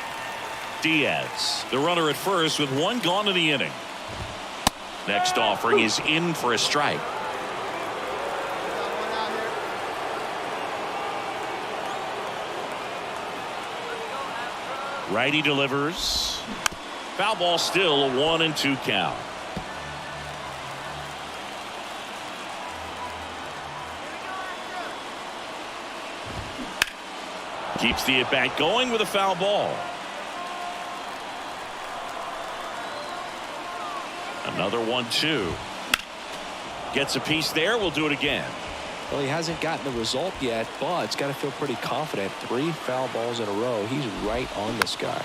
Diaz, the runner at first with one gone in the inning. Next offering is in for a strike. Righty delivers. Foul ball, still a 1-2 count. Keeps the at-bat going with a foul ball. Another 1-2. Gets a piece there. We'll do it again. Well, he hasn't gotten the result yet, but it's got to feel pretty confident. 3 foul balls in a row. He's right on this guy.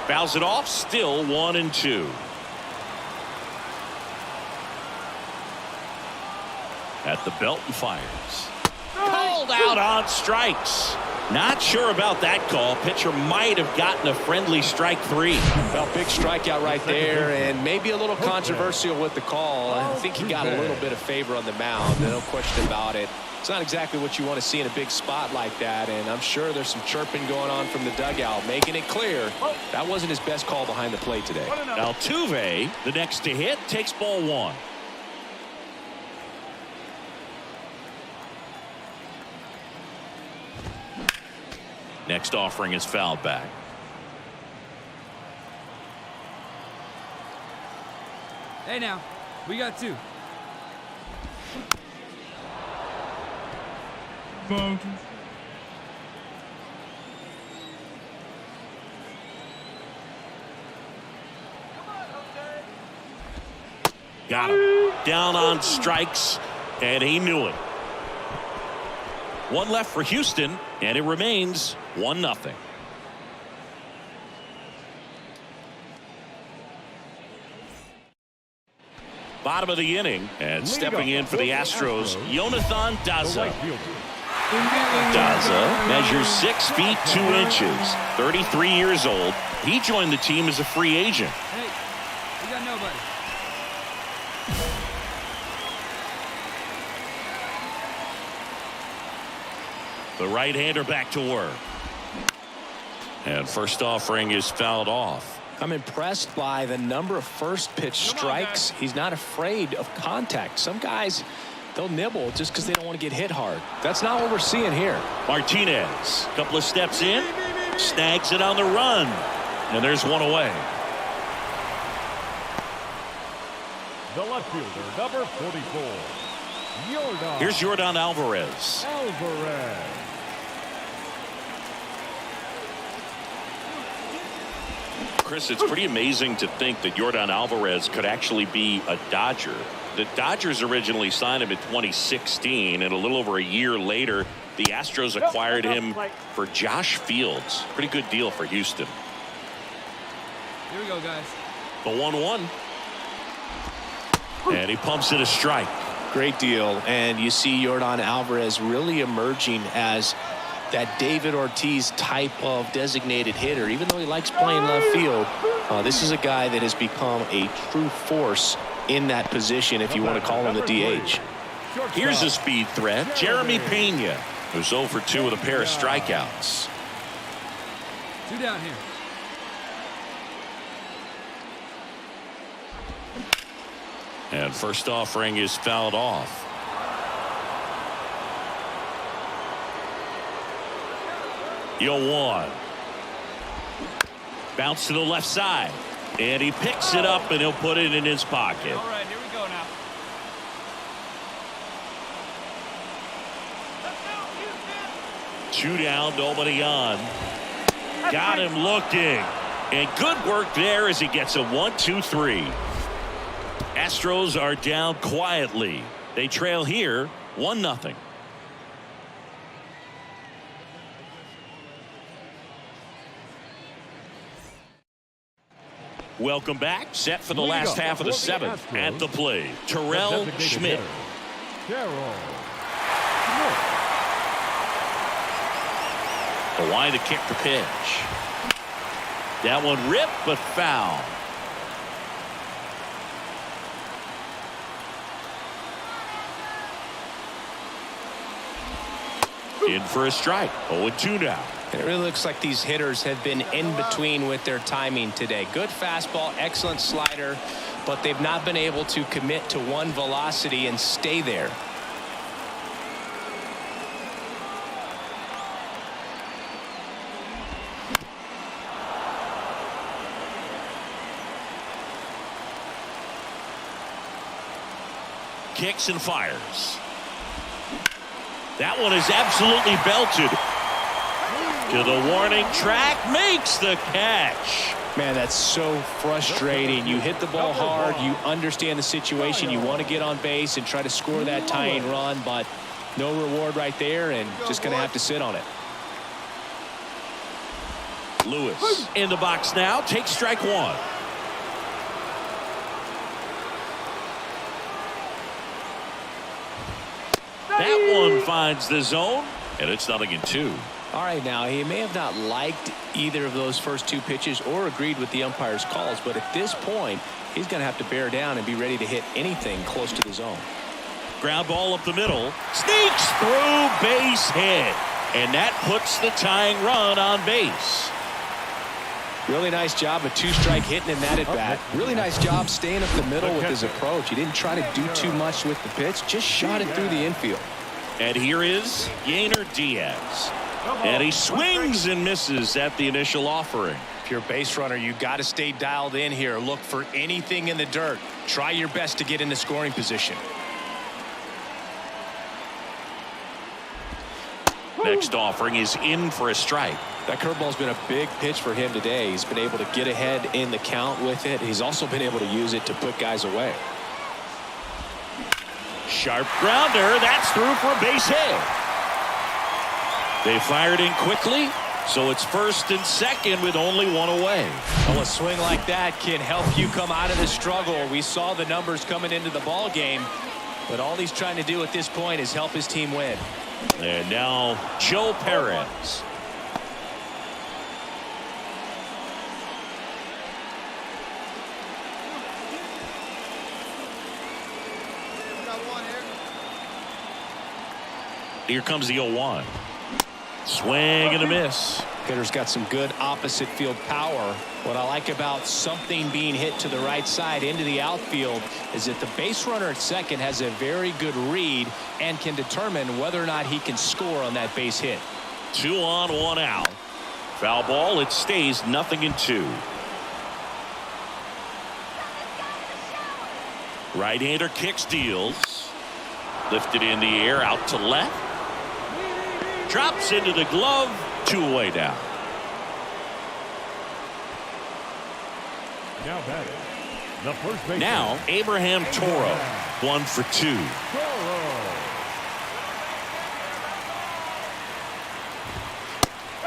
Fouls it off. Still 1-2. At the belt and fires. Called out on strikes. Not sure about that call. Pitcher might have gotten a friendly strike 3. Well, big strikeout right there, and maybe a little controversial with the call. I think he got a little bit of favor on the mound. No question about it. It's not exactly what you want to see in a big spot like that, and I'm sure there's some chirping going on from the dugout, making it clear that wasn't his best call behind the plate today. Altuve, the next to hit, takes ball 1. Next offering is fouled back. Hey, now, we got 2. Got him. Down on strikes, and he knew it. 1 left for Houston, and it remains 1-0. Bottom of the inning, and stepping in for the Astros, Jonathan Daza. Daza measures 6 feet 2 inches, 33 years old. He joined the team as a free agent. Hey, we got nobody. The right-hander back to work. And first offering is fouled off. I'm impressed by the number of first pitch strikes. He's not afraid of contact. Some guys, they'll nibble just because they don't want to get hit hard. That's not what we're seeing here. Martinez, a couple of steps in, snags it on the run, and there's 1 away. The left fielder, number 44, Yordan. Here's Yordan Alvarez. Chris, it's pretty amazing to think that Yordan Alvarez could actually be a Dodger. The Dodgers originally signed him in 2016, and a little over a year later, the Astros acquired him for Josh Fields. Pretty good deal for Houston. Here we go, guys. The 1-1. And he pumps in a strike. Great deal. And you see Yordan Alvarez really emerging as that David Ortiz type of designated hitter. Even though he likes playing left field, this is a guy that has become a true force in that position, if you want to call him the DH. Here's a speed threat, Jeremy Pena, who's 0 for 2 with a pair of strikeouts. 2 down here. And first offering is fouled off. Yo-1. Bounce to the left side. And he picks it up, and he'll put it in his pocket. All right, here we go now. Let's go, 2 down, nobody on. Got him looking. And good work there as he gets a 1-2-3. Astros are down quietly. They trail here 1-0. Welcome back. Set for the last half of the 7th. At the plate, Terrell Schmidt. The line to kick the pitch. That one ripped, but foul. In for a strike. 0-2 now. It really looks like these hitters have been in between with their timing today. Good fastball, excellent slider, but they've not been able to commit to one velocity and stay there. Kicks and fires. That one is absolutely belted. To the warning track, makes the catch. Man, that's so frustrating. You hit the ball hard, you understand the situation, you want to get on base and try to score that tying run, but no reward right there, and just going to have to sit on it. Lewis in the box now, takes strike one. That one finds the zone, and it's 0-2. All right, now, he may have not liked either of those first two pitches or agreed with the umpire's calls, but at this point, he's going to have to bear down and be ready to hit anything close to the zone. Ground ball up the middle, sneaks through, base hit, and that puts the tying run on base. Really nice job, a two-strike hitting in that at-bat. Really nice job staying up the middle with his approach. He didn't try to do too much with the pitch, just shot it through the infield. And here is Yainer Diaz. And he swings and misses at the initial offering. If you're a base runner, you got to stay dialed in here. Look for anything in the dirt. Try your best to get into scoring position. Next offering is in for a strike. That curveball's been a big pitch for him today. He's been able to get ahead in the count with it. He's also been able to use it to put guys away. Sharp grounder. That's through for a base hit. They fired in quickly, so it's first and second with only one away. Well, a swing like that can help you come out of the struggle. We saw the numbers coming into the ball game, but all he's trying to do at this point is help his team win. And now Joe Perez. Here comes the 0-1. Swing and a miss. Hitter's got some good opposite field power. What I like about something being hit to the right side into the outfield is that the base runner at second has a very good read and can determine whether or not he can score on that base hit. 2 on, 1 out. Foul ball. It stays 0-2. Right-hander kicks, deals. Lifted in the air, out to left. Drops into the glove. 2 away now. Now batting, the first baseman. Now Abraham Toro, 1 for 2.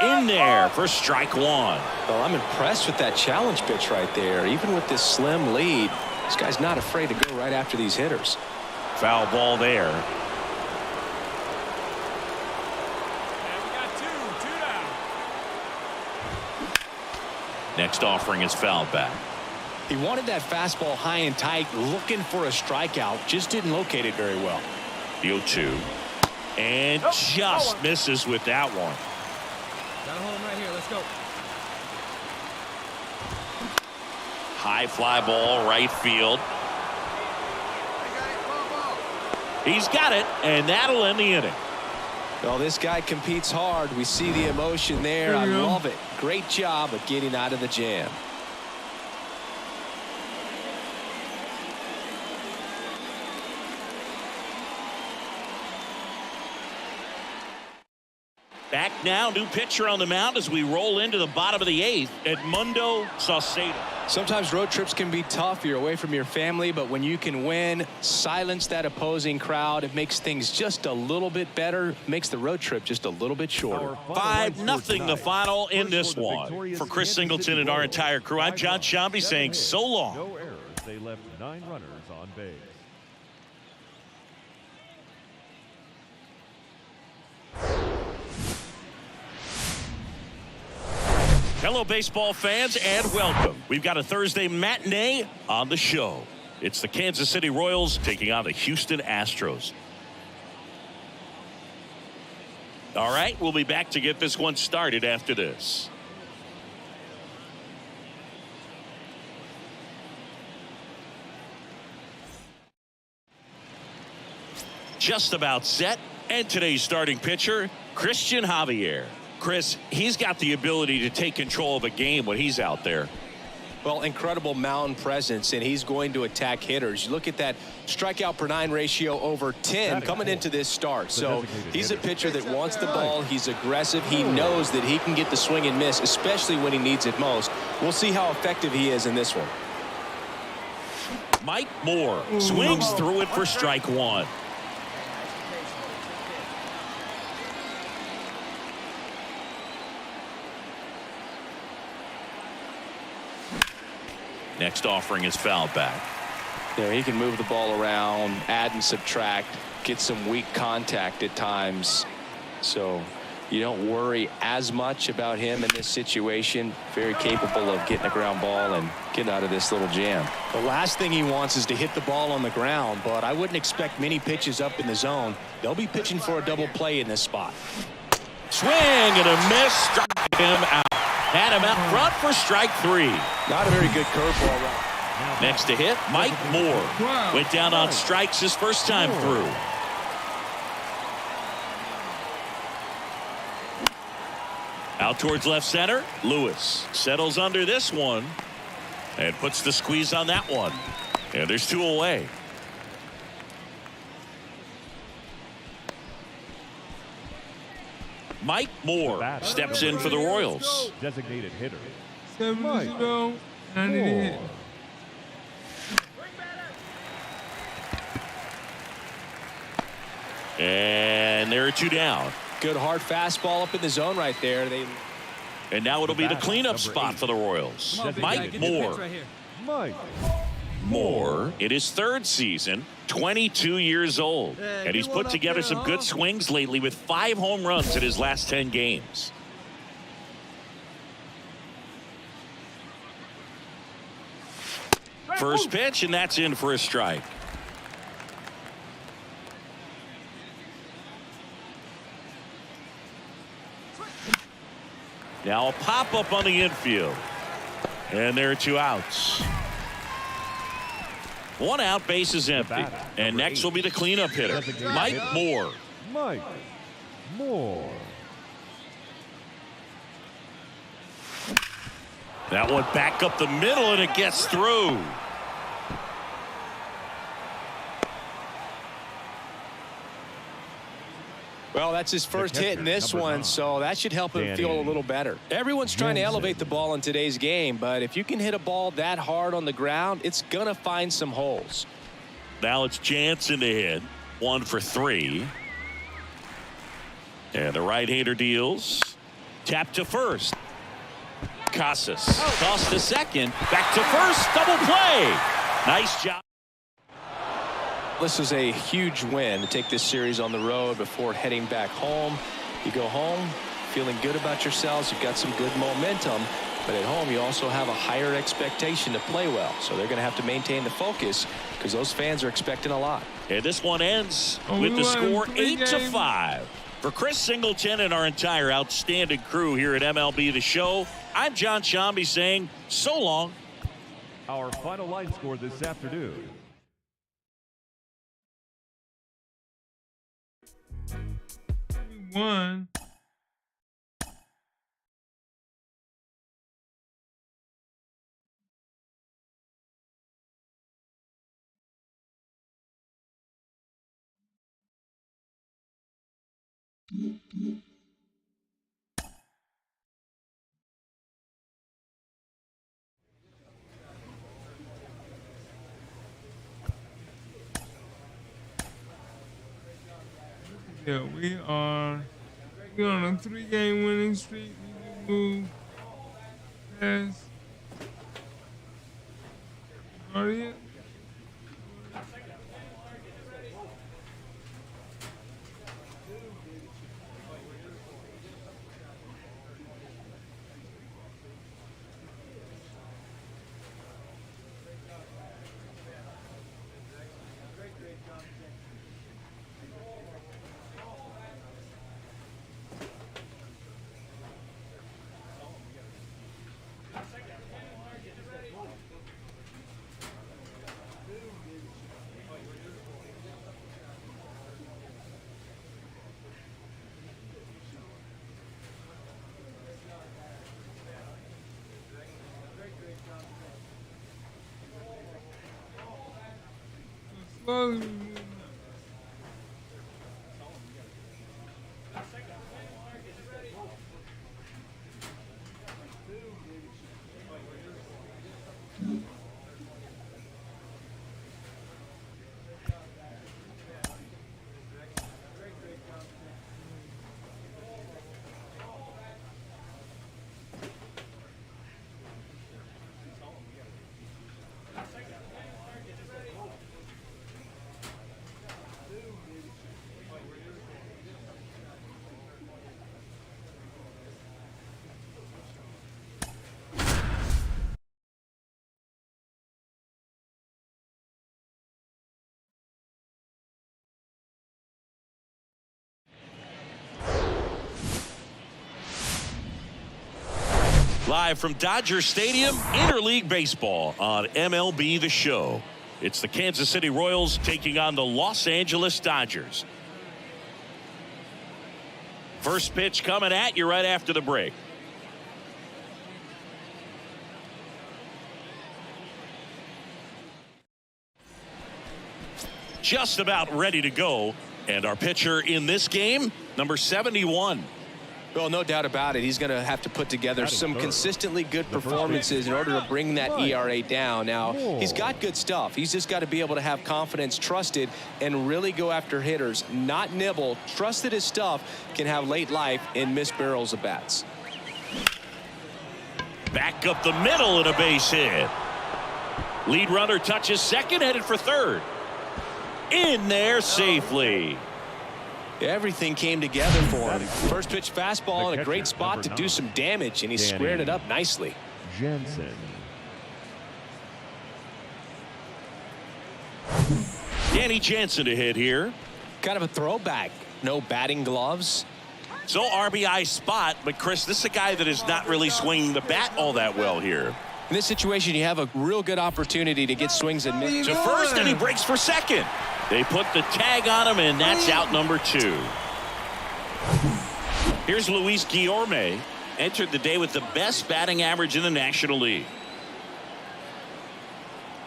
In there for strike one. Well, I'm impressed with that challenge pitch right there. Even with this slim lead, this guy's not afraid to go right after these hitters. Foul ball there. Next offering is fouled back. He wanted that fastball high and tight, looking for a strikeout, just didn't locate it very well. The 0-2. And just misses with that one. Got a home right here. Let's go. High fly ball, right field. He's got it, and that'll end the inning. Well, this guy competes hard. We see the emotion there. I love it. Great job of getting out of the jam. Back now, new pitcher on the mound as we roll into the bottom of the 8th, Edmundo Saucedo. Sometimes road trips can be tough. You're away from your family, but when you can win, silence that opposing crowd, it makes things just a little bit better, makes the road trip just a little bit shorter. 5-0 the final in this one. For Chris Singleton and our entire crew, I'm John Shambi saying so long. No errors. They left 9 runners on base. Hello, baseball fans, and welcome. We've got a Thursday matinee on the show. It's the Kansas City Royals taking on the Houston Astros. All right, we'll be back to get this one started after this. Just about set, and today's starting pitcher, Christian Javier. Chris, he's got the ability to take control of a game when he's out there. Well, incredible mound presence, and he's going to attack hitters. You look at that strikeout per 9 ratio over 10 coming into this start. So he's a pitcher that wants the ball. He's aggressive. He knows that he can get the swing and miss, especially when he needs it most. We'll see how effective he is in this one. Mike Moore swings through it for strike one. Next offering is fouled back. There, he can move the ball around, add and subtract, get some weak contact at times. So you don't worry as much about him in this situation. Very capable of getting a ground ball and getting out of this little jam. The last thing he wants is to hit the ball on the ground, but I wouldn't expect many pitches up in the zone. They'll be pitching for a double play in this spot. Swing and a miss. Struck him out. Had him out front for strike 3. Not a very good curveball route. Next to hit, Mike Moore. Went down on strikes his first time through. Out towards left center. Lewis settles under this one and puts the squeeze on that one. And there's 2 away. Mike Moore steps in for the Royals. Designated hitter. 7-0. I need a hit. And there are 2 down. Good hard fastball up in the zone right there. And now it'll be the cleanup spot for the Royals. Mike Moore. Mike Moore in his 3rd season, 22 years old. And he's put together some good swings lately with 5 home runs in his last 10 games. First pitch, and that's in for a strike. Now a pop-up on the infield. And there are 2 outs. 1 out, base is empty. And next will be the cleanup hitter, Mike Moore. Mike Moore. That one back up the middle, and it gets through. Well, that's his first hit in this one, so that should help him feel a little better. Everyone's trying to elevate the ball in today's game, but if you can hit a ball that hard on the ground, it's going to find some holes. Now it's Jansen to hit. 1 for 3. And the right-hander deals. Tap to first. Casas toss to second. Back to first. Double play. Nice job. This is a huge win to take this series on the road before heading back home. You go home feeling good about yourselves. You've got some good momentum. But at home, you also have a higher expectation to play well. So they're going to have to maintain the focus because those fans are expecting a lot. And this one ends with the score 8-5. For Chris Singleton and our entire outstanding crew here at MLB The Show, I'm John Shambi saying so long. Our final line score this afternoon. One. Yeah, we're on a 3-game winning streak. We can move past Guardian. Both. Live from Dodger Stadium, interleague baseball on MLB The Show. It's the Kansas City Royals taking on the Los Angeles Dodgers. First pitch coming at you right after the break. Just about ready to go. And our pitcher in this game, number 71. Well, no doubt about it. He's going to have to put together some consistently good performances in order to bring that ERA down. Now, he's got good stuff. He's just got to be able to have confidence, trusted, and really go after hitters, not nibble. Trust that his stuff can have late life and miss barrels of bats. Back up the middle and a base hit. Lead runner touches second, headed for third. In there safely. Everything came together for him. First pitch fastball in a great spot to do some damage, and he squared it up nicely. Jensen. Danny Jansen to hit here. Kind of a throwback. No batting gloves. So RBI spot, but Chris, this is a guy that is not really swinging the bat all that well here. In this situation, you have a real good opportunity to get swings and misses. To first, and he breaks for second. They put the tag on him, and that's out number 2. Here's Luis Guillorme. Entered the day with the best batting average in the National League.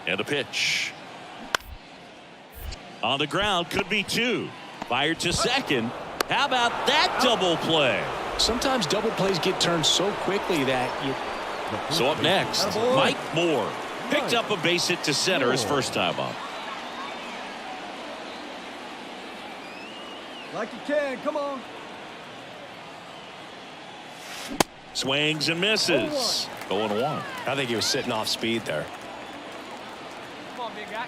And a pitch. On the ground, could be 2. Fired to second. How about that double play? Sometimes double plays get turned so quickly that you... So up next, Mike Moore. Picked up a base hit to center his first time up. Like you can, come on. Swings and misses. 0-1. I think he was sitting off speed there. Come on, big guy.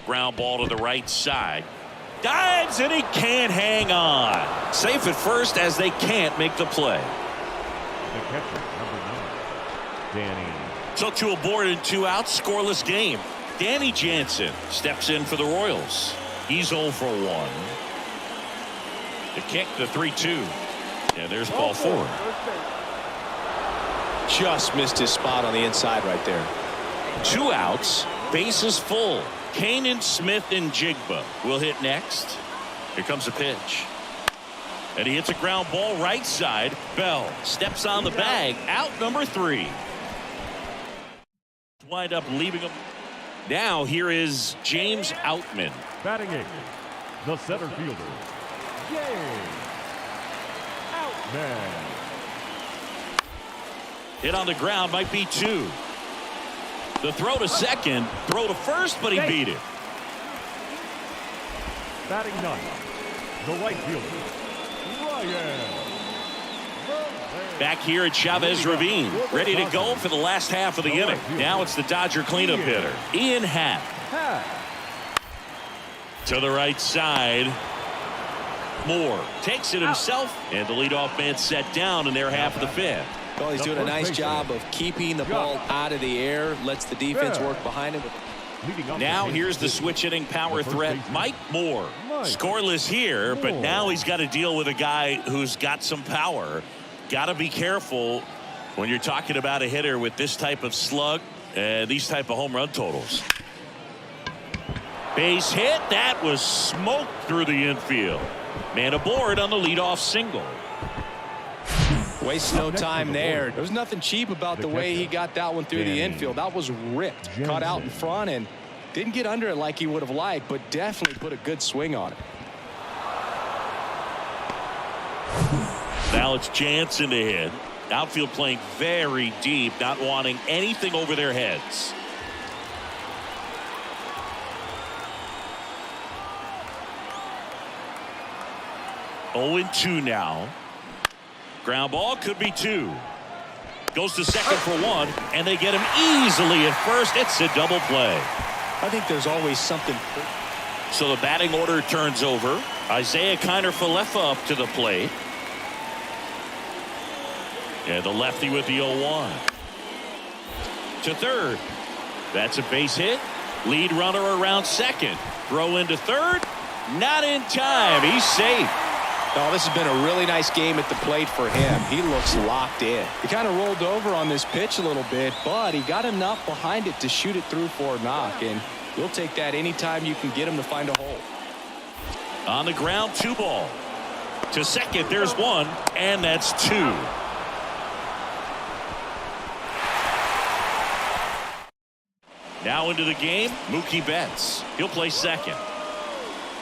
Ground ball to the right side. Dives, and he can't hang on. Safe at first as they can't make the play. The catcher, number 9, Danny. So 2 aboard and 2 out, scoreless game. Danny Jansen steps in for the Royals. He's 0 for 1. The kick, the 3-2. And there's ball 4. Just missed his spot on the inside right there. 2 outs, bases full. Kanan, Smith, and Jigba will hit next. Here comes a pitch. And he hits a ground ball right side. Bell steps on the bag. Out number 3. Wind up leaving him. Now here is James Outman. Batting 8, the center fielder, James Outman. Hit on the ground, might be 2. The throw to second, throw to first, but he beat it. Batting 9, the right fielder, Ryan. Back here at Chavez Ravine, ready to go for the last half of the inning. Now it's the Dodger cleanup hitter, Ian Happ. To the right side. Moore takes it himself, and the leadoff man set down in their half of the 5th. Well, he's doing a nice job of keeping the ball out of the air, lets the defense work behind him. Now here's the switch hitting power threat, Mike Moore. Scoreless here, but now he's got to deal with a guy who's got some power. Got to be careful when you're talking about a hitter with this type of slug and these type of home run totals. Base hit, that was smoked through the infield. Man aboard on the leadoff single. Waste no time there. There's nothing cheap about the way he got that one through the infield. That was ripped. Caught out in front and didn't get under it like he would have liked, but definitely put a good swing on it. Now it's Jansen to hit. Outfield playing very deep, not wanting anything over their heads. Oh, 0-2 now. Ground ball could be 2. Goes to second for 1, and they get him easily at first. It's a double play. I think there's always something. So the batting order turns over. Isaiah Kiner-Falefa up to the plate. And the lefty with the 0-1. To third. That's a base hit. Lead runner around second. Throw into third. Not in time. He's safe. Oh, this has been a really nice game at the plate for him. He looks locked in. He kind of rolled over on this pitch a little bit, but he got enough behind it to shoot it through for a knock, and you'll take that anytime you can get him to find a hole. On the ground, 2 ball. To second, there's 1, and that's 2. Now into the game, Mookie Betts. He'll play second.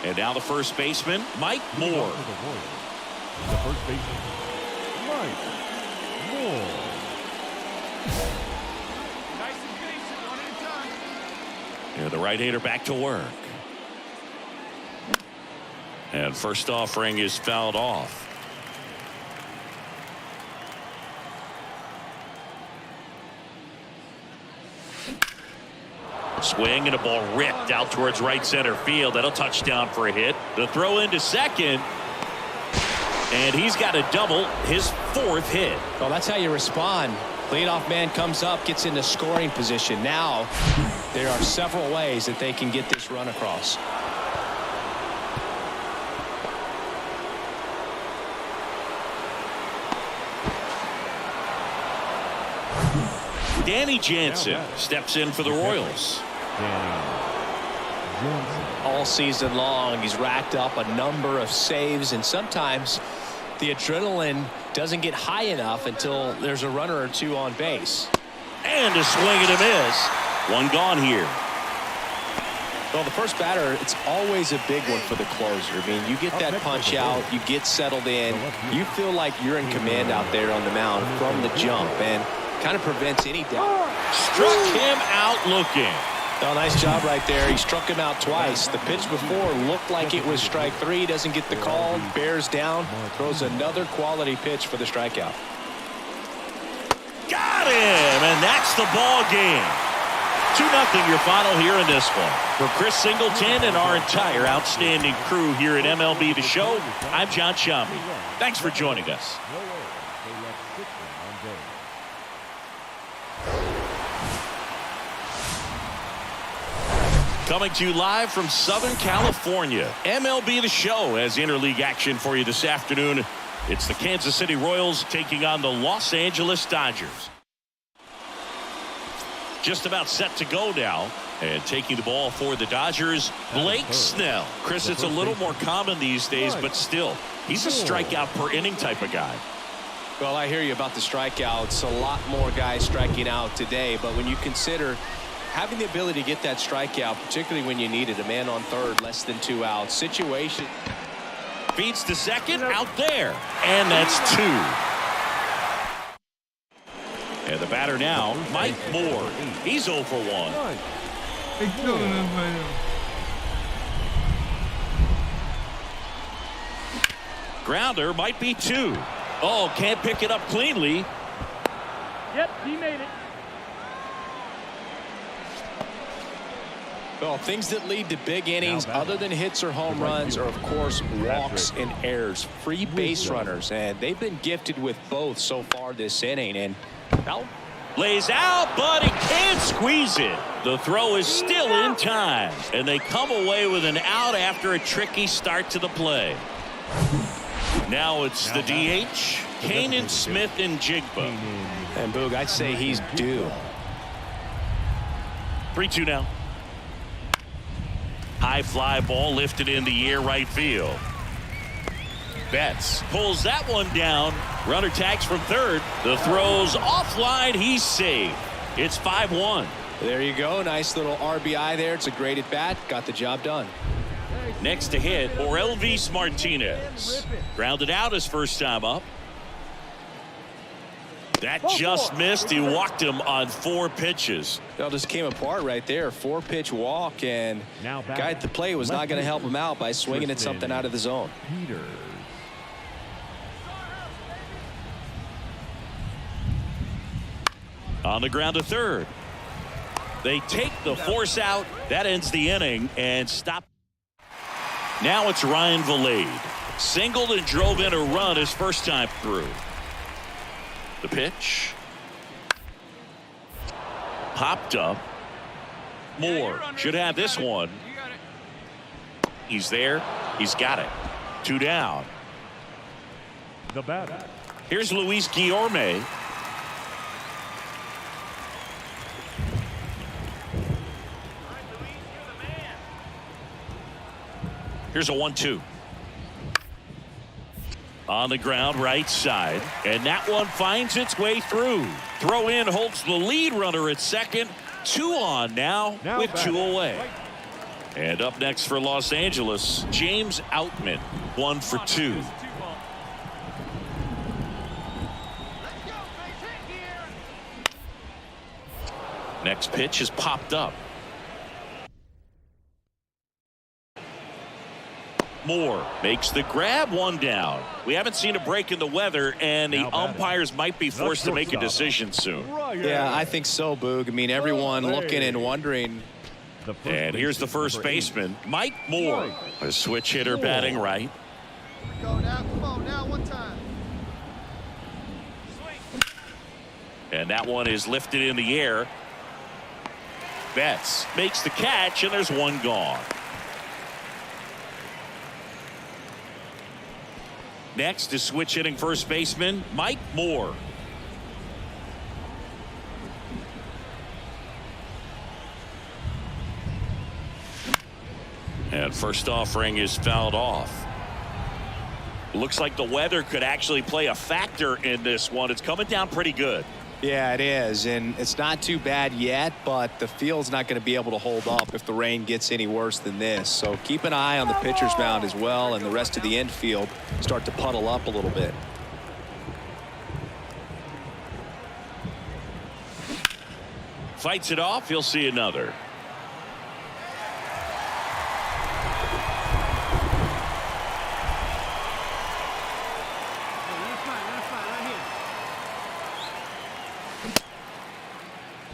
And now the first baseman, Mike Moore. The first baseman, Mike Moore. Nice and patient, one at a time. And the right-hander back to work. And first offering is fouled off. Swing and a ball ripped out towards right center field. That'll touch down for a hit. The throw into second. And he's got a double, his 4th hit. Well, that's how you respond. Leadoff man comes up, gets into scoring position. Now there are several ways that they can get this run across. Danny Jansen steps in for the Royals. All season long, he's racked up a number of saves, and sometimes the adrenaline doesn't get high enough until there's a runner or 2 on base. And a swing and a miss. 1 gone here. Well, the first batter, it's always a big one for the closer. I mean, you get that punch out, you get settled in, you feel like you're in command out there on the mound from the jump, and kind of prevents any doubt. Struck him out looking. Oh, nice job right there. He struck him out twice. The pitch before looked like it was strike 3. Doesn't get the call. Bears down. Throws another quality pitch for the strikeout. Got him, and that's the ball game. 2-0 your final here in this one. For Chris Singleton and our entire outstanding crew here at MLB The Show, I'm John Shambi. Thanks for joining us. Coming to you live from Southern California, MLB The Show has interleague action for you this afternoon. It's the Kansas City Royals taking on the Los Angeles Dodgers. Just about set to go now, and taking the ball for the Dodgers, Blake Snell. Chris, it's a little more common these days, but still, he's a strikeout per inning type of guy. Well, I hear you about the strikeouts. A lot more guys striking out today, but when you consider having the ability to get that strikeout, particularly when you need it, a man on third, less than 2 outs, situation. Feeds to second, out there, and that's 2. And the batter now, Mike Moore. He's 0 for 1. They're killing us right now. Grounder might be 2. Oh, can't pick it up cleanly. Yep, he made it. Well, things that lead to big innings other than hits or home runs are, of course, walks and errors, free base runners, and they've been gifted with both so far this inning. And now lays out, but he can't squeeze it. The throw is still in time, and they come away with an out after a tricky start to the play. Now it's the DH, Kanan Smith and Jigba. And Boog, I'd say he's due. 3-2 now. High fly ball lifted in the air right field. Betts pulls that one down Runner tags from third. The throw's offline. He's safe. It's 5-1. There you go. Nice little RBI there. It's a great at bat. Got the job done. Next to hit, Elvis Martinez. Grounded out his first time up. That just missed. He walked him on 4 pitches. It all just came apart right there. 4-pitch walk, and guy at the plate was not going to help him out by swinging at something out of the zone. Peters. On the ground to third. They take the force out. That ends the inning and stop. Now it's Ryan Valade. Singled and drove in a run his first time through. The pitch. Popped up. Moore should have this one. He's there. He's got it. 2 down. The batter. Here's Luis Guillorme. Here's a 1-2. On the ground right side, and that one finds its way through. Throw in holds the lead runner at second. 2 on now with 2 away. And up next for Los Angeles, James Outman, 1 for 2. Next pitch is popped up. Moore makes the grab, 1 down. We haven't seen a break in the weather, and the umpires might be forced to make a decision soon. Yeah, I think so, Boog. I mean, everyone looking and wondering. And here's the first baseman, Mike Moore, a switch hitter batting right. Go now, come on now, one time. And that one is lifted in the air. Betts makes the catch, and there's 1 gone. Next is switch hitting first baseman Mike Moore. And first offering is fouled off. Looks like the weather could actually play a factor in this one. It's coming down pretty good. Yeah, it is, and it's not too bad yet, but the field's not going to be able to hold up if the rain gets any worse than this. So keep an eye on the pitcher's mound as well, and the rest of the infield start to puddle up a little bit. Fights it off. He'll see another.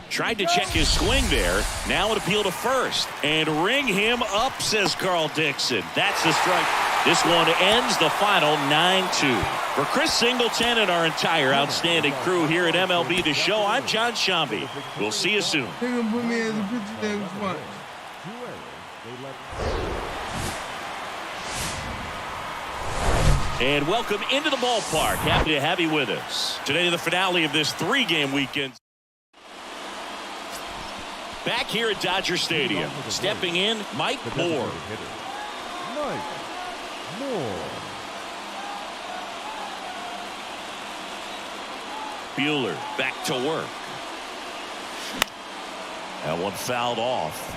Tried to check his swing there. Now an appeal to first. And ring him up, says Carl Dixon. That's the strike. This one ends the final 9-2. For Chris Singleton and our entire outstanding crew here at MLB The Show, I'm John Shambi. We'll see you soon. They're going to put me as a pitcher next one. And welcome into the ballpark. Happy to have you with us. Today, the finale of this 3-game weekend. Back here at Dodger Stadium, stepping in, Mike Moore. Mike Moore. Buehler back to work. That one fouled off.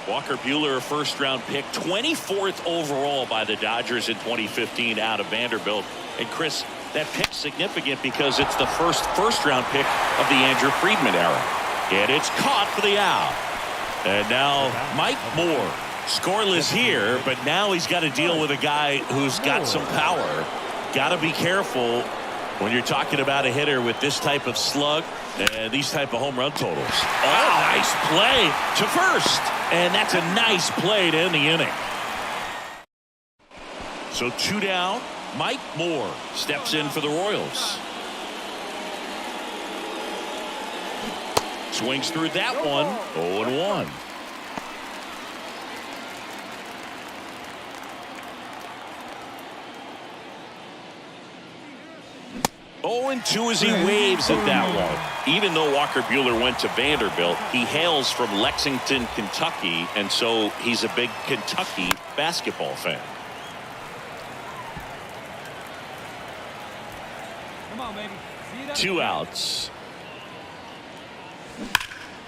Walker Buehler, a first-round pick, 24th overall by the Dodgers in 2015 out of Vanderbilt. And Chris, that pick's significant because it's the first-round pick of the Andrew Friedman era. And it's caught for the out. And now Mike Moore, scoreless here, but now he's got to deal with a guy who's got some power. Got to be careful when you're talking about a hitter with this type of slug and these type of home run totals. Oh, nice play to first. And that's a nice play to end the inning. So 2 down. Mike Moore steps in for the Royals. Swings through that one. 0-1. And 2 as he waves at that one. Even though Walker Buehler went to Vanderbilt, he hails from Lexington, Kentucky, and so he's a big Kentucky basketball fan. on, baby. See that? 2 outs.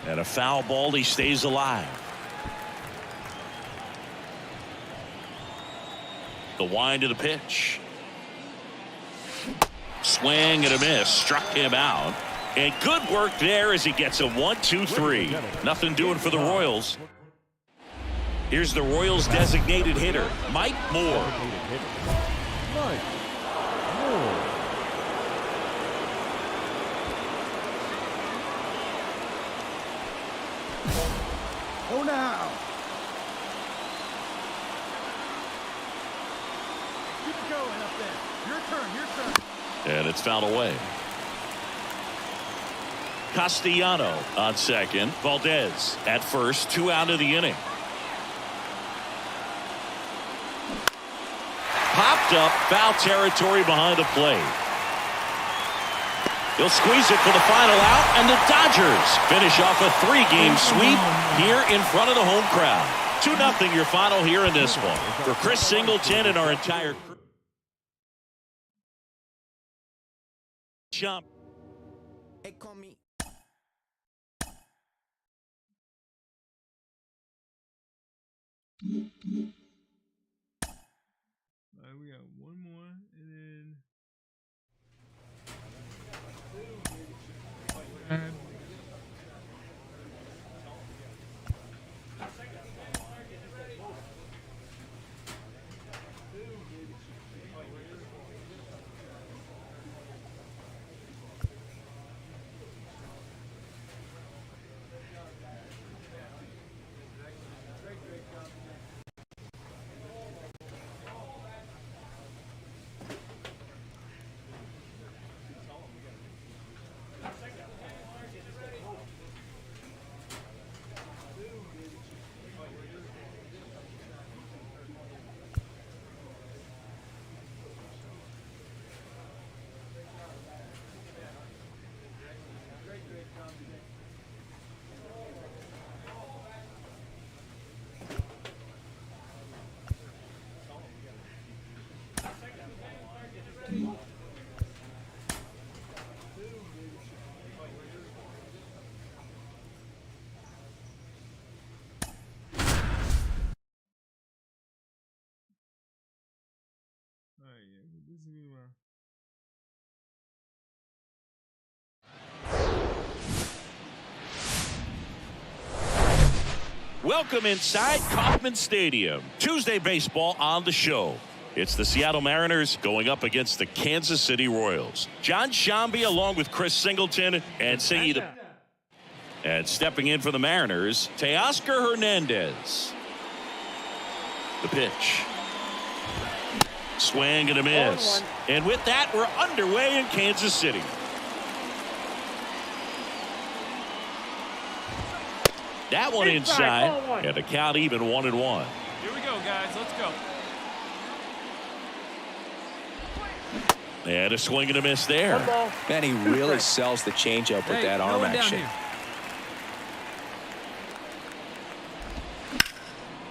And a foul ball. He stays alive. The wind of the pitch. Swing and a miss. Struck him out. And good work there as he gets a 1-2-3. Nothing doing for the Royals. Here's the Royals designated hitter, Mike Moore. Mike Moore. Oh, now. Keep it going up there. Your turn, your turn. And it's fouled away. Castellano on second. Valdez at first. 2 out of the inning. Popped up, foul territory behind the plate. He'll squeeze it for the final out, and the Dodgers finish off a 3-game sweep here in front of the home crowd. 2-0 your final here in this one. For Chris Singleton and our entire crew. Jump. Hey, call me. All right, we got one more, and then. All right, yeah, this is gonna be my. Welcome inside Kauffman Stadium. Tuesday baseball on the show. It's the Seattle Mariners going up against the Kansas City Royals. John Shambi along with Chris Singleton and Saeed. And stepping in for the Mariners, Teoscar Hernandez. The pitch. Swing and a miss. And with that, we're underway in Kansas City. That one inside, and the count even 1-1. Here we go, guys. Let's go. And a swing and a miss there. Man, he really sells the changeup with that arm action.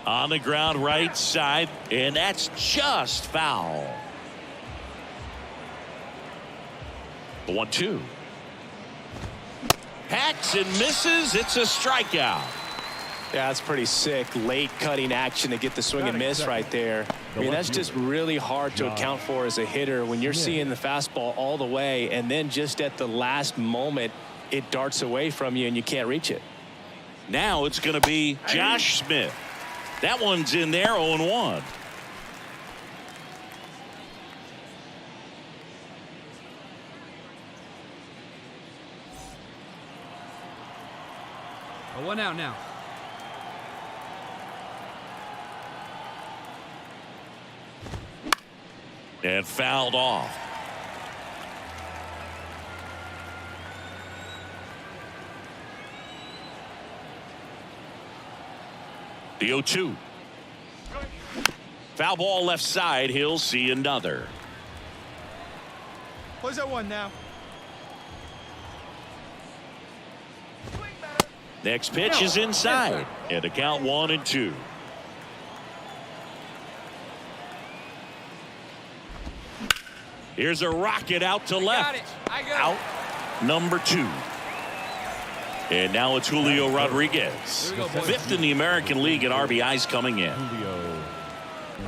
On the ground right side, and that's just foul. The 1-2. Hacks and misses. It's a strikeout. Yeah, that's pretty sick. Late cutting action to get the swing and miss right there. I mean, that's just really hard to account for as a hitter when you're seeing the fastball all the way, and then just at the last moment, it darts away from you and you can't reach it. Now it's going to be Josh Smith. That one's in there, 0-1. A 1 out now. And fouled off. The 0-2. Foul ball left side. He'll see another. Where's that one now? Next pitch is inside. And the count 1-2. Here's a rocket out to left. I got Out number 2. And now it's Julio Rodriguez. Fifth in the American League in RBIs coming in. Julio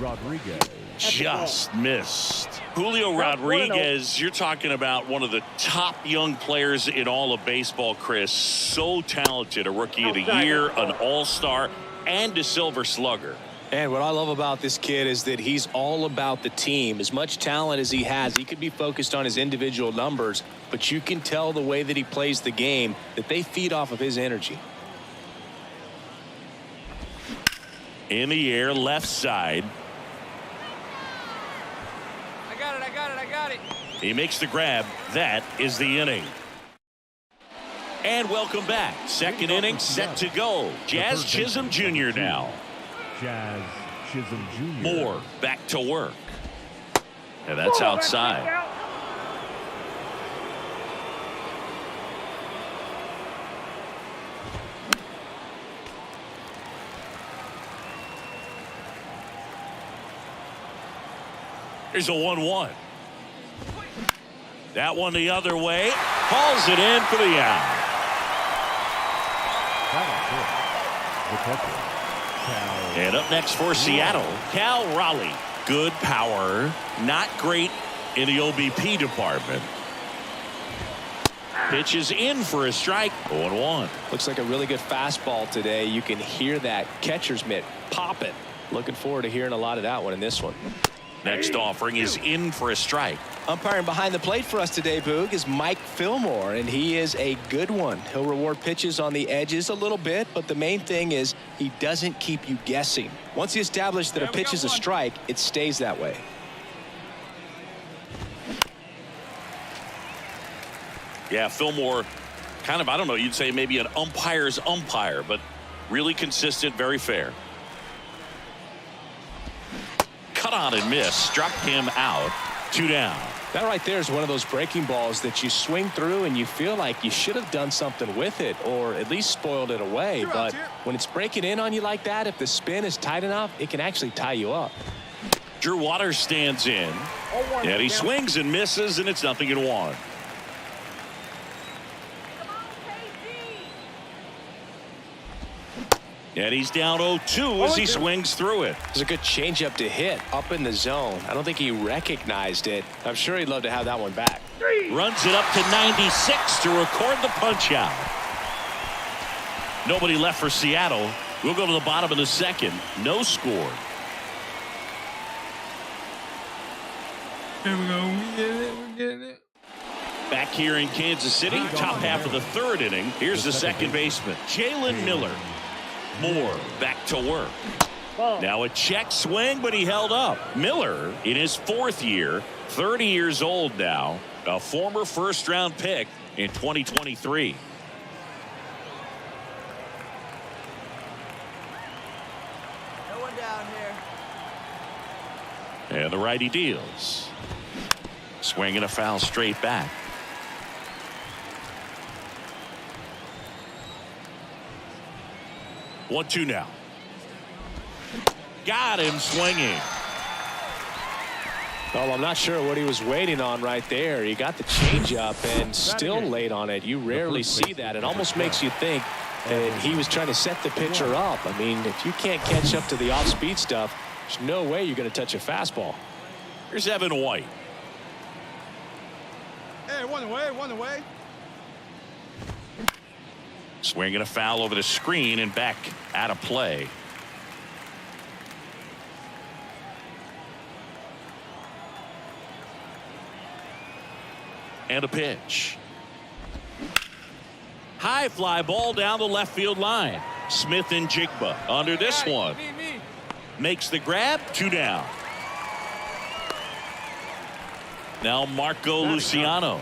Rodriguez. Just missed. Julio Rodriguez, you're talking about one of the top young players in all of baseball, Chris. So talented, a Rookie of the Year, an All-Star, and a Silver Slugger. And what I love about this kid is that he's all about the team. As much talent as he has, he could be focused on his individual numbers, but you can tell the way that he plays the game that they feed off of his energy. In the air, left side. I got it. He makes the grab. That is the inning. And welcome back. Second inning set to go. Jazz Chisholm Jr. now. Jazz Chisholm Jr. Moore back to work. And that's outside. Here's a 1-1. That one the other way. Hauls it in for the out. And up next for Seattle, Cal Raleigh. Good power, not great in the OBP department. Pitches in for a strike. 0-1. Looks like a really good fastball today. You can hear that catcher's mitt popping. Looking forward to hearing a lot of that one in this one. Next offering is in for a strike. Umpiring behind the plate for us today, Boog, is Mike Fillmore, and he is a good one. He'll reward pitches on the edges a little bit, but the main thing is he doesn't keep you guessing. Once he establishes that a pitch is a strike, it stays that way. Yeah, Fillmore, kind of, I don't know, you'd say maybe an umpire's umpire, but really consistent, very fair. Cut on and miss, struck him out. 2 down. That right there is one of those breaking balls that you swing through and you feel like you should have done something with it or at least spoiled it away. But when it's breaking in on you like that, if the spin is tight enough, it can actually tie you up. Drew Waters stands in, and he swings and misses, and it's 0-1. And he's down 0-2 as he swings through it. There's a good changeup to hit up in the zone. I don't think he recognized it. I'm sure he'd love to have that one back. Runs it up to 96 to record the punch out. Nobody left for Seattle. We'll go to the bottom of the second. No score. Here we go. We're getting it. Back here in Kansas City, top half of the third inning. Here's the second baseman, Jalen Miller. Moore back to work. Now a check swing, but he held up. Miller in his 4th year, 30 years old now, a former first-round pick in 2023. No one down here. And the righty deals. Swinging a foul straight back. One, 2 now. Got him swinging. Well, I'm not sure what he was waiting on right there. He got the changeup and still late on it. You rarely see that. It almost makes you think that he was trying to set the pitcher up. I mean, if you can't catch up to the off-speed stuff, there's no way you're going to touch a fastball. Here's Evan White. Hey, one away. Swinging a foul over the screen and back out of play. And a pitch. High fly ball down the left field line. Smith and Jigba under this one. Makes the grab. 2 down. Now Marco Luciano.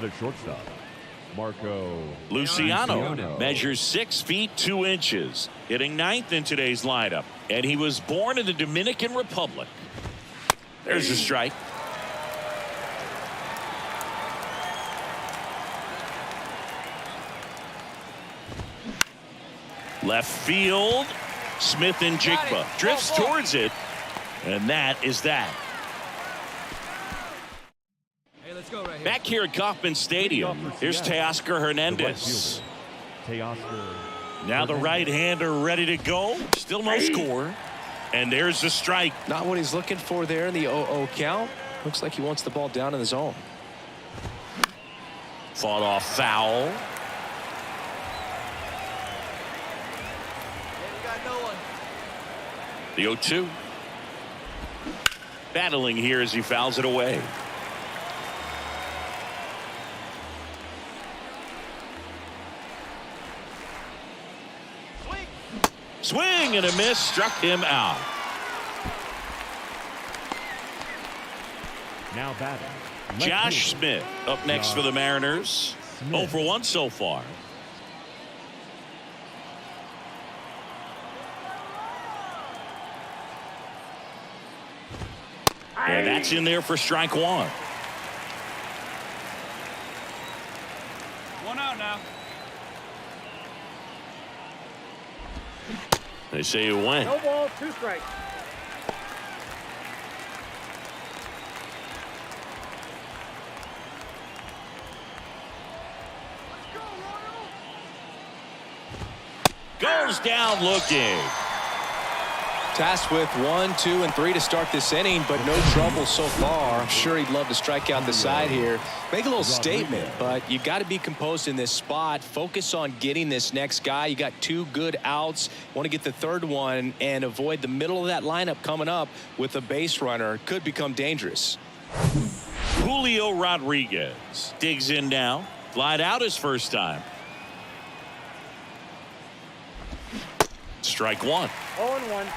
The shortstop, Marco Luciano measures 6 feet 2 inches, hitting 9th in today's lineup, and he was born in the Dominican Republic. There's a strike. Left field, Smith and Jigba drifts towards it, and that is that. right here. Back here at Kauffman Stadium, here's Teoscar Hernandez. Now the right-hander ready to go. Still no score. And there's the strike. Not what he's looking for there in the 0-0 count. Looks like he wants the ball down in the zone. Fought off foul. The 0-2. Battling here as he fouls it away. Swing and a miss, struck him out. Now batting. Josh Smith up next for the Mariners. 0 for 1 so far. And that's in there for strike one. One out now. They say you win. No ball, 2 strikes. Goes down looking. Tasked with 1, 2, and 3 to start this inning, but no trouble so far. I'm sure he'd love to strike out the side here. Make a little statement, but you got to be composed in this spot. Focus on getting this next guy. You got 2 good outs. Want to get the 3rd one and avoid the middle of that lineup coming up with a base runner. Could become dangerous. Julio Rodriguez digs in now. Flied out his first time. Strike one. 0-1.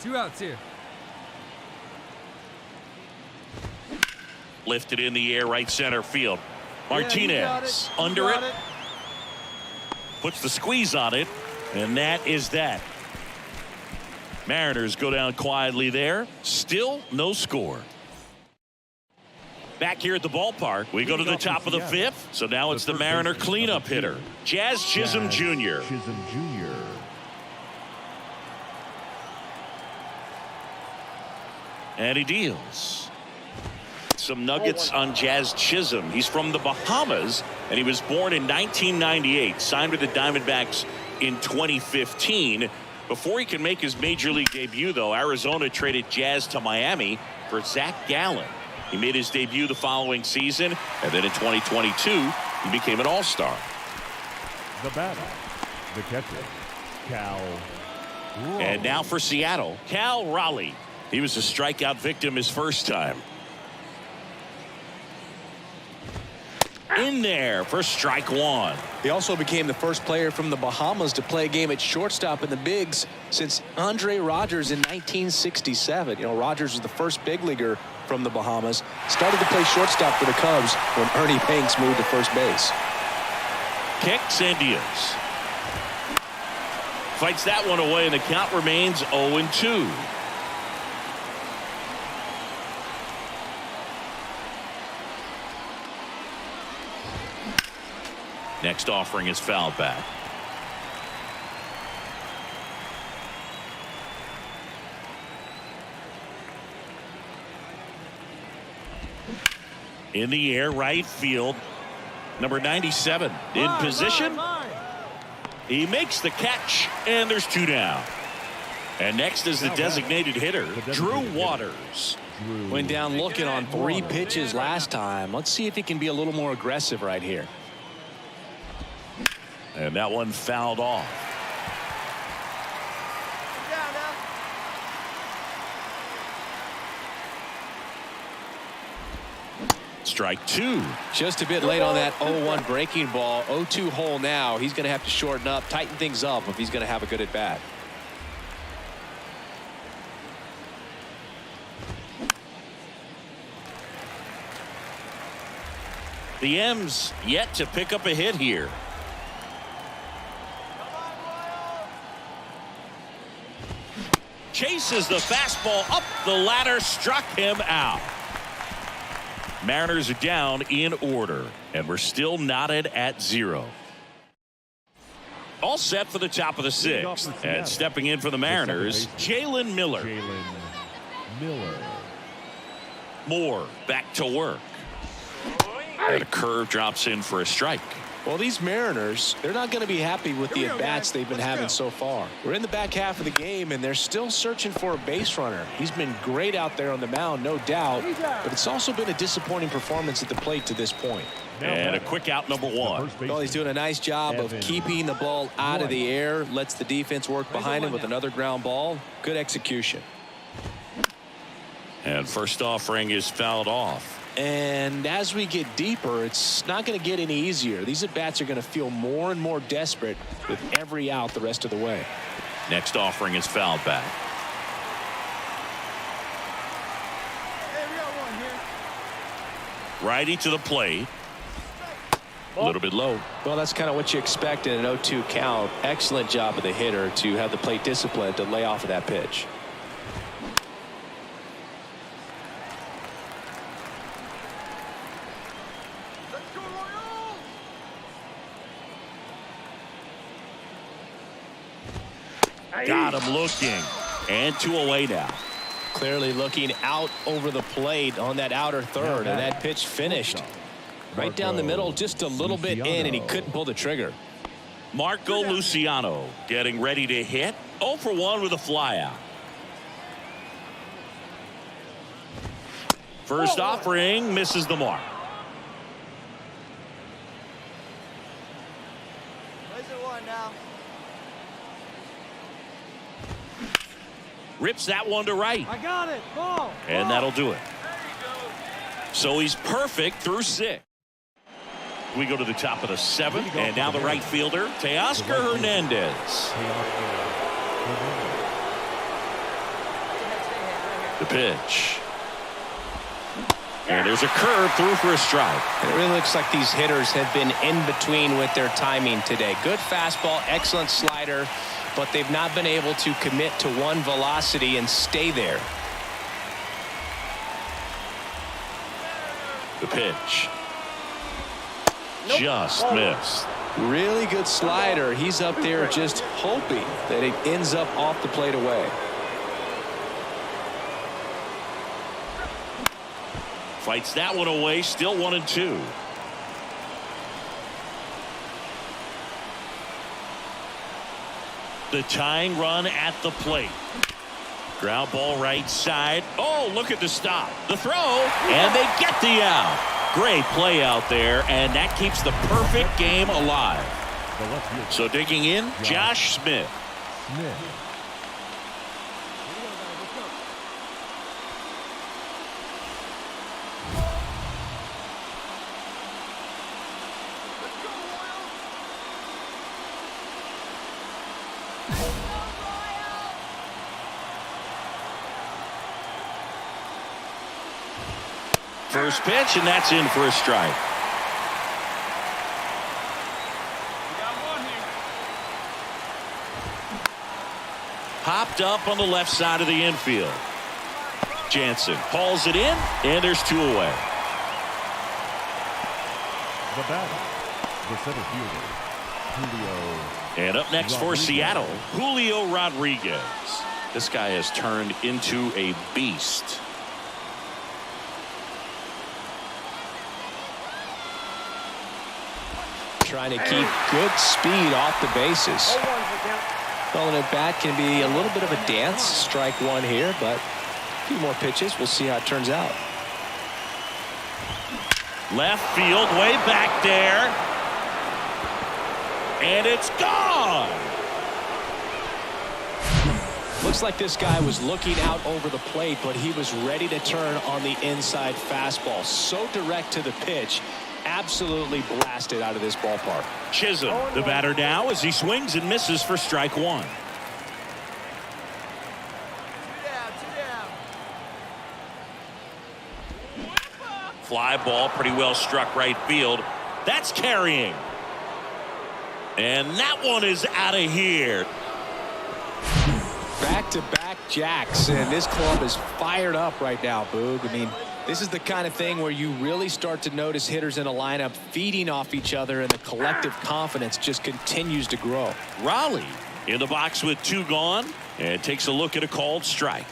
Two outs here. Lifted in the air, right center field. Martinez under it. Puts the squeeze on it, and that is that. Mariners go down quietly there. Still no score. Back here at the ballpark, we go to the top of the 5th. So now it's the Mariner cleanup hitter, Jazz Chisholm Jr. And he deals. Some nuggets on Jazz Chisholm. He's from the Bahamas, and he was born in 1998. Signed with the Diamondbacks in 2015. Before he can make his major league debut, though, Arizona traded Jazz to Miami for Zach Gallen. He made his debut the following season, and then in 2022, he became an all-star. The batter, the catcher, Cal Raleigh. And now for Seattle, Cal Raleigh. He was a strikeout victim his first time. In there for strike one. He also became the first player from the Bahamas to play a game at shortstop in the bigs since Andre Rogers in 1967. You know, Rogers was the first big leaguer from the Bahamas. Started to play shortstop for the Cubs when Ernie Banks moved to first base. Kicks and deals. Fights that one away, and the count remains 0-2. Next offering is fouled back. In the air, right field. Number 97 in position. He makes the catch, and there's 2 down. And next is the designated hitter, Drew Waters. Went down looking on 3 pitches last time. Let's see if he can be a little more aggressive right here. And that one fouled off. Strike 2. Just a bit late on that 0-1 breaking ball. 0-2 hole now. He's going to have to shorten up, tighten things up if he's going to have a good at bat. The M's yet to pick up a hit here. Chases the fastball up the ladder, struck him out. Mariners are down in order, and we're still knotted at 0. All set for the top of the sixth. And stepping in for the Mariners, Jalen Miller. Moore back to work. And a curve drops in for a strike. Well, these Mariners, they're not going to be happy with the at-bats they've been having so far. We're in the back half of the game, and they're still searching for a base runner. He's been great out there on the mound, no doubt, but it's also been a disappointing performance at the plate to this point. And a quick out, number one. Well, he's doing a nice job of keeping the ball out of the air, lets the defense work behind him with another ground ball. Good execution. And first offering is fouled off. And as we get deeper, it's not going to get any easier. These at-bats are going to feel more and more desperate with every out the rest of the way. Next offering is fouled back. Hey, we got one here. Righty to the plate. A little bit low. Well, that's kind of what you expect in an 0-2 count. Excellent job of the hitter to have the plate discipline to lay off of that pitch. Got him looking. And 2 away now. Clearly looking out over the plate on that outer third, and that pitch finished right down the middle, just a little bit in, and he couldn't pull the trigger. Marco Luciano getting ready to hit. 0 for 1 with a flyout. First offering misses the mark. Rips that one to right. I got it. Ball. And that'll do it. So he's perfect through 6. We go to the top of the 7th, and now the right fielder, Teoscar Hernandez. The pitch. And there's a curve through for a strike. It really looks like these hitters have been in between with their timing today. Good fastball, excellent slider, but they've not been able to commit to one velocity and stay there. The pitch. Just missed. Really good slider. He's up there just hoping that it ends up off the plate away. Fights that one away. Still 1-2. The tying run at the plate. Ground ball right side. Oh, look at the stop. The throw. And they get the out. Great play out there. And that keeps the perfect game alive. So digging in, Josh Smith. First pitch, and that's in for a strike. Popped up on the left side of the infield. Jansen hauls it in, and there's 2 away. The batter, the center fielder, Julio. And up next for Seattle, Julio Rodriguez. This guy has turned into a beast. Trying to keep good speed off the bases. Throwing it back can be a little bit of a dance. Strike 1 here, but a few more pitches. We'll see how it turns out. Left field, way back there. And it's gone. Looks like this guy was looking out over the plate, but he was ready to turn on the inside fastball. So direct to the pitch. Absolutely blasted out of this ballpark. Chisholm, the batter now, as he swings and misses for strike 1. Fly ball, pretty well struck right field. That's carrying. And that one is out of here. Back-to-back jacks, and this club is fired up right now, Boog. I mean, This is the kind of thing where you really start to notice hitters in a lineup feeding off each other, and the collective confidence just continues to grow. Raleigh in the box with 2 gone and takes a look at a called strike.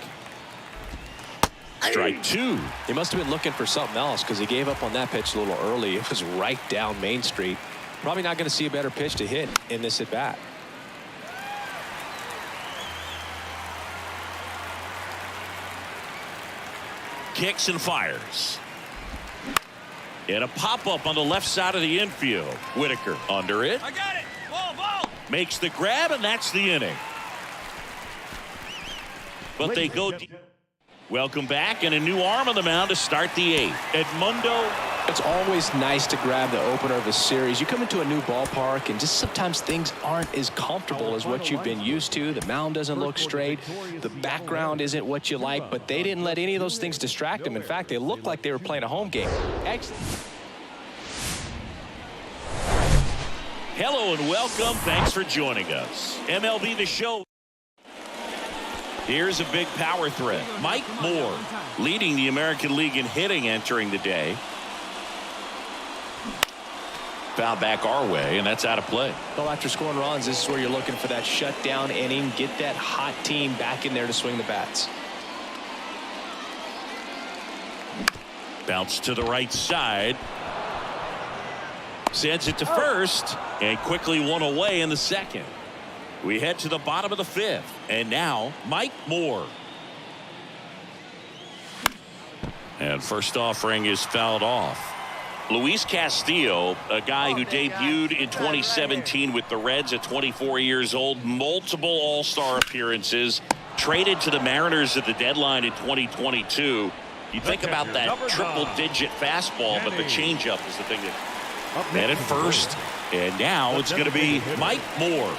Strike 2. He must have been looking for something else because he gave up on that pitch a little early. It was right down Main Street. Probably not going to see a better pitch to hit in this at bat. Kicks and fires. And a pop-up on the left side of the infield. Whitaker under it. I got it. Ball. Makes the grab, and that's the inning. But they go deep. Welcome back, and a new arm on the mound to start the 8th. Edmundo. It's always nice to grab the opener of a series. You come into a new ballpark, and just sometimes things aren't as comfortable as what you've been used to. The mound doesn't look straight. The background isn't what you like, but they didn't let any of those things distract them. In fact, they looked like they were playing a home game. Excellent. Hello and welcome. Thanks for joining us. MLB The Show. Here's a big power threat. Mike Moore leading the American League in hitting entering the day. Foul back our way, and that's out of play. Well, after scoring runs, this is where you're looking for that shutdown inning. Get that hot team back in there to swing the bats. Bounce to the right side. Sends it to first, and quickly one away in the second. We head to the bottom of the 5th, and now Mike Moore. And first offering is fouled off. Luis Castillo, a guy who debuted in 2017 with the Reds at 24 years old, multiple All-Star appearances, traded to the Mariners at the deadline in 2022. You think about that triple-digit fastball, but the changeup is the thing that met at first. And now it's going to be Mike Moore.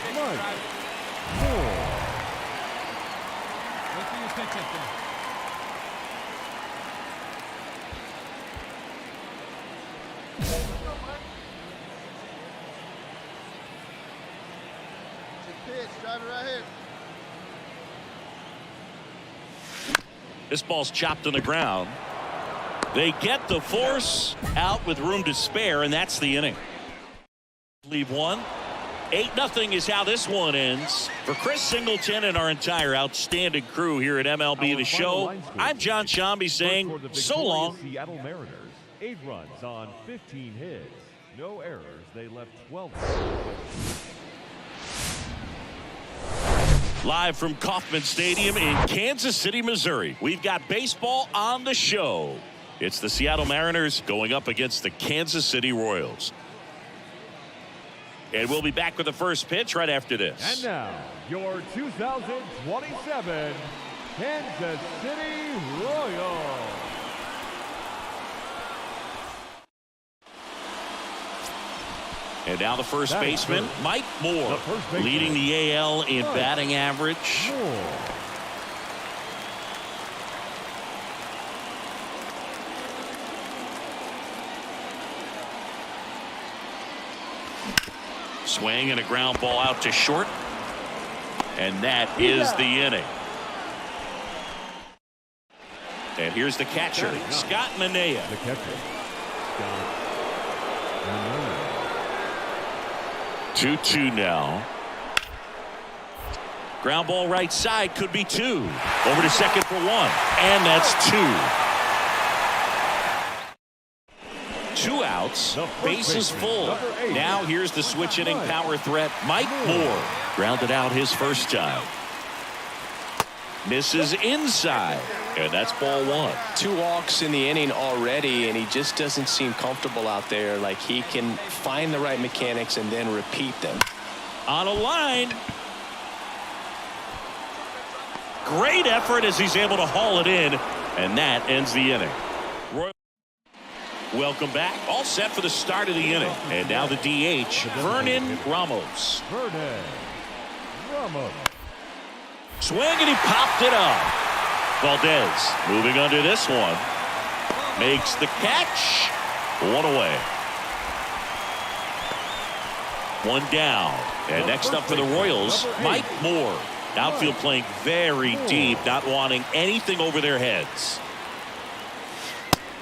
This ball's chopped on the ground. They get the force out with room to spare, and that's the inning. Leave one. 8-0 is how this one ends. For Chris Singleton and our entire outstanding crew here at MLB The Show, I'm John Shambi saying so long. Seattle Mariners, 8 runs on 15 hits. No errors. They left 12. Live from Kauffman Stadium in Kansas City, Missouri, we've got baseball on the show. It's the Seattle Mariners going up against the Kansas City Royals. And we'll be back with the first pitch right after this. And now, your 2027 Kansas City Royals. And now the first baseman, Mike Moore, leading the AL in batting average. Swing and a ground ball out to short. And that is the inning. And here's the catcher, Scott Manea. The catcher, Scott Manea. 2-2 now. Ground ball right side, could be 2. Over to second for 1. And that's 2. 2 outs. Bases full. Now here's the switch inning power threat, Mike Moore. Grounded out his first time. Misses inside. And that's ball 1. 2 walks in the inning already, and he just doesn't seem comfortable out there. Like he can find the right mechanics and then repeat them. On a line. Great effort as he's able to haul it in, and that ends the inning. Welcome back. All set for the start of the inning. And now the DH, Vernon Ramos. Vernon Ramos. Swing, and he popped it up. Valdez moving under this one. Makes the catch. 1 away. 1 down. And next up for the Royals, Mike Moore. Outfield playing very deep, not wanting anything over their heads.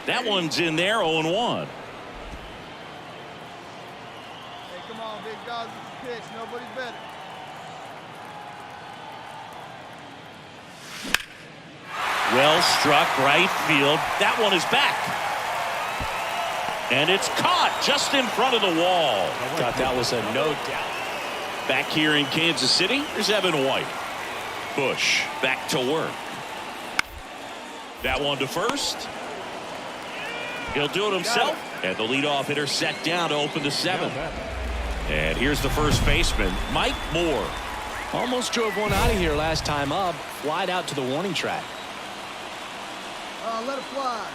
That one's in there, 0-1. Hey, come on, big dog, get the pitch. Nobody better. Well struck, right field. That one is back. And it's caught just in front of the wall. Thought that was a no doubt. Back here in Kansas City, there's Evan White. Bush back to work. That one to first. He'll do it himself. And the leadoff hitter set down to open the 7th. And here's the first baseman, Mike Moore. Almost drove one out of here last time up. Flied out to the warning track. Let it fly.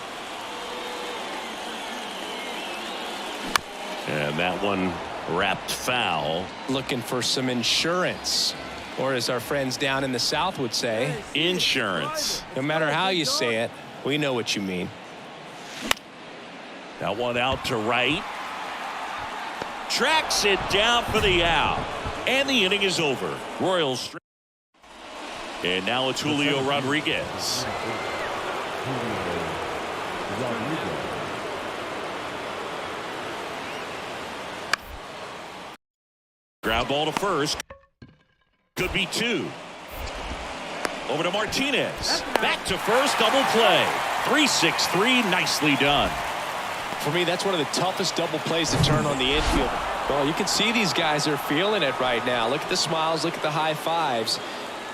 And that one wrapped foul. Looking for some insurance. Or as our friends down in the South would say, insurance. No matter how you say it, we know what you mean. That one out to right. Tracks it down for the out. And the inning is over. Royals. And now it's Julio Rodriguez. Ground ball to first. Could be 2. Over to Martinez. Back to first. Double play. 3-6-3. Nicely done. For me, that's one of the toughest double plays to turn on the infield. Well, you can see these guys are feeling it right now. Look at the smiles. Look at the high fives.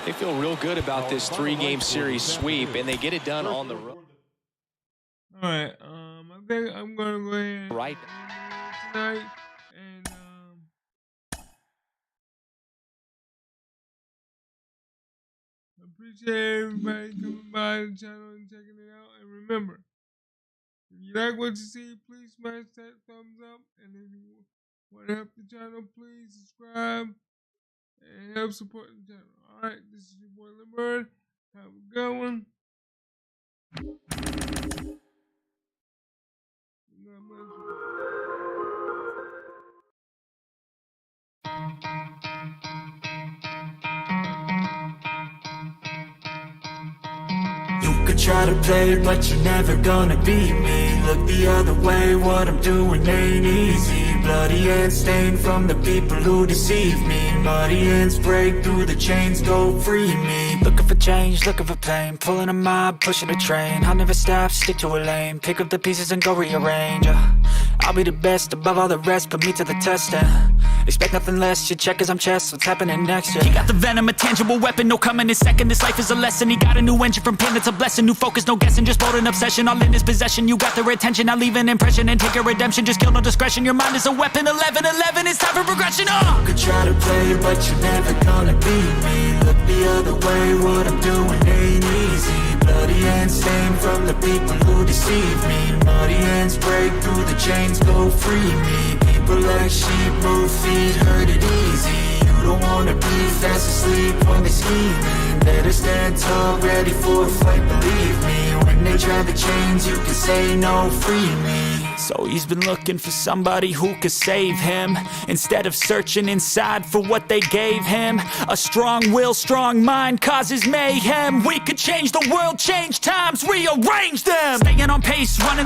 They feel real good about this 3-game series sweep, and they get it done on the road. All right. I think I'm gonna go ahead Right tonight and appreciate everybody coming by the channel and checking it out. And remember, if you like what you see, please smash that thumbs up. And if you want to help the channel, please subscribe and help support the channel. All right, this is your boy Lindberg. Have a good one. God bless you. You could try to play, but you're never gonna beat me. Look the other way, what I'm doing ain't easy. Bloody hands stained from the people who deceive me. Muddy hands break through the chains, go free me. Looking for change, looking for pain. Pulling a mob, pushing a train. I'll never stop, stick to a lane. Pick up the pieces and go rearrange. I'll be the best above all the rest, put me to the test and expect nothing less, your check is I'm chess, what's happening next? He got the venom, a tangible weapon, no coming in second. This life is a lesson, he got a new engine. From pain, it's a blessing, new focus, no guessing. Just bold and obsession, all in his possession. You got their attention, I'll leave an impression and take a redemption. Just kill, no discretion, your mind is a weapon. 11-11, it's time for progression. You could try to play, but you're never gonna beat me. Look the other way, what I'm doing ain't easy. Bloody hands stained from the people who deceive me. Muddy hands break through the chains, go free me. People like sheep move feet, hurt it easy. You don't wanna be fast asleep when they're scheming. Better stand tall, ready for a fight, believe me. When they try the chains, you can say no, free me. So he's been looking for somebody who could save him, instead of searching inside for what they gave him. A strong will, strong mind causes mayhem. We could change the world, change times, rearrange them. Staying on pace, running